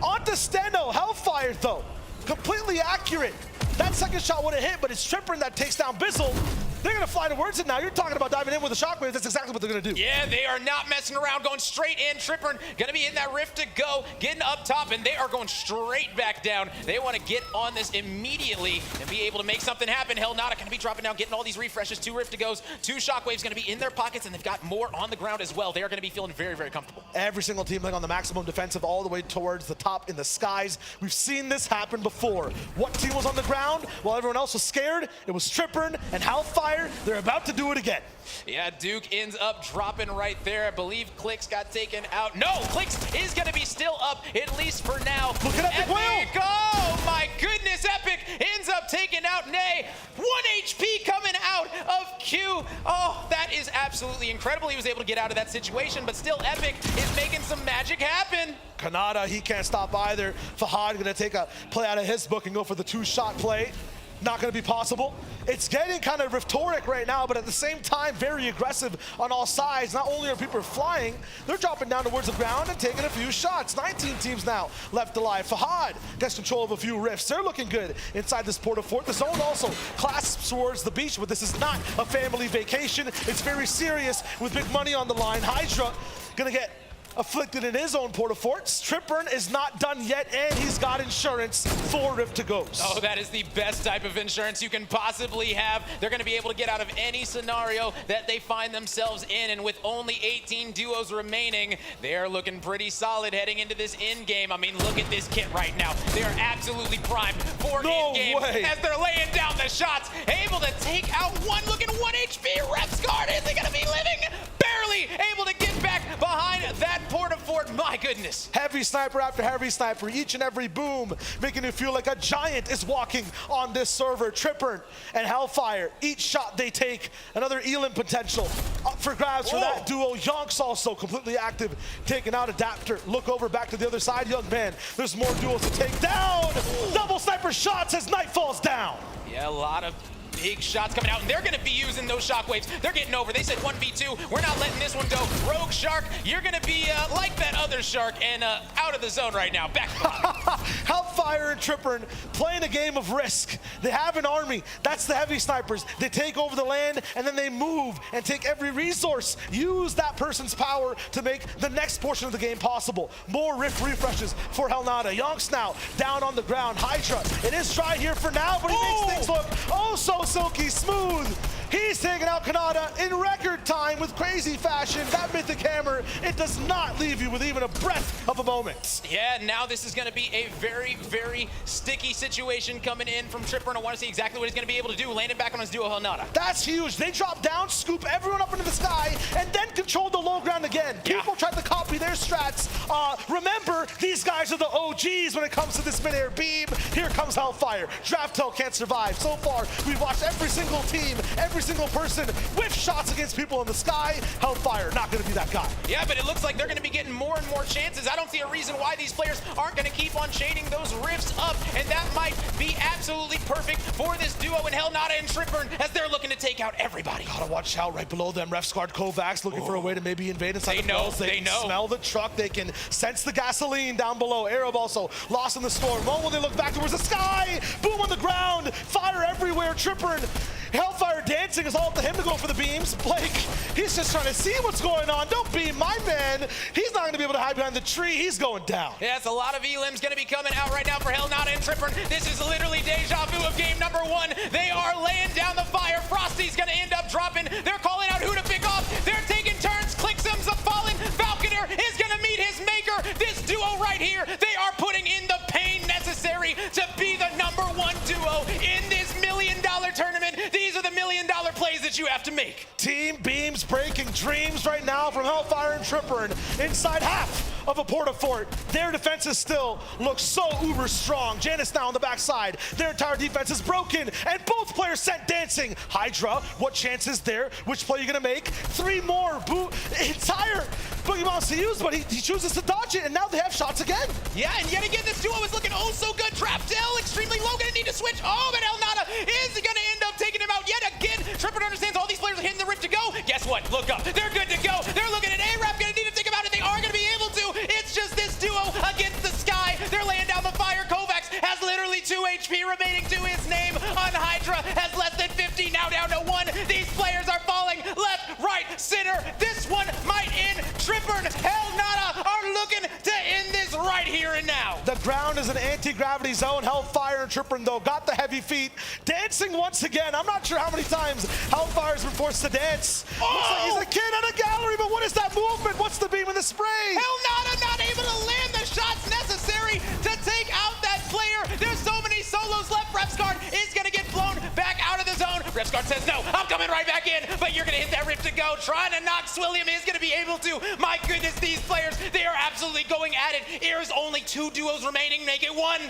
Onto Steno, Hellfire, though. Completely accurate. That second shot would have hit, but it's Tripper that takes down Bizzle. They're gonna fly towards it now. You're talking about diving in with a shockwave. That's exactly what they're gonna do. Yeah, they are not messing around, going straight in. Tripper gonna be in that Rift to Go, getting up top, and they are going straight back down. They want to get on this immediately and be able to make something happen. Hell, Nada gonna be dropping down, getting all these refreshes. 2 Rift to Goes, 2 shockwaves gonna be in their pockets, and they've got more on the ground as well. They are gonna be feeling very, very comfortable. Every single team playing on the maximum defensive all the way towards the top in the skies. We've seen this happen before. What team was on the ground while everyone else was scared? It was Tripper and Hellfire. They're about to do it again. Yeah, Duke ends up dropping right there. I believe Clicks got taken out. No, Clicks is going to be still up, at least for now. Look at Epic Whale. Oh, my goodness. Epic ends up taking out Nay. 1 HP coming out of Q. Oh, that is absolutely incredible. He was able to get out of that situation, but still Epic is making some magic happen. Kanata, he can't stop either. Fahad gonna take a play out of his book and go for the 2-shot play. Not gonna be possible. It's getting kind of rhetoric right now, but at the same time, very aggressive on all sides. Not only are people flying, they're dropping down towards the ground and taking a few shots. 19 teams now left alive. Fahad gets control of a few rifts. They're looking good inside this porta fort. The zone also clasps towards the beach, but this is not a family vacation. It's very serious with big money on the line. Hydra gonna get afflicted in his own porta forts. Tripburn is not done yet, and he's got insurance for Rift to Ghost. Oh, that is the best type of insurance you can possibly have. They're going to be able to get out of any scenario that they find themselves in, and with only 18 duos remaining, they are looking pretty solid heading into this in-game. I mean, look at this kit right now. They are absolutely primed for in-game as they're laying down the shots, able to take out one. Look at 1 HP. Repscard, is he going to be living? Barely able to get back behind that porta fort. My goodness. Heavy sniper after heavy sniper, each and every boom making it feel like a giant is walking on this server. Tripburn and Hellfire, each shot they take, another Elim potential up for grabs for that duo. Yonks also completely active, taking out Adapter. Look over back to the other side, young man. There's more duos to take down. Double sniper shots as Night falls down. Yeah, a lot of big shots coming out, and they're going to be using those shockwaves. They're getting over. They said 1v2. We're not letting this one go. Rogue Shark, you're going to be like that other shark and out of the zone right now. Back. Hellfire and Tripburn playing a game of risk. They have an army. That's the heavy snipers. They take over the land, and then they move and take every resource. Use that person's power to make the next portion of the game possible. More rift refreshes for Helnata. Yonks now down on the ground. Hydra, it is dry here for now, but he makes things look oh so silky smooth. He's taking out Kanata in record time with crazy fashion. That mythic hammer, it does not leave you with even a breath of a moment. Yeah, now this is going to be a very, very sticky situation coming in from Tripburn. I want to see exactly what he's going to be able to do. Landing back on his duo, Helnata. That's huge. They drop down, scoop everyone up into the sky, and then control the low ground again. People tried to copy their strats. Remember, these guys are the OGs when it comes to this mid-air beam. Here comes Hellfire. Draftel can't survive. So far, we've watched every single team, every single person with shots against people in the sky. Hellfire, not going to be that guy. Yeah, but it looks like they're going to be getting more and more chances. I don't see a reason why these players aren't going to keep on chaining those rifts up, and that might be absolutely perfect for this duo in Helnata and Tripburn as they're looking to take out everybody. Gotta watch out right below them. Refscard, Kovacs looking for a way to maybe invade inside the bells. They can smell the truck. They can sense the gasoline down below. Arab also lost in the storm. Well, when they look back towards the sky, boom on the ground, fire everywhere. Tripburn, Hellfire dancing is all up to him to go for the beams. Blake, he's just trying to see what's going on. Don't beam my man. He's not going to be able to hide behind the tree. He's going down. Yeah, it's a lot of Elims going to be coming out right now for Helnata and Tripburn. This is literally deja vu of game number 1. They are laying down the fire. Frosty's going to end up dropping. They're calling out who to pick off. They're taking turns. Clicksim's a fallen. Falconer is going to meet his maker. This duo right here, they are putting in the pain necessary to be the #1 duo in this $1 million tournament. These are the $1 million plays that you have to make. Team beams breaking dreams right now from Hellfire and Tripburn inside half of a porta fort. Their defenses still look so uber strong. Janus now on the backside. Their entire defense is broken, and both players sent dancing. Hydra, what chances there? Which play are you gonna make? 3 more. Entire Boogie Bombs to use, but he chooses to dodge it, and now they have shots again. Yeah, and yet again, this duo is looking oh so good. Draftel, extremely low, gonna need to switch. Oh, but Helnata is gonna end up taking him out yet again. Tripburn understands all these players are hitting the rift to go. Guess what? Look up. They're good to go. They're looking at A-Rap, gonna need to think about it. They are gonna be able to. It's just this duo against the sky. They're laying down the fire. Kovacs has literally 2 HP remaining to his name. On Hydra has less than 50, now down to 1. These players are falling left, right, center. This one might end. Tripburn, Helnata are looking to end this right here and now. The ground is an anti-gravity zone. Hellfire and Tripburn, though, got the heavy feet. Dancing once again. I'm not sure how many times Hellfire's been forced to dance. Looks like he's a kid at a gallery, but what is that movement? What's the beam and the spray? Helnata not able to land the shots necessary to take out that player. There's so many solos left. Refscard is going to get blown back out of the zone. Refscard says, no, I'm coming right back in, but you're going to hit that rift to go. Trying to knock Swilliam is going to be able to. My goodness, these players, they are absolutely going at it. There's only 2 duos remaining. Make it 1.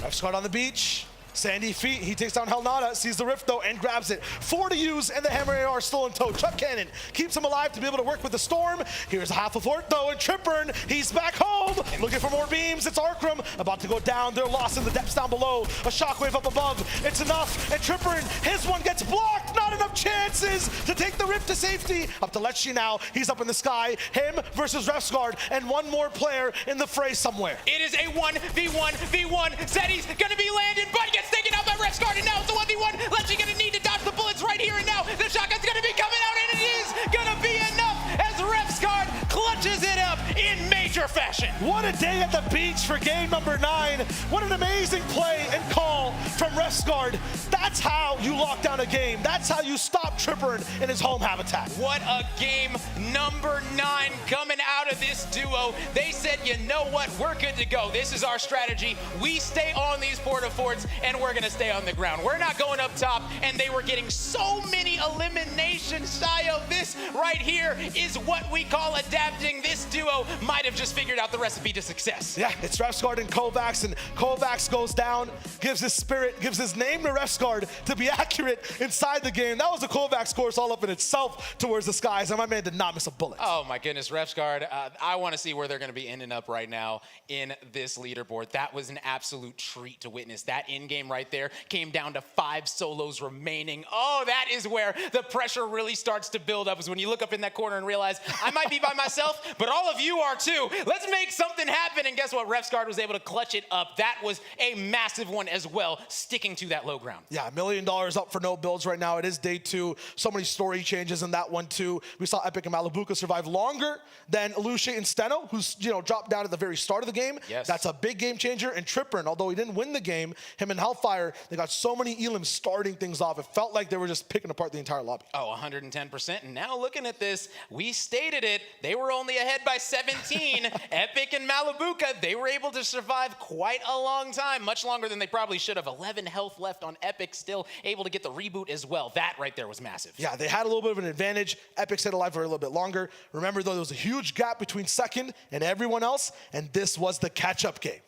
Refscard on the beach. Sandy feet, he takes down Helnada, sees the rift though, and grabs it. 4 to use, and the Hammer AR still in tow. Chuck Cannon keeps him alive to be able to work with the storm. Here's a half a fort though, and Tripburn, he's back home, looking for more beams. It's Arkram, about to go down. They're lost in the depths down below. A shockwave up above, it's enough, and Tripburn, his one gets blocked. Not enough chances to take the rift to safety. Up to Lecce now, he's up in the sky. Him versus Refsguard, and one more player in the fray somewhere. It is a 1v1v1. Zeddy's gonna be landed, but he gets taken out by Refsguard, and now it's a 1v1. Lecce gonna need to dodge the bullets right here and now. The shotgun's gonna be coming out, and it is gonna be enough as Refsguard clutches it up in major fashion. What a day at the beach for game number 9. What an amazing play and call from Refsguard. That's how you lock down a game. That's how you stop Tripburn in his home habitat. What a game number 9 coming out of this duo. They said, you know what, we're good to go. This is our strategy. We stay on these porta forts, and we're gonna stay on the ground. We're not going up top, and they were getting so many eliminations. Sayo, this right here is what we call adapting. This duo might have just figured out the recipe to success. Yeah, it's Refsguard and Kovacs, and Kovacs goes down, gives his spirit, gives his name to Refsguard to be accurate inside the game. That was a Kovacs course all up in itself towards the skies, and my man did not miss a bullet. Oh my goodness, Refsguard, I want to see where they're going to be ending up right now in this leaderboard. That was an absolute treat to witness. That in-game right there came down to 5 solos remaining. Oh, that is where the pressure really starts to build up, is when you look up in that corner and realize, I might be by myself, but all of you are too. Let's make something happen, and guess what? Refsguard was able to clutch it up. That was a massive one as well, sticking to that low ground. Yeah, $1 million up for no builds right now. It is day 2. So many story changes in that one too. We saw Epic and Malibuca survive longer than Lucia and Steno, who's dropped down at the very start of the game. Yes. That's a big game changer. And Tripburn, although he didn't win the game, him and Hellfire, they got so many elims starting things off. It felt like they were just picking apart the entire lobby. Oh, 110%. And now looking at this, we stated it. They were only ahead by 17. Epic and Malibuca, they were able to survive quite a long time, much longer than they probably should have. 11 health left on Epic, still able to get the reboot as well. That right there was massive. Yeah, they had a little bit of an advantage. Epic stayed alive for a little bit longer. Remember, though, there was a huge gap between second and everyone else, and this was the catch-up game.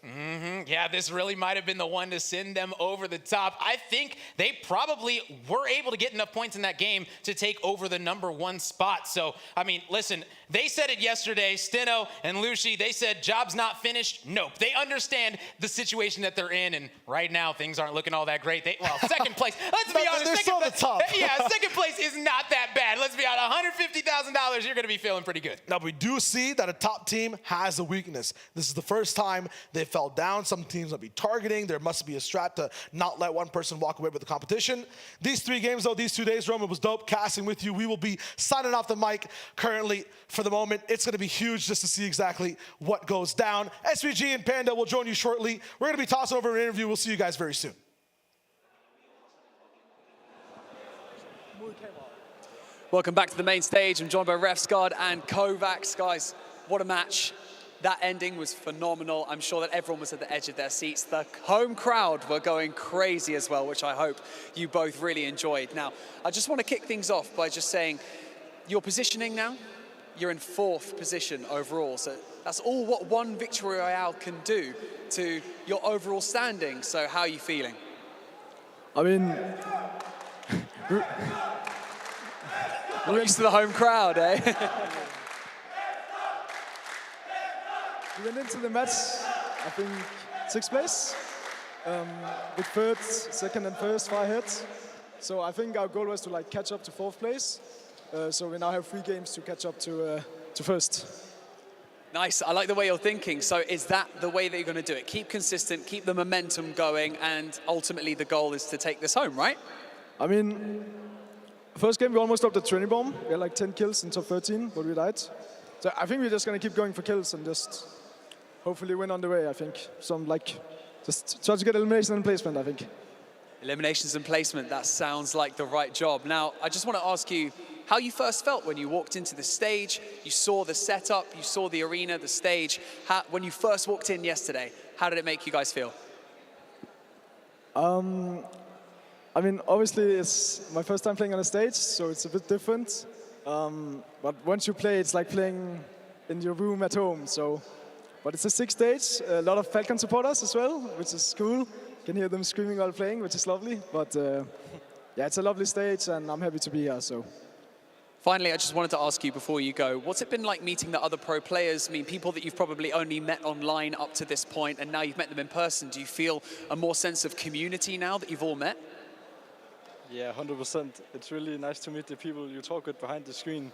Yeah, this really might have been the one to send them over the top. I think they probably were able to get enough points in that game to take over the #1 spot. So, I mean, listen, they said it yesterday, Steno and Lucy, they said, job's not finished. Nope. They understand the situation that they're in, and right now, things aren't looking all that great. Second place, let's be honest. They're still at the top. Yeah, second place is not that bad. Let's be honest, $150,000, you're going to be feeling pretty good. Now, we do see that a top team has a weakness. This is the first time they fell down. Some teams will be targeting. There must be a strat to not let one person walk away with the competition. These 3 games, though, these 2 days, Roman, was dope. Casting with you. We will be signing off the mic currently for the moment. It's going to be huge just to see exactly what goes down. SVG and Panda will join you shortly. We're going to be tossing over an interview. We'll see you guys very soon. Welcome back to the main stage. I'm joined by Refsguard and Kovacs. Guys, what a match. That ending was phenomenal. I'm sure that everyone was at the edge of their seats. The home crowd were going crazy as well, which I hope you both really enjoyed. Now, I just want to kick things off by just saying, your positioning now, you're in 4th position overall. So that's all what one Victory Royale can do to your overall standing. So how are you feeling? I mean, we're used to the home crowd, eh? We went into the match, I think, 6th place, with 3rd, 2nd, and 1st 5 hits. So I think our goal was to catch up to 4th place. So we now have 3 games to catch up to 1st. Nice. I like the way you're thinking. So is that the way that you're going to do it? Keep consistent, keep the momentum going, and ultimately the goal is to take this home, right? I mean, first game we almost dropped the training bomb. We had 10 kills in top 13, but we died. So I think we're just going to keep going for kills and just hopefully win on the way, I think. Just try to get elimination and placement, I think. Eliminations and placement, that sounds like the right job. Now, I just want to ask you how you first felt when you walked into the stage, you saw the setup, you saw the arena, the stage. When you first walked in yesterday, how did it make you guys feel? I mean, obviously it's my first time playing on a stage, so it's a bit different. But once you play, it's like playing in your room at home. But it's a 6th stage, a lot of Falcon supporters as well, which is cool. can hear them screaming while playing, which is lovely. But yeah, it's a lovely stage, and I'm happy to be here. So. Finally, I just wanted to ask you before you go, what's it been like meeting the other pro players? I mean, people that you've probably only met online up to this point, and now you've met them in person. Do you feel a more sense of community now that you've all met? Yeah, 100%. It's really nice to meet the people you talk with behind the screen.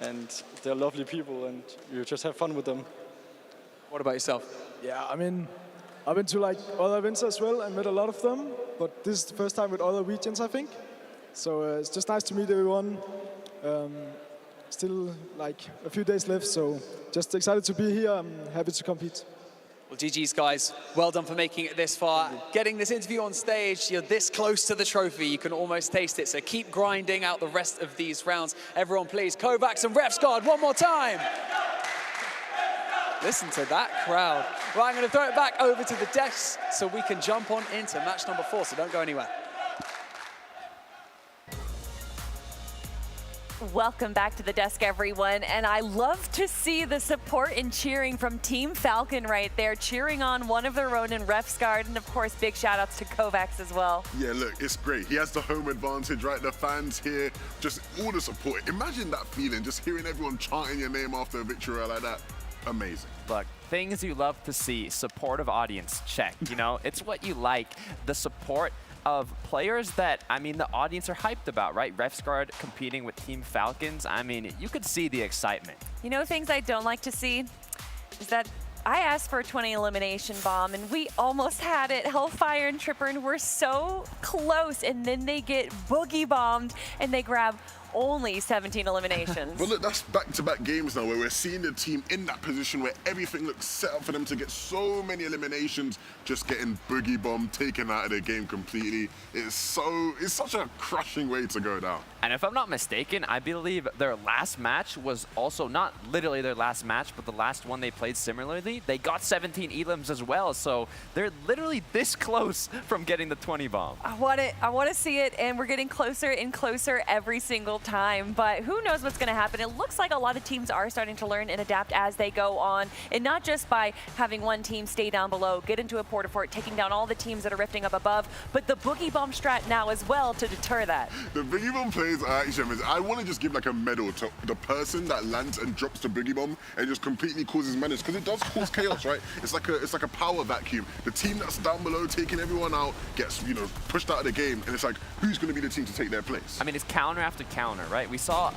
And they're lovely people, and you just have fun with them. What about yourself? Yeah, I mean, I've been to like other events as well and met a lot of them. But this is the first time with other regions, I think. So it's just nice to meet everyone. Still like a few days left, so just excited to be here. I'm happy to compete. Well, GG's, guys. Well done for making it this far. Getting this interview on stage, you're this close to the trophy. You can almost taste it, so keep grinding out the rest of these rounds. Everyone, please, Kovacs and Refsgaard one more time. Listen to that crowd. Right, I'm going to throw it back over to the desk so we can jump on into match number 4, so don't go anywhere. Welcome back to the desk, everyone. And I love to see the support and cheering from Team Falcon right there, cheering on one of their own in Refsgaard. And of course, big shout outs to Kovacs as well. Yeah, look, it's great. He has the home advantage, right? The fans here, just all the support. Imagine that feeling, just hearing everyone chanting your name after a victory like that. Amazing. Look, things you love to see, supportive audience, check. You know, it's what you like. The support of players that, I mean, the audience are hyped about, right? Refsgaard competing with Team Falcons. I mean, you could see the excitement. You know, things I don't like to see is that I asked for a 20 elimination bomb, and we almost had it. Hellfire and Tripper, and we're so close, and then they get boogie bombed, and they grab only 17 eliminations. But look, that's back-to-back games now where we're seeing the team in that position where everything looks set up for them to get so many eliminations, just getting boogie bomb taken out of the game completely. It's such a crushing way to go down. And if I'm not mistaken, I believe their last match was also not literally their last match, but the last one they played similarly. They got 17 elims as well, so they're literally this close from getting the 20 bomb. I want it. I want to see it, and we're getting closer and closer every single time. But who knows what's going to happen? It looks like a lot of teams are starting to learn and adapt as they go on, and not just by having one team stay down below, get into a porta fort, taking down all the teams that are rifting up above, but the boogie bomb strat now as well to deter that. The boogie bomb plays are actually amazing. I want to just give like a medal to the person that lands and drops the boogie bomb and just completely causes menace, because it does cause chaos, right? It's like a power vacuum. The team that's down below taking everyone out gets, you know, pushed out of the game, and it's like, who's going to be the team to take their place? I mean, it's counter after counter, right? We saw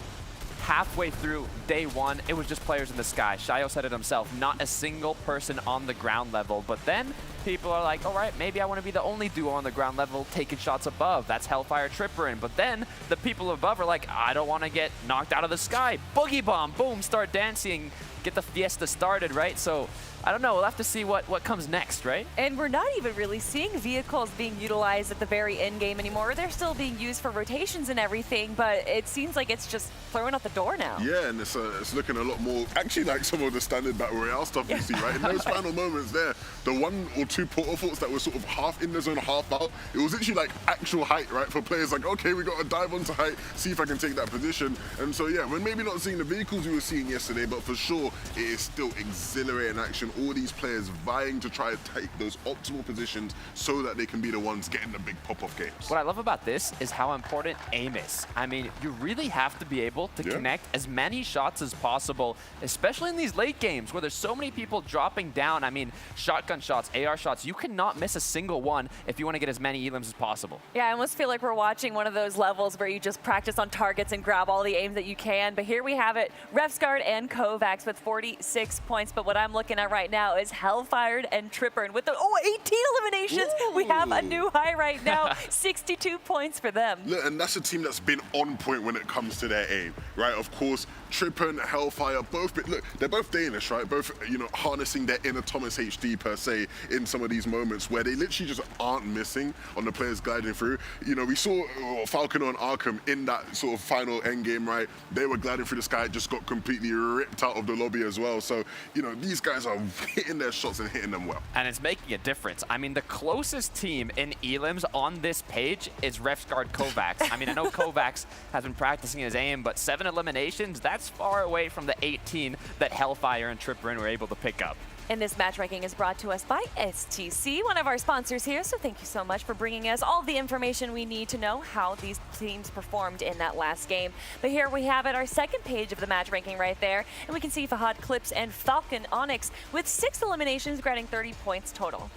halfway through day one, it was just players in the sky. Shayo said it himself, not a single person on the ground level. But then people are like, all right, maybe I want to be the only duo on the ground level taking shots above. That's Hellfire Tripper in. But then the people above are like, I don't want to get knocked out of the sky. Boogie bomb, boom, start dancing, get the fiesta started, right? So I don't know, we'll have to see what comes next, right? And we're not even really seeing vehicles being utilized at the very end game anymore. They're still being used for rotations and everything, but it seems like it's just thrown out the door now. Yeah, and it's looking a lot more actually like some of the standard battle royale stuff you see, right? In those final moments there, the 1 or 2 portal forts that were sort of half in the zone, half out, it was actually like actual height, right? For players like, okay, we got to dive onto height, see if I can take that position. And so yeah, we're maybe not seeing the vehicles we were seeing yesterday, but for sure it is still exhilarating action. All these players vying to try to take those optimal positions so that they can be the ones getting the big pop-off games. What I love about this is how important aim is. I mean, you really have to be able to connect as many shots as possible, especially in these late games where there's so many people dropping down. I mean, shotgun shots, AR shots, you cannot miss a single one if you want to get as many elims as possible. Yeah, I almost feel like we're watching one of those levels where you just practice on targets and grab all the aims that you can. But here we have it, Refsgaard and Kovacs with 46 points. But what I'm looking at right now is Hellfired and Tripper. And with the 18 eliminations, we have a new high right now, 62 points for them. Look, and that's a team that's been on point when it comes to their aim, right? Of course, Tripper and Hellfire, look, they're both Danish, right? Both, you know, harnessing their inner Thomas HD per se in some of these moments where they literally just aren't missing on the players gliding through. You know, we saw Falcon and Arkham in that sort of final end game, right? They were gliding through the sky, just got completely ripped out of the lobby as well. So, you know, these guys are hitting their shots and hitting them well. And it's making a difference. I mean, the closest team in elims on this page is Refsgaard Kovacs. I mean, I know Kovacs has been practicing his aim, but 7 eliminations, that's far away from the 18 that Hellfire and Tripper were able to pick up. And this matchmaking is brought to us by STC, one of our sponsors here. So thank you so much for bringing us all the information we need to know how these teams performed in that last game. But here we have it, our second page of the matchmaking right there. And we can see Fahad Clips and Falcon Onyx with 6 eliminations, granting 30 points total.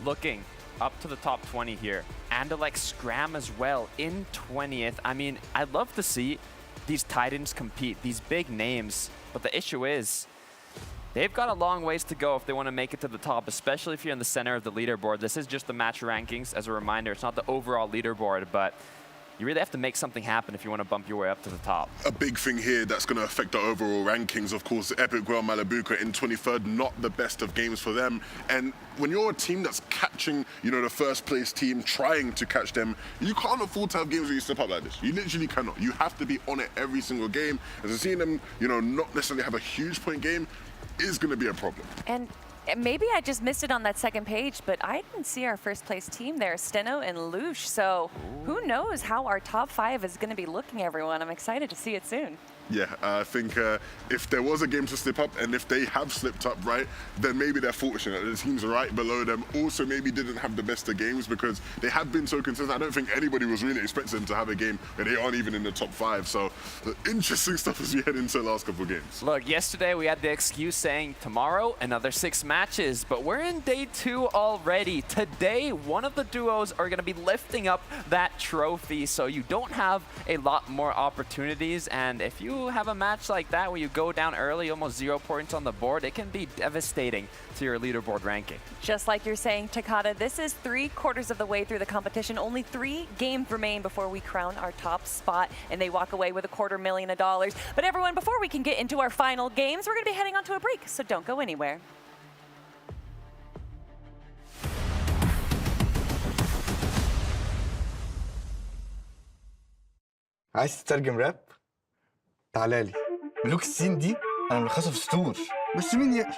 Looking up to the top 20 here. Andalek Scram as well in 20th. I mean, I'd love to see these Titans compete, these big names. But the issue is, they've got a long ways to go if they want to make it to the top, especially if you're in the center of the leaderboard. This is just the match rankings. As a reminder, it's not the overall leaderboard, but you really have to make something happen if you want to bump your way up to the top. A big thing here that's going to affect the overall rankings, of course, Epic Well Malabuka in 23rd, not the best of games for them. And when you're a team that's catching, you know, the first place team, trying to catch them, you can't afford to have games where you step up like this. You literally cannot. You have to be on it every single game. And so seeing them, you know, not necessarily have a huge point game is going to be a problem. And maybe I just missed it on that second page, but I didn't see our first place team there, Steno and Lush. So who knows how our top 5 is going to be looking, everyone. I'm excited to see it soon. Yeah, I think if there was a game to slip up, and if they have slipped up, right, then maybe they're fortunate. The teams right below them also maybe didn't have the best of games because they have been so consistent. I don't think anybody was really expecting them to have a game where they aren't even in the top 5. So interesting stuff as we head into the last couple of games. Look, yesterday we had the excuse saying tomorrow another 6 matches, but we're in day 2 already. Today, one of the duos are going to be lifting up that trophy, so you don't have a lot more opportunities. And if you have a match like that where you go down early, almost 0 points on the board, it can be devastating to your leaderboard ranking. Just like you're saying, Takada, this is 3/4 of the way through the competition. Only 3 games remain before we crown our top spot, and they walk away with $250,000. But everyone, before we can get into our final games, we're going to be heading on to a break, so don't go anywhere. عايز تترجم راب؟ تعالى لي. ملوك السين دي انا ملخصها في سطور، بس مين يقرا؟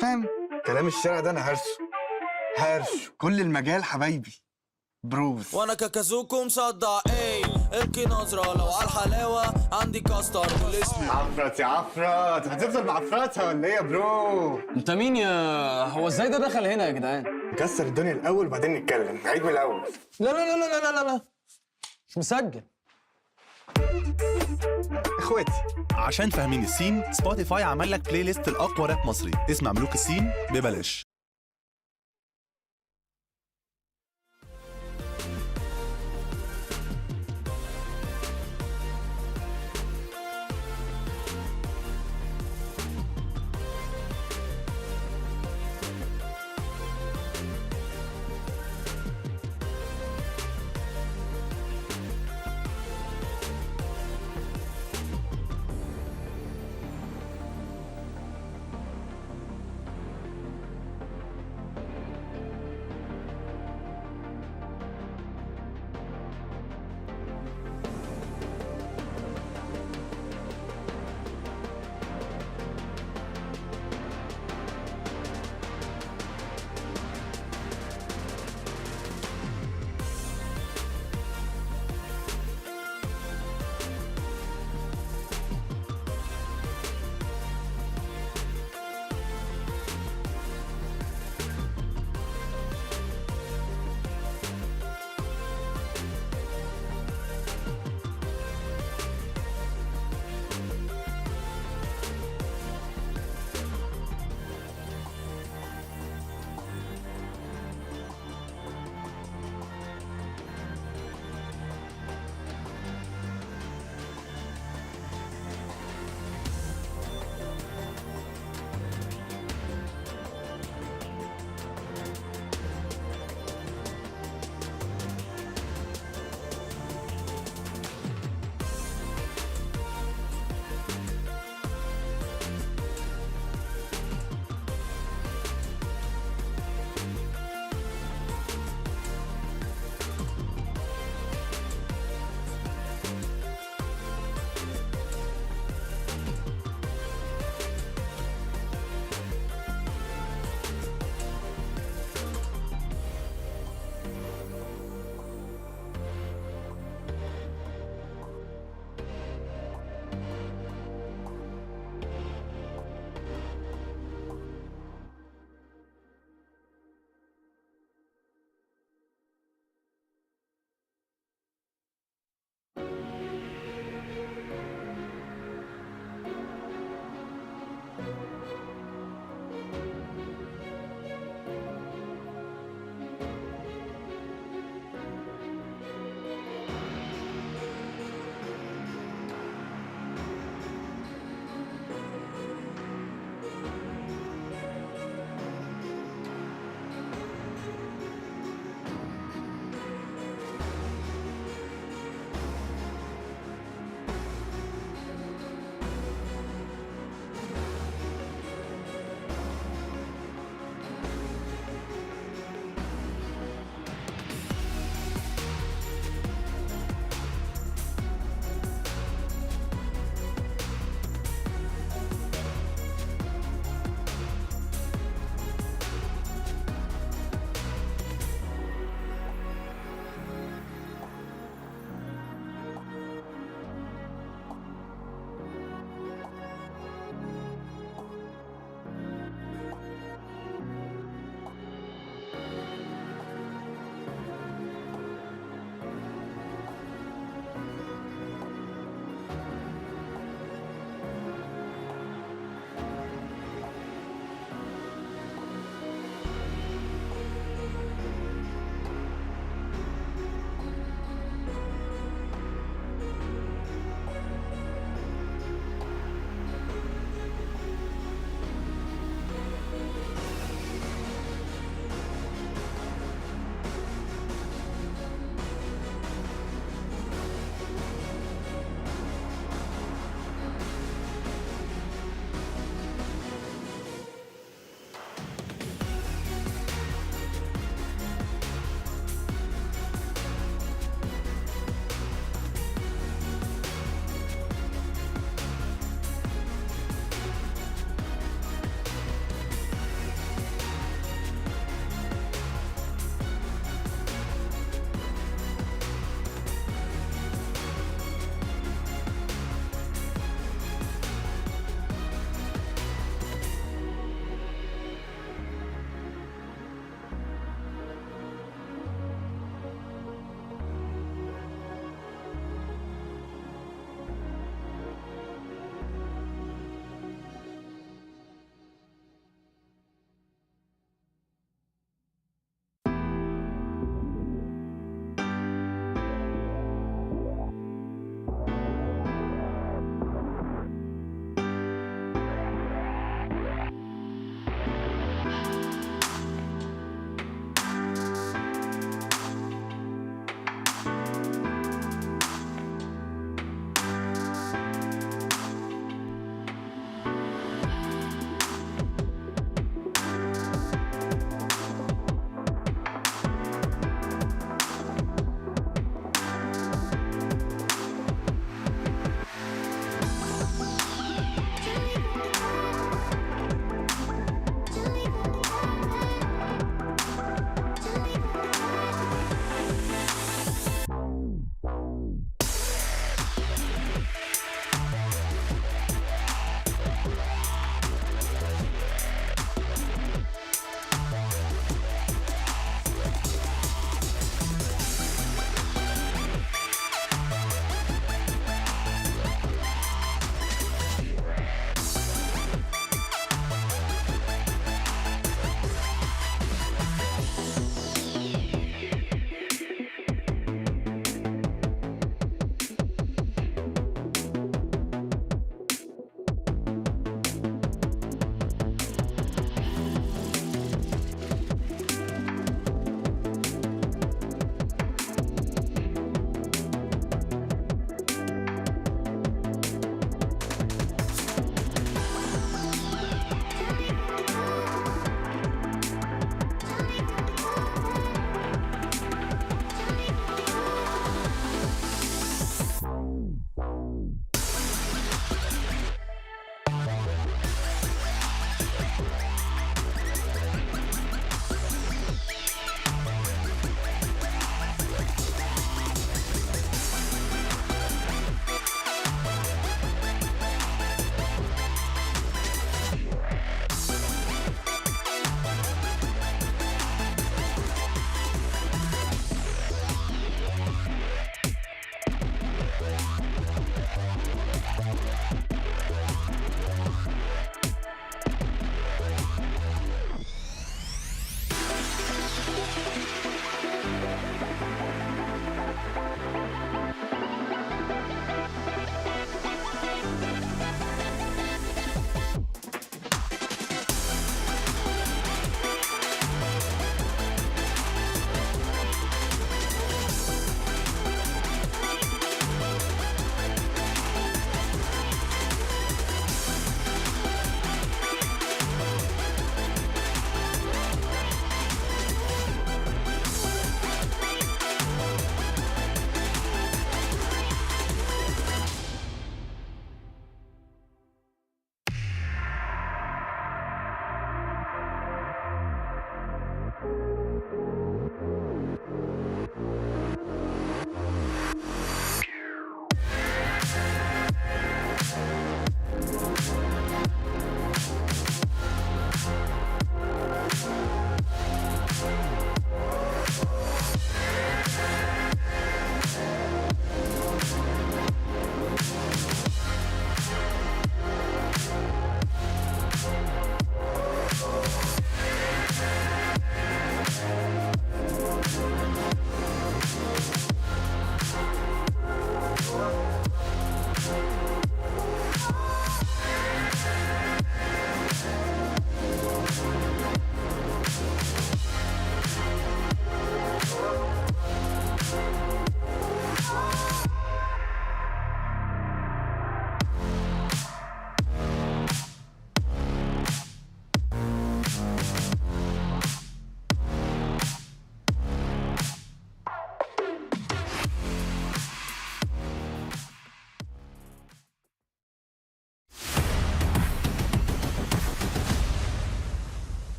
فاهم؟ كلام الشارع ده انا هرشه كل المجال حبايبي. بروز. وانا كاكازوكو مصدع ايه اركي نظرة لو على الحلاوة عندي كاستر والاسم عفرت يا عفرت، هتفضل معفرتها ولا ايه يا برو؟ انت مين يا هو ازاي ده دخل هنا يا جدعان؟ نكسر الدنيا الاول وبعدين نتكلم، نعيد من الاول. لا لا لا لا لا لا مش مسجل. اخواتي عشان فاهمين السين، سبوتيفاي عمل لك بلاي ليست الاقوى راب مصري، اسمع ملوك السين ببلاش.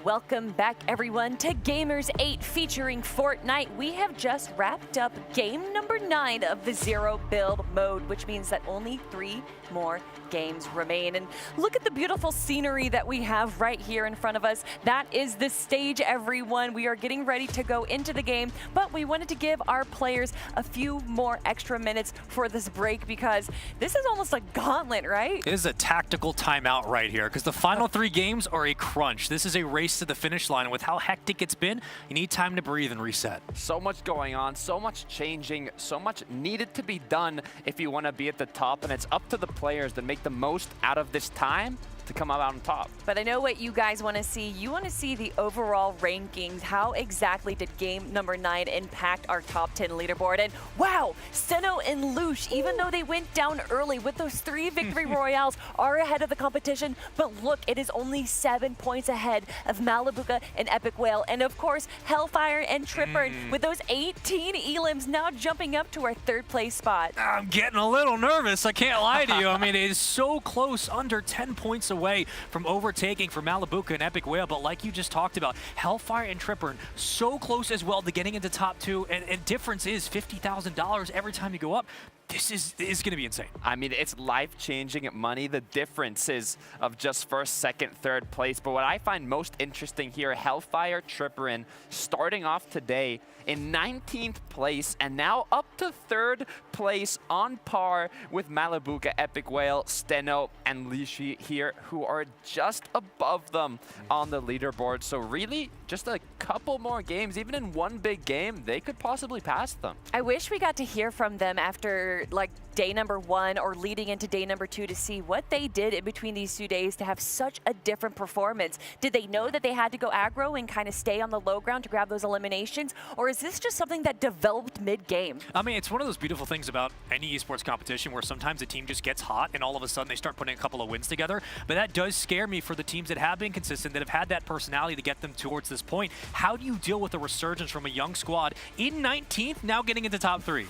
Welcome back, everyone, to Gamers8 Featuring Fortnite. We have just wrapped up game number 9 of the Zero Build mode, which means that only 3 more games remain. And look at the beautiful scenery that we have right here in front of us. That is the stage, everyone. We are getting ready to go into the game, but we wanted to give our players a few more extra minutes for this break because this is almost a gauntlet, right? It is a tactical timeout right here because the final 3 games are a crunch. This is a race to the finish line. With how hectic it's been, you need time to breathe and reset. So much going on, so much changing, so much needed to be done if you want to be at the top, and it's up to the players to make the most out of this time to come out on top. But I know what you guys want to see. You want to see the overall rankings. How exactly did game number 9 impact our top 10 leaderboard? And wow, Steno and Lush, even though they went down early with those 3 victory royales, are ahead of the competition. But look, it is only 7 points ahead of Malibuca and Epic Whale. And of course, Hellfire and Tripper with those 18 elims now jumping up to our 3rd place spot. I'm getting a little nervous, I can't lie to you. I mean, it is so close, under 10 points away from overtaking for Malibuca and Epic Whale, but like you just talked about, Hellfire and Tripper so close as well to getting into top 2, and difference is $50,000 every time you go up. This is going to be insane. I mean, it's life-changing money. The difference is of just 1st, 2nd, 3rd place. But what I find most interesting here, Hellfire, Tripperin, starting off today in 19th place and now up to 3rd place on par with Malibuca, Epic Whale, Steno, and Lishi here, who are just above them on the leaderboard. So really, just a couple more games, even in one big game, they could possibly pass them. I wish we got to hear from them after, like, day number 1 or leading into day number 2 to see what they did in between these 2 days to have such a different performance? Did they know that they had to go aggro and kind of stay on the low ground to grab those eliminations? Or is this just something that developed mid-game? I mean, it's one of those beautiful things about any esports competition where sometimes a team just gets hot and all of a sudden they start putting a couple of wins together. But that does scare me for the teams that have been consistent, that have had that personality to get them towards this point. How do you deal with a resurgence from a young squad in 19th, now getting into top 3?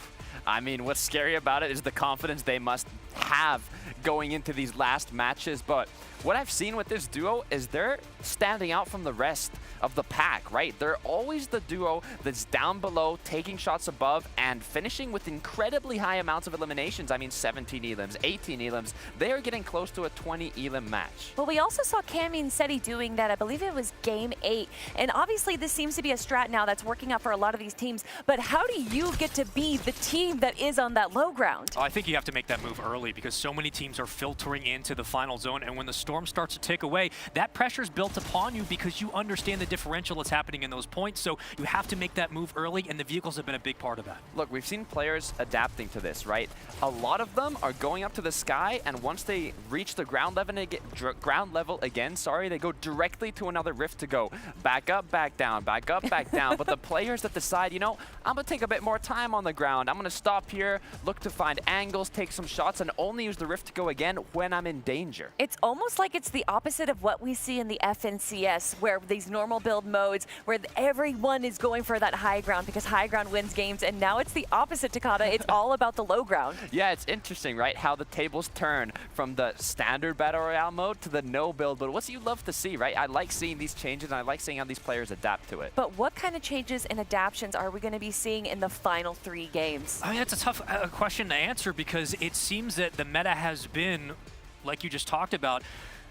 I mean, what's scary about it is the confidence they must have going into these last matches. But what I've seen with this duo is they're standing out from the rest of the pack, right? They're always the duo that's down below, taking shots above, and finishing with incredibly high amounts of eliminations. I mean, 17 elims, 18 elims. They are getting close to a 20 elim match. Well, we also saw Cami and Seti doing that. I believe it was game 8. And obviously, this seems to be a strat now that's working out for a lot of these teams. But how do you get to be the team that is on that low ground? I think you have to make that move early because so many teams are filtering into the final zone. And when the storm starts to tick away, that pressure's built upon you because you understand the differential that's happening in those points. So you have to make that move early, and the vehicles have been a big part of that. Look, we've seen players adapting to this, right? A lot of them are going up to the sky, and once they reach the ground level again, they go directly to another rift to go back up, back down, back up, back down. But the players that decide, you know, I'm gonna take a bit more time on the ground. I'm gonna stop here, look to find angles, take some shots, and only use the rift to go again when I'm in danger. It's almost like it's the opposite of what we see in the FNCS, where these normal build modes, where everyone is going for that high ground because high ground wins games, and now it's the opposite, Takada. It's all about the low ground. Yeah, it's interesting, right? How the tables turn from the standard Battle Royale mode to the no build mode. What do you love to see, right? I like seeing these changes, and I like seeing how these players adapt to it. But what kind of changes and adaptations are we going to be seeing in the final 3 games? I mean, that's a tough question to answer because it seems that the meta has been, like you just talked about,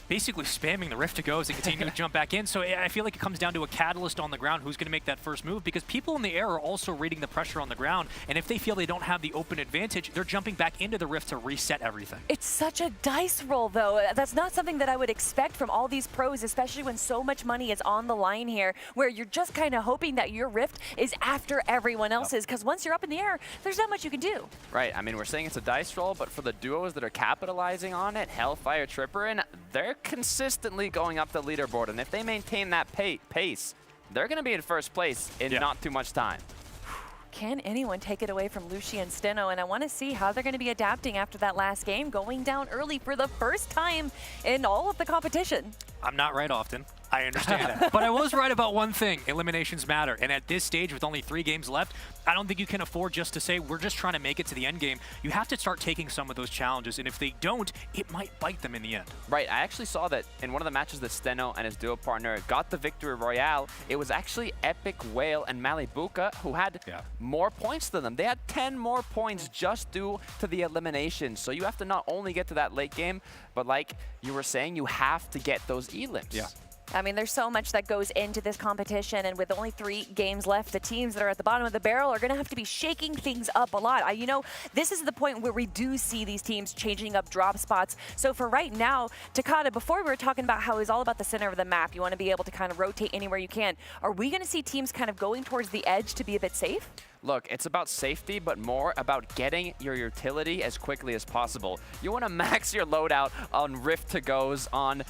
basically spamming the rift to goes and continue to jump back in. So I feel like it comes down to a catalyst on the ground who's going to make that first move, because people in the air are also reading the pressure on the ground, and if they feel they don't have the open advantage, they're jumping back into the rift to reset everything. It's such a dice roll, though. That's not something that I would expect from all these pros, especially when so much money is on the line here, where you're just kind of hoping that your rift is after everyone else's, because once you're up in the air, there's not much you can do. Right, I mean, we're saying it's a dice roll, but for the duos that are capitalizing on it, Hellfire, Tripper, they're consistently going up the leaderboard, and if they maintain that pace, they're going to be in first place in not too much time. Can anyone take it away from Lucy and Steno? And I want to see how they're going to be adapting after that last game, going down early for the first time in all of the competition. I'm not right often. I understand that. But I was right about one thing. Eliminations matter. And at this stage, with only 3 games left, I don't think you can afford just to say, we're just trying to make it to the end game. You have to start taking some of those challenges. And if they don't, it might bite them in the end. Right. I actually saw that in one of the matches that Steno and his duo partner got the victory royale. It was actually Epic Whale and Malibuka who had more points than them. They had 10 more points just due to the elimination. So you have to not only get to that late game, but like you were saying, you have to get those elims. Yeah. I mean, there's so much that goes into this competition, and with only 3 games left, the teams that are at the bottom of the barrel are going to have to be shaking things up a lot. You know, this is the point where we do see these teams changing up drop spots. So for right now, Takada, before we were talking about how it's all about the center of the map, you want to be able to kind of rotate anywhere you can. Are we going to see teams kind of going towards the edge to be a bit safe? Look, it's about safety, but more about getting your utility as quickly as possible. You want to max your loadout on Rift to Goes, on...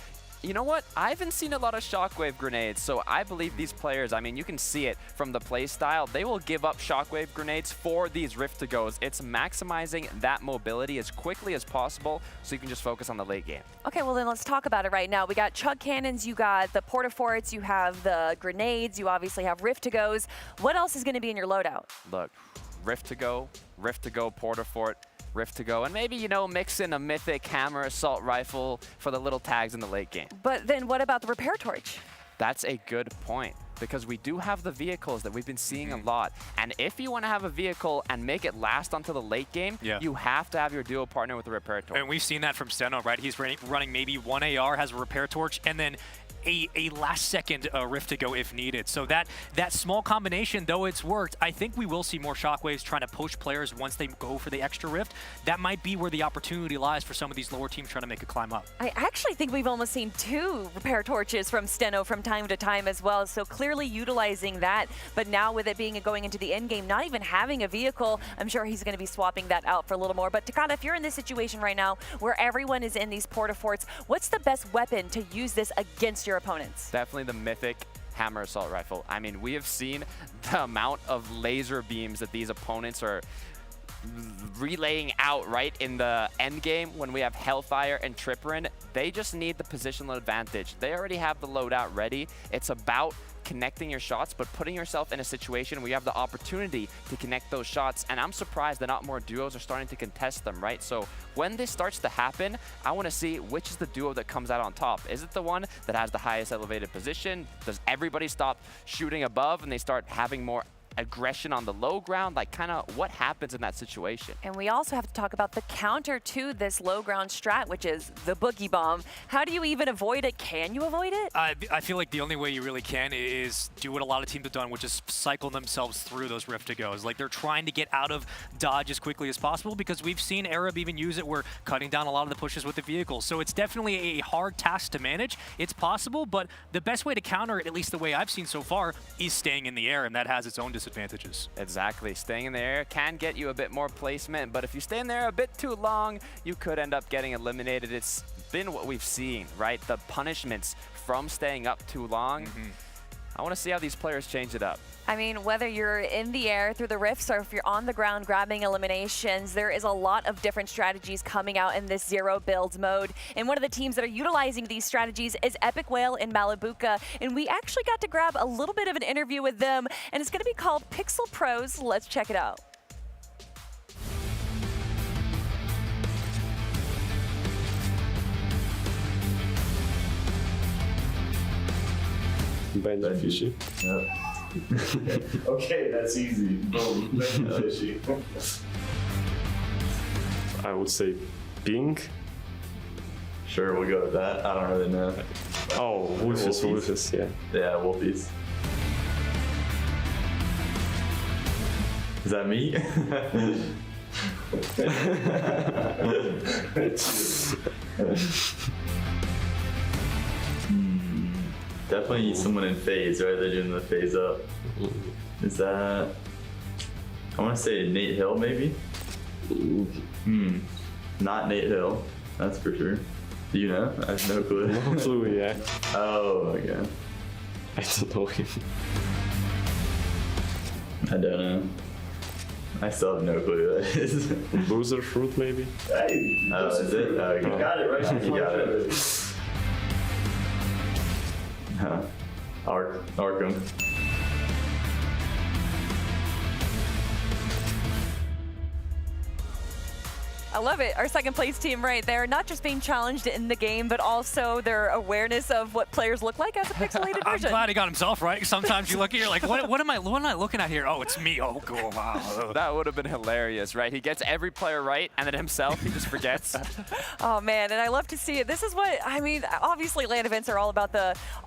You know what? I haven't seen a lot of shockwave grenades, so I believe these players, I mean, you can see it from the play style. They will give up shockwave grenades for these Rift to Goes. It's maximizing that mobility as quickly as possible so you can just focus on the late game. Okay, well then let's talk about it right now. We got chug cannons, you got the porta-forts, you have the grenades, you obviously have Rift to Goes. What else is going to be in your loadout? Look, Rift to Go, porta-fort, Rift to Go, and maybe, you know, mix in a mythic hammer assault rifle for the little tags in the late game. But then what about the repair torch? That's a good point, because we do have the vehicles that we've been seeing a lot. And if you want to have a vehicle and make it last until the late game, you have to have your duo partner with a repair torch. And we've seen that from Steno, right? He's running maybe 1 AR, has a repair torch, and then a last-second rift to go if needed. So that small combination, though it's worked, I think we will see more shockwaves trying to push players once they go for the extra rift. That might be where the opportunity lies for some of these lower teams trying to make a climb up. I actually think we've almost seen 2 repair torches from Steno from time to time as well, so clearly utilizing that. But now with it being going into the end game, not even having a vehicle, I'm sure he's going to be swapping that out for a little more. But Takada, if you're in this situation right now where everyone is in these porta-forts, what's the best weapon to use this against your opponents? Definitely the mythic hammer assault rifle. I mean, we have seen the amount of laser beams that these opponents are relaying out right in the end game when we have Hellfire and Tripperin. They just need the positional advantage. They already have the loadout ready. It's about connecting your shots, but putting yourself in a situation where you have the opportunity to connect those shots. And I'm surprised that not more duos are starting to contest them, right? So when this starts to happen, I want to see which is the duo that comes out on top. Is it the one that has the highest elevated position? Does everybody stop shooting above and they start having more aggression on the low ground? Like, kind of what happens in that situation? And we also have to talk about the counter to this low ground strat, which is the boogie bomb. How do you even avoid it? Can you avoid it? I feel like the only way you really can is do what a lot of teams have done, which is cycle themselves through those rift to goes. Like, they're trying to get out of dodge as quickly as possible, because we've seen Arab even use it. We're cutting down a lot of the pushes with the vehicles. So it's definitely a hard task to manage. It's possible, but the best way to counter it, at least the way I've seen so far, is staying in the air, and that has its own disadvantages. Exactly. Staying in the air can get you a bit more placement, but if you stay in there a bit too long, you could end up getting eliminated. It's been what we've seen, right? The punishments from staying up too long. I want to see how these players change it up. I mean, whether you're in the air through the rifts or if you're on the ground grabbing eliminations, there is a lot of different strategies coming out in this zero builds mode. And one of the teams that are utilizing these strategies is Epic Whale in Malibuca. And we actually got to grab a little bit of an interview with them, and it's going to be called Pixel Pros. Let's check it out. Bence fishy. Okay, that's easy. Boom. Bence fishy. I would say pink. Sure, we'll go with that. I don't really know. Oh, Wolfies, yeah. Yeah, Wolfies. Is that me? Definitely need someone in phase, right? They're doing the phase up. Is that... I want to say Nate Hill, maybe? Not Nate Hill, that's for sure. Do you know? I have no clue. No clue, yeah. Oh, okay. I don't know him. I don't know. I still have no clue who that is. Boozer Fruit, maybe? Hey, oh, is it? Oh, you got it right. You got it. Arkham. I love it. Our second place team right there, not just being challenged in the game, but also their awareness of what players look like as a pixelated version. I'm glad he got himself right. Sometimes you look at, you're like, what am I looking at here? Oh, it's me. Oh, cool. Wow. That would have been hilarious, right? He gets every player right, and then himself, he just forgets. Oh man, and I love to see it. This is what I mean. Obviously, LAN events are all about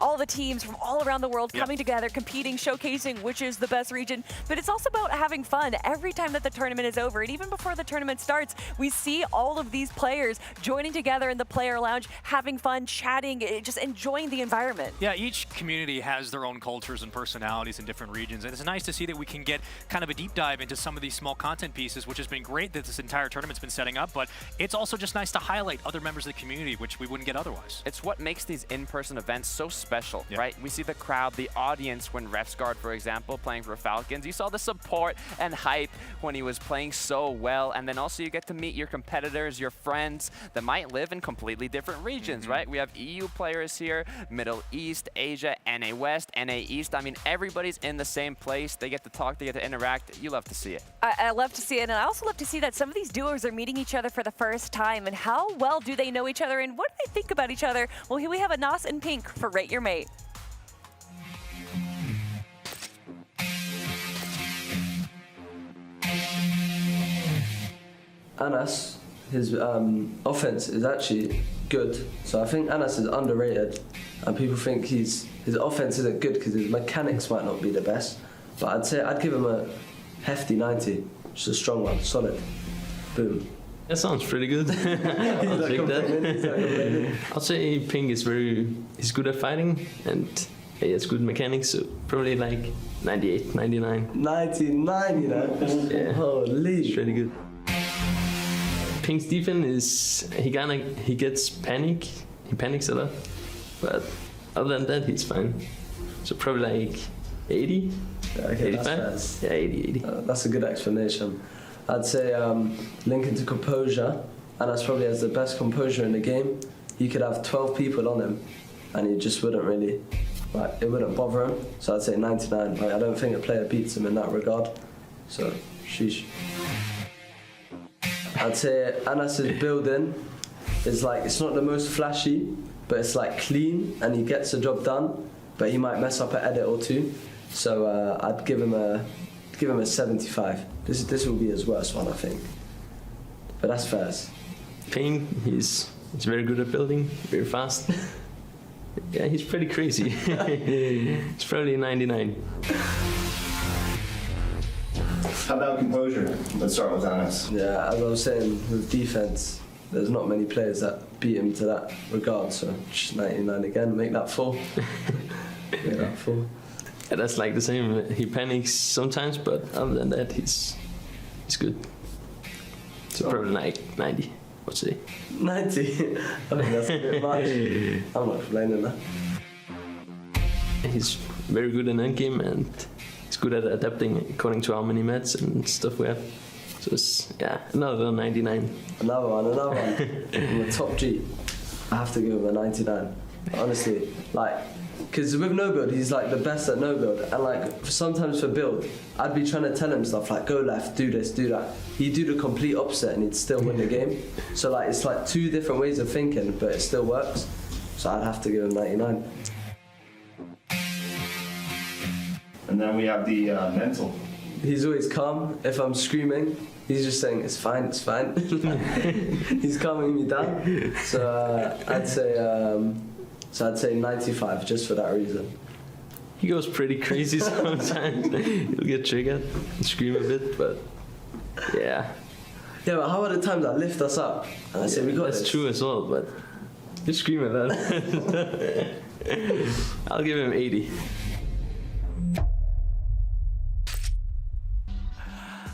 all the teams from all around the world coming together, competing, showcasing which is the best region. But it's also about having fun every time that the tournament is over, and even before the tournament starts, we see all of these players joining together in the player lounge, having fun, chatting, just enjoying the environment. Yeah, each community has their own cultures and personalities in different regions, and it's nice to see that we can get kind of a deep dive into some of these small content pieces, which has been great that this entire tournament's been setting up, but it's also just nice to highlight other members of the community, which we wouldn't get otherwise. It's what makes these in-person events so special, right? We see the crowd, the audience when Refsguard, for example, playing for Falcons. You saw the support and hype when he was playing so well, and then also you get to meet your competitors, your friends that might live in completely different regions, right? We have EU players here, Middle East, Asia, NA West, NA East. I mean, everybody's in the same place. They get to talk, they get to interact. You love to see it. I love to see it, and I also love to see that some of these duos are meeting each other for the first time, and how well do they know each other, and what do they think about each other? Well, here we have a Nas and Pink for Rate Your Mate. Anas, his offense is actually good, so I think Anas is underrated. and people think his offense isn't good because his mechanics might not be the best. But I'd say I'd give him a hefty 90, just a strong one, solid. Boom. That sounds pretty good. I'll take that. I'll say Pink is he's good at fighting and he has good mechanics, so probably like 98, 99. 99, you know? Yeah. Holy. It's really good. Pink's defense is, he gets panic. He panics a lot. But other than that, he's fine. So probably like 80, okay, 85? That's yeah, 80. That's a good explanation. I'd say linking to composure, and as probably as the best composure in the game, you could have 12 people on him, and he just wouldn't really, it wouldn't bother him. So I'd say 99. I don't think a player beats him in that regard. So, sheesh. I'd say Anas's building is it's not the most flashy, but it's clean, and he gets the job done. But he might mess up an edit or two. So I'd give him a 75. This will be his worst one, I think. But that's fair. Pink, he's very good at building, very fast. Yeah, he's pretty crazy. It's probably 99. How about composure? Let's start with Anas. Yeah, as I was saying, with defense, there's not many players that beat him to that regard. So just 99 again, make that 4. Make that 4. Yeah, that's the same. He panics sometimes, but other than that, he's good. So probably 90, I'd say. 90? I think that's a bit much. I'm not complaining that. He's very good in endgame, and he's good at adapting according to how many mats and stuff we have. So it's, another 99. Another one. I'm a top G. I have to give him a 99. Honestly, because with no build, he's the best at no build, and sometimes for build, I'd be trying to tell him stuff go left, do this, do that. He'd do the complete opposite and he'd still win the game. So it's two different ways of thinking, but it still works. So I'd have to give him 99. And then we have the mental. He's always calm. If I'm screaming, he's just saying, it's fine, it's fine. He's calming me down. So I'd say 95, just for that reason. He goes pretty crazy sometimes. He'll get triggered and scream a bit, but yeah. Yeah, but how are the times I lift us up and I say, we got this? That's true as well, but you scream at that. I'll give him 80.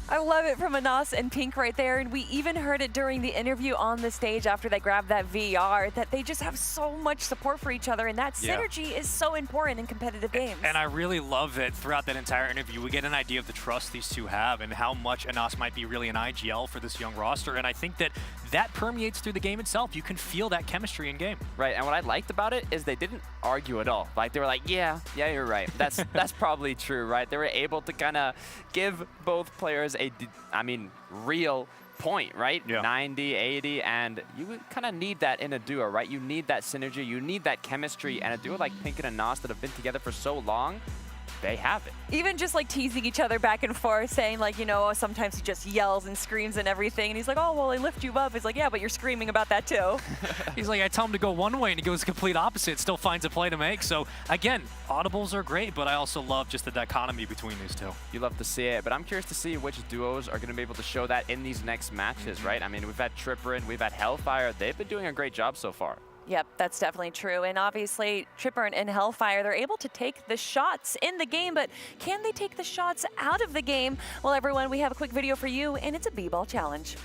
I love it from Anas and Pink right there, and we even heard it during the interview on the stage after they grabbed that VR, that they just have so much support for each other, and that synergy is so important in competitive games. And I really love it throughout that entire interview. We get an idea of the trust these two have and how much Anas might be really an IGL for this young roster, and I think that permeates through the game itself. You can feel that chemistry in game. Right, and what I liked about it is they didn't argue at all. They were like, yeah, you're right. That's probably true, right? They were able to kind of give both players real point, right? Yeah. 90, 80, and you kind of need that in a duo, right? You need that synergy, you need that chemistry, and a duo like Pink and Anas that have been together for so long, they have it. Even just teasing each other back and forth, saying sometimes he just yells and screams and everything, and he's like, oh, well, I lift you up. He's like, yeah, but you're screaming about that too. He's like, I tell him to go one way and he goes the complete opposite, still finds a play to make. So again, audibles are great, but I also love just the dichotomy between these two. You love to see it, but I'm curious to see which duos are going to be able to show that in these next matches, right? We've had Tripperin, we've had Hellfire. They've been doing a great job so far. Yep, that's definitely true. And obviously, Tripper and Hellfire, they're able to take the shots in the game, but can they take the shots out of the game? Well, everyone, we have a quick video for you, and it's a B-ball challenge.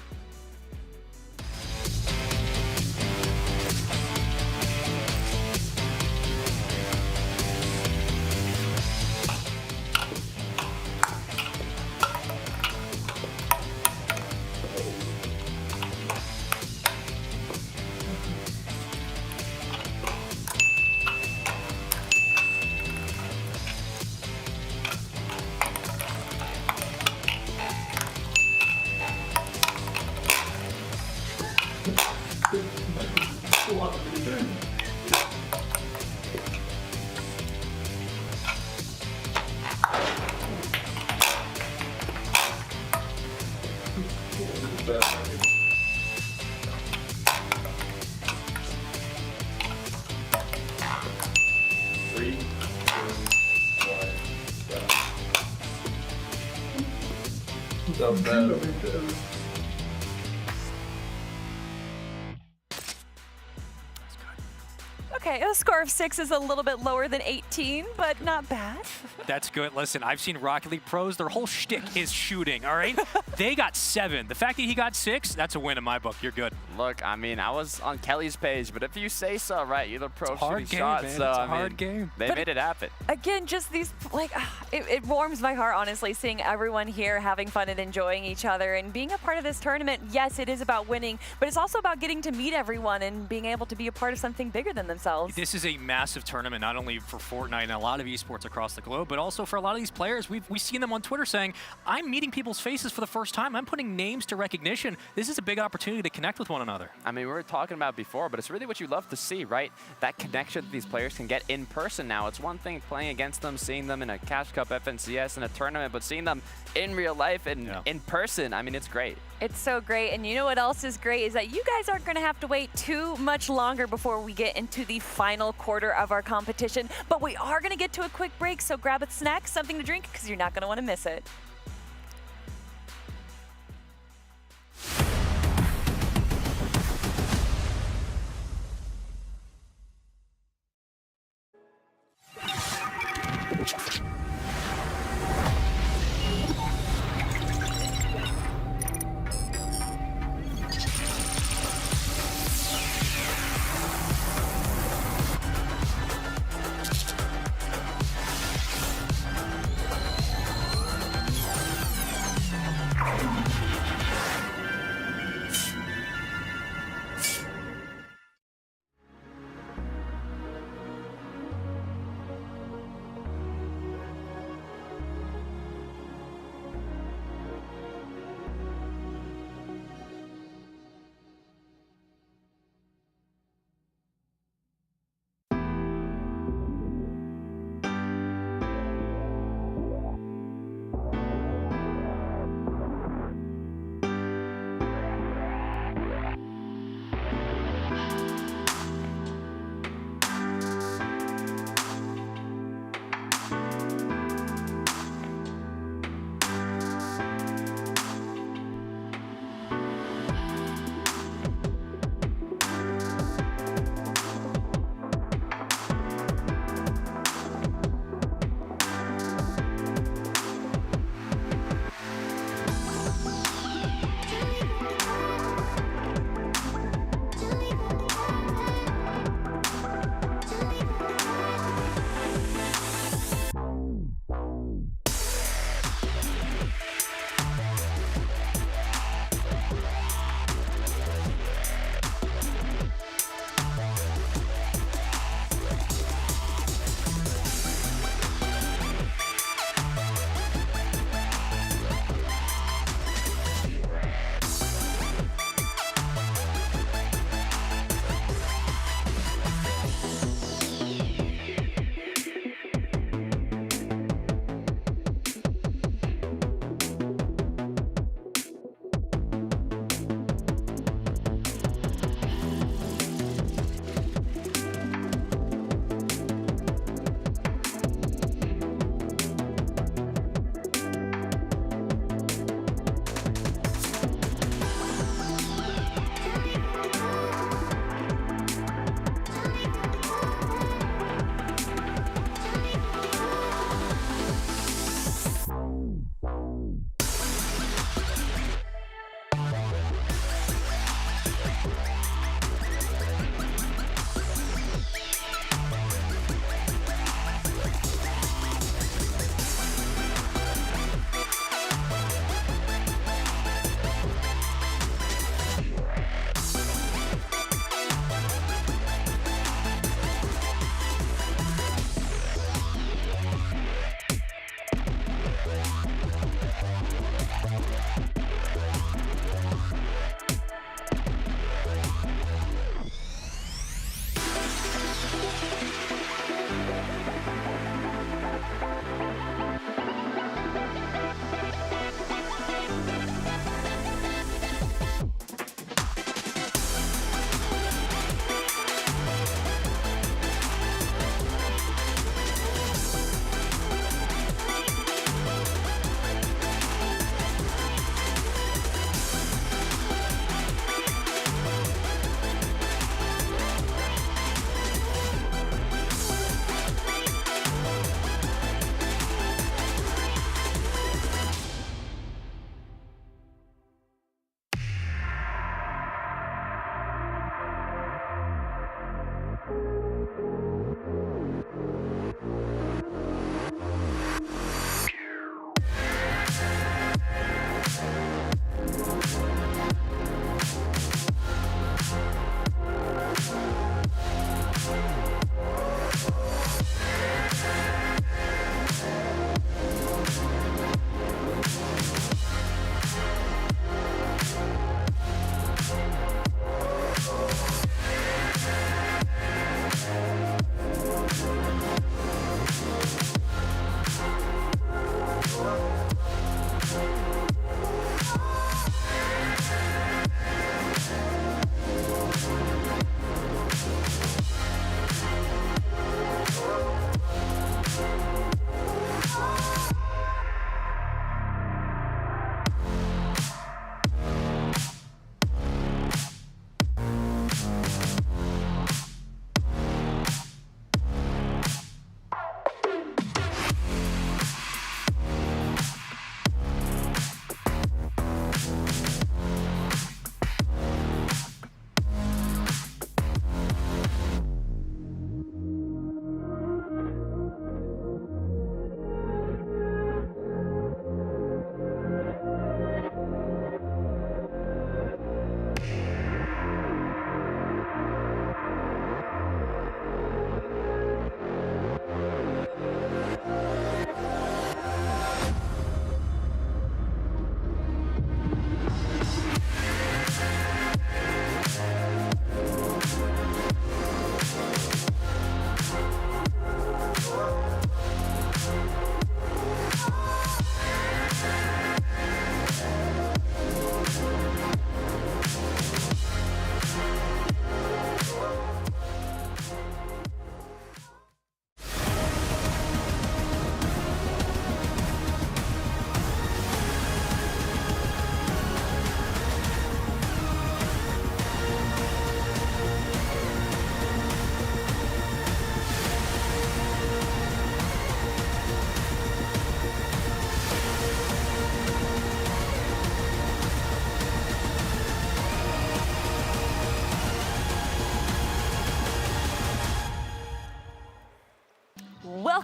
Not bad. Okay, a score of 6 is a little bit lower than 18, but not bad. That's good. Listen, I've seen Rocket League pros. Their whole shtick is shooting, all right? They got 7. The fact that he got 6, that's a win in my book. You're good. Look, I mean, I was on Kelly's page, but if you say so, right, you're the pro shooting game, shots. man. So, it's a I mean, hard game. They made it happen. Again, just these, like, it warms my heart, honestly, seeing everyone here having fun and enjoying each other and being a part of this tournament. Yes, it is about winning, but it's also about getting to meet everyone and being able to be a part of something bigger than themselves. This is a massive tournament, not only for Fortnite and a lot of esports across the globe, but also for a lot of these players. We've seen them on Twitter saying, I'm meeting people's faces for the first time. I'm putting names to recognition. This is a big opportunity to connect with one another. I mean, we were talking about it before, but it's really what you love to see, right? That connection that these players can get in person now. It's one thing playing against them, seeing them in a Cash Cup, FNCS, in a tournament, but seeing them in real life and in person, I mean, it's great. It's so great, and you know what else is great is that you guys aren't going to have to wait too much longer before we get into the final quarter of our competition, but we are going to get to a quick break, so grab a snack, something to drink, because you're not going to want to miss it.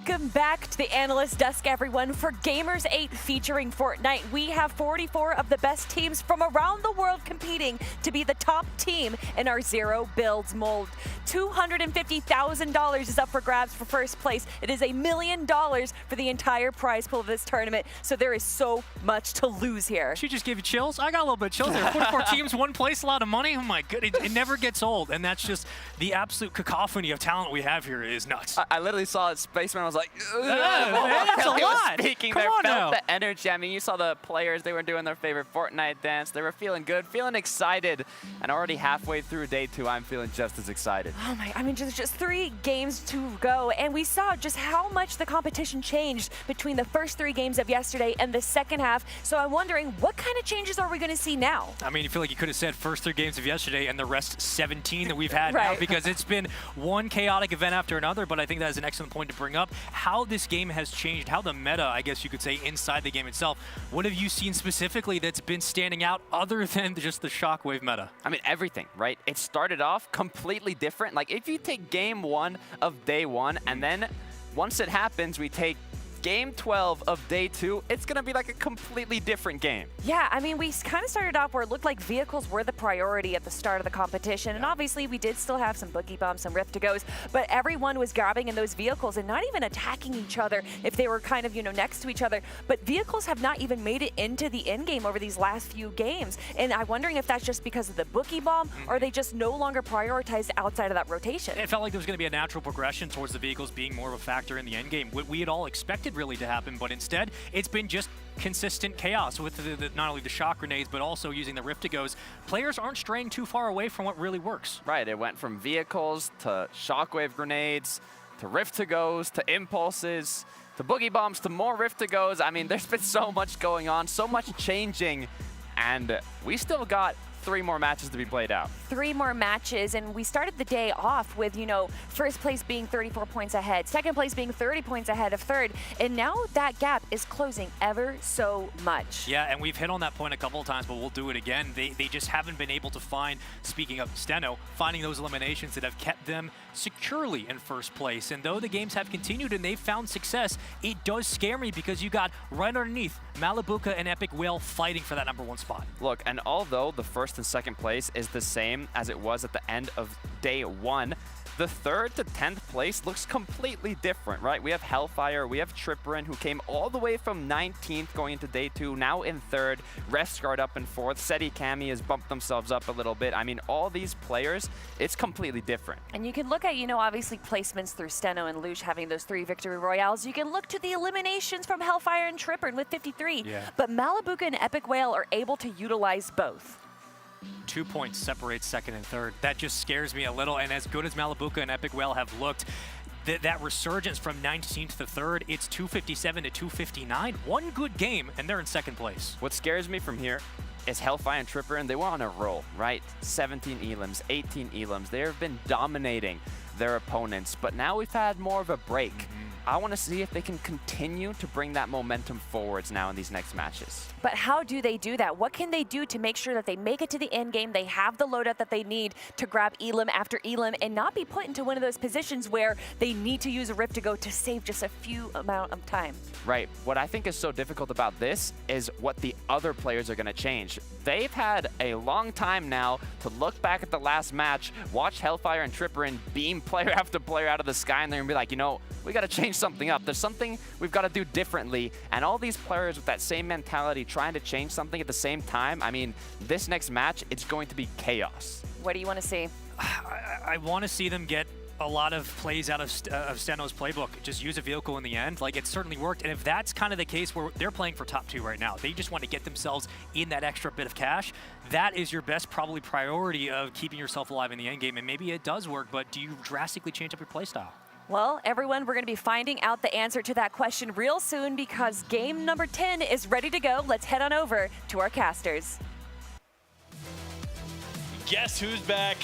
Welcome back to the Analyst Desk, everyone. For Gamers8 Featuring Fortnite, we have 44 of the best teams from around the world competing to be the top team in our Zero Builds mold. $250,000 is up for grabs for first place. It is $1 million for the entire prize pool of this tournament, so there is so much to lose here. She just gave you chills. I got a little bit of chills there. 44 teams, one place, a lot of money. Oh my goodness, it never gets old, and that's just the absolute cacophony of talent we have here is nuts. I literally saw it, Spaceman. I was like, man, that's a lot. Speaking Come there, on felt now. the energy. I mean, you saw the players. They were doing their favorite Fortnite dance. They were feeling good, feeling excited, and already halfway through day 2, I'm feeling just as excited. Oh my, I mean, just 3 games to go, and we saw just how much the competition changed between the first 3 games of yesterday and the second half. So I'm wondering, what kind of changes are we going to see now? I mean, you feel like you could have said first 3 games of yesterday and the rest 17 that we've had now, Right. because it's been one chaotic event after another, but I think that is an excellent point to bring up. How this game has changed, how the meta, I guess you could say, inside the game itself. What have you seen specifically that's been standing out other than just the Shockwave meta? I mean, everything, right? It started off completely different. Like, if you take game 1 of day 1, and then once it happens, we take game 12 of day 2, it's going to be like a completely different game. Yeah, I mean, we kind of started off where it looked like vehicles were the priority at the start of the competition. And obviously, we did still have some boogie bombs, some rift to goes, but everyone was grabbing in those vehicles and not even attacking each other if they were kind of, next to each other. But vehicles have not even made it into the end game over these last few games. And I'm wondering if that's just because of the boogie bomb, or they just no longer prioritized outside of that rotation. It felt like there was going to be a natural progression towards the vehicles being more of a factor in the end game. What we had all expected really to happen, but instead it's been just consistent chaos with not only the shock grenades, but also using the rift-to-goes. Players aren't straying too far away from what really works. Right, it went from vehicles to shockwave grenades to rift-to-goes to impulses to boogie bombs to more rift-to-goes. I mean, there's been so much going on, so much changing, and we still got 3 more matches to be played out. 3 more matches, and we started the day off with, first place being 34 points ahead, second place being 30 points ahead of third, and now that gap is closing ever so much. Yeah, and we've hit on that point a couple of times, but we'll do it again. They just haven't been able to find, speaking of Steno, finding those eliminations that have kept them securely in first place. And though the games have continued and they've found success, it does scare me because you got right underneath Malibuca and Epic Whale fighting for that #1 spot. Look, and although the first and second place is the same as it was at the end of day 1, the 3rd to 10th place looks completely different, right? We have Hellfire, we have Tripperin, who came all the way from 19th going into day 2, now in 3rd, Restguard up in 4th, Seti Kami has bumped themselves up a little bit. I mean, all these players, it's completely different. And you can look at, obviously placements through Steno and Lush having those 3 victory royales. You can look to the eliminations from Hellfire and Tripperin with 53. Yeah. But Malibuca and Epic Whale are able to utilize both. 2 points separates second and third. That just scares me a little, and as good as Malibuca and Epic Whale have looked, that resurgence from 19th to 3rd, it's 257 to 259. One good game, and they're in second place. What scares me from here is Hellfire and Tripperin, they were on a roll, right? 17 elims, 18 elims. They have been dominating their opponents, but now we've had more of a break. I want to see if they can continue to bring that momentum forwards now in these next matches. But how do they do that? What can they do to make sure that they make it to the end game, they have the loadout that they need to grab elim after elim and not be put into one of those positions where they need to use a rift to go to save just a few amount of time? Right. What I think is so difficult about this is what the other players are going to change. They've had a long time now to look back at the last match, watch Hellfire and Tripperin beam player after player out of the sky, and they're going to be like, we got to change something up. There's something we've got to do differently. And all these players with that same mentality trying to change something at the same time, I mean, this next match, it's going to be chaos. What do you want to see? I want to see them get a lot of plays out of Steno's playbook. Just use a vehicle in the end. Like, it certainly worked. And if that's kind of the case where they're playing for top 2 right now, they just want to get themselves in that extra bit of cash, that is your best probably priority of keeping yourself alive in the end game. And maybe it does work, but do you drastically change up your play style? Well, everyone, we're going to be finding out the answer to that question real soon because game number 10 is ready to go. Let's head on over to our casters. Guess who's back?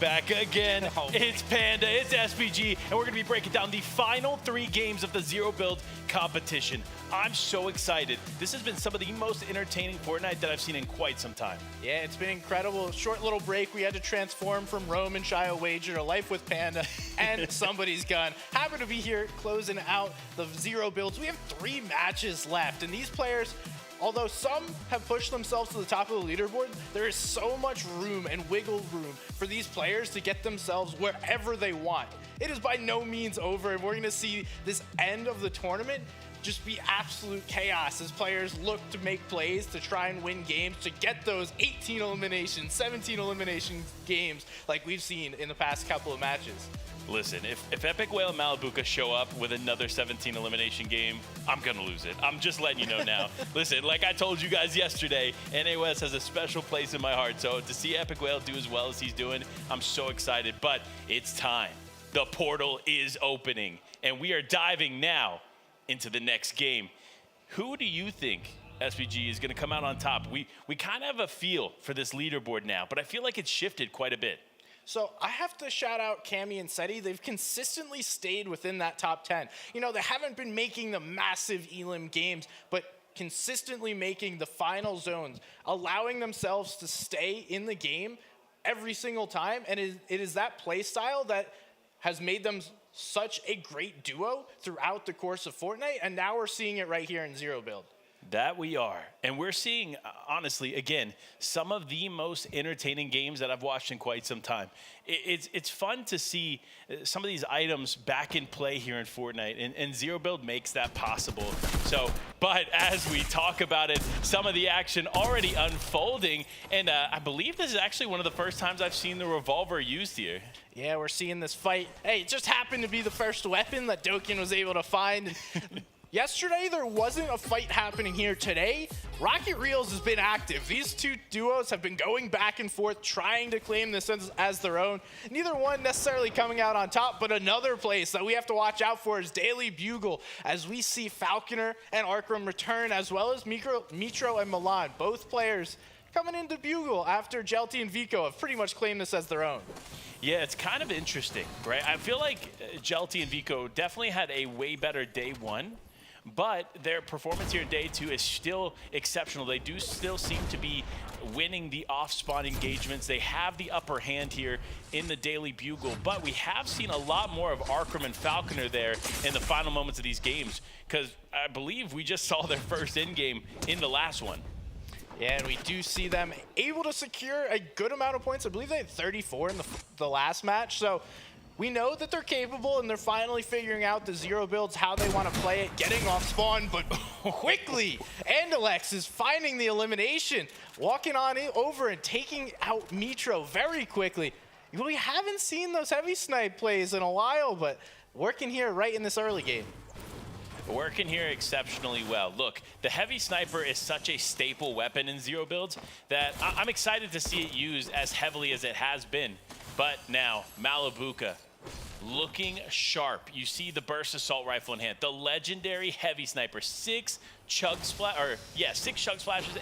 back again. It's Panda, it's SPG, and we're gonna be breaking down the final 3 games of the Zero Build competition. I'm so excited. This has been some of the most entertaining Fortnite that I've seen in quite some time. Yeah, it's been incredible. Short little break. We had to transform from Rome and Shio Wager to Life with Panda and Somebody's Gun. Happy to be here closing out the Zero Builds. We have 3 matches left, and these players, although some have pushed themselves to the top of the leaderboard, there is so much room and wiggle room for these players to get themselves wherever they want. It is by no means over, and we're going to see this end of the tournament just be absolute chaos as players look to make plays to try and win games, to get those 18 eliminations, 17 elimination games like we've seen in the past couple of matches. Listen, if Epic Whale and Malibuca show up with another 17 elimination game, I'm gonna lose it. I'm just letting you know now. Listen, like I told you guys yesterday, NAOS has a special place in my heart. So to see Epic Whale do as well as he's doing, I'm so excited. But it's time. The portal is opening, and we are diving now into the next game. Who do you think, SPG, is gonna come out on top? We kind of have a feel for this leaderboard now, but I feel like it's shifted quite a bit. So I have to shout out Cammy and Seti. They've consistently stayed within that top 10. You know, they haven't been making the massive elim games, but consistently making the final zones, allowing themselves to stay in the game every single time. And it is that play style that has made them such a great duo throughout the course of Fortnite. And now we're seeing it right here in Zero Build. That we are. And we're seeing, honestly, again, some of the most entertaining games that I've watched in quite some time. It's fun to see some of these items back in play here in Fortnite, and Zero Build makes that possible. So, but as we talk about it, some of the action already unfolding, and I believe this is actually one of the first times I've seen the revolver used here. Yeah, we're seeing this fight. Hey, it just happened to be the first weapon that Dokkan was able to find. Yesterday, there wasn't a fight happening here. Today, Rocket Reels has been active. These 2 duos have been going back and forth, trying to claim this as their own. Neither one necessarily coming out on top, but another place that we have to watch out for is Daily Bugle, as we see Falconer and Arkram return, as well as Mitro and Milan, both players coming into Bugle after Jelty and Vico have pretty much claimed this as their own. Yeah, it's kind of interesting, right? I feel like Jelty and Vico definitely had a way better day 1. But their performance here in day 2 is still exceptional. They do still seem to be winning the off-spawn engagements. They have the upper hand here in the Daily Bugle, but we have seen a lot more of Arkram and Falconer there in the final moments of these games, because I believe we just saw their first in-game in the last one. Yeah, and we do see them able to secure a good amount of points. I believe they had 34 in the last match, so we know that they're capable, and they're finally figuring out the Zero Builds, how they want to play it, getting off spawn, but quickly, Andalex is finding the elimination, walking on over and taking out Mitro very quickly. We haven't seen those heavy snipe plays in a while, but working here right in this early game. Working here exceptionally well. Look, the heavy sniper is such a staple weapon in Zero Builds that I'm excited to see it used as heavily as it has been. But now, Malibuca, looking sharp. You see the burst assault rifle in hand. The legendary heavy sniper, 6 chug splashes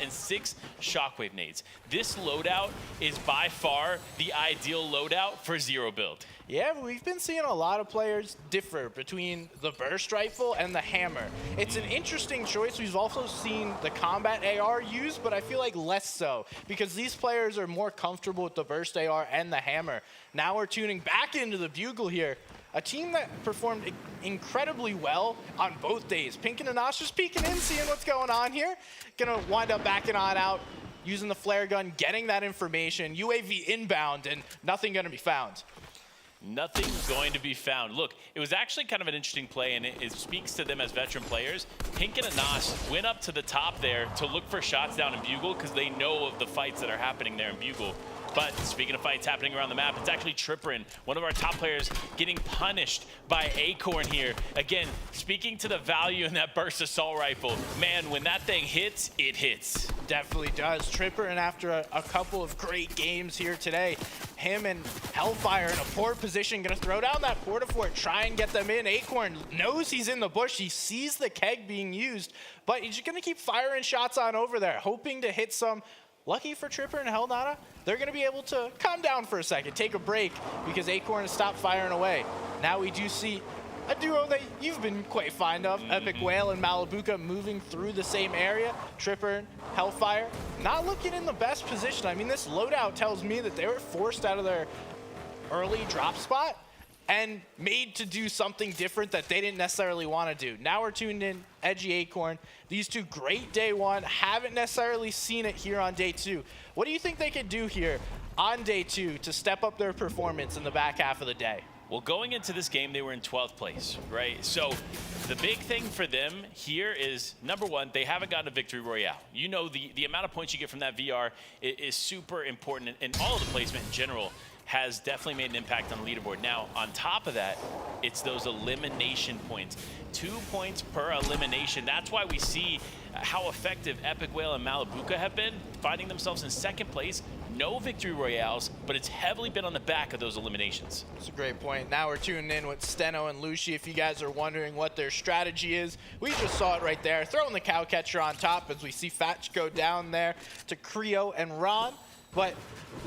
and 6 shockwave nades. This loadout is by far the ideal loadout for Zero Build. Yeah, we've been seeing a lot of players differ between the burst rifle and the hammer. It's an interesting choice. We've also seen the combat AR used, but I feel like less so, because these players are more comfortable with the burst AR and the hammer. Now we're tuning back into the Bugle here. A team that performed incredibly well on both days. Pink and Anash just peeking in, seeing what's going on here. Gonna wind up backing on out, using the flare gun, getting that information. UAV inbound, and nothing gonna be found. Nothing going to be found. Look, it was actually kind of an interesting play, and it speaks to them as veteran players. Pink and Anas went up to the top there to look for shots down in Bugle because they know of the fights that are happening there in Bugle. But speaking of fights happening around the map, it's actually Tripperin, one of our top players, getting punished by Acorn here. Again, speaking to the value in that burst assault rifle. Man, when that thing hits, it hits. Definitely does. Tripperin, after a couple of great games here today, him and Hellfire in a poor position, gonna throw down that Portafort, try and get them in. Acorn knows he's in the bush. He sees the keg being used, but he's gonna keep firing shots on over there, hoping to hit some lucky for Tripper and Hellnata, they're going to be able to calm down for a second, take a break, because Acorn has stopped firing away. Now we do see a duo that you've been quite fond of, Epic Whale and Malabuka, moving through the same area. Tripper, Hellfire, not looking in the best position. I mean, this loadout tells me that they were forced out of their early drop spot and made to do something different that they didn't necessarily want to do. Now we're tuned in, Edgy Acorn. These two, great day one, haven't necessarily seen it here on day two. What do you think they could do here on day two to step up their performance in the back half of the day? Well, going into this game, they were in 12th place, right? So the big thing for them here is, number one, they haven't gotten a victory royale. You know, the amount of points you get from that VR is super important, and all of the placement in general has definitely made an impact on the leaderboard. Now, on top of that, it's those elimination points. 2 points per elimination. That's why we see how effective Epic Whale and Malabuka have been, finding themselves in second place. No victory royales, but it's heavily been on the back of those eliminations. That's a great point. Now we're tuning in with Steno and Lucy. If you guys are wondering what their strategy is, we just saw it right there. Throwing the cow catcher on top as we see Fatch go down there to Creo and Ron. But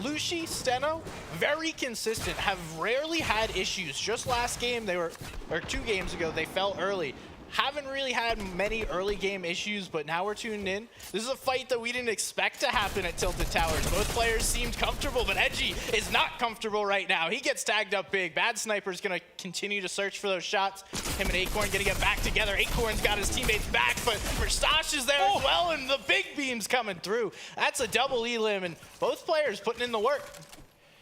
Lucy, Steno, very consistent, have rarely had issues. Just last game, they were, or 2 games ago, they fell early. Haven't really had many early game issues, but now we're tuned in. This is a fight that we didn't expect to happen at Tilted Towers. Both players seemed comfortable, but Edgy is not comfortable right now. He gets tagged up big. Bad Sniper's gonna continue to search for those shots. Him and Acorn gonna get back together. Acorn's got his teammates back, but Merstache is there as well, and the big beam's coming through. That's a double elim, and both players putting in the work.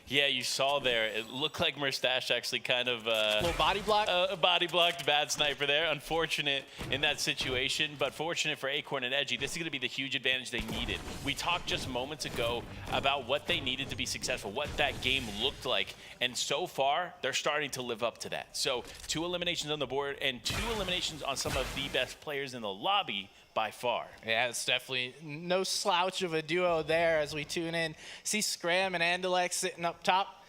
Yeah, you saw there, it looked like Merstache actually kind of... little body block? Body blocked Bad Sniper there. Unfortunate in that situation, but fortunate for Acorn and Edgy. This is going to be the huge advantage they needed. We talked just moments ago about what they needed to be successful, what that game looked like, and so far, they're starting to live up to that. So 2 eliminations on the board and 2 eliminations on some of the best players in the lobby by far. Yeah, it's definitely no slouch of a duo there as we tune in. See Scram and Andalex sitting up top.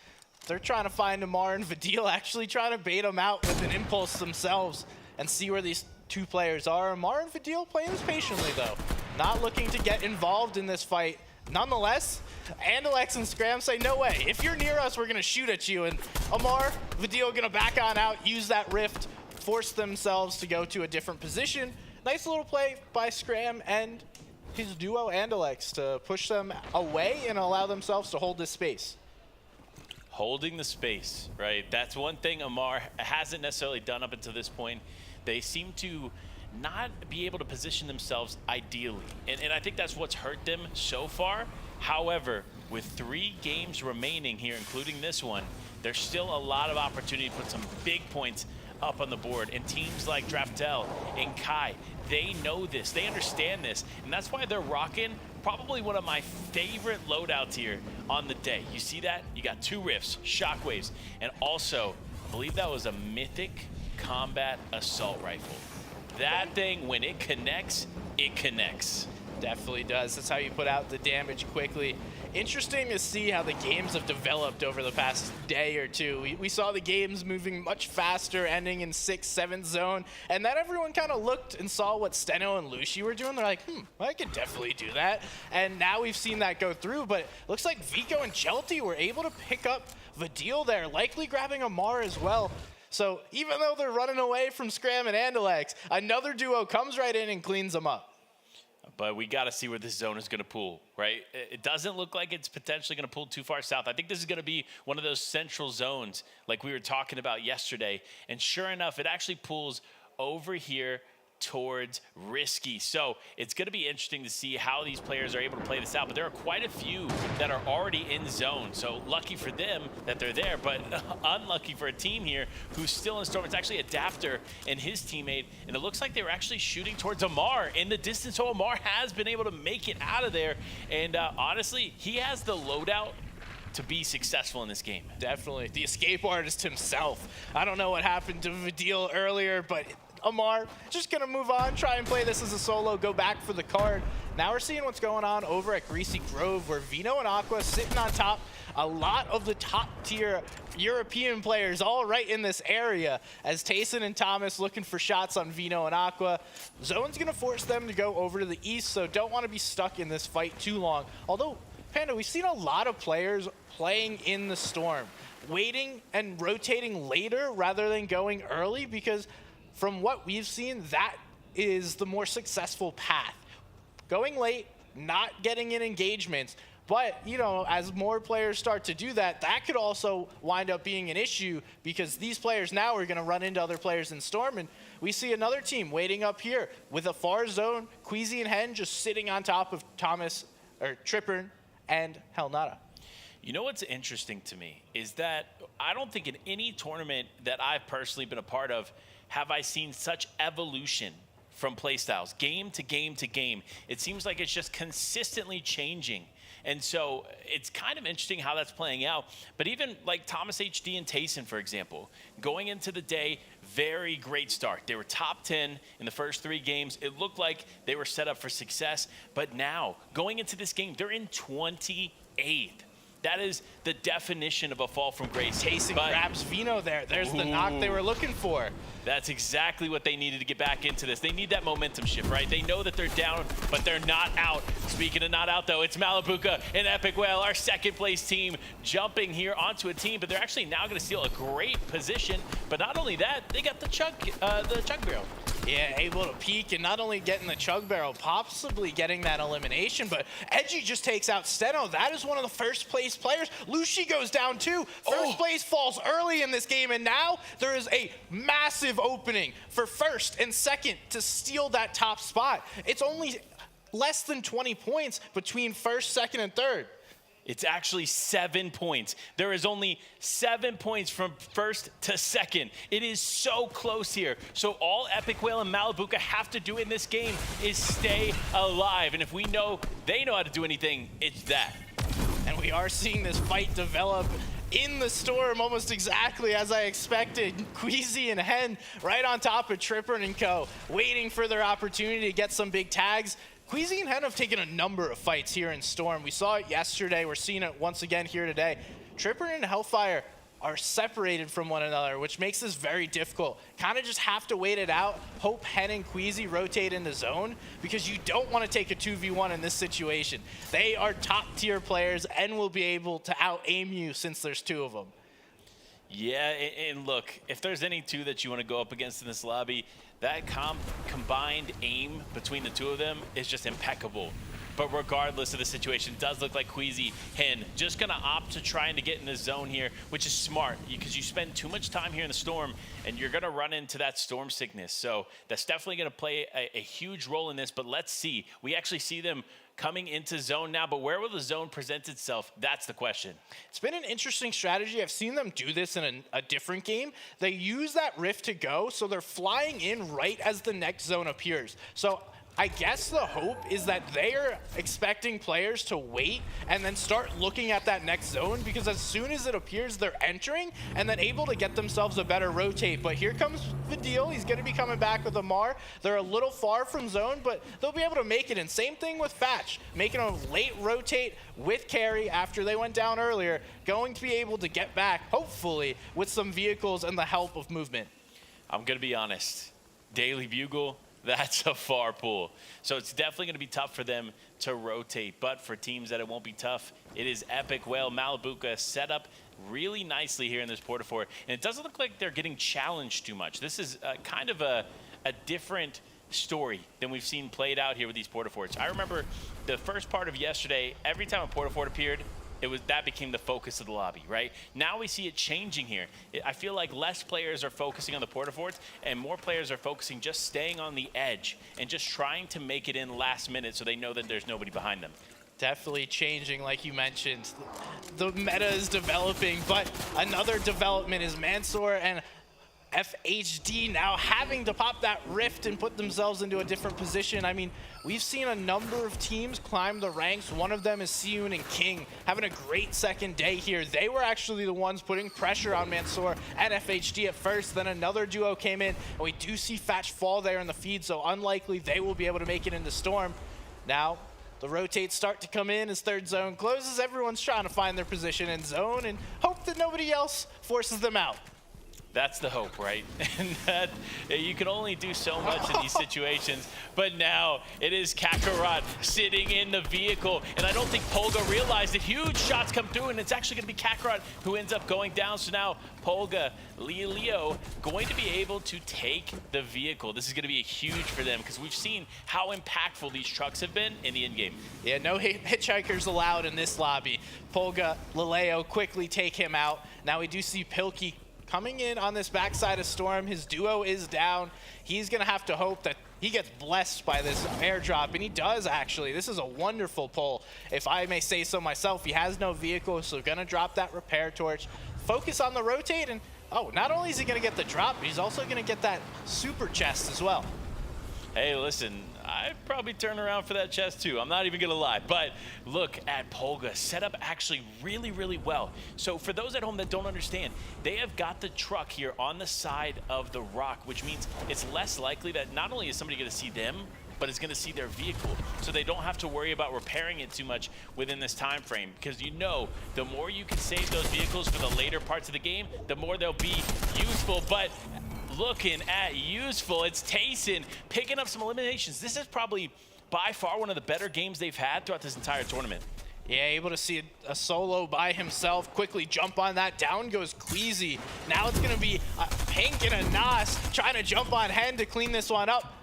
They're trying to find Amar and Vadil, actually trying to bait them out with an impulse themselves and see where these 2 players are. Amar and Vadil playing this patiently though, not looking to get involved in this fight. Nonetheless, Andalex and Scram say, no way, if you're near us, we're gonna shoot at you. And Amar, Vadil gonna back on out, use that rift, force themselves to go to a different position. Nice little play by Scram and his duo Andalex to push them away and allow themselves to hold this space. Holding the space, right? That's one thing Amar hasn't necessarily done up until this point. They seem to not be able to position themselves ideally. And I think that's what's hurt them so far. However, with 3 games remaining here, including this one, there's still a lot of opportunity to put some big points up on the board. And teams like Draftel and Kai, they know this, they understand this, and that's why they're rocking probably one of my favorite loadouts here on the day. You see that? You got 2 rifts, shockwaves, and also, I believe that was a mythic combat assault rifle. That thing, when it connects, it connects. Definitely does. That's how you put out the damage quickly. Interesting to see how the games have developed over the past day or 2. We saw the games moving much faster, ending in 6th, 7th zone, and then everyone kind of looked and saw what Steno and Lucy were doing. They're like, I could definitely do that. And now we've seen that go through, but it looks like Vico and Chelty were able to pick up Vadil there, likely grabbing Amar as well. So even though they're running away from Scram and Andalex, another duo comes right in and cleans them up. But we got to see where this zone is going to pull, right? It doesn't look like it's potentially going to pull too far south. I think this is going to be one of those central zones like we were talking about yesterday. And sure enough, it actually pulls over here towards Risky. So it's going to be interesting to see how these players are able to play this out. But there are quite a few that are already in zone. So lucky for them that they're there, but unlucky for a team here who's still in storm. It's actually Adapter and his teammate, and it looks like they were actually shooting towards Amar in the distance. So Amar has been able to make it out of there. And honestly, he has the loadout to be successful in this game. Definitely. The escape artist himself. I don't know what happened to Vadil earlier, but Amar just gonna move on, try and play this as a solo, go back for the card. Now we're seeing what's going on over at Greasy Grove, where Vino and Aqua sitting on top. A lot of the top tier European players all right in this area, as Tayson and Thomas looking for shots on Vino and Aqua. Zone's gonna force them to go over to the east, so don't want to be stuck in this fight too long. Although, Panda, we've seen a lot of players playing in the Storm, waiting and rotating later rather than going early, because from what we've seen, that is the more successful path. Going late, not getting in engagements, but, you know, as more players start to do that, that could also wind up being an issue, because these players now are going to run into other players in Storm, and we see another team waiting up here with a far zone, Queasy and Hen just sitting on top of Thomas, or Tripper, and Helnata. You know what's interesting to me is that I don't think in any tournament that I've personally been a part of have I seen such evolution from playstyles, game to game to game. It seems like it's just consistently changing. And so it's kind of interesting how that's playing out. But even like Thomas HD and Tayson, for example, going into the day, very great start. They were top 10 in the first 3 games. It looked like they were set up for success. But now, going into this game, they're in 28th. That is the definition of a fall from grace. Tayson grabs Vino there. There's the knock they were looking for. That's exactly what they needed to get back into this. They need that momentum shift, right? They know that they're down, but they're not out. Speaking of not out, though, it's Malabuka and Epic Whale, our second place team, jumping here onto a team, but they're actually now going to steal a great position. But not only that, they got the chug barrel. Yeah, able to peek and not only getting the chug barrel, possibly getting that elimination, but Edgy just takes out Steno. That is one of the first place players. Lucy goes down too. First place falls early in this game, and now there is a massive opening for first and second to steal that top spot. It's only less than 20 points between first, second, and third. It's actually 7 points. There is only 7 points from first to second. It is so close here. So all Epic Whale and Malabuka have to do in this game is stay alive. And if we know they know how to do anything, it's that. And we are seeing this fight develop in the Storm almost exactly as I expected. Queasy and Hen right on top of Tripper and Co, waiting for their opportunity to get some big tags. Queasy and Hen have taken a number of fights here in Storm. We saw it yesterday. We're seeing it once again here today. Tripper and Hellfire are separated from one another, which makes this very difficult. Kind of just have to wait it out, hope Hen and Queasy rotate into zone, because you don't want to take a 2v1 in this situation. They are top tier players and will be able to out-aim you since there's 2 of them. Yeah, and look, if there's any 2 that you want to go up against in this lobby, that combined aim between the 2 of them is just impeccable. But regardless of the situation, it does look like Queasy, Hen, just going to opt to trying to get in the zone here, which is smart because you spend too much time here in the Storm and you're going to run into that Storm sickness. So that's definitely going to play a huge role in this, but let's see. We actually see them coming into zone now, but where will the zone present itself? That's the question. It's been an interesting strategy. I've seen them do this in a different game. They use that rift to go, so they're flying in right as the next zone appears. So I guess the hope is that they are expecting players to wait and then start looking at that next zone, because as soon as it appears, they're entering and then able to get themselves a better rotate. But here comes Vidil. He's going to be coming back with Amar. They're a little far from zone, but they'll be able to make it. And same thing with Fatch, making a late rotate with Carry after they went down earlier, going to be able to get back, hopefully, with some vehicles and the help of movement. I'm going to be honest. Daily Bugle, that's a far pull. So it's definitely going to be tough for them to rotate. But for teams that it won't be tough, it is Epic Whale. Malabuka set up really nicely here in this Porta Fort. And it doesn't look like they're getting challenged too much. This is kind of a different story than we've seen played out here with these Porta Forts. I remember the first part of yesterday, every time a Porta Fort appeared, that became the focus of the lobby, right? Now we see it changing here. I feel like less players are focusing on the Porta Forts and more players are focusing just staying on the edge and just trying to make it in last minute so they know that there's nobody behind them. Definitely changing, like you mentioned. The meta is developing, but another development is Mansoor and FHD now having to pop that rift and put themselves into a different position. I mean, we've seen a number of teams climb the ranks. One of them is Siyun and King having a great second day here. They were actually the ones putting pressure on Mansoor and FHD at first. Then another duo came in, and we do see Fatch fall there in the feed, so unlikely they will be able to make it into Storm. Now, the rotates start to come in as third zone closes. Everyone's trying to find their position in zone and hope that nobody else forces them out. That's the hope, right? And that you can only do so much in these situations. But now it is Kakarot sitting in the vehicle. And I don't think Polga realized that huge shots come through, and it's actually going to be Kakarot who ends up going down. So now Polga, Leo going to be able to take the vehicle. This is going to be huge for them because we've seen how impactful these trucks have been in the end game. Yeah, no hitchhikers allowed in this lobby. Polga, Leo quickly take him out. Now we do see Pilkey coming in on this backside of Storm. His duo is down. He's going to have to hope that he gets blessed by this airdrop, and he does actually. This is a wonderful pull, if I may say so myself. He has no vehicle, so going to drop that repair torch, focus on the rotate, and oh, not only is he going to get the drop, but he's also going to get that super chest as well. Hey, listen, I'd probably turn around for that chest too. I'm not even gonna lie, but look at Polga, set up actually really, really well. So for those at home that don't understand, they have got the truck here on the side of the rock, which means it's less likely that not only is somebody gonna see them, but is gonna see their vehicle. So they don't have to worry about repairing it too much within this time frame, because you know, the more you can save those vehicles for the later parts of the game, the more they'll be useful. But looking at useful, it's Tayson picking up some eliminations. This is probably by far one of the better games they've had throughout this entire tournament. Yeah, able to see a solo by himself, quickly jump on that. Down goes Queasy. Now it's gonna be a Pink and a Nas trying to jump on Hen to clean this one up.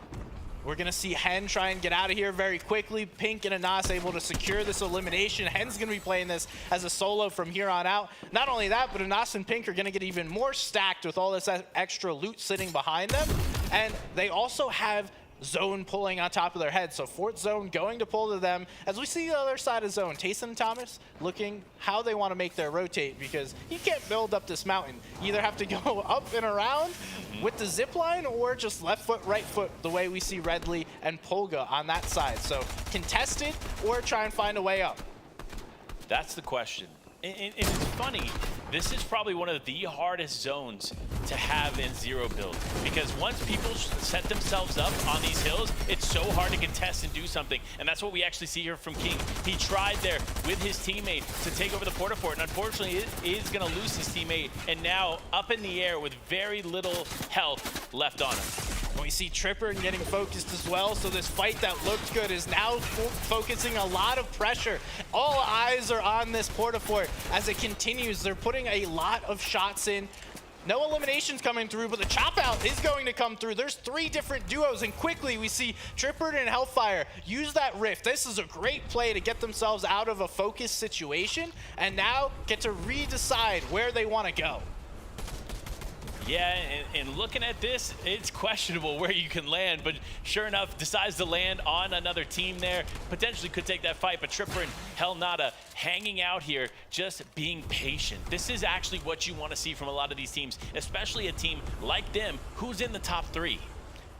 We're gonna see Hen try and get out of here very quickly. Pink and Anas able to secure this elimination. Hen's gonna be playing this as a solo from here on out. Not only that, but Anas and Pink are gonna get even more stacked with all this extra loot sitting behind them. And they also have Zone pulling on top of their head. So fourth zone going to pull to them. As we see the other side of zone, Tayson and Thomas looking how they want to make their rotate, because you can't build up this mountain. You either have to go up and around with the zip line or just left foot, right foot, the way we see Redley and Polga on that side. So contested or try and find a way up. That's the question. And it's funny, this is probably one of the hardest zones to have in zero build, because once people set themselves up on these hills, it's so hard to contest and do something. And that's what we actually see here from King. He tried there with his teammate to take over the porta fort, and unfortunately it is going to lose his teammate, and now up in the air with very little health left on him. We see Tripper getting focused as well, so this fight that looked good is now focusing a lot of pressure. All eyes are on this porta fort as it continues. They're putting a lot of shots in. No eliminations coming through, but the chop out is going to come through. There's 3 different duos, and quickly we see Tripper and Hellfire use that rift. This is a great play to get themselves out of a focused situation, and now get to redecide where they want to go. Yeah, and looking at this, it's questionable where you can land, but sure enough, decides to land on another team there. Potentially could take that fight, but Tripper and Hellnada hanging out here, just being patient. This is actually what you want to see from a lot of these teams, especially a team like them who's in the top 3.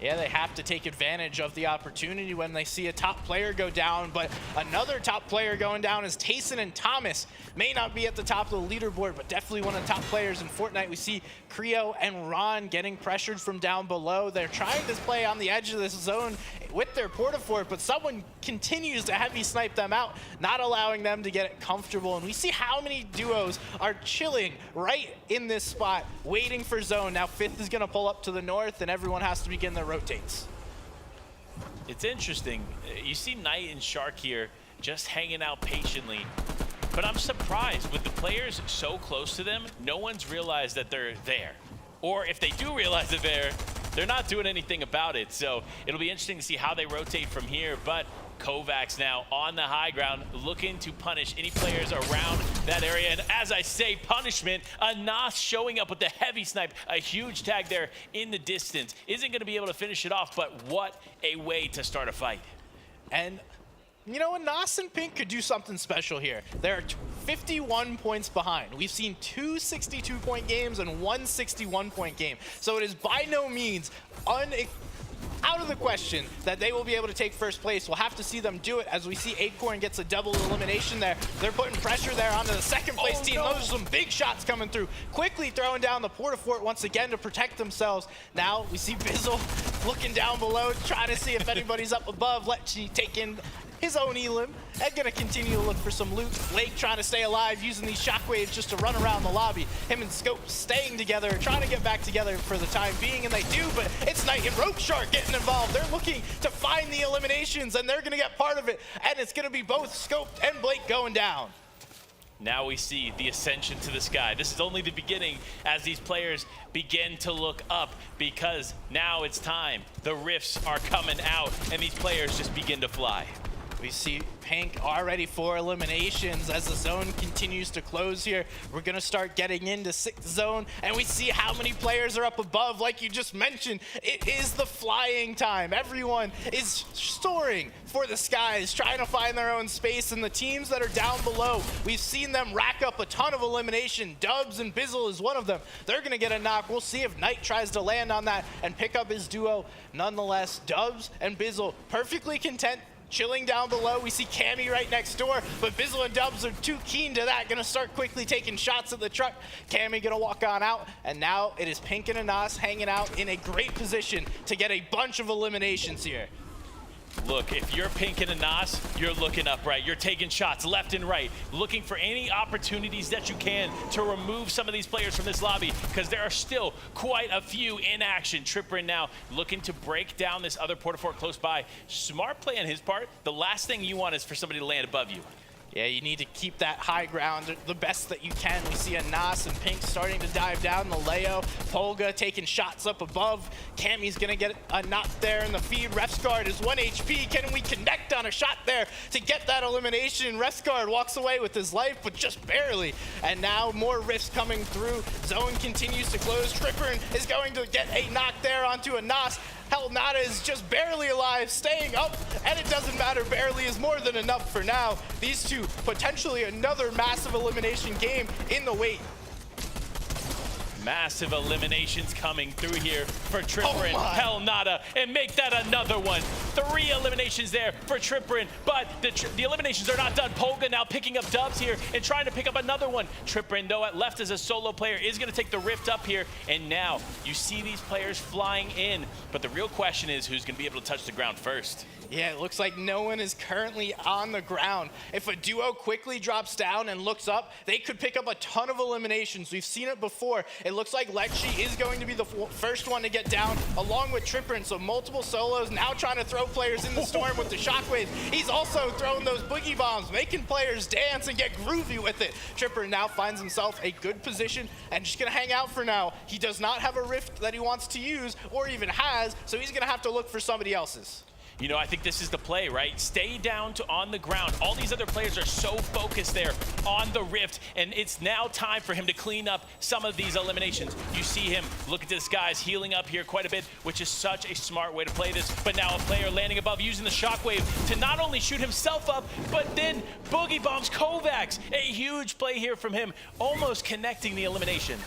Yeah, they have to take advantage of the opportunity when they see a top player go down, but another top player going down is Tayson and Thomas. May not be at the top of the leaderboard, but definitely one of the top players in Fortnite. We see Creo and Ron getting pressured from down below. They're trying to play on the edge of this zone with their porta fort, but someone continues to heavy snipe them out, not allowing them to get it comfortable. And we see how many duos are chilling right in this spot, waiting for zone. Now Fifth is gonna pull up to the north, and everyone has to begin their rotates. It's interesting. You see Knight and Shark here just hanging out patiently, but I'm surprised with the players so close to them, no one's realized that they're there. Or if they do realize they're not doing anything about it. So it'll be interesting to see how they rotate from here. But Kovacs now on the high ground, looking to punish any players around that area. And as I say, punishment, Anas showing up with the heavy snipe, a huge tag there in the distance. Isn't going to be able to finish it off, but what a way to start a fight. And You know, Nas and Pink could do something special here. They're 51 points behind. We've seen 2 62-point games and 1 61-point game. So it is by no means out of the question that they will be able to take first place. We'll have to see them do it as we see Acorn gets a double elimination there. They're putting pressure there onto the second place team. Those are some big shots coming through. Quickly throwing down the Portafort once again to protect themselves. Now we see Bizzle looking down below, trying to see if anybody's up above. Letchi take in his own elim and gonna continue to look for some loot. Lake trying to stay alive, using these shockwaves just to run around the lobby. Him and Scope staying together, trying to get back together for the time being, and they do, but it's Knight and Rogue Shark getting involved. They're looking to find the eliminations, and they're gonna get part of it, and it's gonna be both Scope and Blake going down. Now we see the ascension to the sky. This is only the beginning as these players begin to look up, because now it's time. The rifts are coming out, and these players just begin to fly. We see Pink already 4 eliminations as the zone continues to close here. We're gonna start getting into 6th zone, and we see how many players are up above. Like you just mentioned, it is the flying time. Everyone is soaring for the skies, trying to find their own space, and the teams that are down below, we've seen them rack up a ton of elimination. Dubs and Bizzle is one of them. They're gonna get a knock. We'll see if Knight tries to land on that and pick up his duo. Nonetheless, Dubs and Bizzle perfectly content, chilling down below. We see Cammy right next door, but Bizzle and Dubs are too keen to that. Gonna start quickly taking shots at the truck. Cammy gonna walk on out, and now it is Pink and Anas hanging out in a great position to get a bunch of eliminations here. Look, if you're Pink and Anas, you're looking up, right? You're taking shots left and right, looking for any opportunities that you can to remove some of these players from this lobby, because there are still quite a few in action. Triprin now looking to break down this other Portafort close by. Smart play on his part. The last thing you want is for somebody to land above you. Yeah, you need to keep that high ground the best that you can. We see Anas and Pink starting to dive down the Leo. Polga taking shots up above. Cammy's gonna get a knock there in the feed. Refsguard is 1 HP. Can we connect on a shot there to get that elimination? Refsguard walks away with his life, but just barely. And now more rifts coming through. Zone continues to close. Trippern is going to get a knock there onto Anas. Hell, Nada is just barely alive, staying up, and it doesn't matter. Barely is more than enough for now. These two, potentially another massive elimination game in the wait. Massive eliminations coming through here for Triprin. Hell Nada, and make that another one. 3 eliminations there for Triprin, but the eliminations are not done. Polga now picking up Dubs here and trying to pick up another one. Triprin, though, at left as a solo player, is going to take the rift up here, and now you see these players flying in, but the real question is who's going to be able to touch the ground first. Yeah, it looks like no one is currently on the ground. If a duo quickly drops down and looks up, they could pick up a ton of eliminations. We've seen it before. It looks like Lecce is going to be the first one to get down, along with Triprin. So multiple solos now trying to throw players in the storm with the shockwaves. He's also throwing those boogie bombs, making players dance and get groovy with it. Triprin now finds himself a good position and just gonna hang out for now. He does not have a rift that he wants to use or even has, so he's gonna have to look for somebody else's. You know, I think this is the play, right? Stay down to on the ground. All these other players are so focused there on the rift, and it's now time for him to clean up some of these eliminations. You see him look at this guy's healing up here quite a bit, which is such a smart way to play this. But now a player landing above using the shockwave to not only shoot himself up, but then boogie bombs Kovacs. A huge play here from him, almost connecting the elimination.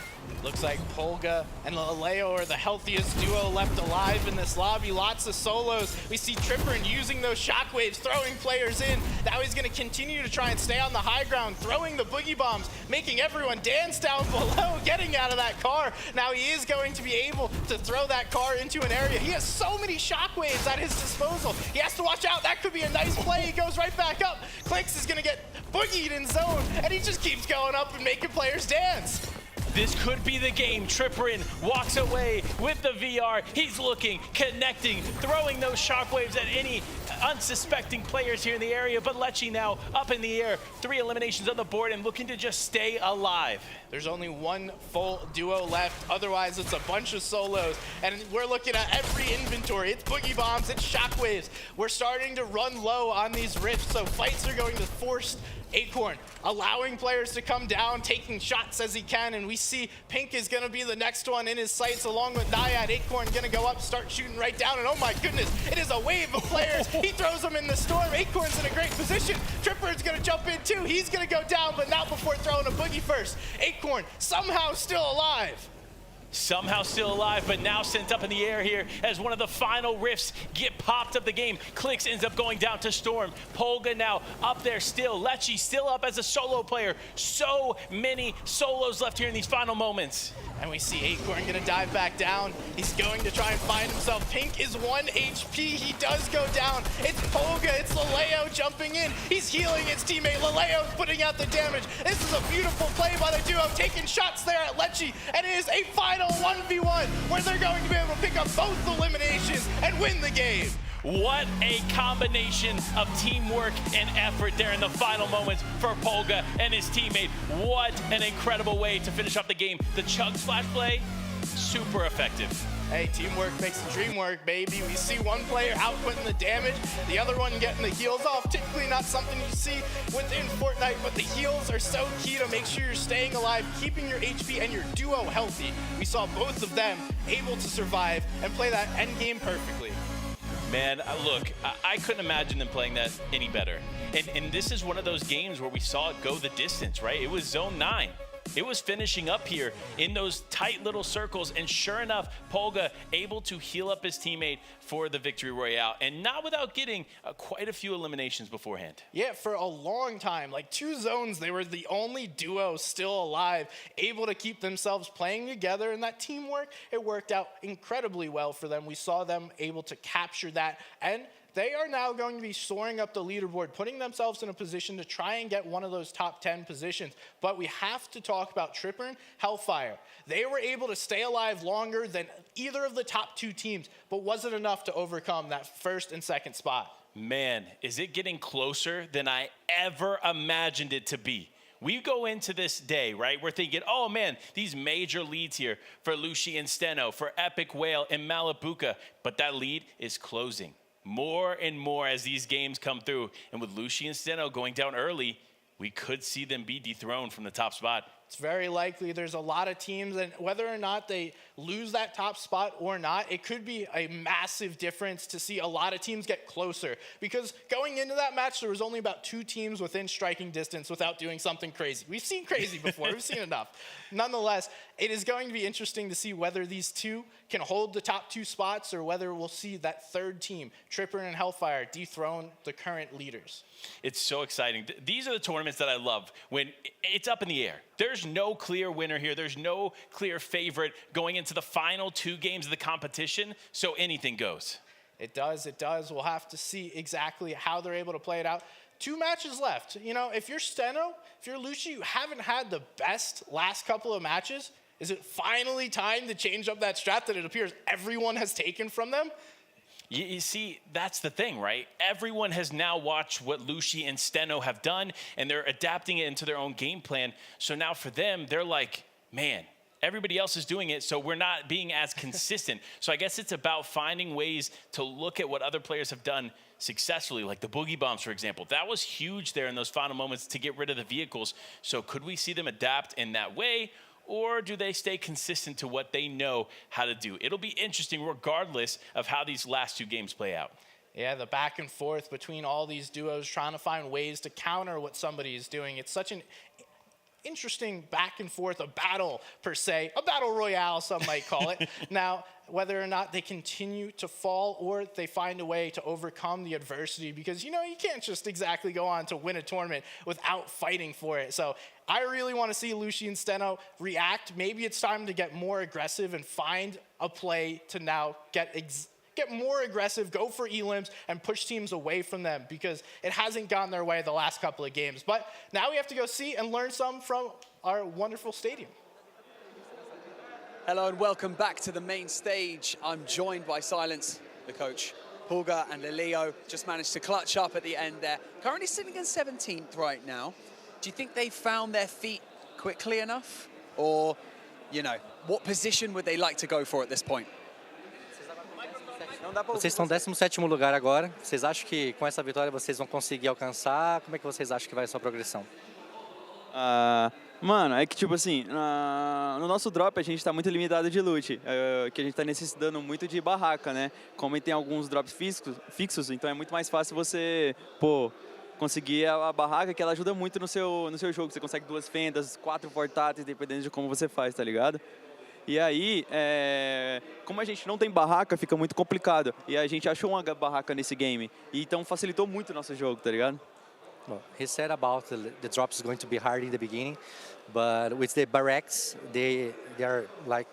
Looks like Polga and Leo are the healthiest duo left alive in this lobby. Lots of solos. We see Triprin using those shockwaves, throwing players in. Now he's going to continue to try and stay on the high ground, throwing the boogie bombs, making everyone dance down below, getting out of that car. Now he is going to be able to throw that car into an area. He has so many shockwaves at his disposal. He has to watch out. That could be a nice play. He goes right back up. Clicks is going to get boogied in zone, and he just keeps going up and making players dance. This could be the game. Triprin walks away with the VR. He's looking, connecting, throwing those shockwaves at any unsuspecting players here in the area. But Lecce now up in the air. 3 eliminations on the board and looking to just stay alive. There's only one full duo left. Otherwise, it's a bunch of solos. And we're looking at every inventory. It's boogie bombs, it's shockwaves. We're starting to run low on these rifts, so fights are going to force Acorn, allowing players to come down, taking shots as he can, and we see Pink is going to be the next one in his sights along with Naiad. Acorn going to go up, start shooting right down, and oh my goodness, it is a wave of players He throws him in the storm. Acorn's in a great position. Tripper's gonna jump in too. He's gonna go down, but not before throwing a boogie first. Acorn somehow still alive. Somehow still alive, but now sent up in the air here as one of the final rifts get popped of the game. Clicks ends up going down to Storm. Polga now up there still. Lecce still up as a solo player. So many solos left here in these final moments. And we see Acorn gonna dive back down. He's going to try and find himself. Pink is 1 HP. He does go down. It's Polga, it's Laleo jumping in. He's healing his teammate. Laleo's putting out the damage. This is a beautiful play by the duo, taking shots there at Lecce. And it is a final 1v1 where they're going to be able to pick up both eliminations and win the game. What a combination of teamwork and effort there in the final moments for Polga and his teammate. What an incredible way to finish off the game. The chug splash play, super effective. Hey, teamwork makes the dream work, baby. We see one player outputting the damage, the other one getting the heals off. Typically not something you see within Fortnite, but the heals are so key to make sure you're staying alive, keeping your HP and your duo healthy. We saw both of them able to survive and play that end game perfectly. Man, look, I couldn't imagine them playing that any better. And this is one of those games where we saw it go the distance, right? It was zone 9. It was finishing up here in those tight little circles, and sure enough, Polga able to heal up his teammate for the victory royale, and not without getting quite a few eliminations beforehand. Yeah, for a long time, like 2 zones, they were the only duo still alive, able to keep themselves playing together, and that teamwork, it worked out incredibly well for them. We saw them able to capture that, and they are now going to be soaring up the leaderboard, putting themselves in a position to try and get one of those top 10 positions. But we have to talk about Tripper and Hellfire. They were able to stay alive longer than either of the top 2 teams, but wasn't enough to overcome that first and second spot. Man, is it getting closer than I ever imagined it to be? We go into this day, right? We're thinking, oh man, these major leads here for Lucy and Steno, for Epic Whale and Malabuka, but that lead is closing. More and more as these games come through. And with Lucy and Steno going down early, we could see them be dethroned from the top spot. It's very likely. There's a lot of teams, and whether or not they lose that top spot or not, it could be a massive difference to see a lot of teams get closer. Because going into that match, there was only about 2 teams within striking distance without doing something crazy. We've seen crazy before. We've seen enough. Nonetheless, it is going to be interesting to see whether these 2 can hold the top 2 spots or whether we'll see that third team, Tripper and Hellfire, dethrone the current leaders. It's so exciting. These are the tournaments that I love when it's up in the air. There's no clear winner here. There's no clear favorite going into the final 2 games of the competition, so anything goes. It does, it does. We'll have to see exactly how they're able to play it out. 2 matches left. You know, if you're Steno, if you're Lucy, you haven't had the best last couple of matches. Is it finally time to change up that strat that it appears everyone has taken from them? You see, that's the thing, right? Everyone has now watched what Lucy and Steno have done, and they're adapting it into their own game plan. So now for them, they're like, man, everybody else is doing it, so we're not being as consistent. So I guess it's about finding ways to look at what other players have done successfully, like the boogie bombs, for example. That was huge there in those final moments to get rid of the vehicles. So could we see them adapt in that way? Or do they stay consistent to what they know how to do? It'll be interesting regardless of how these last 2 games play out. Yeah, the back and forth between all these duos trying to find ways to counter what somebody is doing. It's such an interesting back and forth, a battle per se, a battle royale, some might call it. Now, whether or not they continue to fall or they find a way to overcome the adversity, because, you know, you can't just exactly go on to win a tournament without fighting for it. So I really want to see Lucy and Steno react. Maybe it's time to get more aggressive and find a play to now get more aggressive, go for elims, and push teams away from them, because it hasn't gone their way the last couple of games. But now we have to go see and learn some from our wonderful stadium. Hello and welcome back to the main stage. I'm joined by Silence, the coach. Polga and Leleo just managed to clutch up at the end there. Currently sitting in 17th right now. Do you think they found their feet quickly enough? Or, you know, what position would they like to go for at this point? Vocês estão em 17º lugar agora. Vocês acham que com essa vitória vocês vão conseguir alcançar? Como é que vocês acham que vai a sua progressão? Mano, é que tipo assim, no nosso drop a gente tá muito limitado de loot, que a gente tá necessitando muito de barraca, né? Como tem alguns drops fixos, então é muito mais fácil você, conseguir a barraca, que ela ajuda muito no seu jogo. Você consegue 2 fendas, 4 portáteis, dependendo de como você faz, tá ligado? E aí, como a gente não tem barraca, fica muito complicado. E a gente achou uma barraca nesse game, e então facilitou muito o nosso jogo, tá ligado? Well, he said about the drops is going to be hard in the beginning, but with the barracks, they are like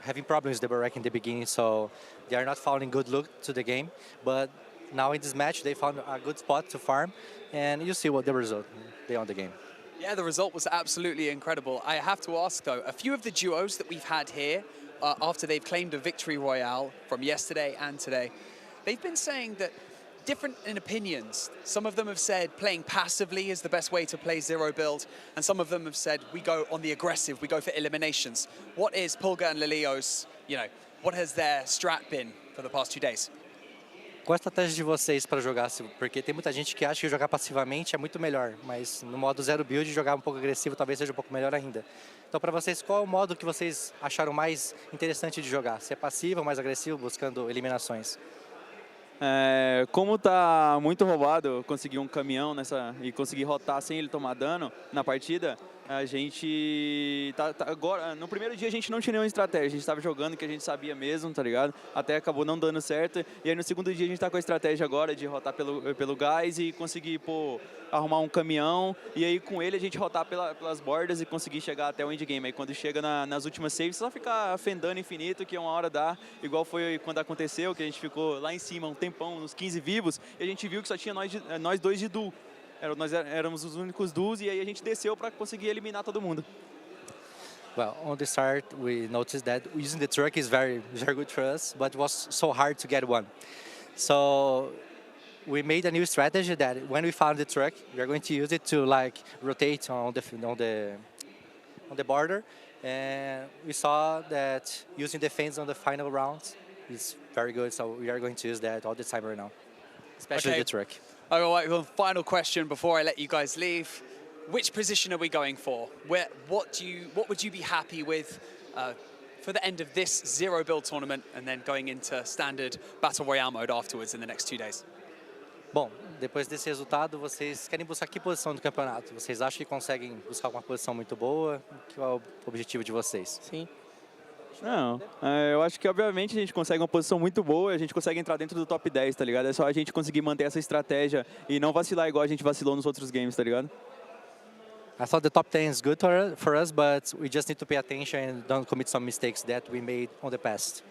having problems with the barrack in the beginning, so they are not finding good look to the game. But now in this match, they found a good spot to farm, and you see what the result they on the game. Yeah, the result was absolutely incredible. I have to ask though, a few of the duos that we've had here, after they've claimed a victory royale from yesterday and today, they've been saying that different in opinions. Some of them have said playing passively is the best way to play zero build, and some of them have said we go on the aggressive, we go for eliminations. What is Pulga and Lilio's, what has their strat been for the past 2 days? Qual a estratégia de vocês para jogar? Porque tem muita gente que acha que jogar passivamente é muito melhor, mas no modo zero build, jogar um pouco agressivo talvez seja um pouco melhor ainda. Então, para vocês, qual é o modo que vocês acharam mais interessante de jogar? Se é passivo ou mais agressivo, buscando eliminações? Como tá muito roubado, conseguir um caminhão e conseguir rotar sem ele tomar dano na partida, a gente agora, no primeiro dia a gente não tinha nenhuma estratégia, a gente estava jogando o que a gente sabia mesmo, tá ligado? Até acabou não dando certo, e aí no segundo dia a gente tá com a estratégia agora de rotar pelo gás e conseguir, arrumar um caminhão, e aí com ele a gente rotar pelas bordas e conseguir chegar até o endgame. Aí quando chega nas últimas saves, só ficar fendando infinito, que uma hora dá, igual foi quando aconteceu, que a gente ficou lá em cima um tempão, nos 15 vivos, e a gente viu que só tinha nós dois de duo. Nós éramos os únicos duos, e aí a gente desceu para conseguir eliminar todo mundo. Well, on the start, we noticed that using the truck is very, very good for us, but it was so hard to get one. So we made a new strategy that when we found the truck, we are going to use it to rotate on the border, and we saw that using the fence on the final rounds is very good. So we are going to use that all the time right now, especially the truck. All right, well, final question before I let you guys leave. Which position are we going for? What would you be happy with for the end of this zero build tournament and then going into standard battle royale mode afterwards in the next 2 days? Bom, depois desse resultado, vocês querem buscar que posição do campeonato? Vocês acham que conseguem buscar uma posição muito boa? Qual é o objetivo de vocês? Sim. Não, eu acho que obviamente a gente consegue uma posição muito boa, a gente consegue entrar dentro do top 10, tá ligado? É só a gente conseguir manter essa estratégia e não vacilar igual a gente vacilou nos outros games, tá ligado? I thought the top 10 is good for us, but we just need to pay attention and don't commit some mistakes that we made on the past.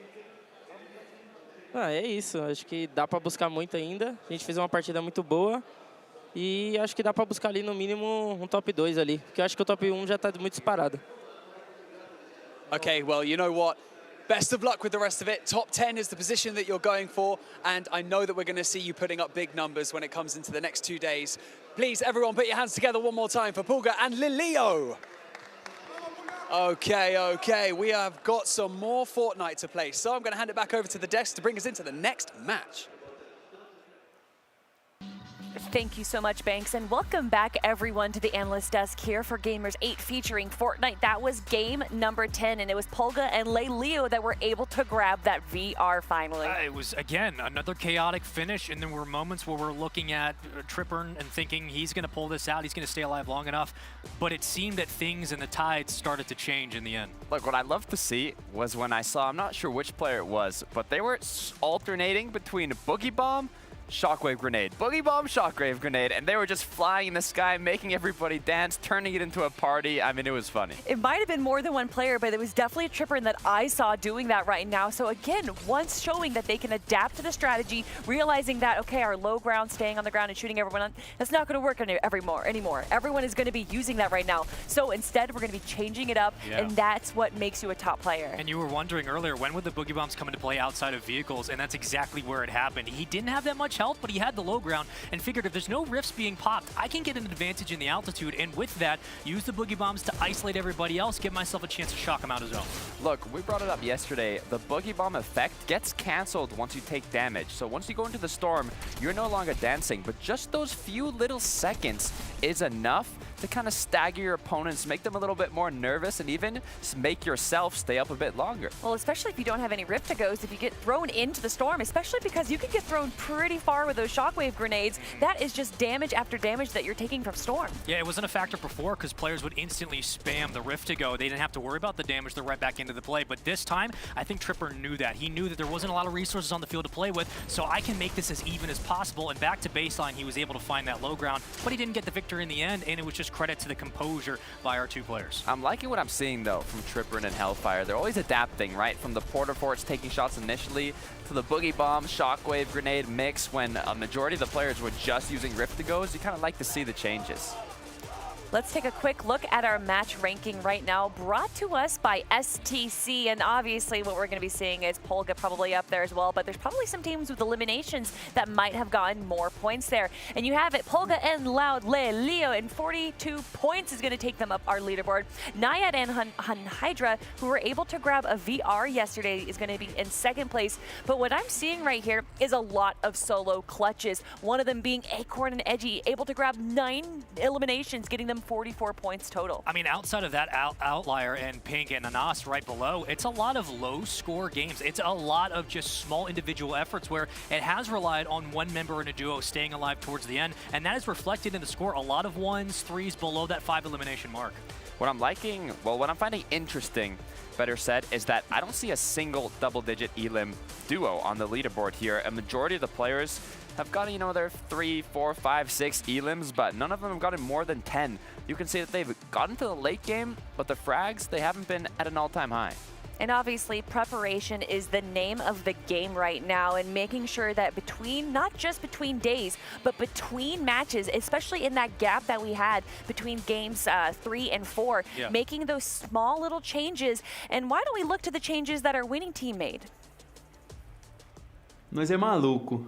É isso, acho que dá para buscar muito ainda. A gente fez uma partida muito boa e acho que dá para buscar ali no mínimo um top 2 ali, porque eu acho que o top 1 já está muito disparado. Okay, well, you know what? Best of luck with the rest of it. Top 10 is the position that you're going for, and I know that we're going to see you putting up big numbers when it comes into the next 2 days. Please, everyone, put your hands together one more time for Pulga and Lilio. Okay, we have got some more Fortnite to play, so I'm going to hand it back over to the desk to bring us into the next match. Thank you so much, Banks, and welcome back, everyone, to the analyst desk here for Gamers8 Featuring Fortnite. That was game number 10, and it was Pulga and Leo that were able to grab that VR finally. It was, again, another chaotic finish, and there were moments where we're looking at Tripper and thinking he's going to pull this out, he's going to stay alive long enough, but it seemed that things and the tides started to change in the end. Look, what I love to see was when I saw, I'm not sure which player it was, but they were alternating between Boogie Bomb, Shockwave Grenade, Boogie Bomb, Shockwave Grenade, and they were just flying in the sky, making everybody dance, turning it into a party. I mean, it was funny. It might have been more than one player, but it was definitely a Tripper that I saw doing that right now. So again, once showing that they can adapt to the strategy, realizing that, okay, our low ground, staying on the ground and shooting everyone on, that's not going to work anymore. Everyone is going to be using that right now. So instead, we're going to be changing it up, and that's what makes you a top player. And you were wondering earlier, when would the Boogie Bombs come into play outside of vehicles? And that's exactly where it happened. He didn't have that much health, but he had the low ground and figured if there's no rifts being popped, I can get an advantage in the altitude, and with that, use the Boogie Bombs to isolate everybody else, give myself a chance to shock him out of zone. Look, we brought it up yesterday. The Boogie Bomb effect gets canceled once you take damage. So once you go into the storm, you're no longer dancing, but just those few little seconds is enough to kind of stagger your opponents, make them a little bit more nervous, and even make yourself stay up a bit longer. Well, especially if you don't have any Rift-to-Goes, if you get thrown into the storm, especially because you can get thrown pretty far with those shockwave grenades, that is just damage after damage that you're taking from storm. Yeah, it wasn't a factor before because players would instantly spam the Rift-to-Go. They didn't have to worry about the damage. They're right back into the play. But this time, I think Tripper knew that. He knew that there wasn't a lot of resources on the field to play with, so I can make this as even as possible. And back to baseline, he was able to find that low ground, but he didn't get the victory in the end, and it was just credit to the composure by our two players. I'm liking what I'm seeing, though, from Tripper and Hellfire. They're always adapting, right? From the Porter Forts taking shots initially to the Boogie Bomb, Shockwave Grenade mix when a majority of the players were just using Rift-to-Goes. You kind of like to see the changes. Let's take a quick look at our match ranking right now, brought to us by STC. And obviously what we're going to be seeing is Polga probably up there as well, but there's probably some teams with eliminations that might have gotten more points there. And you have it, Polga and Loud Leo in 42 points is going to take them up our leaderboard. Naiad and Hydra, who were able to grab a VR yesterday, is going to be in second place. But what I'm seeing right here is a lot of solo clutches, one of them being Acorn and Edgy, able to grab 9 eliminations, getting them 44 points total. I mean, outside of that outlier and Pink and Anas right below, it's a lot of low-score games. It's a lot of just small individual efforts where it has relied on one member in a duo staying alive towards the end, and that is reflected in the score. A lot of 1s, 3s below that 5 elimination mark. What I'm liking, well, what I'm finding interesting, better said, is that I don't see a single double-digit elim duo on the leaderboard here. A majority of the players have gotten, you know, their 3, 4, 5, 6 elims, but none of them have gotten more than 10. You can see that they've gotten to the late game, but the frags, they haven't been at an all-time high. And obviously, preparation is the name of the game right now, and making sure that between, not just between days, but between matches, especially in that gap that we had between games 3 and 4, making those small little changes. And why don't we look to the changes that our winning team made? Nós é maluco.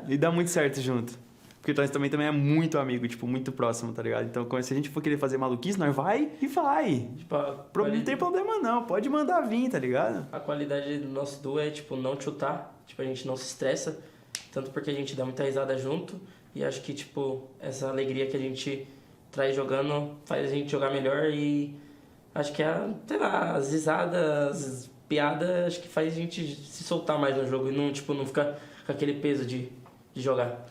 E dá muito certo junto. Porque nós também é muito amigo, tipo, muito próximo, tá ligado? Então, se a gente for querer fazer maluquice, nós vai e vai. Tipo, não tem problema não, pode mandar vir, tá ligado? A qualidade do nosso duo é, tipo, não chutar. Tipo, a gente não se estressa, tanto porque a gente dá muita risada junto. E acho que, tipo, essa alegria que a gente traz jogando faz a gente jogar melhor. E acho que, sei lá, as risadas, as piadas, acho que faz a gente se soltar mais no jogo e não, tipo, não ficar com aquele peso de jogar.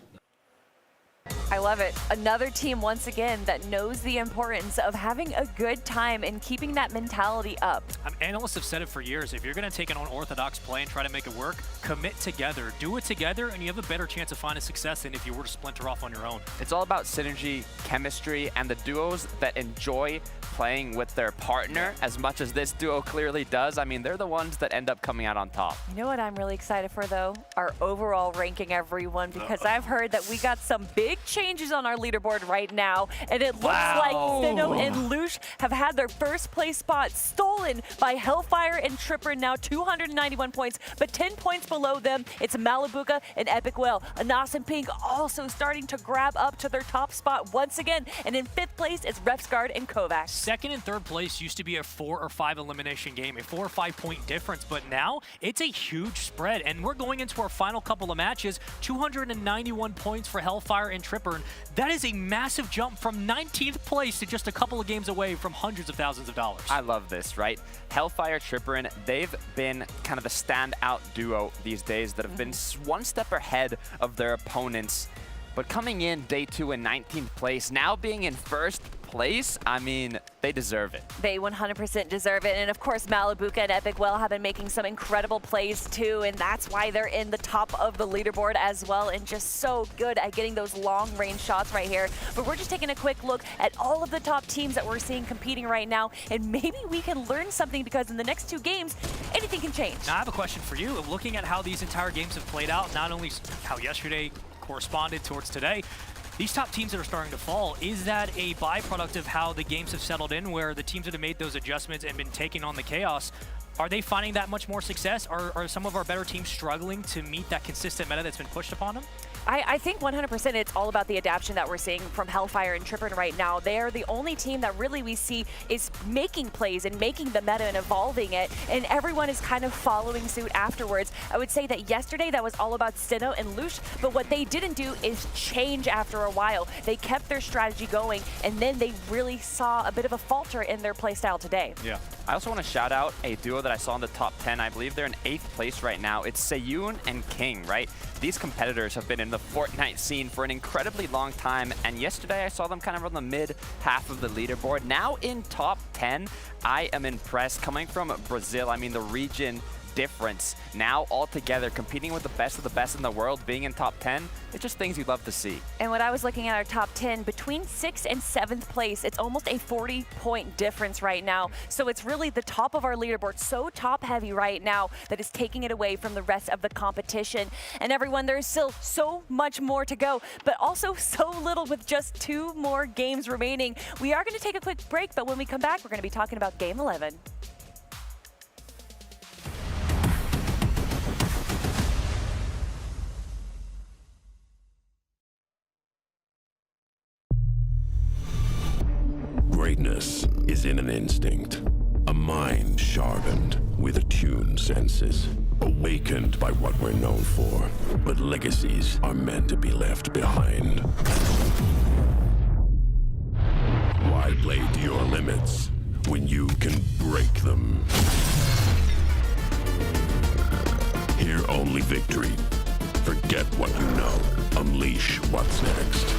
I love it. Another team, once again, that knows the importance of having a good time and keeping that mentality up. Analysts have said it for years. If you're going to take an unorthodox play and try to make it work, commit together. Do it together, and you have a better chance of finding success than if you were to splinter off on your own. It's all about synergy, chemistry, and the duos that enjoy playing with their partner as much as this duo clearly does. I mean, they're the ones that end up coming out on top. You know what I'm really excited for, though? Our overall ranking, everyone, because I've heard that we got some big changes on our leaderboard right now, and it looks like Sino and Lush have had their first place spot stolen by Hellfire and Tripper, now 291 points, but 10 points below them, it's Malibuca and Epic Whale. Anas and Pink also starting to grab up to their top spot once again, and in 5th place is Refsguard and Kovac. Second and third place used to be a 4 or 5 elimination game, a 4 or 5 point difference, but now it's a huge spread, and we're going into our final couple of matches, 291 points for Hellfire and Tripper. That is a massive jump from 19th place to just a couple of games away from hundreds of thousands of dollars. I love this, right? Hellfire, Tripperin, they've been kind of the standout duo these days that have been one step ahead of their opponents. But coming in day 2 in 19th place, now being in first place, I mean, they deserve it. They 100% deserve it. And of course, Malibuca and Epic Well have been making some incredible plays too, and that's why they're in the top of the leaderboard as well, and just so good at getting those long-range shots right here. But we're just taking a quick look at all of the top teams that we're seeing competing right now, and maybe we can learn something, because in the next 2 games, anything can change. Now, I have a question for you. Looking at how these entire games have played out, not only how yesterday corresponded towards today, these top teams that are starting to fall, is that a byproduct of how the games have settled in, where the teams that have made those adjustments and been taking on the chaos Are they finding that much more success? Are some of our better teams struggling to meet that consistent meta that's been pushed upon them? I think 100% it's all about the adaptation that we're seeing from Hellfire and Tripper right now. They are the only team that really we see is making plays and making the meta and evolving it, and everyone is kind of following suit afterwards. I would say that yesterday that was all about Steno and Lush, but what they didn't do is change after a while. They kept their strategy going, and then they really saw a bit of a falter in their playstyle today. Yeah. I also want to shout out a duo that I saw in the top 10. I believe they're in 8th place right now. It's Seyun and King, right? These competitors have been in the Fortnite scene for an incredibly long time, and yesterday I saw them kind of on the mid half of the leaderboard. Now in top 10, I am impressed. Coming from Brazil, I mean the region difference. Now all together, competing with the best of the best in the world, being in top 10, it's just things you'd love to see. And when I was looking at our top 10, between 6th and 7th place, it's almost a 40-point difference right now. So it's really the top of our leaderboard, so top-heavy right now that is taking it away from the rest of the competition. And everyone, there's still so much more to go, but also so little with just 2 more games remaining. We are going to take a quick break, but when we come back, we're going to be talking about Game 11. Greatness is in an instinct, a mind sharpened with attuned senses, awakened by what we're known for. But legacies are meant to be left behind. Why play to your limits when you can break them? Hear only victory. Forget what you know. Unleash what's next.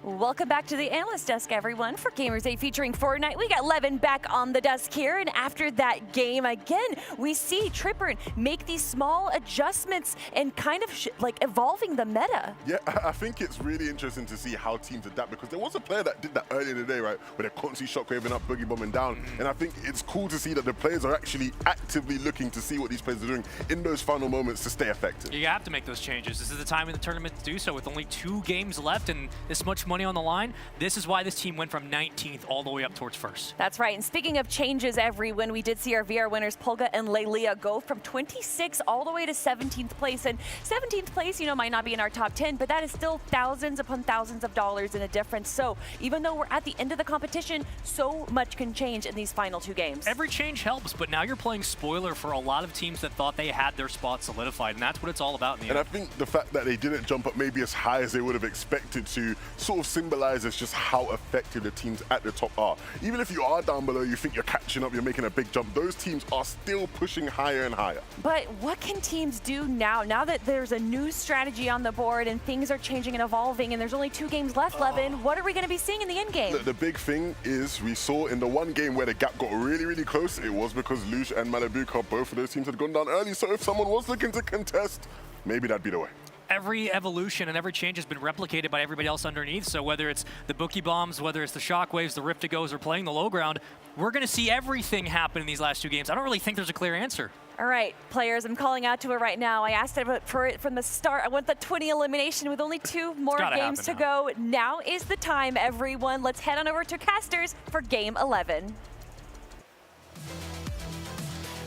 Welcome back to the Analyst Desk, everyone, for Gamers8 Featuring Fortnite. We got Levin back on the desk here, and after that game, again, we see Tripper make these small adjustments and kind of like evolving the meta. Yeah, I think it's really interesting to see how teams adapt, because there was a player that did that earlier in the day, right, where they're constantly shockwaveing up, boogie bombing down, and I think it's cool to see that the players are actually actively looking to see what these players are doing in those final moments to stay effective. You have to make those changes. This is the time in the tournament to do so with only 2 games left and this much money on the line. This is why this team went from 19th all the way up towards first. That's right. And speaking of changes every win, we did see our VR winners, Polga and Lelia, go from 26 all the way to 17th place. And 17th place, you know, might not be in our top 10, but that is still thousands upon thousands of dollars in a difference. So even though we're at the end of the competition, so much can change in these final 2 games. Every change helps, but now you're playing spoiler for a lot of teams that thought they had their spot solidified, and that's what it's all about in the And end. I think the fact that they didn't jump up maybe as high as they would have expected to sort of symbolizes just how effective the teams at the top are. Even if you are down below, you think you're catching up, you're making a big jump, those teams are still pushing higher and higher. But what can teams do now that there's a new strategy on the board and things are changing and evolving and there's only 2 games left, Levin? What are we going to be seeing in the end game? The big thing is we saw in the one game where the gap got really, really close, it was because Lush and Malabuka, both of those teams had gone down early. So if someone was looking to contest, maybe that'd be the way. Every evolution and every change has been replicated by everybody else underneath. So whether it's the Bookie Bombs, whether it's the Shockwaves, the Rift-to-Goes, or playing the low ground, we're going to see everything happen in these last 2 games. I don't really think there's a clear answer. All right, players, I'm calling out to it right now. I asked for it from the start. I want the 20 elimination with only 2 more games to go. Now is the time, everyone. Let's head on over to Casters for Game 11.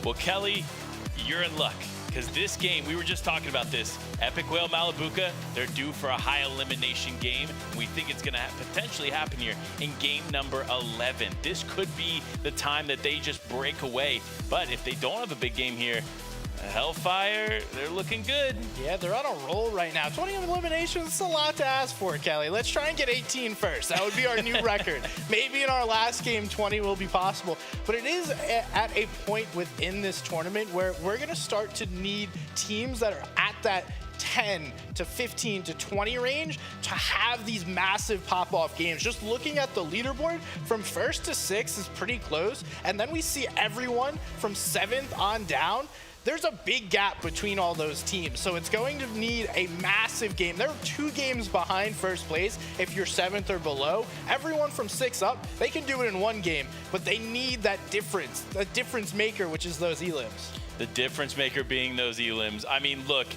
Well, Kelly, you're in luck. Because this game, we were just talking about this. Epic Whale Malabuka, they're due for a high elimination game. And we think it's going to potentially happen here in game number 11. This could be the time that they just break away. But if they don't have a big game here, Hellfire, they're looking good. Yeah, they're on a roll right now. 20 eliminations, it's a lot to ask for, Kelly. Let's try and get 18 first. That would be our new record. Maybe in our last game, 20 will be possible. But it is at a point within this tournament where we're going to start to need teams that are at that 10 to 15 to 20 range to have these massive pop-off games. Just looking at the leaderboard, from 1st to 6th is pretty close. And then we see everyone from 7th on down. There's a big gap between all those teams, so it's going to need a massive game. There are 2 games behind first place if you're 7th or below. Everyone from 6 up, they can do it in 1 game, but they need that difference, the difference maker, which is those elims. The difference maker being those elims. I mean, look,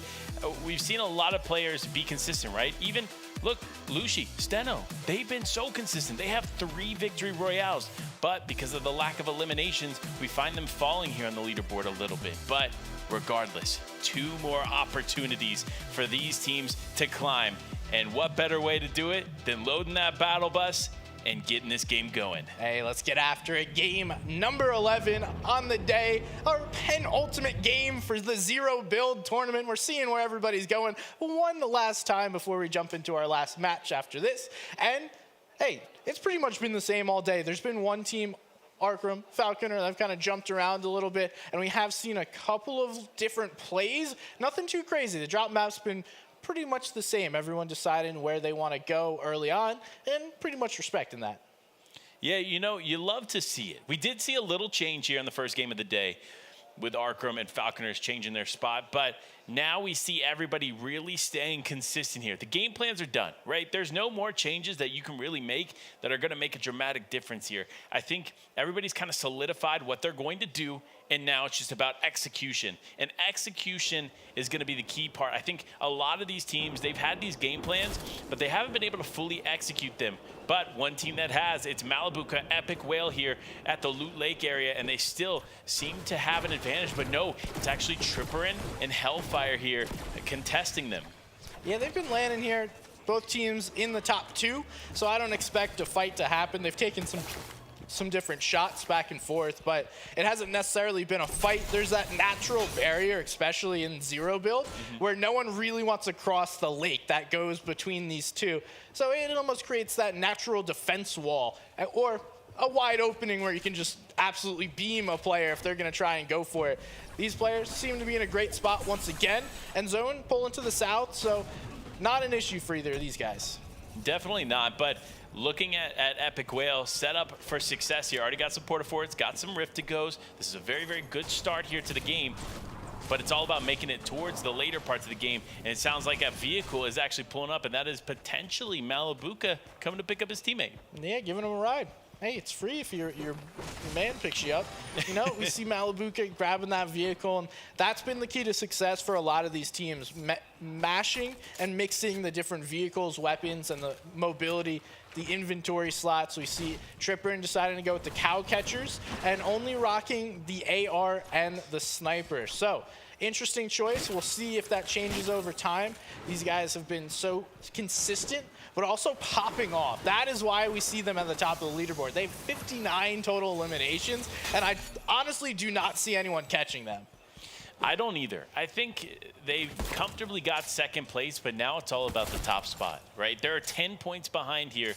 we've seen a lot of players be consistent, right? Even, look, Lushi, Steno, they've been so consistent. They have 3 victory royales, but because of the lack of eliminations, we find them falling here on the leaderboard a little bit. But regardless, 2 more opportunities for these teams to climb. And what better way to do it than loading that battle bus and getting this game going. Hey, let's get after it. Game number 11 on the day. Our penultimate game for the Zero Build tournament. We're seeing where everybody's going one last time before we jump into our last match after this. And hey, it's pretty much been the same all day. There's been one team, Arkham, Falconer, they've kind of jumped around a little bit, and we have seen a couple of different plays. Nothing too crazy. The drop map's been pretty much the same. Everyone deciding where they want to go early on, and pretty much respecting that. Yeah, you know, you love to see it. We did see a little change here in the first game of the day with Arkham and Falconers changing their spot, but now we see everybody really staying consistent here. The game plans are done, right? There's no more changes that you can really make that are going to make a dramatic difference here. I think everybody's kind of solidified what they're going to do, and now it's just about execution. And execution is going to be the key part. I think a lot of these teams, they've had these game plans, but they haven't been able to fully execute them. But one team that has, it's Malabuka, Epic Whale here at the Loot Lake area, and they still seem to have an advantage. But no, it's actually Tripperin and Hellfire here contesting them. Yeah, they've been landing here, both teams in the top 2, so I don't expect a fight to happen. They've taken some different shots back and forth, but it hasn't necessarily been a fight. There's that natural barrier, especially in Zero Build, where no one really wants to cross the lake that goes between these two. So it almost creates that natural defense wall, or a wide opening where you can just absolutely beam a player if they're going to try and go for it. These players seem to be in a great spot once again, and Zone pulling to the south, so not an issue for either of these guys. Definitely not, but looking at Epic Whale, set up for success here. Already got some Portaforts, got some Rift-to-Goes. This is a very, very good start here to the game, but it's all about making it towards the later parts of the game. And it sounds like a vehicle is actually pulling up, and that is potentially Malabuka coming to pick up his teammate. Yeah, giving him a ride. hey, it's free if your man picks you up. You know, we see Malibuca grabbing that vehicle, and that's been the key to success for a lot of these teams, mashing and mixing the different vehicles, weapons, and the mobility, the inventory slots. We see Tripper deciding to go with the cow catchers and only rocking the AR and the sniper. So, interesting choice. We'll see if that changes over time. These guys have been so consistent, but also popping off. That is why we see them at the top of the leaderboard. They have 59 total eliminations, and I honestly do not see anyone catching them. I don't either. I think they've comfortably got second place, but now it's all about the top spot, right? There are 10 points behind here,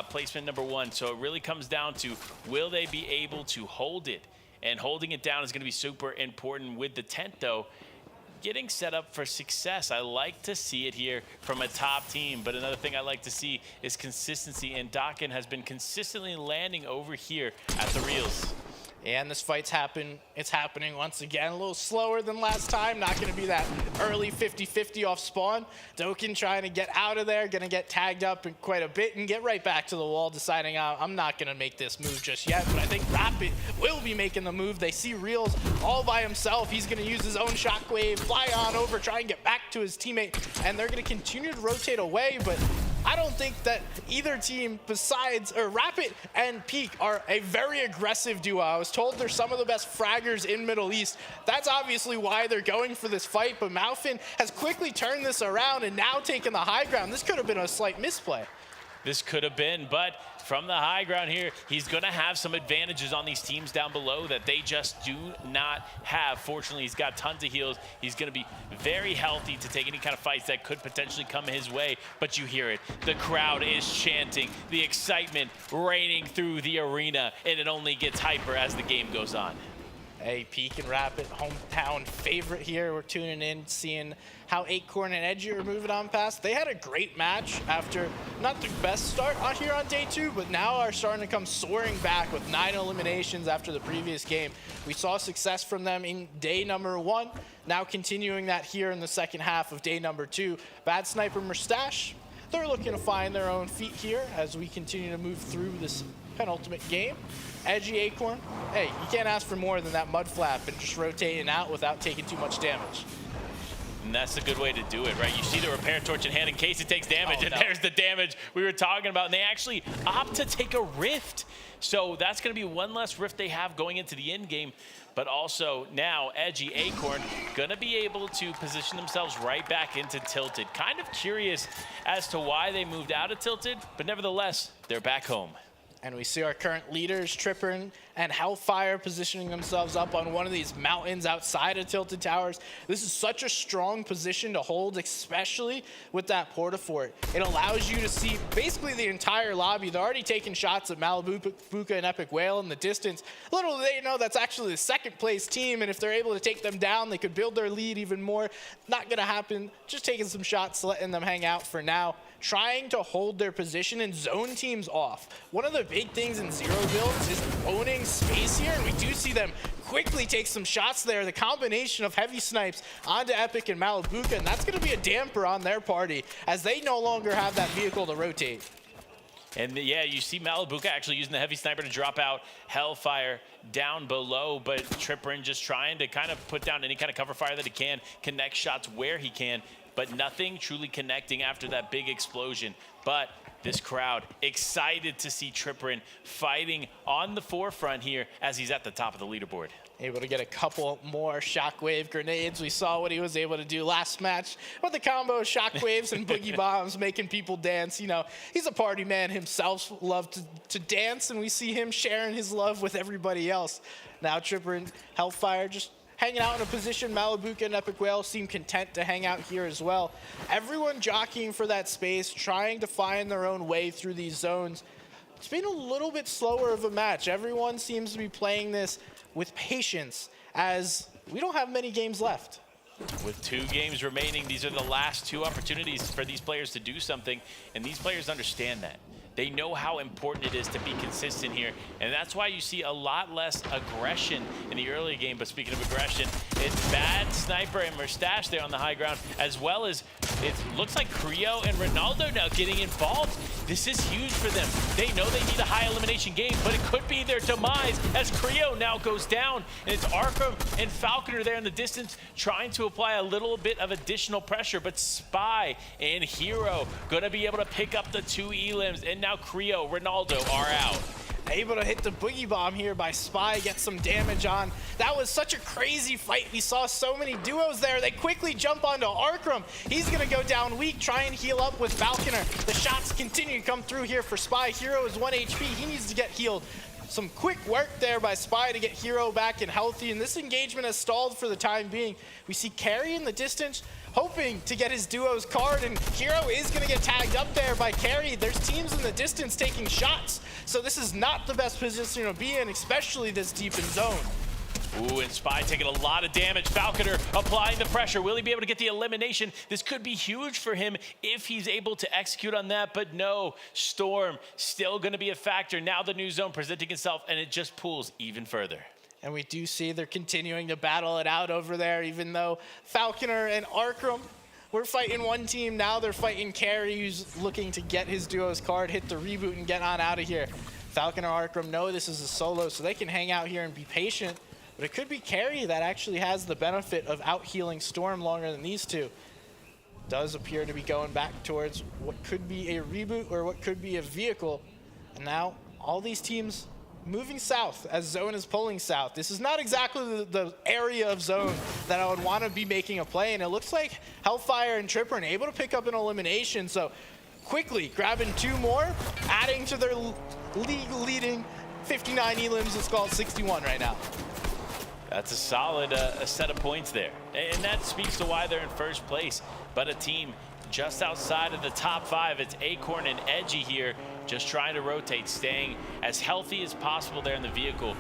placement number 1. So it really comes down to, will they be able to hold it? And holding it down is going to be super important with the tent, though. Getting set up for success. I like to see it here from a top team, but another thing I like to see is consistency, and Dakin has been consistently landing over here at the reels. And this fight's it's happening once again, a little slower than last time. Not going to be that early 50-50 off spawn. Doken trying to get out of there, going to get tagged up in quite a bit and get right back to the wall, deciding I'm not going to make this move just yet. But I think Rapid will be making the move. They see Reels all by himself. He's going to use his own shockwave, fly on over, try and get back to his teammate, and they're going to continue to rotate away. But I don't think that either team besides, or Rapid and Peak are a very aggressive duo. I was told they're some of the best fraggers in Middle East. That's obviously why they're going for this fight, but Malfin has quickly turned this around and now taken the high ground. This could have been a slight misplay. This could have been, but from the high ground here, he's going to have some advantages on these teams down below that they just do not have. Fortunately, he's got tons of heals. He's going to be very healthy to take any kind of fights that could potentially come his way, but you hear it. The crowd is chanting, the excitement raining through the arena, and it only gets hyper as the game goes on. Hey, Peak and Rapid, hometown favorite here. We're tuning in, seeing how Acorn and Edgy are moving on past. They had a great match after not the best start here on day 2, but now are starting to come soaring back with 9 eliminations after the previous game. We saw success from them in day number 1, now continuing that here in the second half of day number 2. Bad Sniper Mustache, they're looking to find their own feet here as we continue to move through this penultimate game. Edgy Acorn, hey, you can't ask for more than that mud flap and just rotating out without taking too much damage. And that's a good way to do it, right? You see the repair torch in hand in case it takes damage, and there's the damage we were talking about. And they actually opt to take a rift. So that's going to be one less rift they have going into the end game. But also now Edgy Acorn going to be able to position themselves right back into Tilted. Kind of curious as to why they moved out of Tilted, but nevertheless, they're back home. And we see our current leaders, Tripper and Hellfire, positioning themselves up on one of these mountains outside of Tilted Towers. This is such a strong position to hold, especially with that Portafort. It allows you to see basically the entire lobby. They're already taking shots at Malibuca and Epic Whale in the distance. Little do they know that's actually the second place team, and if they're able to take them down, they could build their lead even more. Not gonna happen. Just taking some shots, letting them hang out for now. Trying to hold their position and zone teams off. One of the big things in Zero builds is owning space here, and we do see them quickly take some shots there. The combination of heavy snipes onto Epic and Malibuca, and that's gonna be a damper on their party as they no longer have that vehicle to rotate. And yeah, you see Malibuca actually using the heavy sniper to drop out Hellfire down below, but Tripperin just trying to kind of put down any kind of cover fire that he can, connect shots where he can, but nothing truly connecting after that big explosion. But this crowd excited to see Tripperin fighting on the forefront here as he's at the top of the leaderboard. Able to get a couple more shockwave grenades. We saw what he was able to do last match with the combo of shockwaves and boogie bombs, making people dance. You know, he's a party man himself, loved to dance, and we see him sharing his love with everybody else. Now Tripper and Hellfire just hanging out in a position. Malibuca and Epic Whale seem content to hang out here as well. Everyone jockeying for that space, trying to find their own way through these zones. It's been a little bit slower of a match. Everyone seems to be playing this with patience as we don't have many games left. With 2 games remaining, these are the last 2 opportunities for these players to do something, and these players understand that. They know how important it is to be consistent here, and that's why you see a lot less aggression in the early game. But speaking of aggression, it's Bad, Sniper, and Mustache there on the high ground, as well as it looks like Creo and Ronaldo now getting involved. This is huge for them. They know they need a high elimination game, but it could be their demise as Creo now goes down, and it's Arkham and Falconer there in the distance trying to apply a little bit of additional pressure, but Spy and Hero gonna be able to pick up the 2 elims, and now Creo, Ronaldo are out. Able to hit the boogie bomb here by Spy, get some damage on. That was such a crazy fight. We saw so many duos there. They quickly jump onto Arkham. He's gonna go down weak, try and heal up with Falconer. The shots continue to come through here for Spy. Hero is 1 HP, he needs to get healed. Some quick work there by Spy to get Hero back and healthy, and this engagement has stalled for the time being. We see Carry in the distance, hoping to get his duo's card, and Hero is gonna get tagged up there by Carry. There's teams in the distance taking shots, so this is not the best position to be in, especially this deep in zone. Ooh, and Spy taking a lot of damage. Falconer applying the pressure. Will he be able to get the elimination? This could be huge for him if he's able to execute on that, but no. Storm still going to be a factor. Now the new zone presenting itself, and it just pulls even further. And we do see they're continuing to battle it out over there, even though Falconer and Arkham were fighting one team. Now they're fighting Carry, who's looking to get his duo's card, hit the reboot, and get on out of here. Falconer and Arkham know this is a solo, so they can hang out here and be patient. But it could be Carry that actually has the benefit of out-healing Storm longer than these two. Does appear to be going back towards what could be a reboot or what could be a vehicle. And now all these teams moving south as Zone is pulling south. This is not exactly the area of Zone that I would want to be making a play, and it looks like Hellfire and Tripper are able to pick up an elimination. So quickly grabbing 2 more, adding to their league-leading 59 elims. It's called 61 right now. That's a solid set of points there. And that speaks to why they're in first place. But a team just outside of the top 5, it's Acorn and Edgy here, just trying to rotate, staying as healthy as possible there in the vehicle.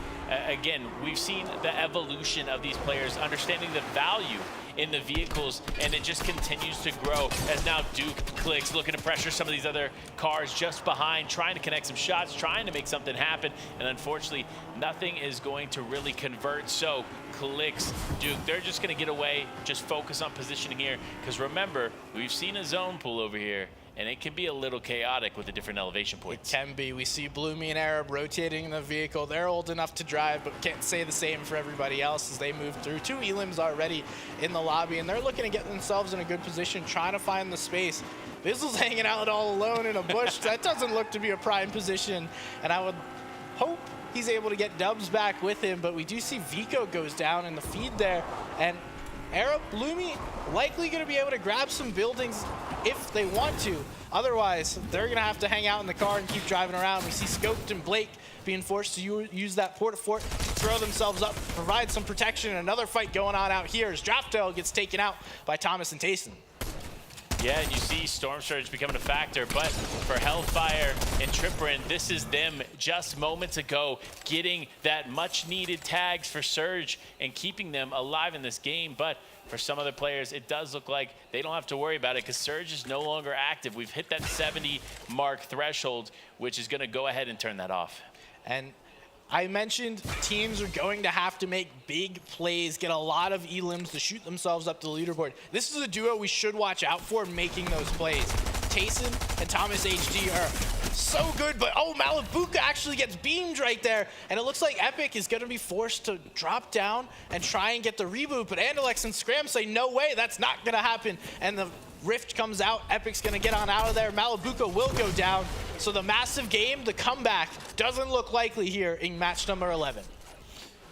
Again, we've seen the evolution of these players, understanding the value in the vehicles, and it just continues to grow as now Duke clicks, looking to pressure some of these other cars just behind, trying to connect some shots, trying to make something happen, and unfortunately, nothing is going to really convert. So clicks, Duke, they're just gonna get away, just focus on positioning here, because remember, we've seen a zone pull over here, and it can be a little chaotic with the different elevation points. It can be. We see Bloomy and Arab rotating in the vehicle. They're old enough to drive, but can't say the same for everybody else as they move through. 2 elims already in the lobby, and they're looking to get themselves in a good position, trying to find the space. Bizzle's hanging out all alone in a bush. That doesn't look to be a prime position, and I would hope he's able to get dubs back with him, but we do see Vico goes down in the feed there, and Arab, Bloomy likely going to be able to grab some buildings if they want to. Otherwise, they're going to have to hang out in the car and keep driving around. We see Scoped and Blake being forced to use that Port-a-Fort, throw themselves up, provide some protection. Another fight going on out here as Draftel gets taken out by Thomas and Tayson. Yeah, and you see Storm Surge becoming a factor, but for Hellfire and Tripperin, this is them just moments ago getting that much-needed tags for Surge and keeping them alive in this game. But for some other players, it does look like they don't have to worry about it because Surge is no longer active. We've hit that 70 mark threshold, which is going to go ahead and turn that off. And I mentioned teams are going to have to make big plays, get a lot of elims to shoot themselves up the leaderboard. This is a duo we should watch out for making those plays. Tayson and Thomas HD are so good, but oh, Malabuka actually gets beamed right there, and it looks like Epic is going to be forced to drop down and try and get the reboot, but Andalex and Scram say, no way, that's not going to happen, and the Rift comes out. Epic's going to get on out of there. Malabuka will go down. So the massive game, the comeback, doesn't look likely here in match number 11.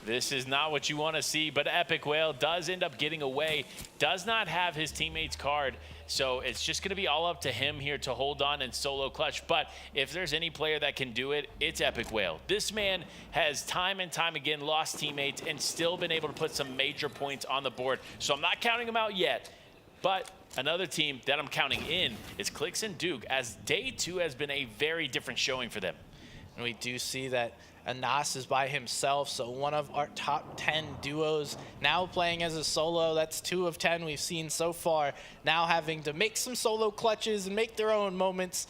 This is not what you want to see, but Epic Whale does end up getting away, does not have his teammate's card, so it's just going to be all up to him here to hold on and solo clutch. But if there's any player that can do it, it's Epic Whale. This man has time and time again lost teammates and still been able to put some major points on the board, so I'm not counting him out yet. But another team that I'm counting in is Clicks and Duke, as day 2 has been a very different showing for them. And we do see that Anas is by himself, so one of our top 10 duos now playing as a solo. That's 2 of 10 we've seen so far, now having to make some solo clutches and make their own moments.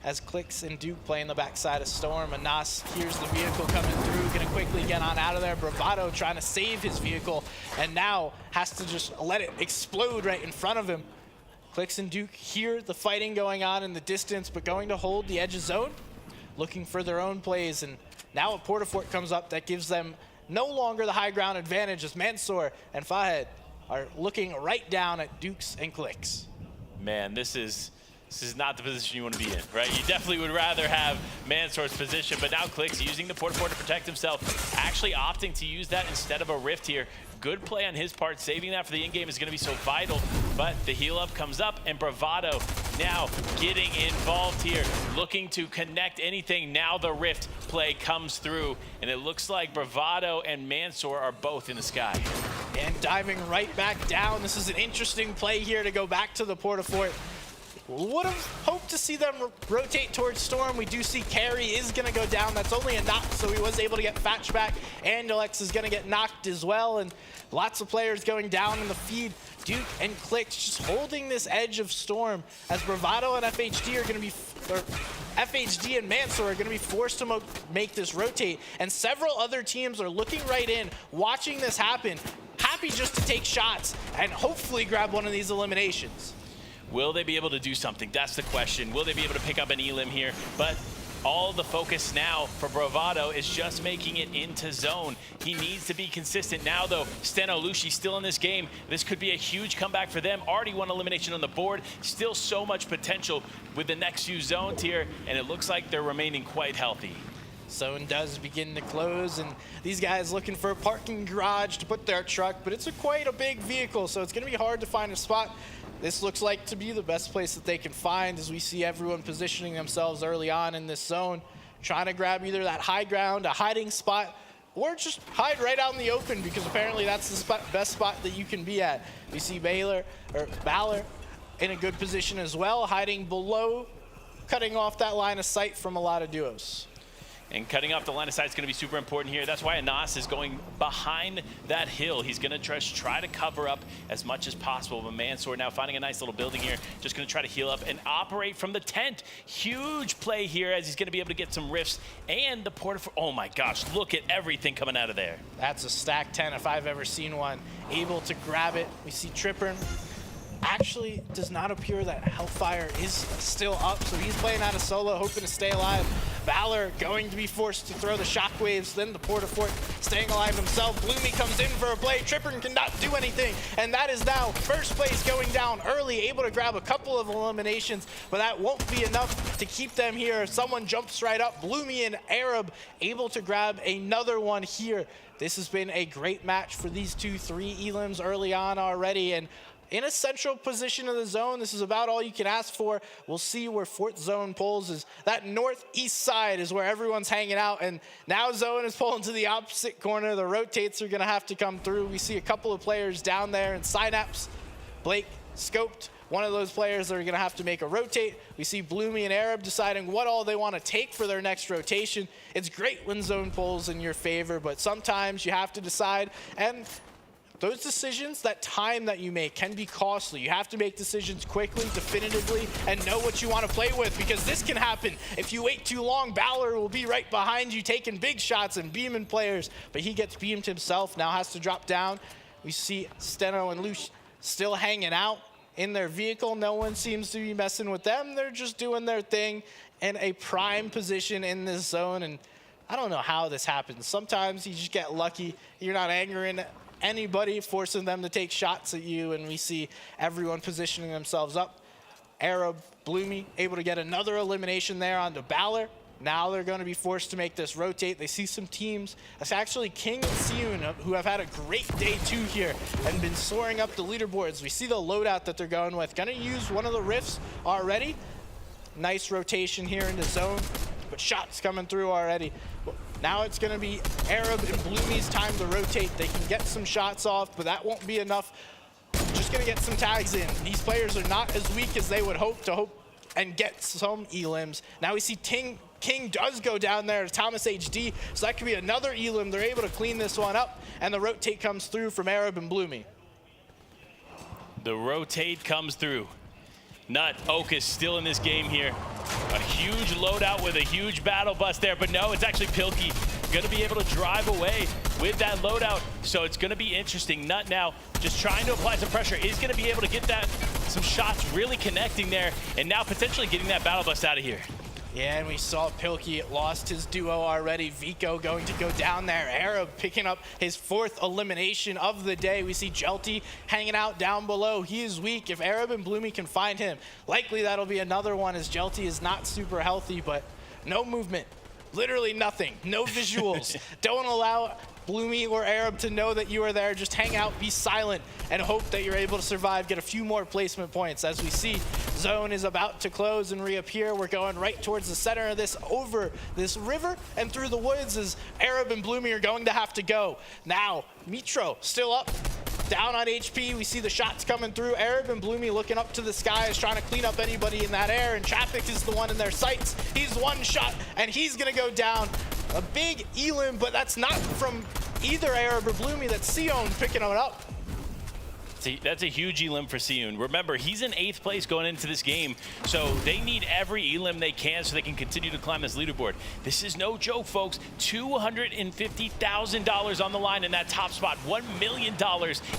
as Clicks and Duke play in the backside of Storm. Anas hears the vehicle coming through, gonna quickly get on out of there. Bravado trying to save his vehicle, and now has to just let it explode right in front of him. Clicks and Duke hear the fighting going on in the distance, but going to hold the edge of zone, looking for their own plays. And now a Portafort comes up that gives them no longer the high ground advantage, as Mansour and Fahed are looking right down at Dukes and Clicks. Man, this is not the position you want to be in, right? You definitely would rather have Mansour's position, but now Clicks using the Portafort to protect himself, actually opting to use that instead of a Rift here. Good play on his part. Saving that for the in-game is going to be so vital, but the heal up comes up, and Bravado now getting involved here, looking to connect anything. Now the Rift play comes through, and it looks like Bravado and Mansour are both in the sky. And diving right back down. This is an interesting play here to go back to the Portafort. Would have hoped to see them rotate towards Storm. We do see Carry is going to go down. That's only a knock, so he was able to get Fatch back. Andulex is going to get knocked as well, and lots of players going down in the feed. Duke and Clicks just holding this edge of Storm, as Bravado and FHD are going to be, or FHD and Mansour are going to be forced to make this rotate. And several other teams are looking right in, watching this happen, happy just to take shots and hopefully grab one of these eliminations. Will they be able to do something? That's the question. Will they be able to pick up an elim here? But all the focus now for Bravado is just making it into zone. He needs to be consistent. Now, though, Steno, Lushi still in this game. This could be a huge comeback for them. Already one elimination on the board. Still so much potential with the next few zones here, and it looks like they're remaining quite healthy. Zone does begin to close, and these guys looking for a parking garage to put their truck, but it's quite a big vehicle, so it's going to be hard to find a spot. This looks like to be the best place that they can find, as we see everyone positioning themselves early on in this zone, trying to grab either that high ground, a hiding spot, or just hide right out in the open, because apparently that's the best spot that you can be at. We see Valor in a good position as well, hiding below, cutting off that line of sight from a lot of duos. And cutting off the line of sight is going to be super important here. That's why Anas is going behind that hill. He's going to try to cover up as much as possible. But Mansour now finding a nice little building here, just going to try to heal up and operate from the tent. Huge play here, as he's going to be able to get some rifts. And the Portafort, oh my gosh, look at everything coming out of there. That's a stack 10 if I've ever seen one. Able to grab it. We see Tripper. Actually, does not appear that Hellfire is still up, so he's playing out of solo, hoping to stay alive. Valor going to be forced to throw the shockwaves, then the Portafort staying alive himself. Bloomy comes in for a play. Tripper cannot do anything, and that is now first place going down early, able to grab a couple of eliminations, but that won't be enough to keep them here. Someone jumps right up. Bloomy and Arab able to grab another one here. This has been a great match for these 2-3 elims early on already, and in a central position of the zone. This is about all you can ask for. We'll see where fourth zone pulls. Is that northeast side is where everyone's hanging out, and now zone is pulling to the opposite corner. The rotates are going to have to come through. We see a couple of players down there, and Synapse, Blake scoped one of those players that are going to have to make a rotate. We see Bloomy and Arab deciding what all they want to take for their next rotation. It's great when zone pulls in your favor, but sometimes you have to decide, and those decisions, that time that you make can be costly. You have to make decisions quickly, definitively, and know what you want to play with, because this can happen. If you wait too long, Balor will be right behind you taking big shots and beaming players, but he gets beamed himself, now has to drop down. We see Steno and Lush still hanging out in their vehicle. No one seems to be messing with them. They're just doing their thing in a prime position in this zone, and I don't know how this happens. Sometimes you just get lucky. You're not angering anybody, forcing them to take shots at you, and we see everyone positioning themselves up. Arab, Bloomy, able to get another elimination there onto Balor. Now they're going to be forced to make this rotate. They see some teams. That's actually King and Siun, who have had a great day 2 here and been soaring up the leaderboards. We see the loadout that they're going with. Going to use one of the rifts already. Nice rotation here into zone, but shots coming through already. Now it's going to be Arab and Bloomy's time to rotate. They can get some shots off, but that won't be enough. Just going to get some tags in. These players are not as weak as they would hope and get some elims. Now we see King does go down there to Thomas HD, so that could be another elim. They're able to clean this one up, and the rotate comes through from Arab and Bloomy. The rotate comes through. Nut, Oak is still in this game here. A huge loadout with a huge battle bus there, but no, it's actually Pilkey going to be able to drive away with that loadout. So it's going to be interesting. Nut now just trying to apply some pressure, is going to be able to get that, some shots really connecting there, and now potentially getting that battle bus out of here. Yeah, and we saw Pilkey lost his duo already. Vico going to go down there. Arab picking up his 4th elimination of the day. We see Jelty hanging out down below. He is weak. If Arab and Bloomy can find him, likely that'll be another one, as Jelty is not super healthy, but no movement. Literally nothing. No visuals. Don't allow Bloomy or Arab to know that you are there. Just hang out, be silent, and hope that you're able to survive, get a few more placement points. As we see, zone is about to close and reappear. We're going right towards the center of this, over this river and through the woods, as Arab and Bloomy are going to have to go. Now, Mitro still up, down on HP. We see the shots coming through. Arab and Bloomy looking up to the skies, trying to clean up anybody in that air, and Traffic is the one in their sights. He's one shot, and he's gonna go down. A big elim, but that's not from either Arab or Bloomy. That's Sion picking it up. See, that's a huge elim for Sion. Remember, he's in 8th place going into this game, so they need every elim they can so they can continue to climb this leaderboard. This is no joke, folks. $250,000 on the line in that top spot. $1 million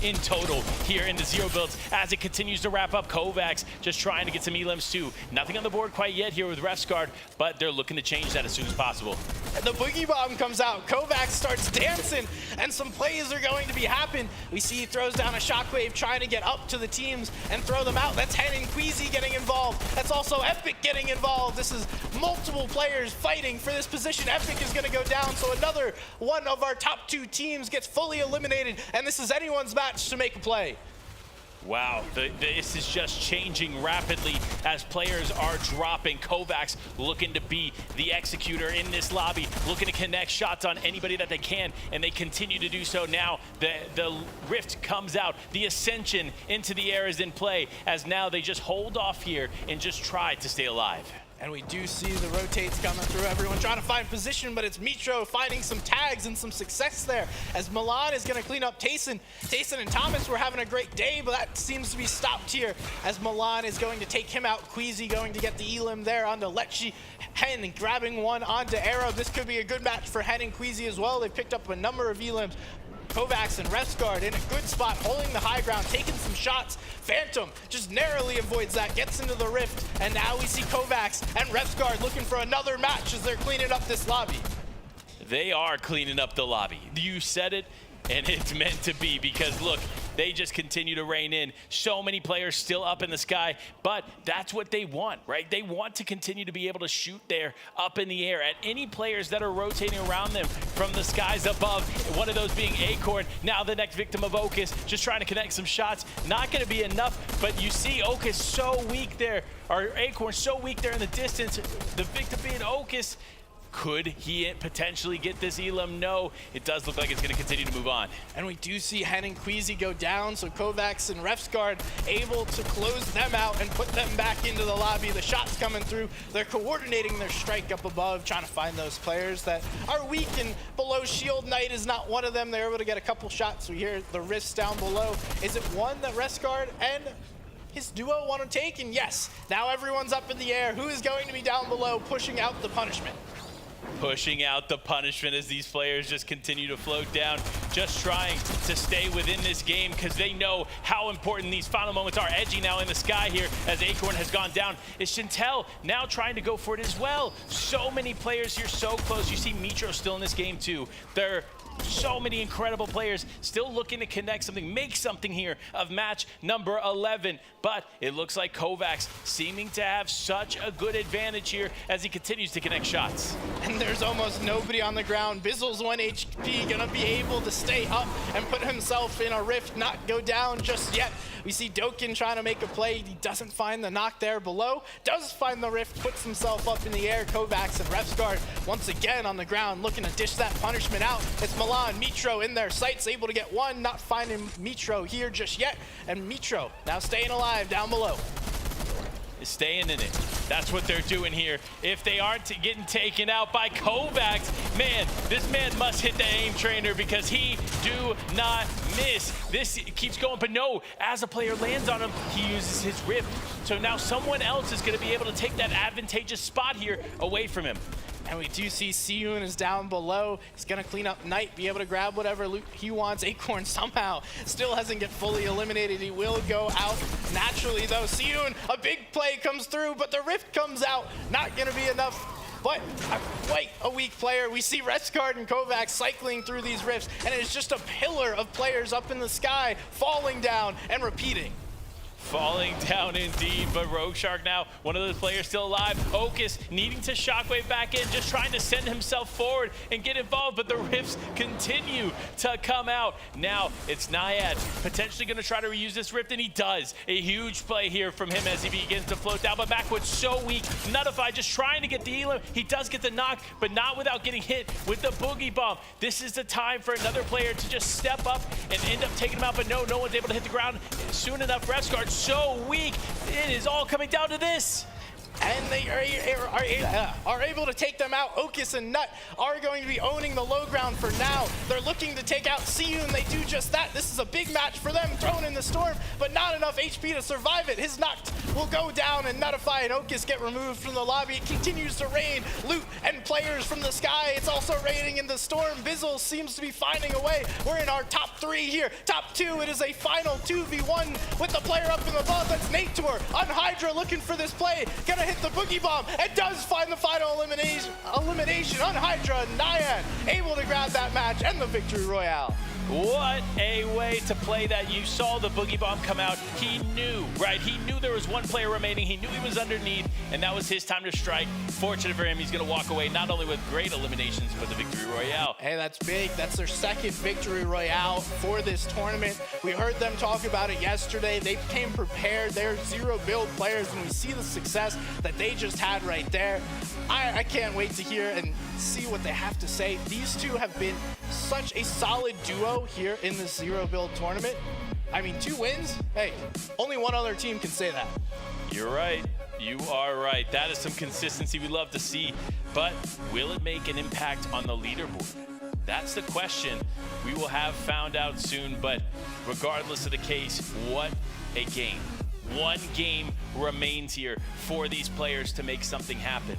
in total here in the Zero Builds as it continues to wrap up. Kovacs just trying to get some elims too. Nothing on the board quite yet here with Refsguard, but they're looking to change that as soon as possible. And the Boogie Bomb comes out. Kovacs starts dancing, and some plays are going to be happening. We see he throws down a shockwave, trying to get up to the teams and throw them out. That's Hen and Queasy getting involved. That's also Epic getting involved. This is multiple players fighting for this position. Epic is going to go down, so another one of our top 2 teams gets fully eliminated, and this is anyone's match to make a play. Wow, this is just changing rapidly as players are dropping. Kovacs looking to be the executor in this lobby, looking to connect shots on anybody that they can, and they continue to do so now. The rift comes out, the ascension into the air is in play, as now they just hold off here and just try to stay alive. And we do see the rotates coming through. Everyone trying to find position, but it's Mitro finding some tags and some success there, as Milan is going to clean up Tayson. Tayson and Thomas were having a great day, but that seems to be stopped here, as Milan is going to take him out. Queasy going to get the elim there onto Lecce. Hen grabbing one onto Arrow. This could be a good match for Hen and Queasy as well. They picked up a number of elims. Kovacs and Refsguard in a good spot, holding the high ground, taking some shots. Phantom just narrowly avoids that, gets into the rift, and now we see Kovacs and Refsguard looking for another match as they're cleaning up this lobby. They are cleaning up the lobby. You said it, and it's meant to be, because look, they just continue to rein in. So many players still up in the sky, but that's what they want, right? They want to continue to be able to shoot there up in the air at any players that are rotating around them from the skies above. One of those being Acorn, now the next victim of Okus, just trying to connect some shots. Not going to be enough, but you see Okus so weak there, or Acorn so weak there in the distance. The victim being Okus. Could he potentially get this elim? No, it does look like it's going to continue to move on. And we do see Hen and Queasy go down, so Kovacs and Refsguard able to close them out and put them back into the lobby. The shots coming through. They're coordinating their strike up above, trying to find those players that are weak and below shield. Knight is not one of them. They're able to get a couple shots. We hear the rifts down below. Is it one that Refsguard and his duo want to take? And yes, now everyone's up in the air. Who is going to be down below pushing out the punishment? Pushing out the punishment as these players just continue to float down, just trying to stay within this game because they know how important these final moments are. Edgy now in the sky here as Acorn has gone down. Is Chantel now trying to go for it as well? So many players here so close. You see Mitro still in this game too. They're so many incredible players still looking to connect something, make something here of match number 11. But it looks like Kovacs seeming to have such a good advantage here as he continues to connect shots. And there's almost nobody on the ground. Bizzle's 1 HP, gonna be able to stay up and put himself in a rift, not go down just yet. We see Doken trying to make a play. He doesn't find the knock there below, does find the rift, puts himself up in the air. Kovacs and Refsguard once again on the ground looking to dish that punishment out. It's Milan, Mitro in their sights, able to get one, not finding Mitro here just yet. And Mitro now staying alive down below. is staying in it. That's what they're doing here. If they aren't getting taken out by Kovacs, man, this man must hit the aim trainer because he do not miss. This keeps going, but no, as a player lands on him, he uses his Rift. So now someone else is going to be able to take that advantageous spot here away from him. And we do see Siyun is down below. He's going to clean up Knight, be able to grab whatever loot he wants. Acorn somehow still hasn't get fully eliminated. He will go out naturally, though. Siyun, a big play comes through, but the Rift comes out. Not going to be enough. But quite a weak player. We see Restguard and Kovacs cycling through these rifts, and it's just a pillar of players up in the sky, falling down and repeating. Falling down indeed, but Rogue Shark now, one of those players still alive. Okus needing to shockwave back in, just trying to send himself forward and get involved, but the rifts continue to come out. Now it's Naiad potentially going to try to reuse this rift, and he does. A huge play here from him as he begins to float down, but Backwood's so weak. Nullify just trying to get the elim. He does get the knock, but not without getting hit with the boogie bomb. This is the time for another player to just step up and end up taking him out, but no one's able to hit the ground soon enough. Restguard so weak. It is all coming down to this. And they are able to take them out. Okus and Nut are going to be owning the low ground for now. They're looking to take out Siyun, and they do just that. This is a big match for them, thrown in the storm, but not enough HP to survive it. His Noct will go down, and Nullify and Okus get removed from the lobby. It continues to rain loot and players from the sky. It's also raining in the storm. Bizzle seems to be finding a way. We're in our top 3 here. Top 2, it is a final 2v1 with the player up in the vault. That's Nator on Hydra looking for this play. Gonna hit the boogie bomb and does find the final elimination on Hydra. Naiad able to grab that match and the victory royale. What a way to play that. You saw the boogie bomb come out. He knew, right? He knew there was one player remaining. He knew he was underneath, and that was his time to strike. Fortunate for him, he's going to walk away not only with great eliminations, but the victory royale. Hey, that's big. That's their second victory royale for this tournament. We heard them talk about it yesterday. They came prepared. They're zero build players, and we see the success that they just had right there. I can't wait to hear and see what they have to say. These two have been such a solid duo here in the zero build tournament. I mean, 2 wins? Hey, only one other team can say that. You're right. You are right. That is some consistency we love to see, but will it make an impact on the leaderboard? That's the question we will have found out soon, but regardless of the case, what a game. One game remains here for these players to make something happen.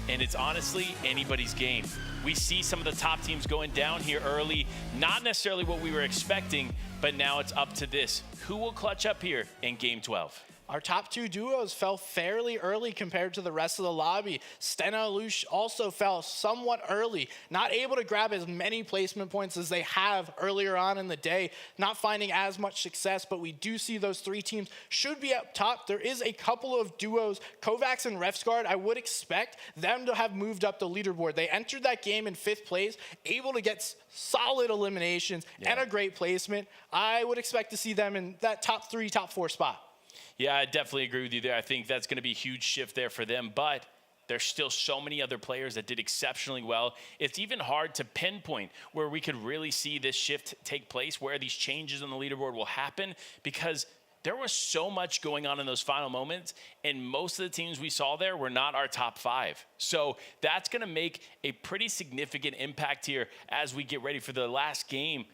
And it's honestly anybody's game. We see some of the top teams going down here early, not necessarily what we were expecting, but now it's up to this. Who will clutch up here in game 12? Our top 2 duos fell fairly early compared to the rest of the lobby. Steno Lush also fell somewhat early, not able to grab as many placement points as they have earlier on in the day, not finding as much success, but we do see those 3 teams should be up top. There is a couple of duos, Kovacs and Refsguard. I would expect them to have moved up the leaderboard. They entered that game in 5th place, able to get solid eliminations and a great placement. I would expect to see them in that top 3, top 4 spot. Yeah, I definitely agree with you there. I think that's going to be a huge shift there for them, but there's still so many other players that did exceptionally well. It's even hard to pinpoint where we could really see this shift take place, where these changes on the leaderboard will happen, because there was so much going on in those final moments, and most of the teams we saw there were not our top 5. So that's going to make a pretty significant impact here as we get ready for the last game.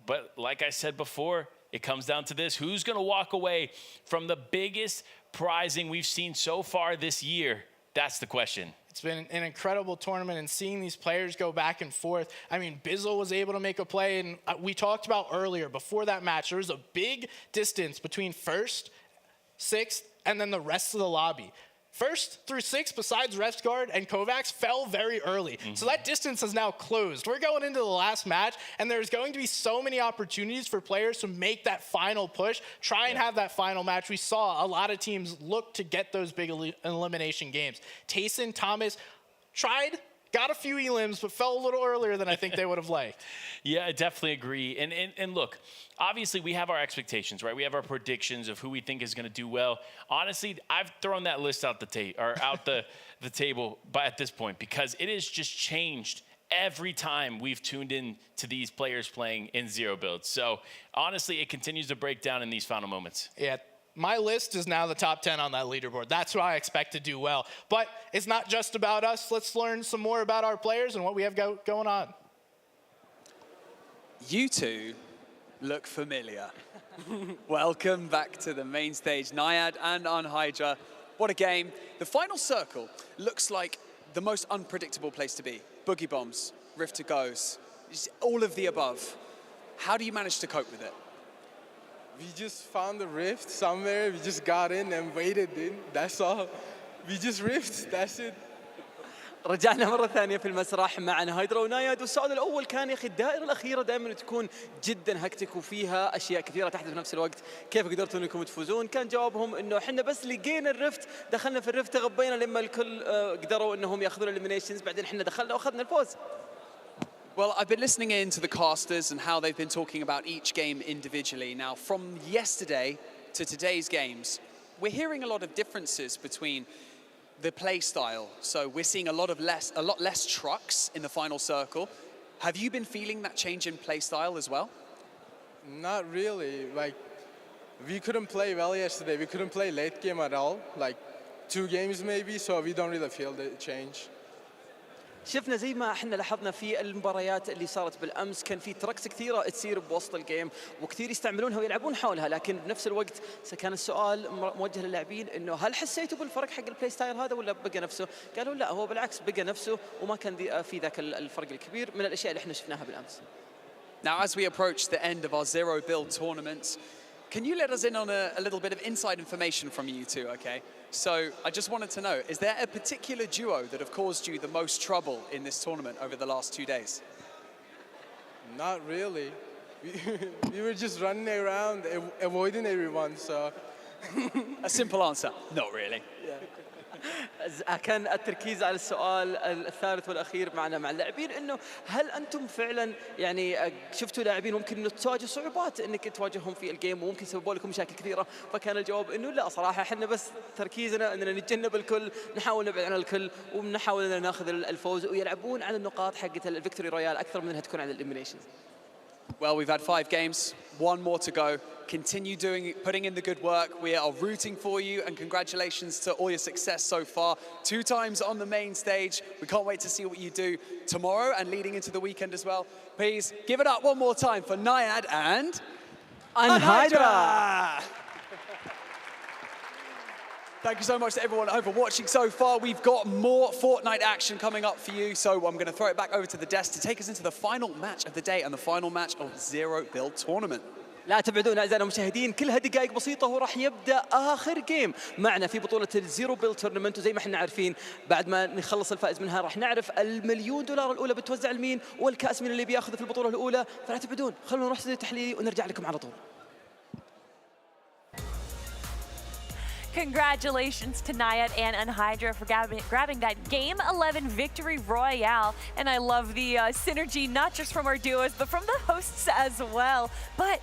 But like I said before, it comes down to this. Who's going to walk away from the biggest prizing we've seen so far this year? That's the question. It's been an incredible tournament, and seeing these players go back and forth. I mean, Bizzle was able to make a play, and we talked about earlier, before that match, there was a big distance between 1st, 6th, and then the rest of the lobby. 1st through 6th, besides Refsguard and Kovacs, fell very early. So that distance is now closed. We're going into the last match, and there's going to be so many opportunities for players to make that final push, try and have that final match. We saw a lot of teams look to get those big elimination games. Tayson, Thomas tried, got a few elims, but fell a little earlier than I think they would have liked. Yeah, I definitely agree. And look, obviously we have our expectations, right? We have our predictions of who we think is going to do well. Honestly, I've thrown that list out the table at this point, because it has just changed every time we've tuned in to these players playing in zero builds. So honestly, it continues to break down in these final moments. Yeah. my list is now the top 10 on that leaderboard. That's what I expect to do well. But it's not just about us. Let's learn some more about our players and what we have going on. You two look familiar. Welcome back to the main stage, Naiad and Unhydra. What a game. The final circle looks like the most unpredictable place to be. Boogie bombs, rift to goes, all of the above. How do you manage to cope with it? We just found a rift somewhere. We just got in and waited in. That's all. We just rift. That's it. رجعنا مرة ثانية في المسرح مع نهايدرا وناياد، والسؤال الأول كان يا أخي الدائرة الأخيرة دائما تكون جدا هكتك وفيها أشياء كثيرة تحدث في نفس الوقت، كيف قدرتوا أنكم تفوزون؟ كان جوابهم إنه إحنا بس لقينا الرفت، دخلنا في الرفت تغبينا لما الكل قدروا إنهم يأخذون الإليمينيشنز، بعدين إحنا دخلنا وأخذنا الفوز. Well, I've been listening in to the casters and how they've been talking about each game individually. Now, from yesterday to today's games, we're hearing a lot of differences between the play style. So we're seeing a lot less trucks in the final circle. Have you been feeling that change in play style as well? Not really. Like, we couldn't play well yesterday. We couldn't play late game at all. Like 2 games maybe, so we don't really feel the change. شفنا زي ما احنا لاحظنا في المباريات اللي صارت بالامس كان في تركس كثيره تصير بوسط الجيم وكثير يستعملونها ويلعبون حولها، لكن بنفس الوقت كان السؤال موجه للاعبين انه هل حسيتوا بالفرق حق البلاي ستايل هذا ولا بقى نفسه؟ قالوا لا، هو بالعكس بقى نفسه وما كان في ذاك الفرق الكبير من الاشياء اللي احنا شفناها بالامس. Now, as we approach the end of our Zero Build tournament, can you let us in on a little bit of inside information from you two, okay? So I just wanted to know, is there a particular duo that have caused you the most trouble in this tournament over the last 2 days? Not really. We were just running around, avoiding everyone, so... A simple answer, not really. كان التركيز على السؤال الثالث والاخير معنا مع اللاعبين انه هل انتم فعلا يعني شفتوا لاعبين ممكن انه تواجه صعوبات انك تواجههم في الجيم وممكن يسببوا لكم مشاكل كثيره؟ فكان الجواب انه لا صراحه احنا بس تركيزنا اننا نتجنب الكل، نحاول نبعد عن الكل ونحاول اننا ناخذ الفوز ويلعبون على النقاط حقت الفيكتوري رويال اكثر من انها تكون على الاليمينيشنز. Well, we've had 5 games, 1 more to go. Continue putting in the good work. We are rooting for you, and congratulations to all your success so far. 2 times on the main stage. We can't wait to see what you do tomorrow and leading into the weekend as well. Please give it up one more time for Naiad and Unhydra. Thank you so much to everyone over watching so far. We've got more Fortnite action coming up for you, so I'm going to throw it back over to the desk to take us into the final match of the day and the final match of Zero Build Tournament. لا تبعدون اعزائنا المشاهدين، كلها دقائق بسيطه وراح يبدا اخر جيم معنا في بطوله الزيرو بيل تورنمنت، وزي ما احنا عارفين بعد ما نخلص الفائز منها راح نعرف $1,000,000 الاولى بتوزع لمين والكاس من اللي بياخذ في البطوله الاولى، فلا تبعدون، خلونا نروح استوديو تحليلي ونرجع لكم على طول. Congratulations to Naiad and Unhydra for grabbing that Game 11 Victory Royale. And I love the synergy, not just from our duos, but from the hosts as well. But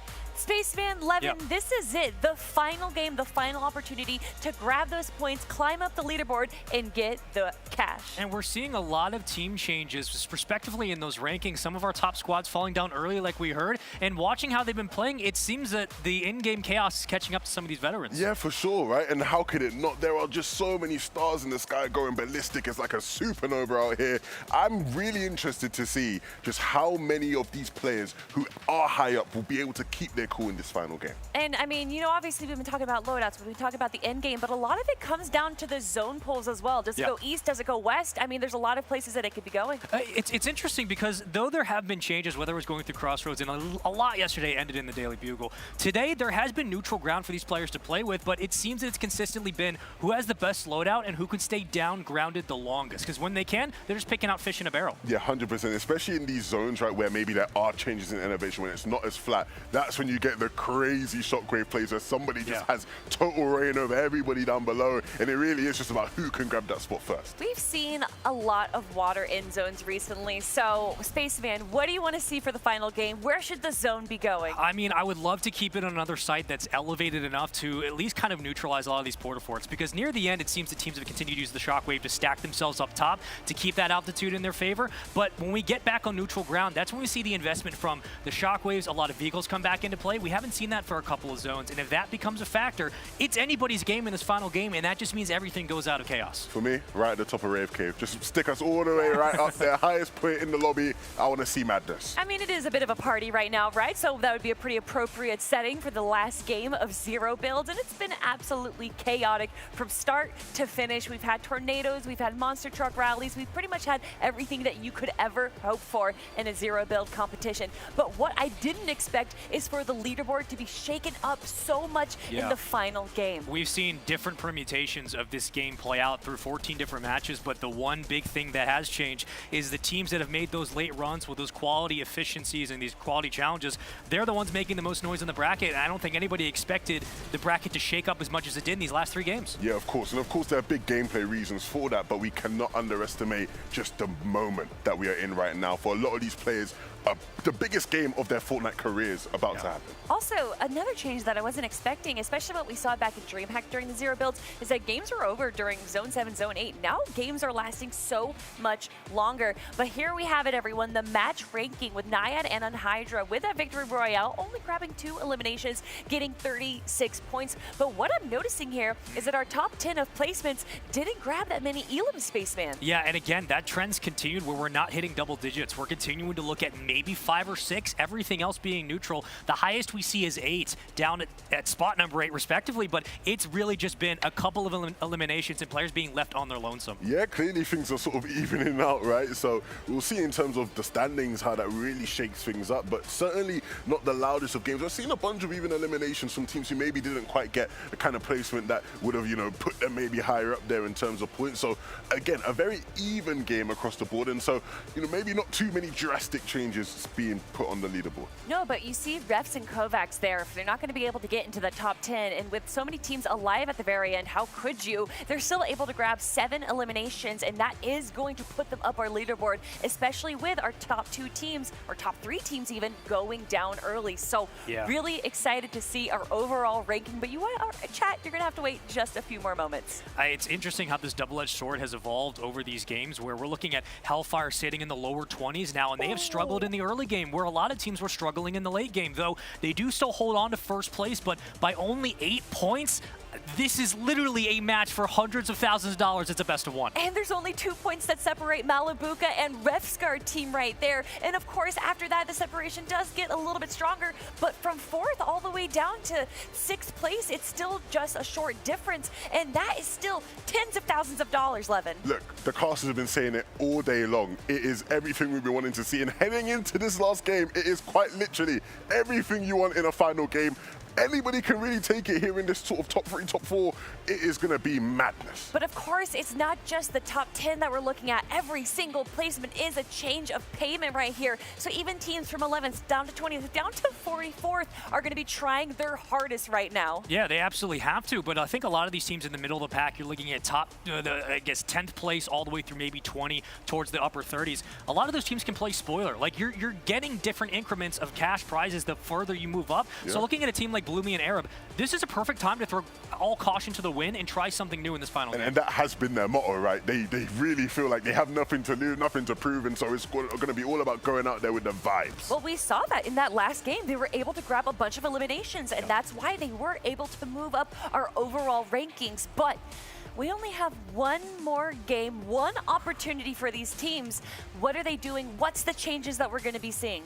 Spaceman, Levin, this is it. The final game, the final opportunity to grab those points, climb up the leaderboard, and get the cash. And we're seeing a lot of team changes, respectively, in those rankings. Some of our top squads falling down early, like we heard. And watching how they've been playing, it seems that the in-game chaos is catching up to some of these veterans. Yeah, for sure, right? And how could it not? There are just so many stars in the sky going ballistic. It's like a supernova out here. I'm really interested to see just how many of these players who are high up will be able to keep their cool in this final game. And I mean, you know, obviously we've been talking about loadouts, we've been talking about the end game, but a lot of it comes down to the zone pulls as well. Does it go east? Does it go west? I mean, there's a lot of places that it could be going. It's interesting because though there have been changes, whether it was going through Crossroads, and a lot yesterday ended in the Daily Bugle, today there has been neutral ground for these players to play with, but it seems that it's consistently been who has the best loadout and who can stay down grounded the longest, because when they can, they're just picking out fish in a barrel. Yeah, 100%, especially in these zones, right, where maybe there are changes in elevation, when it's not as flat. That's when you get the crazy shockwave plays where somebody just has total reign over everybody down below, and it really is just about who can grab that spot first. We've seen a lot of water in zones recently, so Spaceman, what do you want to see for the final game? Where should the zone be going? I mean, I would love to keep it on another site that's elevated enough to at least kind of neutralize a lot of these porta forts, because near the end it seems that teams have continued to use the shockwave to stack themselves up top to keep that altitude in their favor. But when we get back on neutral ground, that's when we see the investment from the shockwaves. A lot of vehicles come back into play. We haven't seen that for a couple of zones, and if that becomes a factor, it's anybody's game in this final game, and that just means everything goes out of chaos. For me, right at the top of Rave Cave. Just stick us all the way right up there, highest point in the lobby. I want to see madness. I mean, it is a bit of a party right now, right? So that would be a pretty appropriate setting for the last game of Zero Builds, and it's been absolutely chaotic from start to finish. We've had tornadoes, we've had monster truck rallies, we've pretty much had everything that you could ever hope for in a Zero Build competition. But what I didn't expect is for the leaderboard to be shaken up so much in the final game. We've seen different permutations of this game play out through 14 different matches, but the one big thing that has changed is the teams that have made those late runs with those quality efficiencies and these quality challenges, they're the ones making the most noise in the bracket. And I don't think anybody expected the bracket to shake up as much as it did in these last 3 games. Yeah, of course. And of course, there are big gameplay reasons for that, but we cannot underestimate just the moment that we are in right now. For a lot of these players, the biggest game of their Fortnite careers about to happen. Also, another change that I wasn't expecting, especially what we saw back in DreamHack during the Zero Builds, is that games were over during Zone 7, Zone 8. Now games are lasting so much longer. But here we have it, everyone, the match ranking with Naiad and Unhydra with that Victory Royale, only grabbing 2 eliminations, getting 36 points. But what I'm noticing here is that our top 10 of placements didn't grab that many Elam, Spaceman. Yeah, and again, that trend's continued where we're not hitting double digits. We're continuing to look at maybe 5 or 6, everything else being neutral. The highest we see is 8, down at spot number 8 respectively, but it's really just been a couple of eliminations and players being left on their lonesome. Yeah, clearly things are sort of evening out, right? So we'll see in terms of the standings how that really shakes things up, but certainly not the loudest of games. I've seen a bunch of even eliminations from teams who maybe didn't quite get the kind of placement that would have, you know, put them maybe higher up there in terms of points. So again, a very even game across the board, and so, you know, maybe not too many drastic changes being put on the leaderboard. No, but you see Refs and Kovacs there. They're not going to be able to get into the top 10, and with so many teams alive at the very end, how could you? They're still able to grab 7 eliminations, and that is going to put them up our leaderboard, especially with our top 2 teams, or top 3 teams even, going down early. So really excited to see our overall ranking, but you want our chat, you're going to have to wait just a few more moments. It's interesting how this double-edged sword has evolved over these games, where we're looking at Hellfire sitting in the lower 20s now, and they have struggled in the early game, where a lot of teams were struggling in the late game, though they do still hold on to first place, but by only 8 points. This is literally a match for hundreds of thousands of dollars. It's a best of 1. And there's only 2 points that separate Malibuca and Refscar team right there. And of course, after that, the separation does get a little bit stronger. But from 4th all the way down to 6th place, it's still just a short difference. And that is still tens of thousands of dollars, Levin. Look, the casters have been saying it all day long. It is everything we've been wanting to see. And heading into this last game, it is quite literally everything you want in a final game. Anybody can really take it here in this sort of top 3, top 4. It is going to be madness. But of course, it's not just the top 10 that we're looking at. Every single placement is a change of payment right here. So even teams from 11th down to 20th, down to 44th are going to be trying their hardest right now. Yeah, they absolutely have to. But I think a lot of these teams in the middle of the pack, you're looking at top, I guess, 10th place all the way through maybe 20 towards the upper 30s. A lot of those teams can play spoiler. Like, you're getting different increments of cash prizes the further you move up. Yeah. So looking at a team like Bloomy and Arab, this is a perfect time to throw all caution to the wind and try something new in this final game. And that has been their motto, right? They really feel like they have nothing to lose, nothing to prove, and so it's going to be all about going out there with the vibes. Well, we saw that in that last game. They were able to grab a bunch of eliminations, and that's why they were able to move up our overall rankings. But we only have one more game, one opportunity for these teams. What are they doing? What's the changes that we're going to be seeing?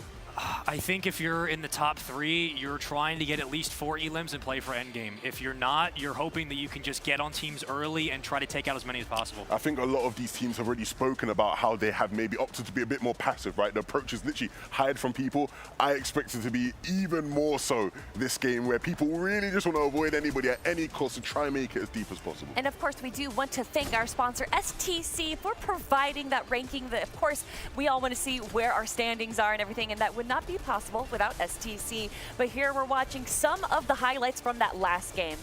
I think if you're in the top 3, you're trying to get at least 4 elims and play for endgame. If you're not, you're hoping that you can just get on teams early and try to take out as many as possible. I think a lot of these teams have already spoken about how they have maybe opted to be a bit more passive, right? The approach is literally hide from people. I expect it to be even more so this game, where people really just want to avoid anybody at any cost to try and make it as deep as possible. And of course, we do want to thank our sponsor, STC, for providing that ranking. That, of course, we all want to see where our standings are and everything, and that would not be possible without STC. But here we're watching some of the highlights from that last game.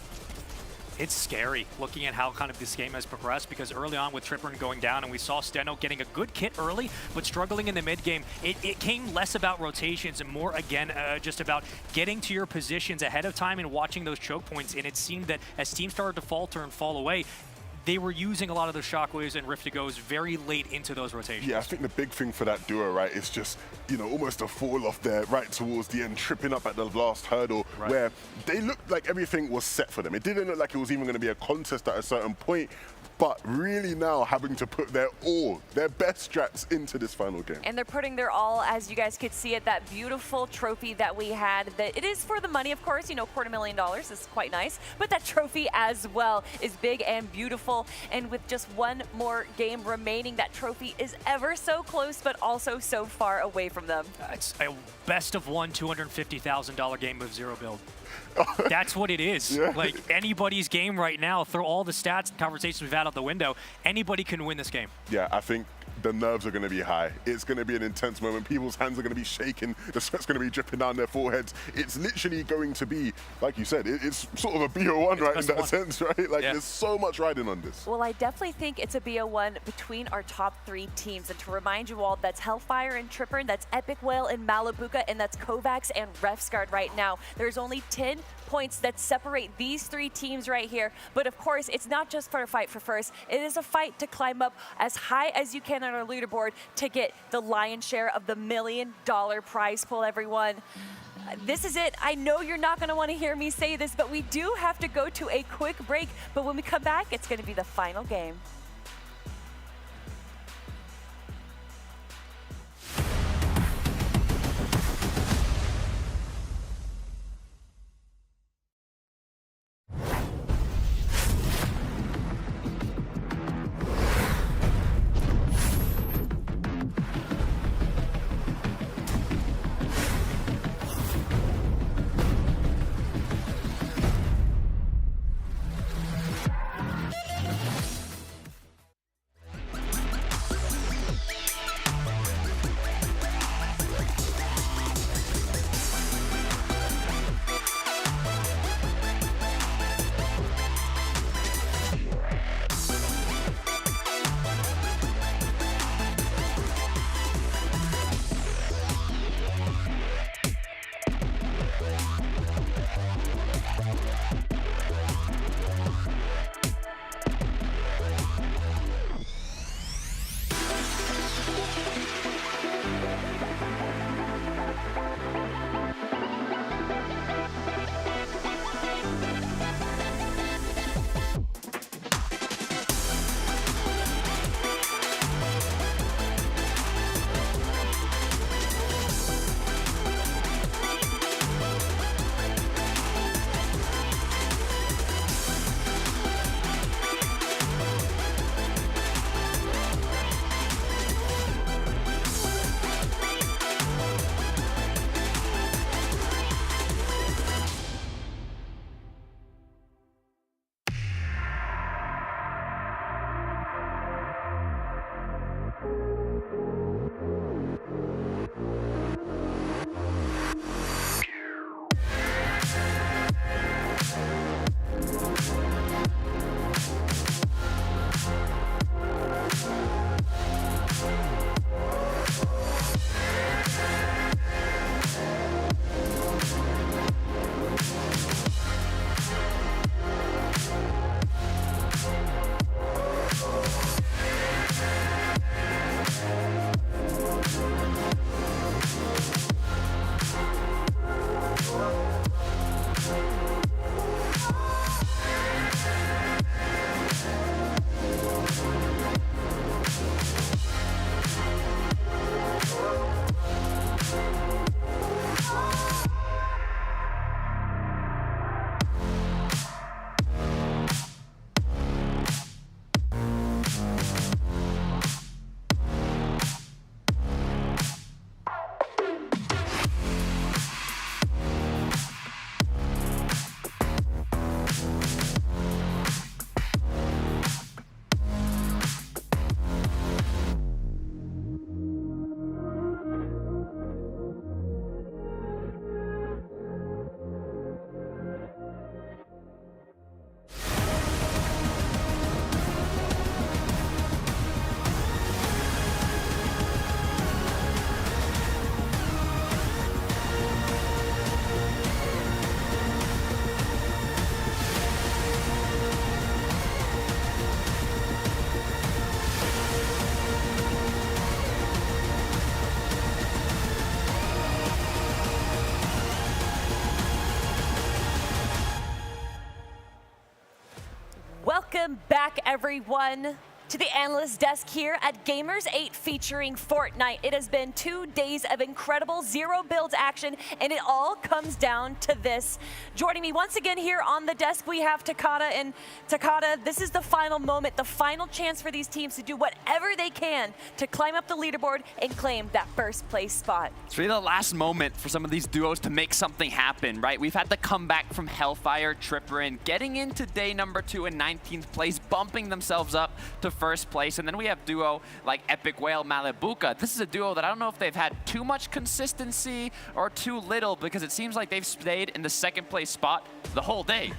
It's scary looking at how kind of this game has progressed, because early on with Tripper going down, and we saw Steno getting a good kit early, but struggling in the mid game, it came less about rotations and more, again, just about getting to your positions ahead of time and watching those choke points. And it seemed that as teams started to falter and fall away, they were using a lot of those shockwaves and Rift to Goes very late into those rotations. Yeah, I think the big thing for that duo, right, is just, you know, almost a fall off there right towards the end, tripping up at the last hurdle, where they looked like everything was set for them. It didn't look like it was even going to be a contest at a certain point, but really now having to put their all, their best strats into this final game. And they're putting their all, as you guys could see, at that beautiful trophy that we had. That it is for the money, of course, you know, $250,000 is quite nice, but that trophy as well is big and beautiful. And with just one more game remaining, that trophy is ever so close, but also so far away from them. It's a best of one $250,000 game with zero build. That's what it is. Yeah. Like anybody's game right now, throw all the stats and conversations we've had out the window, anybody can win this game. Yeah, I think the nerves are going to be high. It's going to be an intense moment. People's hands are going to be shaking. The sweat's going to be dripping down their foreheads. It's literally going to be, like you said, it's sort of a BO1, right, in that sense, right? Like, there's so much riding on this. Well, I definitely think it's a BO1 between our top 3 teams. And to remind you all, that's Hellfire and Tripper, that's Epic Whale and Malabuka, and that's Kovacs and Refsguard right now. There's only 10 points that separate these 3 teams right here. But of course, it's not just for a fight for first. It is a fight to climb up as high as you can on our leaderboard to get the lion's share of the $1 million prize pool, everyone. This is it. I know you're not going to want to hear me say this, but we do have to go to a quick break. But when we come back, it's going to be the final game. Welcome back, everyone, to the analyst desk here at Gamers8 Featuring Fortnite. It has been 2 days of incredible zero builds action, and it all comes down to this. Joining me once again here on the desk, we have Takada. And Takada, this is the final moment, the final chance for these teams to do whatever they can to climb up the leaderboard and claim that first place spot. It's really the last moment for some of these duos to make something happen, right? We've had the comeback from Hellfire, Tripperin, getting into day number 2 in 19th place, bumping themselves up to first place. And then we have duo like Epic Whale, Malibuca. This is a duo that I don't know if they've had too much consistency or too little, because it seems like they've stayed in the second place spot the whole day.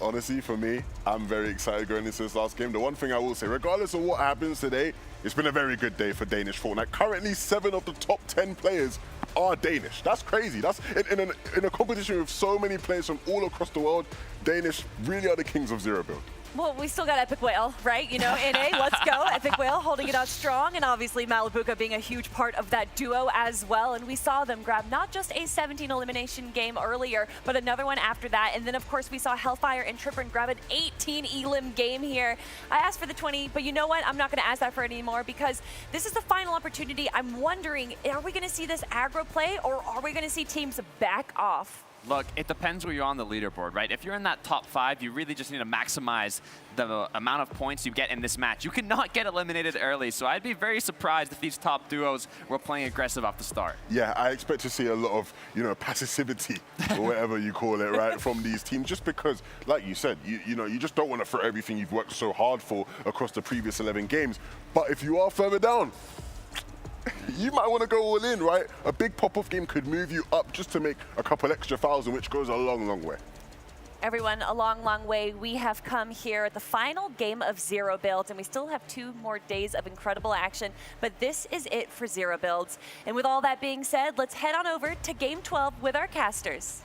Honestly, for me, I'm very excited going into this last game. The one thing I will say, regardless of what happens today, it's been a very good day for Danish Fortnite. Currently, 7 of the top 10 players are Danish. That's crazy. That's in a competition with so many players from all across the world, Danish really are the kings of zero build. Well, we still got Epic Whale, right? You know, NA, let's go. Epic Whale holding it out strong, and obviously Malibuca being a huge part of that duo as well. And we saw them grab not just a 17 elimination game earlier, but another one after that. And then, of course, we saw Hellfire and Tripperin grab an 18 elim game here. I asked for the 20, but you know what? I'm not going to ask that for anymore, because this is the final opportunity. I'm wondering, are we going to see this aggro play, or are we going to see teams back off? Look, it depends where you're on the leaderboard, right? If you're in that top 5, you really just need to maximize the amount of points you get in this match. You cannot get eliminated early, so I'd be very surprised if these top duos were playing aggressive off the start. Yeah, I expect to see a lot of, passivity, or whatever you call it, right, from these teams, just because, like you said, you just don't want to throw everything you've worked so hard for across the previous 11 games. But if you are further down, you might want to go all in, right? A big pop-off game could move you up just to make a couple extra thousand, which goes a long, long way. Everyone, a long, long way. We have come here at the final game of zero builds, and we still have 2 more days of incredible action, but this is it for zero builds. And with all that being said, let's head on over to game 12 with our casters.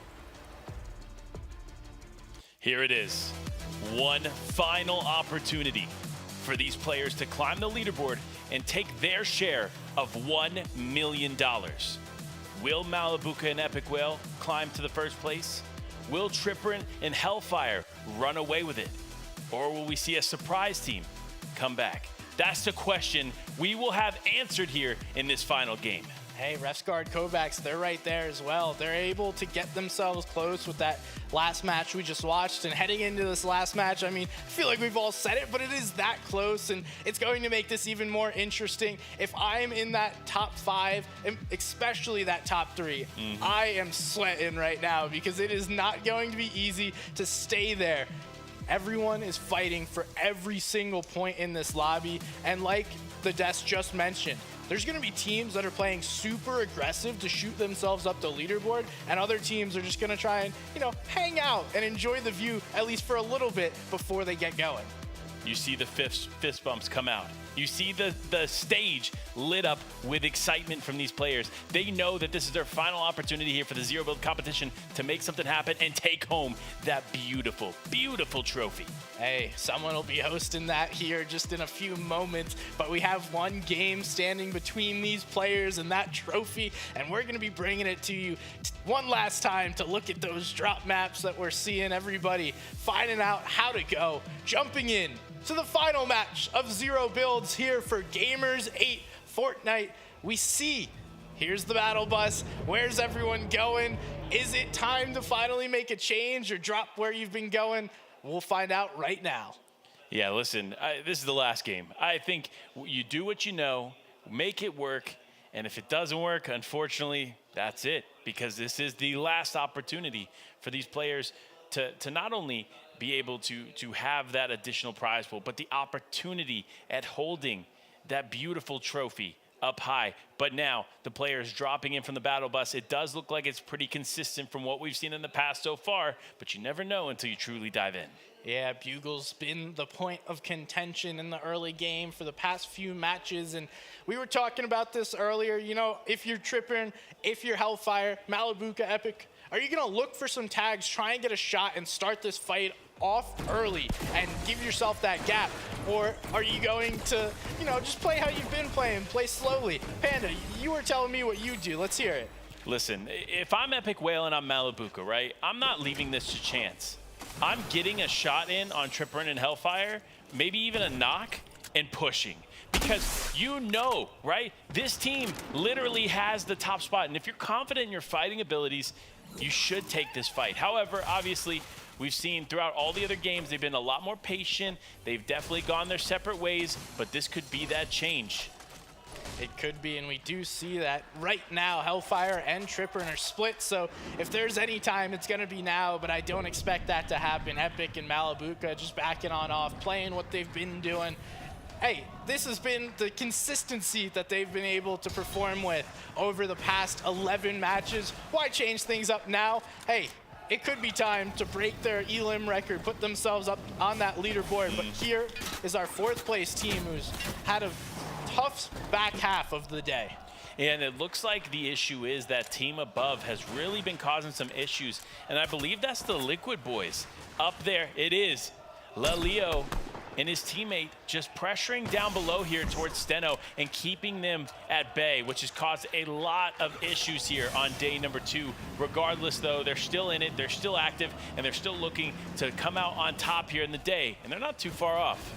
Here it is. One final opportunity for these players to climb the leaderboard and take their share of $1 million. Will Malibuca and Epic Whale climb to the first place? Will Tripperin and Hellfire run away with it? Or will we see a surprise team come back? That's the question we will have answered here in this final game. Hey, Refsguard Kovacs, they're right there as well. They're able to get themselves close with that last match we just watched. And heading into this last match, I mean, I feel like we've all said it, but it is that close, and it's going to make this even more interesting. If I'm in that top 5, especially that top 3, I am sweating right now, because it is not going to be easy to stay there. Everyone is fighting for every single point in this lobby, and like the desk just mentioned, there's going to be teams that are playing super aggressive to shoot themselves up the leaderboard, and other teams are just going to try and, hang out and enjoy the view, at least for a little bit, before they get going. You see the fist bumps come out. You see the stage lit up with excitement from these players. They know that this is their final opportunity here for the zero build competition to make something happen and take home that beautiful, beautiful trophy. Hey, someone will be hosting that here just in a few moments, but we have one game standing between these players and that trophy, and we're going to be bringing it to you one last time to look at those drop maps that we're seeing, everybody finding out how to go, jumping in to the final match of zero builds here for Gamers8 Fortnite. We see, here's the battle bus. Where's everyone going? Is it time to finally make a change or drop where you've been going? We'll find out right now. Yeah, listen, this is the last game. I think you do what you know, make it work, and if it doesn't work, unfortunately, that's it, because this is the last opportunity for these players to not only be able to have that additional prize pool, but the opportunity at holding that beautiful trophy up high. But now the players dropping in from the battle bus, it does look like it's pretty consistent from what we've seen in the past so far, but you never know until you truly dive in. Yeah, Bugle's been the point of contention in the early game for the past few matches, and we were talking about this earlier. If you're Tripperin, if you're Hellfire, Malibuca, Epic, are you going to look for some tags, try and get a shot and start this fight off early and give yourself that gap? Or are you going to, just play how you've been playing, play slowly? Panda, you were telling me what you do. Let's hear it. Listen, if I'm Epic Whale and I'm Malibuca, right, I'm not leaving this to chance. I'm getting a shot in on Tripperin and Hellfire, maybe even a knock, and pushing. Because you know, right? This team literally has the top spot. And if you're confident in your fighting abilities, you should take this fight. However, obviously, we've seen throughout all the other games, they've been a lot more patient. They've definitely gone their separate ways, but this could be that change. It could be, and we do see that right now. Hellfire and Tripperin are split, so if there's any time, it's going to be now, but I don't expect that to happen. Epic and Malabuka just backing on off, playing what they've been doing. Hey, this has been the consistency that they've been able to perform with over the past 11 matches. Why change things up now? Hey, it could be time to break their elim record, put themselves up on that leaderboard. But here is our 4th place team who's had a tough back half of the day. And it looks like the issue is that team above has really been causing some issues. And I believe that's the Liquid boys. Up there, it is Lelio and his teammate just pressuring down below here towards Steno and keeping them at bay, which has caused a lot of issues here on day number 2. Regardless, though, they're still in it, they're still active, and they're still looking to come out on top here in the day, and they're not too far off.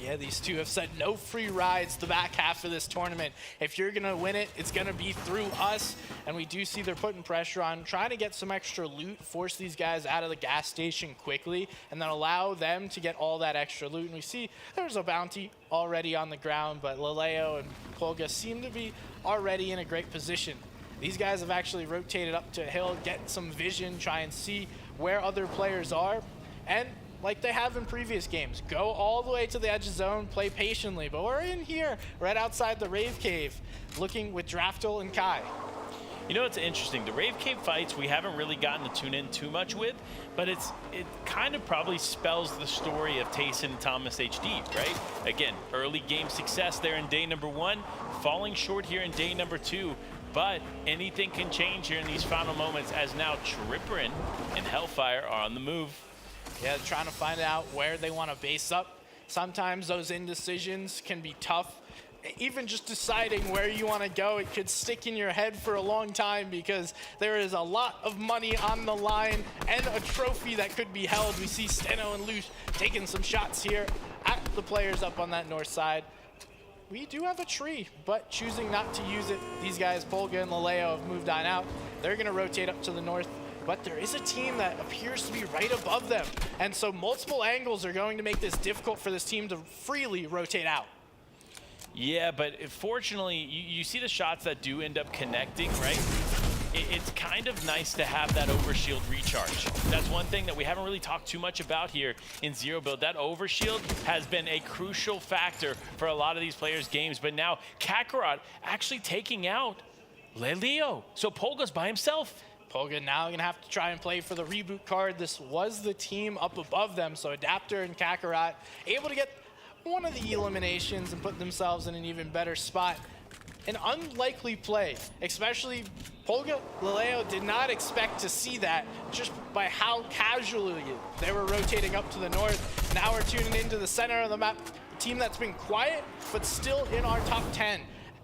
Yeah, these two have said no free rides the back half of this tournament. If you're going to win it, it's going to be through us. And we do see they're putting pressure on, trying to get some extra loot, force these guys out of the gas station quickly, and then allow them to get all that extra loot. And we see there's a bounty already on the ground, but Laleo and Polga seem to be already in a great position. These guys have actually rotated up to hill, get some vision, try and see where other players are. And like they have in previous games, go all the way to the edge of zone, play patiently. But we're in here, right outside the Rave Cave, looking with Draftel and Kai. You know, it's interesting. The Rave Cave fights, we haven't really gotten to tune in too much with, but it kind of probably spells the story of Tayson and Thomas HD, right? Again, early game success there in day number 1, falling short here in day number 2, but anything can change here in these final moments as now Tripperin and Hellfire are on the move. Yeah, trying to find out where they want to base up. Sometimes those indecisions can be tough. Even just deciding where you want to go, it could stick in your head for a long time because there is a lot of money on the line and a trophy that could be held. We see Steno and Luce taking some shots here at the players up on that north side. We do have a tree, but choosing not to use it. These guys, Polga and Laleo, have moved on out. They're going to rotate up to the north. But there is a team that appears to be right above them. And so multiple angles are going to make this difficult for this team to freely rotate out. Yeah, but fortunately, you see the shots that do end up connecting, right? It's kind of nice to have that overshield recharge. That's one thing that we haven't really talked too much about here in Zero Build. That overshield has been a crucial factor for a lot of these players' games. But now Kakarot actually taking out Lelio. So Polga's by himself. Polga now going to have to try and play for the reboot card. This was the team up above them, so Adapter and Kakarot able to get one of the eliminations and put themselves in an even better spot. An unlikely play, especially Polga, Laleo did not expect to see that just by how casually they were rotating up to the north. Now we're tuning into the center of the map. A team that's been quiet, but still in our top 10.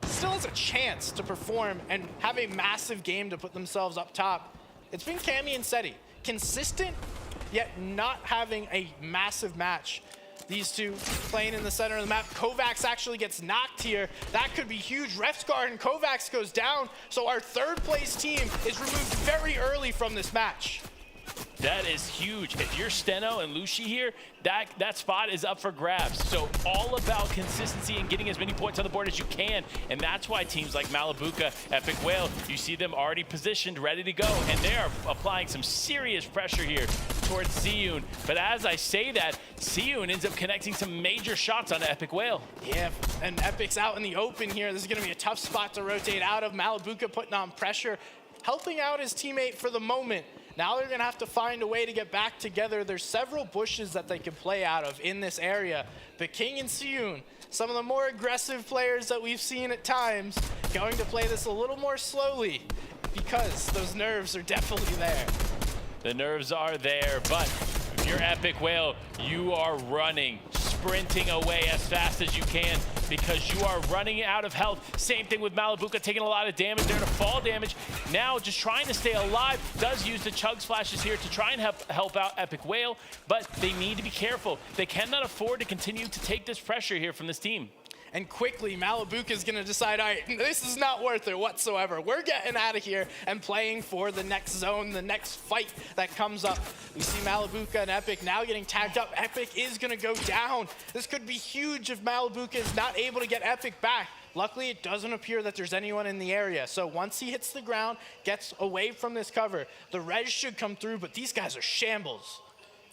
Still has a chance to perform and have a massive game to put themselves up top. It's been Cammy and Seti. Consistent, yet not having a massive match. These two playing in the center of the map. Kovacs actually gets knocked here. That could be huge. Ref's guard and Kovacs goes down. So our 3rd place team is removed very early from this match. That is huge. If you're Steno and Lucy here, that spot is up for grabs. So all about consistency and getting as many points on the board as you can. And that's why teams like Malabuka, Epic Whale, you see them already positioned, ready to go. And they are applying some serious pressure here towards Siyun. But as I say that, Siyun ends up connecting some major shots on Epic Whale. Yeah, and Epic's out in the open here. This is going to be a tough spot to rotate out of. Malabuka putting on pressure, helping out his teammate for the moment. Now they're going to have to find a way to get back together. There's several bushes that they can play out of in this area. But King and Siyun, some of the more aggressive players that we've seen at times, going to play this a little more slowly because those nerves are definitely there. The nerves are there, but if you're Epic Whale, you are running, sprinting away as fast as you can because you are running out of health. Same thing with Malabuka, taking a lot of damage there to fall damage. Now just trying to stay alive, does use the chug splashes here to try and help out Epic Whale, but they need to be careful. They cannot afford to continue to take this pressure here from this team. And quickly, Malabuka is going to decide, all right, this is not worth it whatsoever. We're getting out of here and playing for the next zone, the next fight that comes up. We see Malabuka and Epic now getting tagged up. Epic is going to go down. This could be huge if Malabuka is not able to get Epic back. Luckily, it doesn't appear that there's anyone in the area. So once he hits the ground, gets away from this cover, the res should come through, but these guys are shambles.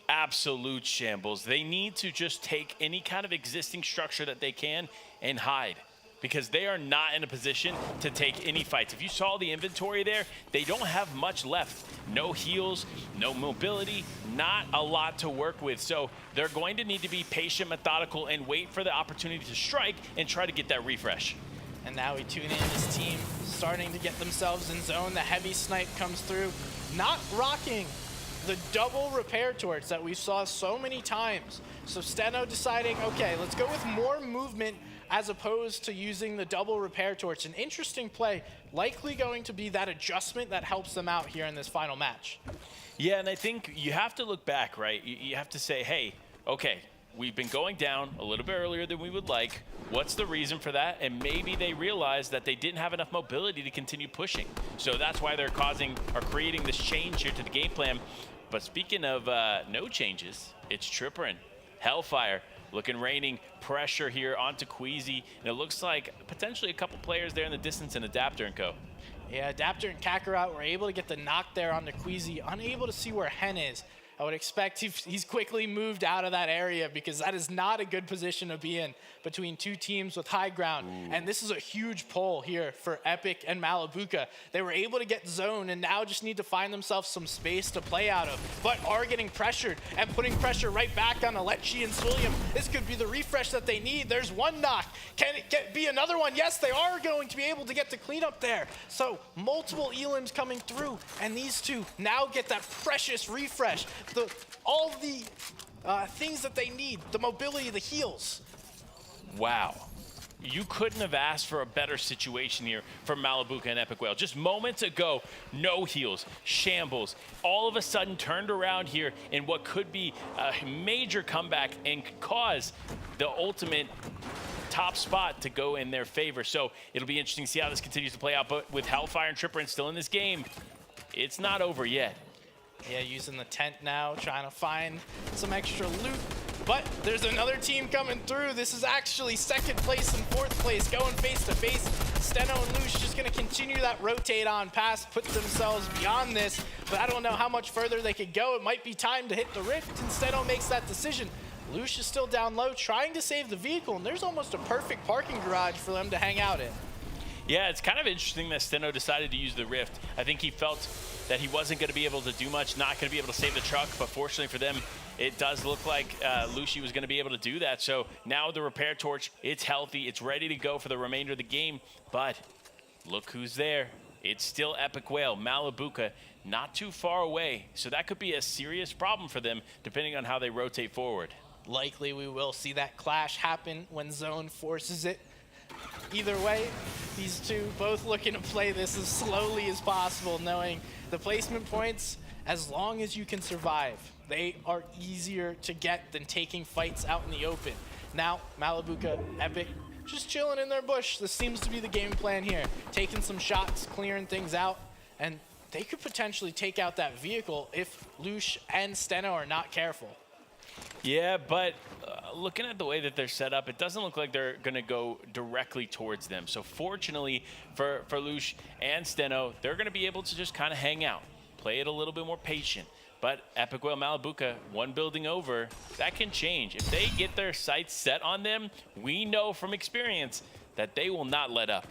Absolute shambles. They need to just take any kind of existing structure that they can and hide, because they are not in a position to take any fights. If you saw the inventory there, they don't have much left. No heals, no mobility, not a lot to work with. So they're going to need to be patient, methodical, and wait for the opportunity to strike and try to get that refresh. And now we tune in this team starting to get themselves in zone. The heavy snipe comes through, not rocking the double repair torch that we saw so many times. So Steno deciding, okay, let's go with more movement as opposed to using the double repair torch. An interesting play, likely going to be that adjustment that helps them out here in this final match. Yeah, and I think you have to look back, right? You have to say, hey, okay, we've been going down a little bit earlier than we would like. What's the reason for that? And maybe they realized that they didn't have enough mobility to continue pushing. So that's why they're creating this change here to the game plan. But speaking of no changes, it's Tripperin, Hellfire, raining pressure here onto Queasy. And it looks like potentially a couple players there in the distance in Adapter and co. Yeah, Adapter and Kakarot were able to get the knock there onto Queasy, unable to see where Hen is. I would expect he's quickly moved out of that area because that is not a good position to be in between two teams with high ground. Ooh. And this is a huge pull here for Epic and Malabuka. They were able to get zone and now just need to find themselves some space to play out of, but are getting pressured and putting pressure right back on Alechi and Swilliam. This could be the refresh that they need. There's one knock. Can it be another one? Yes, they are going to be able to get the cleanup there. So multiple elims coming through, and these two now get that precious refresh. All the things that they need, the mobility, the heals. Wow. You couldn't have asked for a better situation here for Malabuka and Epic Whale. Just moments ago, no heals, shambles, all of a sudden turned around here in what could be a major comeback and cause the ultimate top spot to go in their favor. So it'll be interesting to see how this continues to play out. But with Hellfire and Tripperin still in this game, it's not over yet. Yeah, using the tent now, trying to find some extra loot. But there's another team coming through. This is actually second place and fourth place going face to face. Steno and Lush just going to continue that rotate on pass, put themselves beyond this. But I don't know how much further they could go. It might be time to hit the rift, and Steno makes that decision. Lush is still down low, trying to save the vehicle, and there's almost a perfect parking garage for them to hang out in. Yeah, it's kind of interesting that Steno decided to use the rift. I think he felt that he wasn't going to be able to do much, not going to be able to save the truck, but fortunately for them, it does look like Lushi was going to be able to do that. So now the repair torch, it's healthy, it's ready to go for the remainder of the game, but look who's there. It's still Epic Whale, Malabuka, not too far away. So that could be a serious problem for them, depending on how they rotate forward. Likely we will see that clash happen when Zone forces it. Either way, these two both looking to play this as slowly as possible, knowing the placement points, as long as you can survive, they are easier to get than taking fights out in the open. Now, Malabuka, Epic, just chilling in their bush. This seems to be the game plan here. Taking some shots, clearing things out, and they could potentially take out that vehicle if Lush and Steno are not careful. Yeah, but looking at the way that they're set up, it doesn't look like they're going to go directly towards them. So fortunately for Lush and Steno, they're going to be able to just kind of hang out, play it a little bit more patient. But Epic Whale, Malabuka, one building over, that can change. If they get their sights set on them, we know from experience that they will not let up.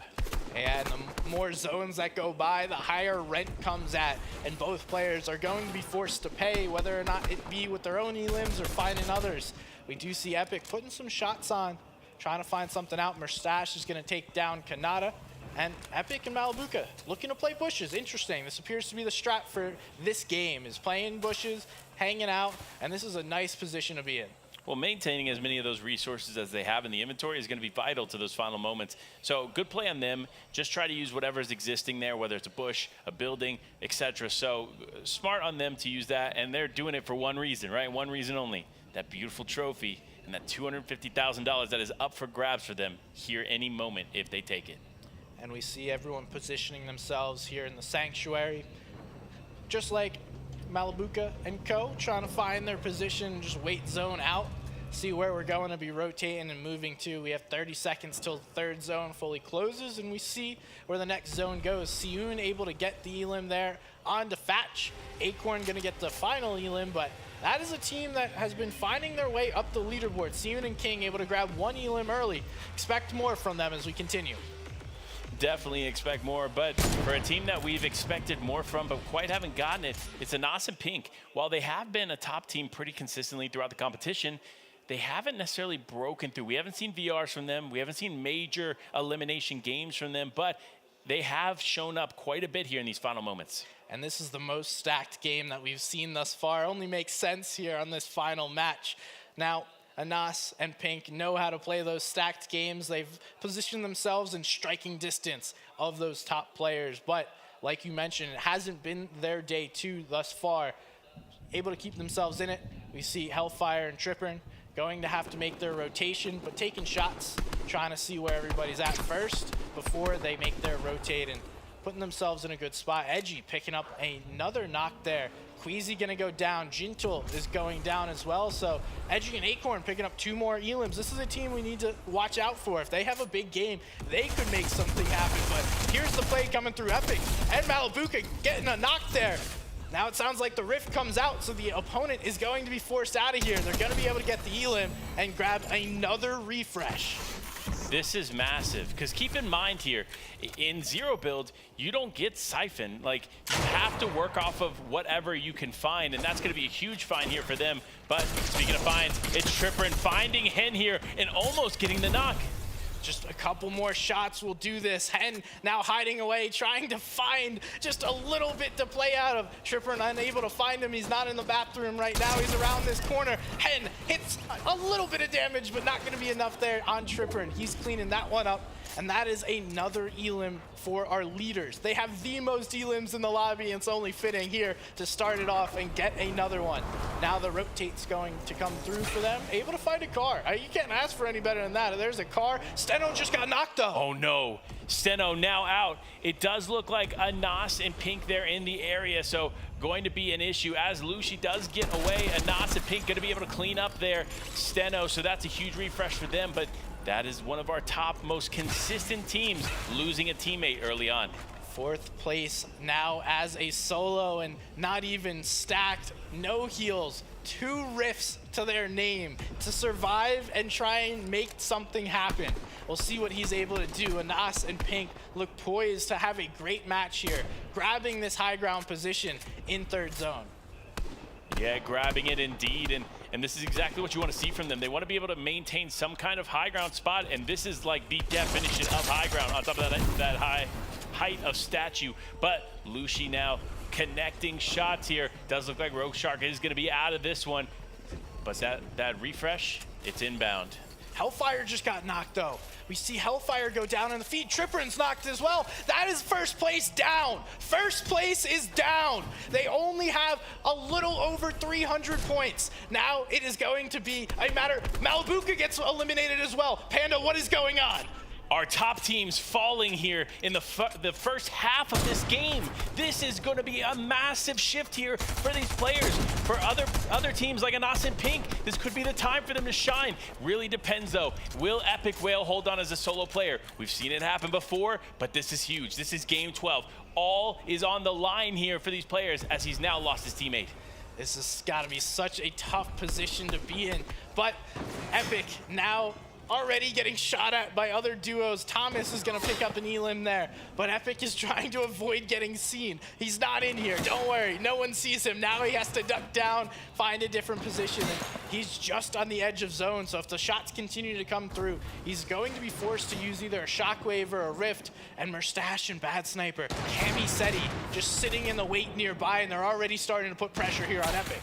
And the more zones that go by, the higher rent comes at, and both players are going to be forced to pay, whether or not it be with their own elims or finding others. We do see Epic putting some shots on, trying to find something out. Mustache is going to take down Kanata, and Epic and Malabuka looking to play bushes. Interesting. This appears to be the strat for this game, is playing bushes, hanging out, and this is a nice position to be in. well, maintaining as many of those resources as they have in the inventory is going to be vital to those final moments. So good play on them. Just try to use whatever is existing there, whether it's a bush, a building, etc. So smart on them to use that, and they're doing it for one reason, right? One reason only, that beautiful trophy and that $250,000 that is up for grabs for them here any moment if they take it. And we see everyone positioning themselves here in the sanctuary, just like Malabuka and co, trying to find their position, just wait zone out, see where we're going to be rotating and moving to. We have 30 seconds till the third zone fully closes, and we see where the next zone goes. Siyun able to get the elim there on to Fatch. Acorn gonna get the final elim, but that is a team that has been finding their way up the leaderboard. Siyun and King able to grab one elim early. Expect more from them as we continue. Definitely expect more, but for a team that we've expected more from but quite haven't gotten it, it's Anas and Pink. While they have been a top team pretty consistently throughout the competition, they haven't necessarily broken through. We haven't seen VRs from them. We haven't seen major elimination games from them, but they have shown up quite a bit here in these final moments. And this is the most stacked game that we've seen thus far. Only makes sense here on this final match. Now, Anas and Pink know how to play those stacked games. They've positioned themselves in striking distance of those top players. But like you mentioned, it hasn't been their day two thus far. Able to keep themselves in it. We see Hellfire and Trippern going to have to make their rotation, but taking shots, trying to see where everybody's at first before they make their rotate and putting themselves in a good spot. Edgy picking up another knock there. Queasy gonna go down. Jintul is going down as well. So Edgy and Acorn picking up 2 more elims. This is a team we need to watch out for. If they have a big game, they could make something happen. But here's the play coming through Epic. And Malabuka getting a knock there. Now it sounds like the Rift comes out, so the opponent is going to be forced out of here. They're gonna be able to get the elim and grab another refresh. This is massive, because keep in mind here, in zero build, you don't get Siphon. Like, you have to work off of whatever you can find, and that's going to be a huge find here for them. But speaking of finds, it's Trippern finding Hen here and almost getting the knock. Just a couple more shots will do this. Hen now hiding away, trying to find just a little bit to play out of. Trippern unable to find him. He's not in the bathroom right now. He's around this corner. Hen hits a little bit of damage, but not going to be enough there on Trippern. He's cleaning that one up. And that is another elim for our leaders. They have the most elims in the lobby, and it's only fitting here to start it off and get another one. Now the rotate's going to come through for them. Able to find a car. You can't ask for any better than that. There's a car. Steno just got knocked though. Oh no, Steno now out. It does look like Anas and Pink there in the area, so going to be an issue as Lucy does get away. Anas and Pink going to be able to clean up there Steno, so that's a huge refresh for them, but that is one of our top most consistent teams losing a teammate early on. 4th place now as a solo and not even stacked, no heals, 2 rifts to their name to survive and try and make something happen. We'll see what he's able to do. Anas and Pink look poised to have a great match here, grabbing this high ground position in 3rd zone. Yeah, grabbing it indeed, and this is exactly what you want to see from them. They want to be able to maintain some kind of high ground spot, and this is like the definition of high ground on top of that high height of statue. But Lucy now connecting shots here. Does look like Rogue Shark is going to be out of this one, but that refresh, it's inbound. Hellfire just got knocked though. We see Hellfire go down in the feed. Trippern's knocked as well. That is 1st place down. 1st place is down. They only have a little over 300 points. Now it is going to be a matter. Malabuka gets eliminated as well. Panda, what is going on? Our top teams falling here in the first half of this game. This is going to be a massive shift here for these players. For other teams like Anas and Pink, this could be the time for them to shine. Really depends though. Will Epic Whale hold on as a solo player? We've seen it happen before, but this is huge. This is game 12. All is on the line here for these players as he's now lost his teammate. This has got to be such a tough position to be in, but Epic now already getting shot at by other duos. Thomas is going to pick up an elim there, but Epic is trying to avoid getting seen. He's not in here. Don't worry. No one sees him. Now he has to duck down, find a different position. And he's just on the edge of zone, so if the shots continue to come through, he's going to be forced to use either a shockwave or a rift. And Merstash and Bad Sniper, Cami Seti just sitting in the wait nearby, and they're already starting to put pressure here on Epic.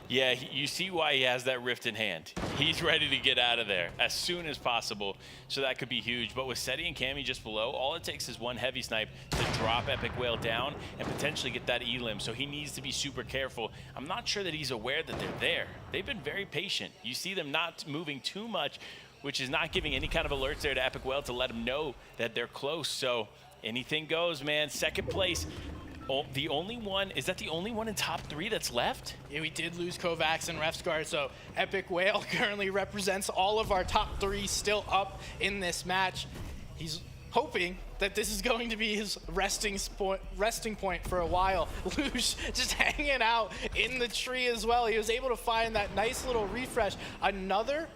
Yeah, you see why he has that rift in hand. He's ready to get out of there as soon as possible, so that could be huge. But with Seti and Cammy just below, all it takes is one heavy snipe to drop Epic Whale down and potentially get that elim, so he needs to be super careful. I'm not sure that he's aware that they're there. They've been very patient. You see them not moving too much, which is not giving any kind of alerts there to Epic Whale to let him know that they're close. So anything goes, man. Second place. Oh, the only one, is that the only one in top 3 that's left? Yeah, we did lose Kovacs and Refscar, so Epic Whale currently represents all of our top 3 still up in this match. He's hoping that this is going to be his resting point for a while. Lush just hanging out in the tree as well. He was able to find that nice little refresh. Another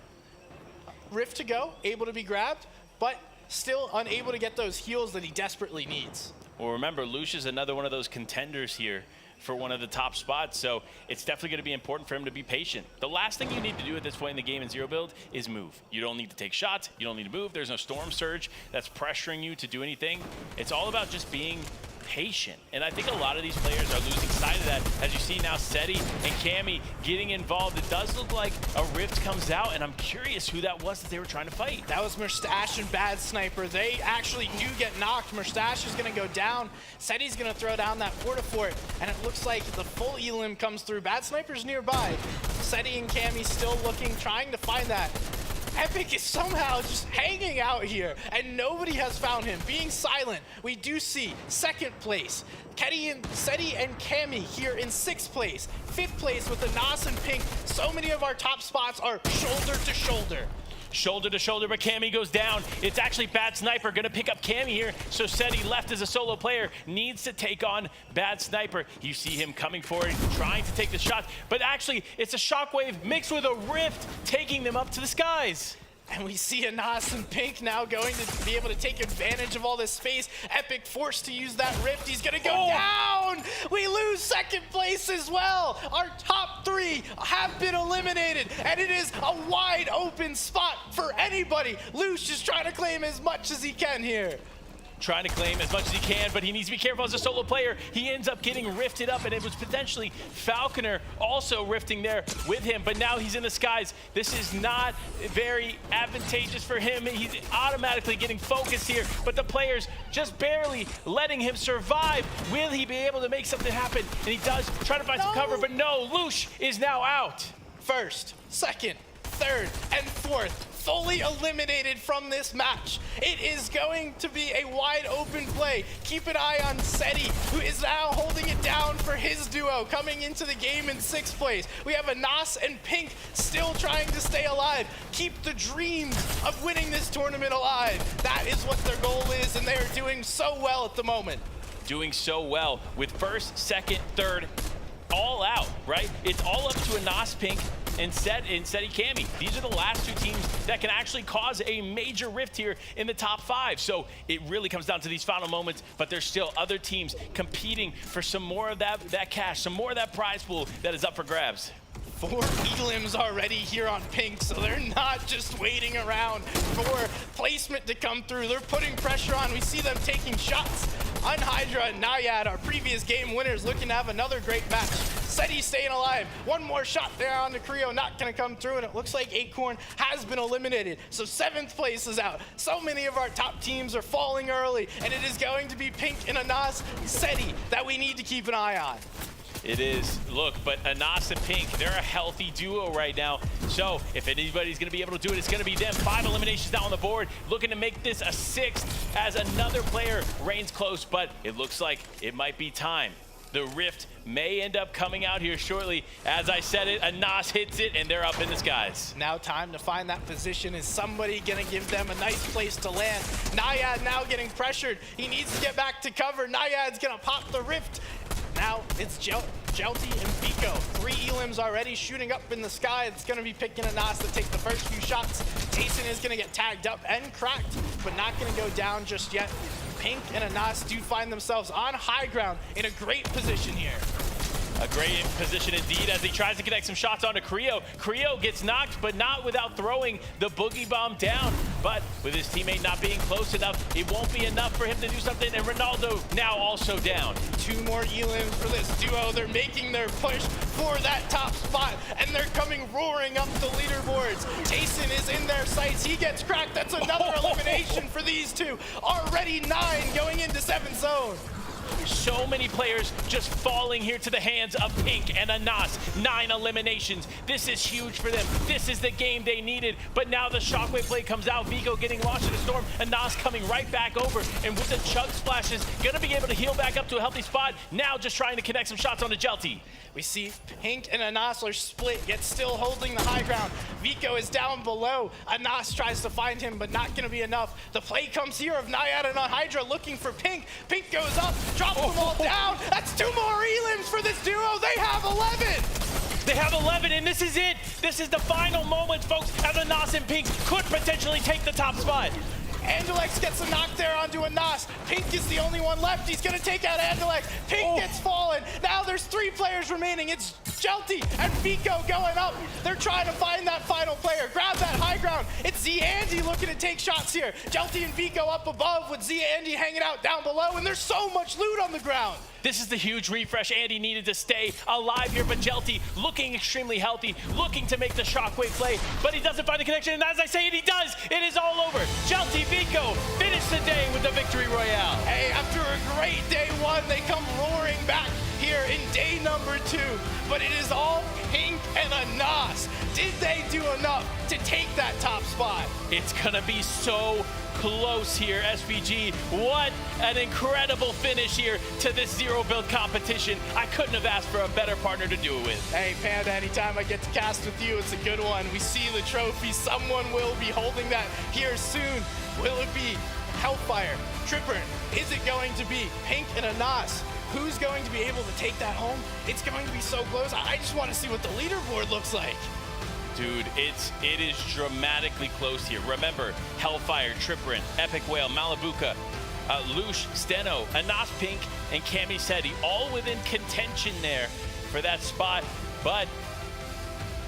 rift to go, able to be grabbed, but still unable to get those heals that he desperately needs. Well, remember, Lush is another one of those contenders here for one of the top spots, so it's definitely going to be important for him to be patient. The last thing you need to do at this point in the game in zero build is move. You don't need to take shots, you don't need to move, there's no storm surge that's pressuring you to do anything. It's all about just being patient, and I think a lot of these players are losing sight of that. As you see now, Seti and Cammy getting involved. It does look like a rift comes out, and I'm curious who that was that they were trying to fight. That was Mustache and Bad Sniper. They actually do get knocked. Mustache is going to go down. Seti's going to throw down that Portafort, and it looks like the full elim comes through. Bad Sniper's nearby. Seti and Cammy still looking, trying to find that. Epic is somehow just hanging out here, and nobody has found him, being silent. We do see second place, Seti and Cammy here in 6th place. 5th place with the Nas and Pink. So many of our top spots are shoulder to shoulder. Shoulder to shoulder, but Cammy goes down. It's actually Bad Sniper gonna pick up Cammy here. So Seti, left as a solo player, needs to take on Bad Sniper. You see him coming forward, trying to take the shot, but actually it's a shockwave mixed with a rift, taking them up to the skies. And we see a Nas and Pink now going to be able to take advantage of all this space. Epic forced to use that rift. He's gonna go down. We lose 2nd place as well. Our top 3 have been eliminated, and it is a wide open spot for anybody. Lush is trying to claim as much as he can here. Trying to claim as much as he can, but he needs to be careful as a solo player. He ends up getting rifted up, and it was potentially Falconer also rifting there with him, but now he's in the skies. This is not very advantageous for him. He's automatically getting focused here, but the players just barely letting him survive. Will he be able to make something happen? And he does try to find some cover, but no, Lush is now out. 1st, 2nd, 3rd, and 4th. Fully eliminated from this match. It is going to be a wide open play. Keep an eye on Seti, who is now holding it down for his duo, coming into the game in 6th place. We have a Nas and Pink still trying to stay alive. Keep the dreams of winning this tournament alive. That is what their goal is, and they are doing so well at the moment. Doing so well with 1st, 2nd, 3rd, all out, right? It's all up to a Nas Pink and Seti Cammy. These are the last 2 teams that can actually cause a major rift here in the top 5. So it really comes down to these final moments, but there's still other teams competing for some more of that cash, some more of that prize pool that is up for grabs. 4 elims already here on Pink, so they're not just waiting around for placement to come through. They're putting pressure on. We see them taking shots. Unhydra and Naiad, our previous game winners, looking to have another great match. Seti staying alive. One more shot there on the Creo, not gonna come through, and it looks like Acorn has been eliminated. So 7th place is out. So many of our top teams are falling early, and it is going to be Pink and Anas Seti that we need to keep an eye on. It is. Look, but Anas and Pink, they're a healthy duo right now. So if anybody's going to be able to do it, it's going to be them. 5 eliminations down on the board, looking to make this a 6th as another player reigns close, but it looks like it might be time. The rift may end up coming out here shortly. As I said it, Anas hits it, and they're up in the skies. Now time to find that position. Is somebody gonna give them a nice place to land? Naiad now getting pressured. He needs to get back to cover. Naiad's gonna pop the rift. Now it's Jelty and Biko. 3 elims already shooting up in the sky. It's gonna be picking Anas to take the first few shots. Tayson is gonna get tagged up and cracked, but not gonna go down just yet. Pink and Anas do find themselves on high ground in a great position here. A great position indeed as he tries to connect some shots onto Creo. Creo gets knocked, but not without throwing the boogie bomb down. but with his teammate not being close enough, it won't be enough for him to do something, and Ronaldo now also down. 2 more elims for this duo. They're making their push for that top spot, and they're coming roaring up the leaderboards. Jason is in their sights. He gets cracked. That's another elimination for these two. Already 9 going into 7th zone. So many players just falling here to the hands of Pink and Anas. 9 eliminations. This is huge for them. This is the game they needed. But now the shockwave play comes out. Vigo getting launched in a storm. Anas coming right back over. And with the chug splashes, gonna be able to heal back up to a healthy spot. Now just trying to connect some shots on the Jelty. We see Pink and Anas are split, yet still holding the high ground. Vico is down below. Anas tries to find him, but not gonna be enough. The play comes here of Naiad and Hydra looking for Pink. Pink goes up, drops them all down. That's 2 more elims for this duo. They have 11. They have 11, and this is it. This is the final moment, folks, as Anas and Pink could potentially take the top spot. Andalex gets a knock there onto Anas. Pink is the only one left. He's gonna take out Andalex. Pink gets fallen. Now there's 3 players remaining. It's Jelty and Vico going up. They're trying to find that final player. Grab that high ground. It's Z-Andy looking to take shots here. Jelty and Vico up above with Z-Andy hanging out down below, and there's so much loot on the ground. This is the huge refresh Andy needed to stay alive here, but Jelty looking extremely healthy, looking to make the shockwave play, but he doesn't find the connection, and as I say it, he does! It is all over. Jelty Vico finish the day with the victory royale. Hey, after a great day 1, they come roaring back here in day number 2, but it is all Pink and Anas. Did they do enough to take that top spot? It's gonna be so close here, SVG. What an incredible finish here to this zero build competition. I couldn't have asked for a better partner to do it with. Hey, Panda, anytime I get to cast with you, it's a good one. We see the trophy. Someone will be holding that here soon. Will it be Hellfire, Tripper? Is it going to be Pink and Anas? Who's going to be able to take that home? It's going to be so close. I just want to see what the leaderboard looks like. Dude, it is dramatically close here. Remember, Hellfire, Tripperin, Epic Whale, Malabuka, Lush, Steno, Anas Pink, and Cami Seti, all within contention there for that spot, but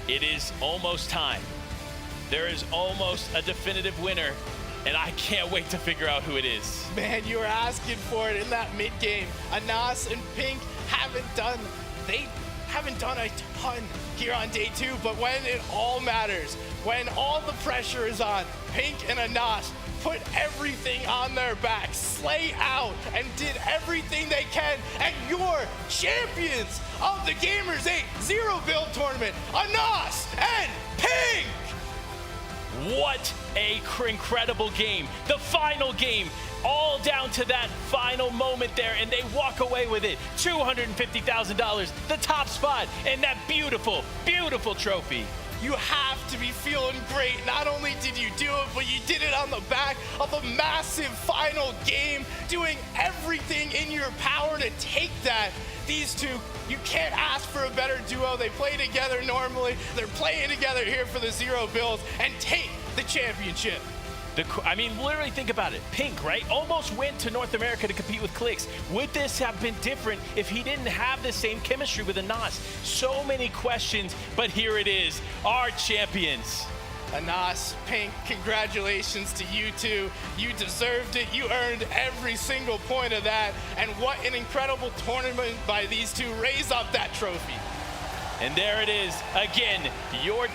it is almost time. There is almost a definitive winner, and I can't wait to figure out who it is. Man, you were asking for it in that mid game. Anas and Pink haven't done a ton here on day 2, but when it all matters, when all the pressure is on, Pink and Anas put everything on their backs, slay out, and did everything they can, and you're champions of the Gamers8 Zero Build Tournament, Anas and Pink! What a incredible game. The final game, all down to that final moment there, and they walk away with it. $250,000, the top spot, and that beautiful, beautiful trophy. You have to be feeling great. Not only did you do it, but you did it on the back of a massive final game, doing everything in your power to take that. These two, you can't ask for a better duo. They play together normally. They're playing together here for the Zero Builds and take the championship. I mean, literally think about it. Pink, right? Almost went to North America to compete with Clix. Would this have been different if he didn't have the same chemistry with Anas? So many questions, but here it is, our champions. Anas, Pink, congratulations to you two. You deserved it. You earned every single point of that. And what an incredible tournament by these two. Raise up that trophy. And there it is. Again, your...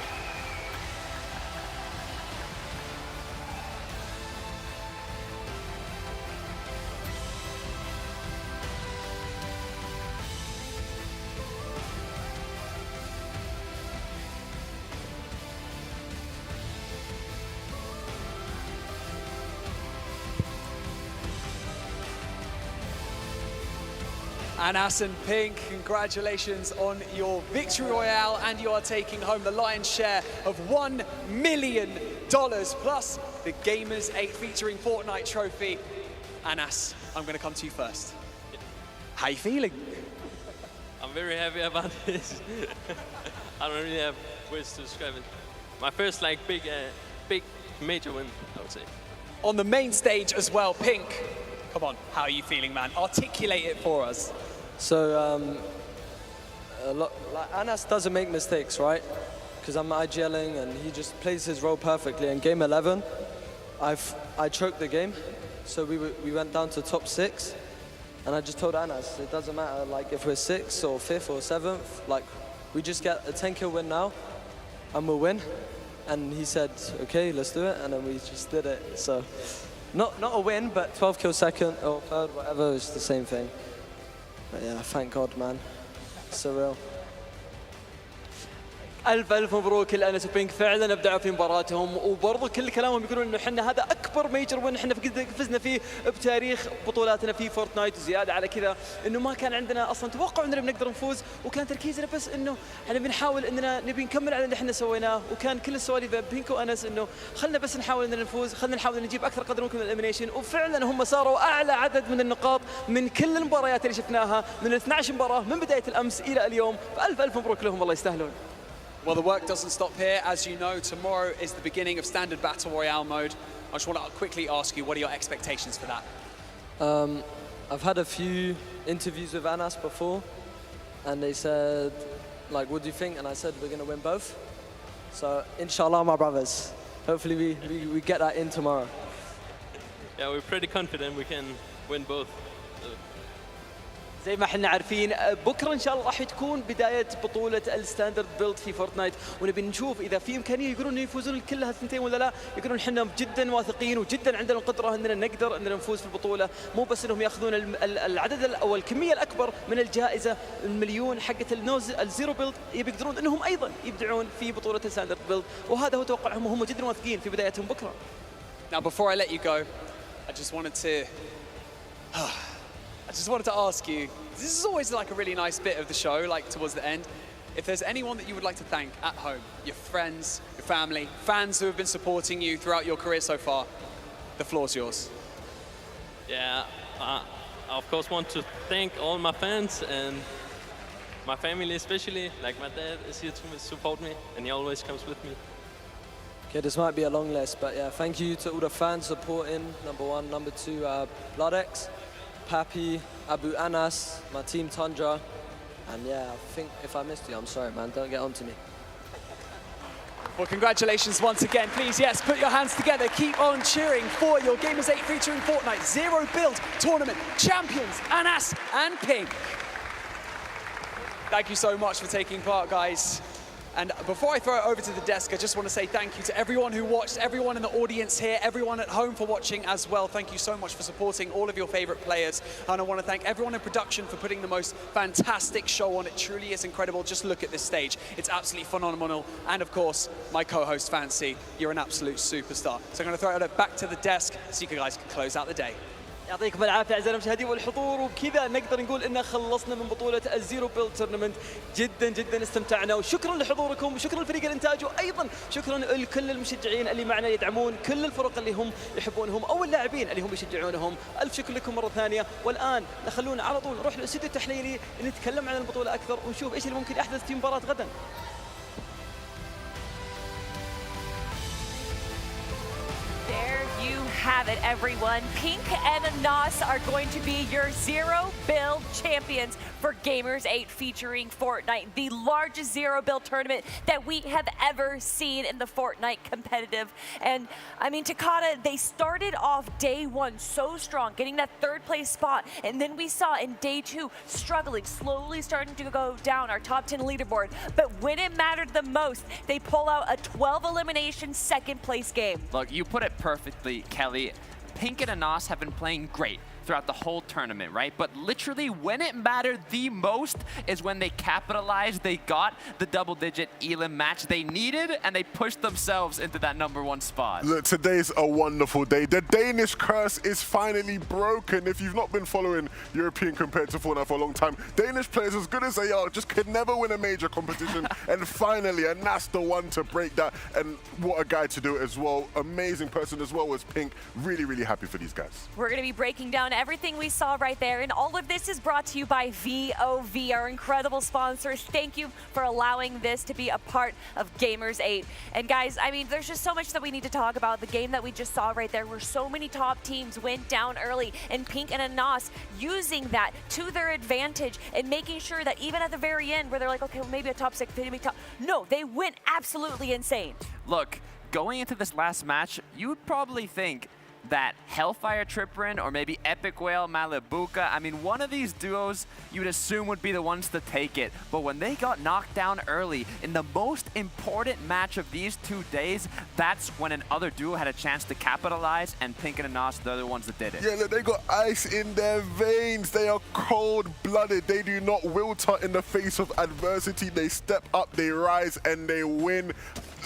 Anas and Pink, congratulations on your victory royale, and you are taking home the lion's share of $1 million plus the Gamers8 Featuring Fortnite trophy. Anas, I'm going to come to you first. How you feeling? I'm very happy about this. I don't really have words to describe it. My first big major win, I would say. On the main stage as well, Pink. Come on, how are you feeling, man? Articulate it for us. So, Anas doesn't make mistakes, right? Because I'm IGLing and he just plays his role perfectly. In game 11, I choked the game, so we went down to top 6, and I just told Anas, it doesn't matter like if we're 6th or 5th or 7th, like we just get a 10 kill win now, and we'll win. And he said, okay, let's do it, and then we just did it. So not a win, but 12 kills second or third, whatever, it's the same thing. But yeah, thank God, man. Surreal. ألف مبروك لأنس وبينك، فعلا أبدعوا في مباراتهم، وبرضه كل كلامهم يقولون إنه إحنا هذا أكبر ميجر وين إحنا فزنا فيه بتاريخ بطولاتنا في فورتنايت، وزيادة على كذا إنه ما كان عندنا أصلا توقع إننا بنقدر نفوز، وكان تركيزنا بس إنه إحنا بنحاول إننا نبي نكمل على اللي إحنا سويناه، وكان كل السواليف بينك وأنس إنه خلنا بس نحاول إننا نفوز، خلنا نحاول نجيب أكثر قدر ممكن من الإليمينيشن، وفعلا هم صاروا أعلى عدد من النقاط من كل المباريات اللي شفناها من 12 مباراة من بداية الأمس إلى اليوم، فألف مبروك لهم، الله يستاهلون. Well, the work doesn't stop here. As you know, tomorrow is the beginning of Standard Battle Royale mode. I just want to quickly ask you, what are your expectations for that? I've had a few interviews with Anas before, and they said, like, what do you think? And I said, we're going to win both. So, inshallah, my brothers. Hopefully we get that in tomorrow. Yeah, we're pretty confident we can win both. زي ما احنا عارفين بكره ان شاء الله راح تكون بدايه بطوله الستاندرد بيلد في فورتنايت، ونبي نشوف اذا في امكانيه يقولون انه يفوزون كلها الثنتين ولا لا. يقولون احنا جدا واثقين وجدا عندنا القدره اننا نقدر اننا نفوز في البطوله، مو بس انهم ياخذون العدد او الكميه الاكبر من الجائزه المليون حقه الزيرو بيلد، يقدرون انهم ايضا يبدعون في بطوله الستاندرد بيلد، وهذا هو توقعهم وهم جدا واثقين في بدايتهم بكره. Now, before I let you go, I just wanted to ask you, this is always like a really nice bit of the show, like towards the end. If there's anyone that you would like to thank at home, your friends, your family, fans who have been supporting you throughout your career so far, the floor's yours. Yeah, I of course want to thank all my fans and my family especially. Like my dad is here to support me and he always comes with me. Okay, this might be a long list, but yeah, thank you to all the fans supporting, number 1. Number 2, BloodX, Pappy, Abu Anas, my team Tundra, and yeah, I think if I missed you, I'm sorry, man, don't get on to me. Well, congratulations once again. Please, yes, put your hands together. Keep on cheering for your Gamers8 Featuring Fortnite Zero Build Tournament champions, Anas and Pink. Thank you so much for taking part, guys. And before I throw it over to the desk, I just want to say thank you to everyone who watched, everyone in the audience here, everyone at home for watching as well. Thank you so much for supporting all of your favorite players. And I want to thank everyone in production for putting the most fantastic show on. It truly is incredible. Just look at this stage. It's absolutely phenomenal. And of course, my co-host Fancy, you're an absolute superstar. So I'm going to throw it back to the desk so you guys can close out the day. يعطيكم العافيه اعزائي المشاهدين والحضور، وبكذا نقدر نقول ان خلصنا من بطوله الزيرو بيلد تورنمنت. جدا استمتعنا، وشكرا لحضوركم وشكرا لفريق الانتاج، وايضا شكرا لكل المشجعين اللي معنا يدعمون كل الفرق اللي هم يحبونهم او اللاعبين اللي هم يشجعونهم. الف شكر لكم مره ثانيه. والان خلونا على طول نروح للاستوديو التحليلي نتكلم عن البطوله اكثر ونشوف ايش اللي ممكن يحدث في مباراه غدا. Have it, everyone. Pink and Anas are going to be your zero build champions for Gamers8 Featuring Fortnite, the largest zero build tournament that we have ever seen in the Fortnite competitive. And I mean, Takata, they started off day 1 so strong, getting that 3rd place spot, and then we saw in day 2 struggling, slowly starting to go down our top 10 leaderboard. But when it mattered the most, they pull out a 12 elimination 2nd place game. Look, you put it perfectly, Kelly. Pink and Anas have been playing great throughout the whole tournament, right? But literally when it mattered the most is when they capitalized, they got the double-digit elim match they needed, and they pushed themselves into that #1 spot. Look, today's a wonderful day. The Danish curse is finally broken. If you've not been following European competitive Fortnite for a long time, Danish players, as good as they are, just could never win a major competition. And finally, Anas the one to break that. And what a guy to do it as well. Amazing person as well as Pink. Really, really happy for these guys. We're going to be breaking down everything we saw right there, and all of this is brought to you by VOV, our incredible sponsors. Thank you for allowing this to be a part of Gamers8. And guys, I mean, there's just so much that we need to talk about. The game that we just saw right there, where so many top teams went down early, and Pink and Anas using that to their advantage and making sure that even at the very end, where they're like, okay, well, maybe a top 6, maybe top... No, they went absolutely insane. Look, going into this last match, you would probably think that Hellfire Trippin or maybe Epic Whale Malibuca, I mean, one of these duos you would assume would be the ones to take it. But when they got knocked down early in the most important match of these 2 days, that's when another duo had a chance to capitalize, and Pink and Anas, they're the ones that did it. Yeah, look, they got ice in their veins. They are cold-blooded. They do not wilter in the face of adversity. They step up, they rise, and they win.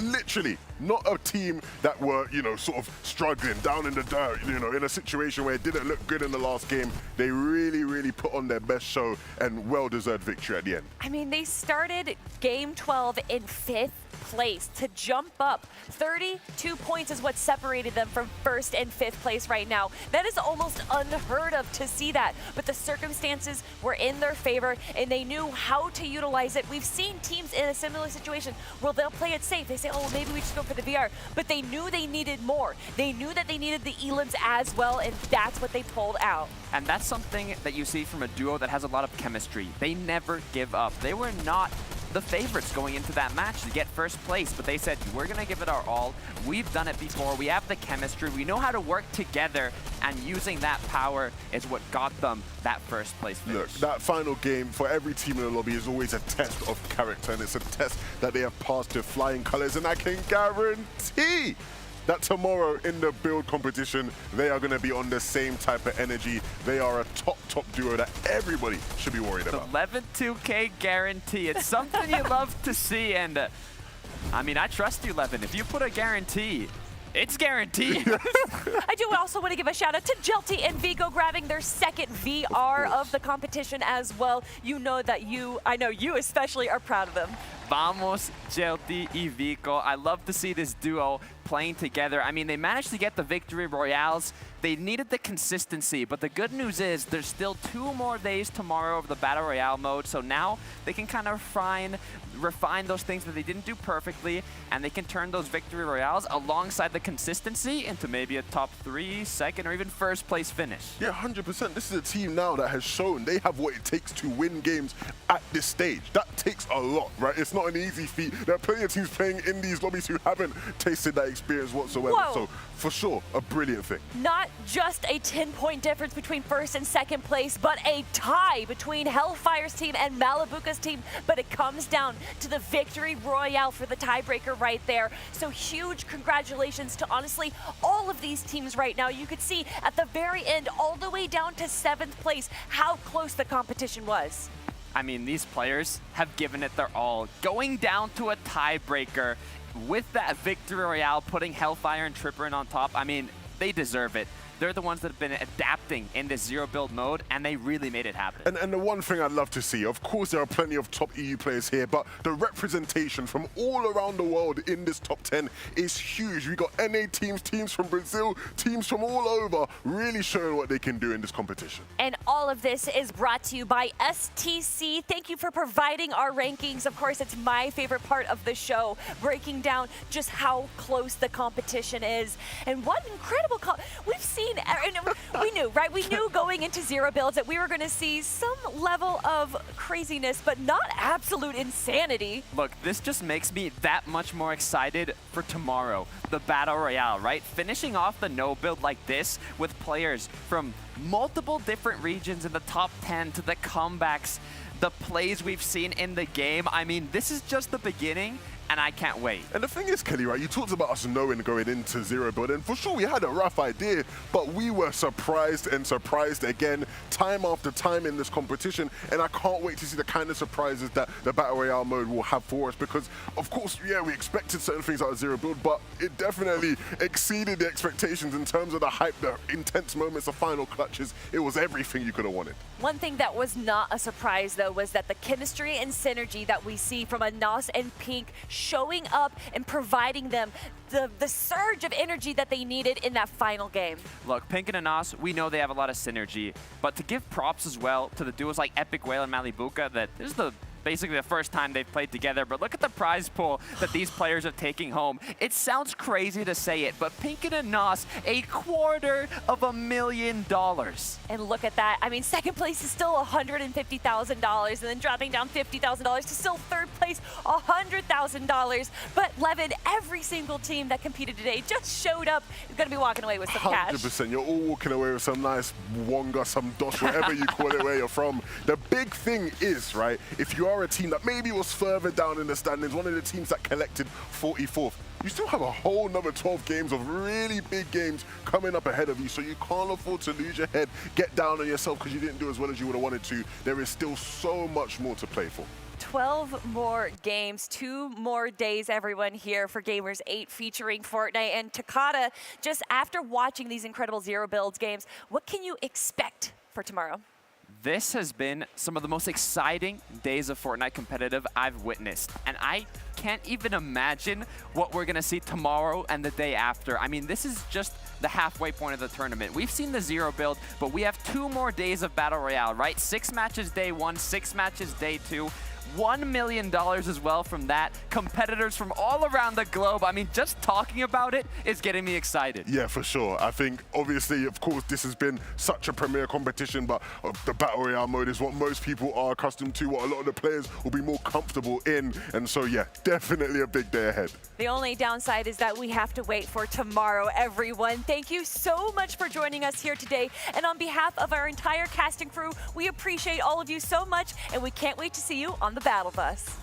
Literally, not a team that were, you know, sort of struggling down in the dirt, you know, in a situation where it didn't look good in the last game. They really, really put on their best show and well-deserved victory at the end. I mean, they started Game 12 in 5th place. To jump up 32 points is what separated them from 1st and 5th place right now. That is almost unheard of to see that, but the circumstances were in their favor and they knew how to utilize it. We've seen teams in a similar situation where they'll play it safe. They say, oh, well, maybe we just go for the VR, but they knew they needed more. They knew that they needed the elims as well, and that's what they pulled out. And that's something that you see from a duo that has a lot of chemistry. They never give up. They were not the favorites going into that match to get 1st place, but they said, we're gonna give it our all. We've done it before. We have the chemistry. We know how to work together, and using that power is what got them that 1st place finish. Look, that final game for every team in the lobby is always a test of character, and it's a test that they have passed with flying colors, and I can guarantee that tomorrow in the build competition, they are going to be on the same type of energy. They are a top duo that everybody should be worried about. 11-2K guarantee. It's something you love to see, and I mean, I trust you, Levin. If you put a guarantee, it's guaranteed. I do also want to give a shout out to Jelty and Vigo grabbing their 2nd VR of the competition as well. You know that I know you especially are proud of them. Vamos, Jelty y Vico. I love to see this duo playing together. I mean, they managed to get the victory royales. They needed the consistency, but the good news is there's still 2 more days tomorrow of the Battle Royale mode, so now they can kind of refine those things that they didn't do perfectly, and they can turn those victory royales alongside the consistency into maybe a top 3, 2nd, or even 1st place finish. Yeah, 100%. This is a team now that has shown they have what it takes to win games at this stage. That takes a lot, right? It's not an easy feat. There are plenty of teams playing in these lobbies who haven't tasted that experience whatsoever. Whoa. So, for sure, a brilliant thing. Not just a 10-point difference between 1st and 2nd place, but a tie between Hellfire's team and Malibuca's team. But it comes down to the victory royale for the tiebreaker right there. So huge congratulations to honestly all of these teams right now. You could see at the very end, all the way down to 7th place, how close the competition was. I mean, these players have given it their all. Going down to a tiebreaker with that victory royale, putting Hellfire and Trippin on top, I mean, they deserve it. They're the ones that have been adapting in this zero build mode, and they really made it happen. And the one thing I'd love to see, of course there are plenty of top EU players here, but the representation from all around the world in this top 10 is huge. We got NA teams, teams from Brazil, teams from all over, really showing what they can do in this competition. And all of this is brought to you by STC. Thank you for providing our rankings. Of course, it's my favorite part of the show, breaking down just how close the competition is. And what incredible, we've seen, we knew, right? We knew going into zero builds that we were going to see some level of craziness, but not absolute insanity. Look, this just makes me that much more excited for tomorrow, the Battle Royale, right? Finishing off the no build like this with players from multiple different regions in the top 10 to the comebacks, the plays we've seen in the game. I mean, this is just the beginning, and I can't wait. And the thing is, Kelly, right, you talked about us knowing going into zero build, and for sure we had a rough idea, but we were surprised and surprised again, time after time in this competition, and I can't wait to see the kind of surprises that the Battle Royale mode will have for us, because, of course, yeah, we expected certain things out of zero build, but it definitely exceeded the expectations in terms of the hype, the intense moments, the final clutches. It was everything you could have wanted. One thing that was not a surprise, though, was that the chemistry and synergy that we see from Anas and Pink showing up and providing them the surge of energy that they needed in that final game. Look, Pink and Anas, we know they have a lot of synergy, but to give props as well to the duos like Epic Whale and Malibuca, that this is the basically the first time they've played together, but look at the prize pool that these players are taking home. It sounds crazy to say it, but Pinkin and Nos, $250,000. And look at that. I mean, second place is still $150,000, and then dropping down $50,000 to still third place, $100,000. But Levin, every single team that competed today just showed up, is going to be walking away with some cash. 100%. You're all walking away with some nice wonga, some dosh, whatever you call it, where you're from. The big thing is, right, if you are a team that maybe was further down in the standings, one of the teams that collected 44th, you still have a whole nother 12 games of really big games coming up ahead of you, so you can't afford to lose your head, get down on yourself because you didn't do as well as you would have wanted to. There is still so much more to play for. 12 more games, 2 more days, everyone, here for Gamers8 featuring Fortnite. And Takata, just after watching these incredible Zero Builds games, what can you expect for tomorrow? This has been some of the most exciting days of Fortnite competitive I've witnessed. And I can't even imagine what we're gonna see tomorrow and the day after. I mean, this is just the halfway point of the tournament. We've seen the Zero Build, but we have 2 more days of Battle Royale, right? 6 matches day 1, 6 matches day 2. $1 million as well from that. Competitors from all around the globe. I mean, just talking about it is getting me excited. Yeah, for sure. I think, obviously, of course, this has been such a premier competition, but the Battle Royale mode is what most people are accustomed to, what a lot of the players will be more comfortable in. And so, yeah, definitely a big day ahead. The only downside is that we have to wait for tomorrow, everyone. Thank you so much for joining us here today. And on behalf of our entire casting crew, we appreciate all of you so much, and we can't wait to see you on the Battle Bus.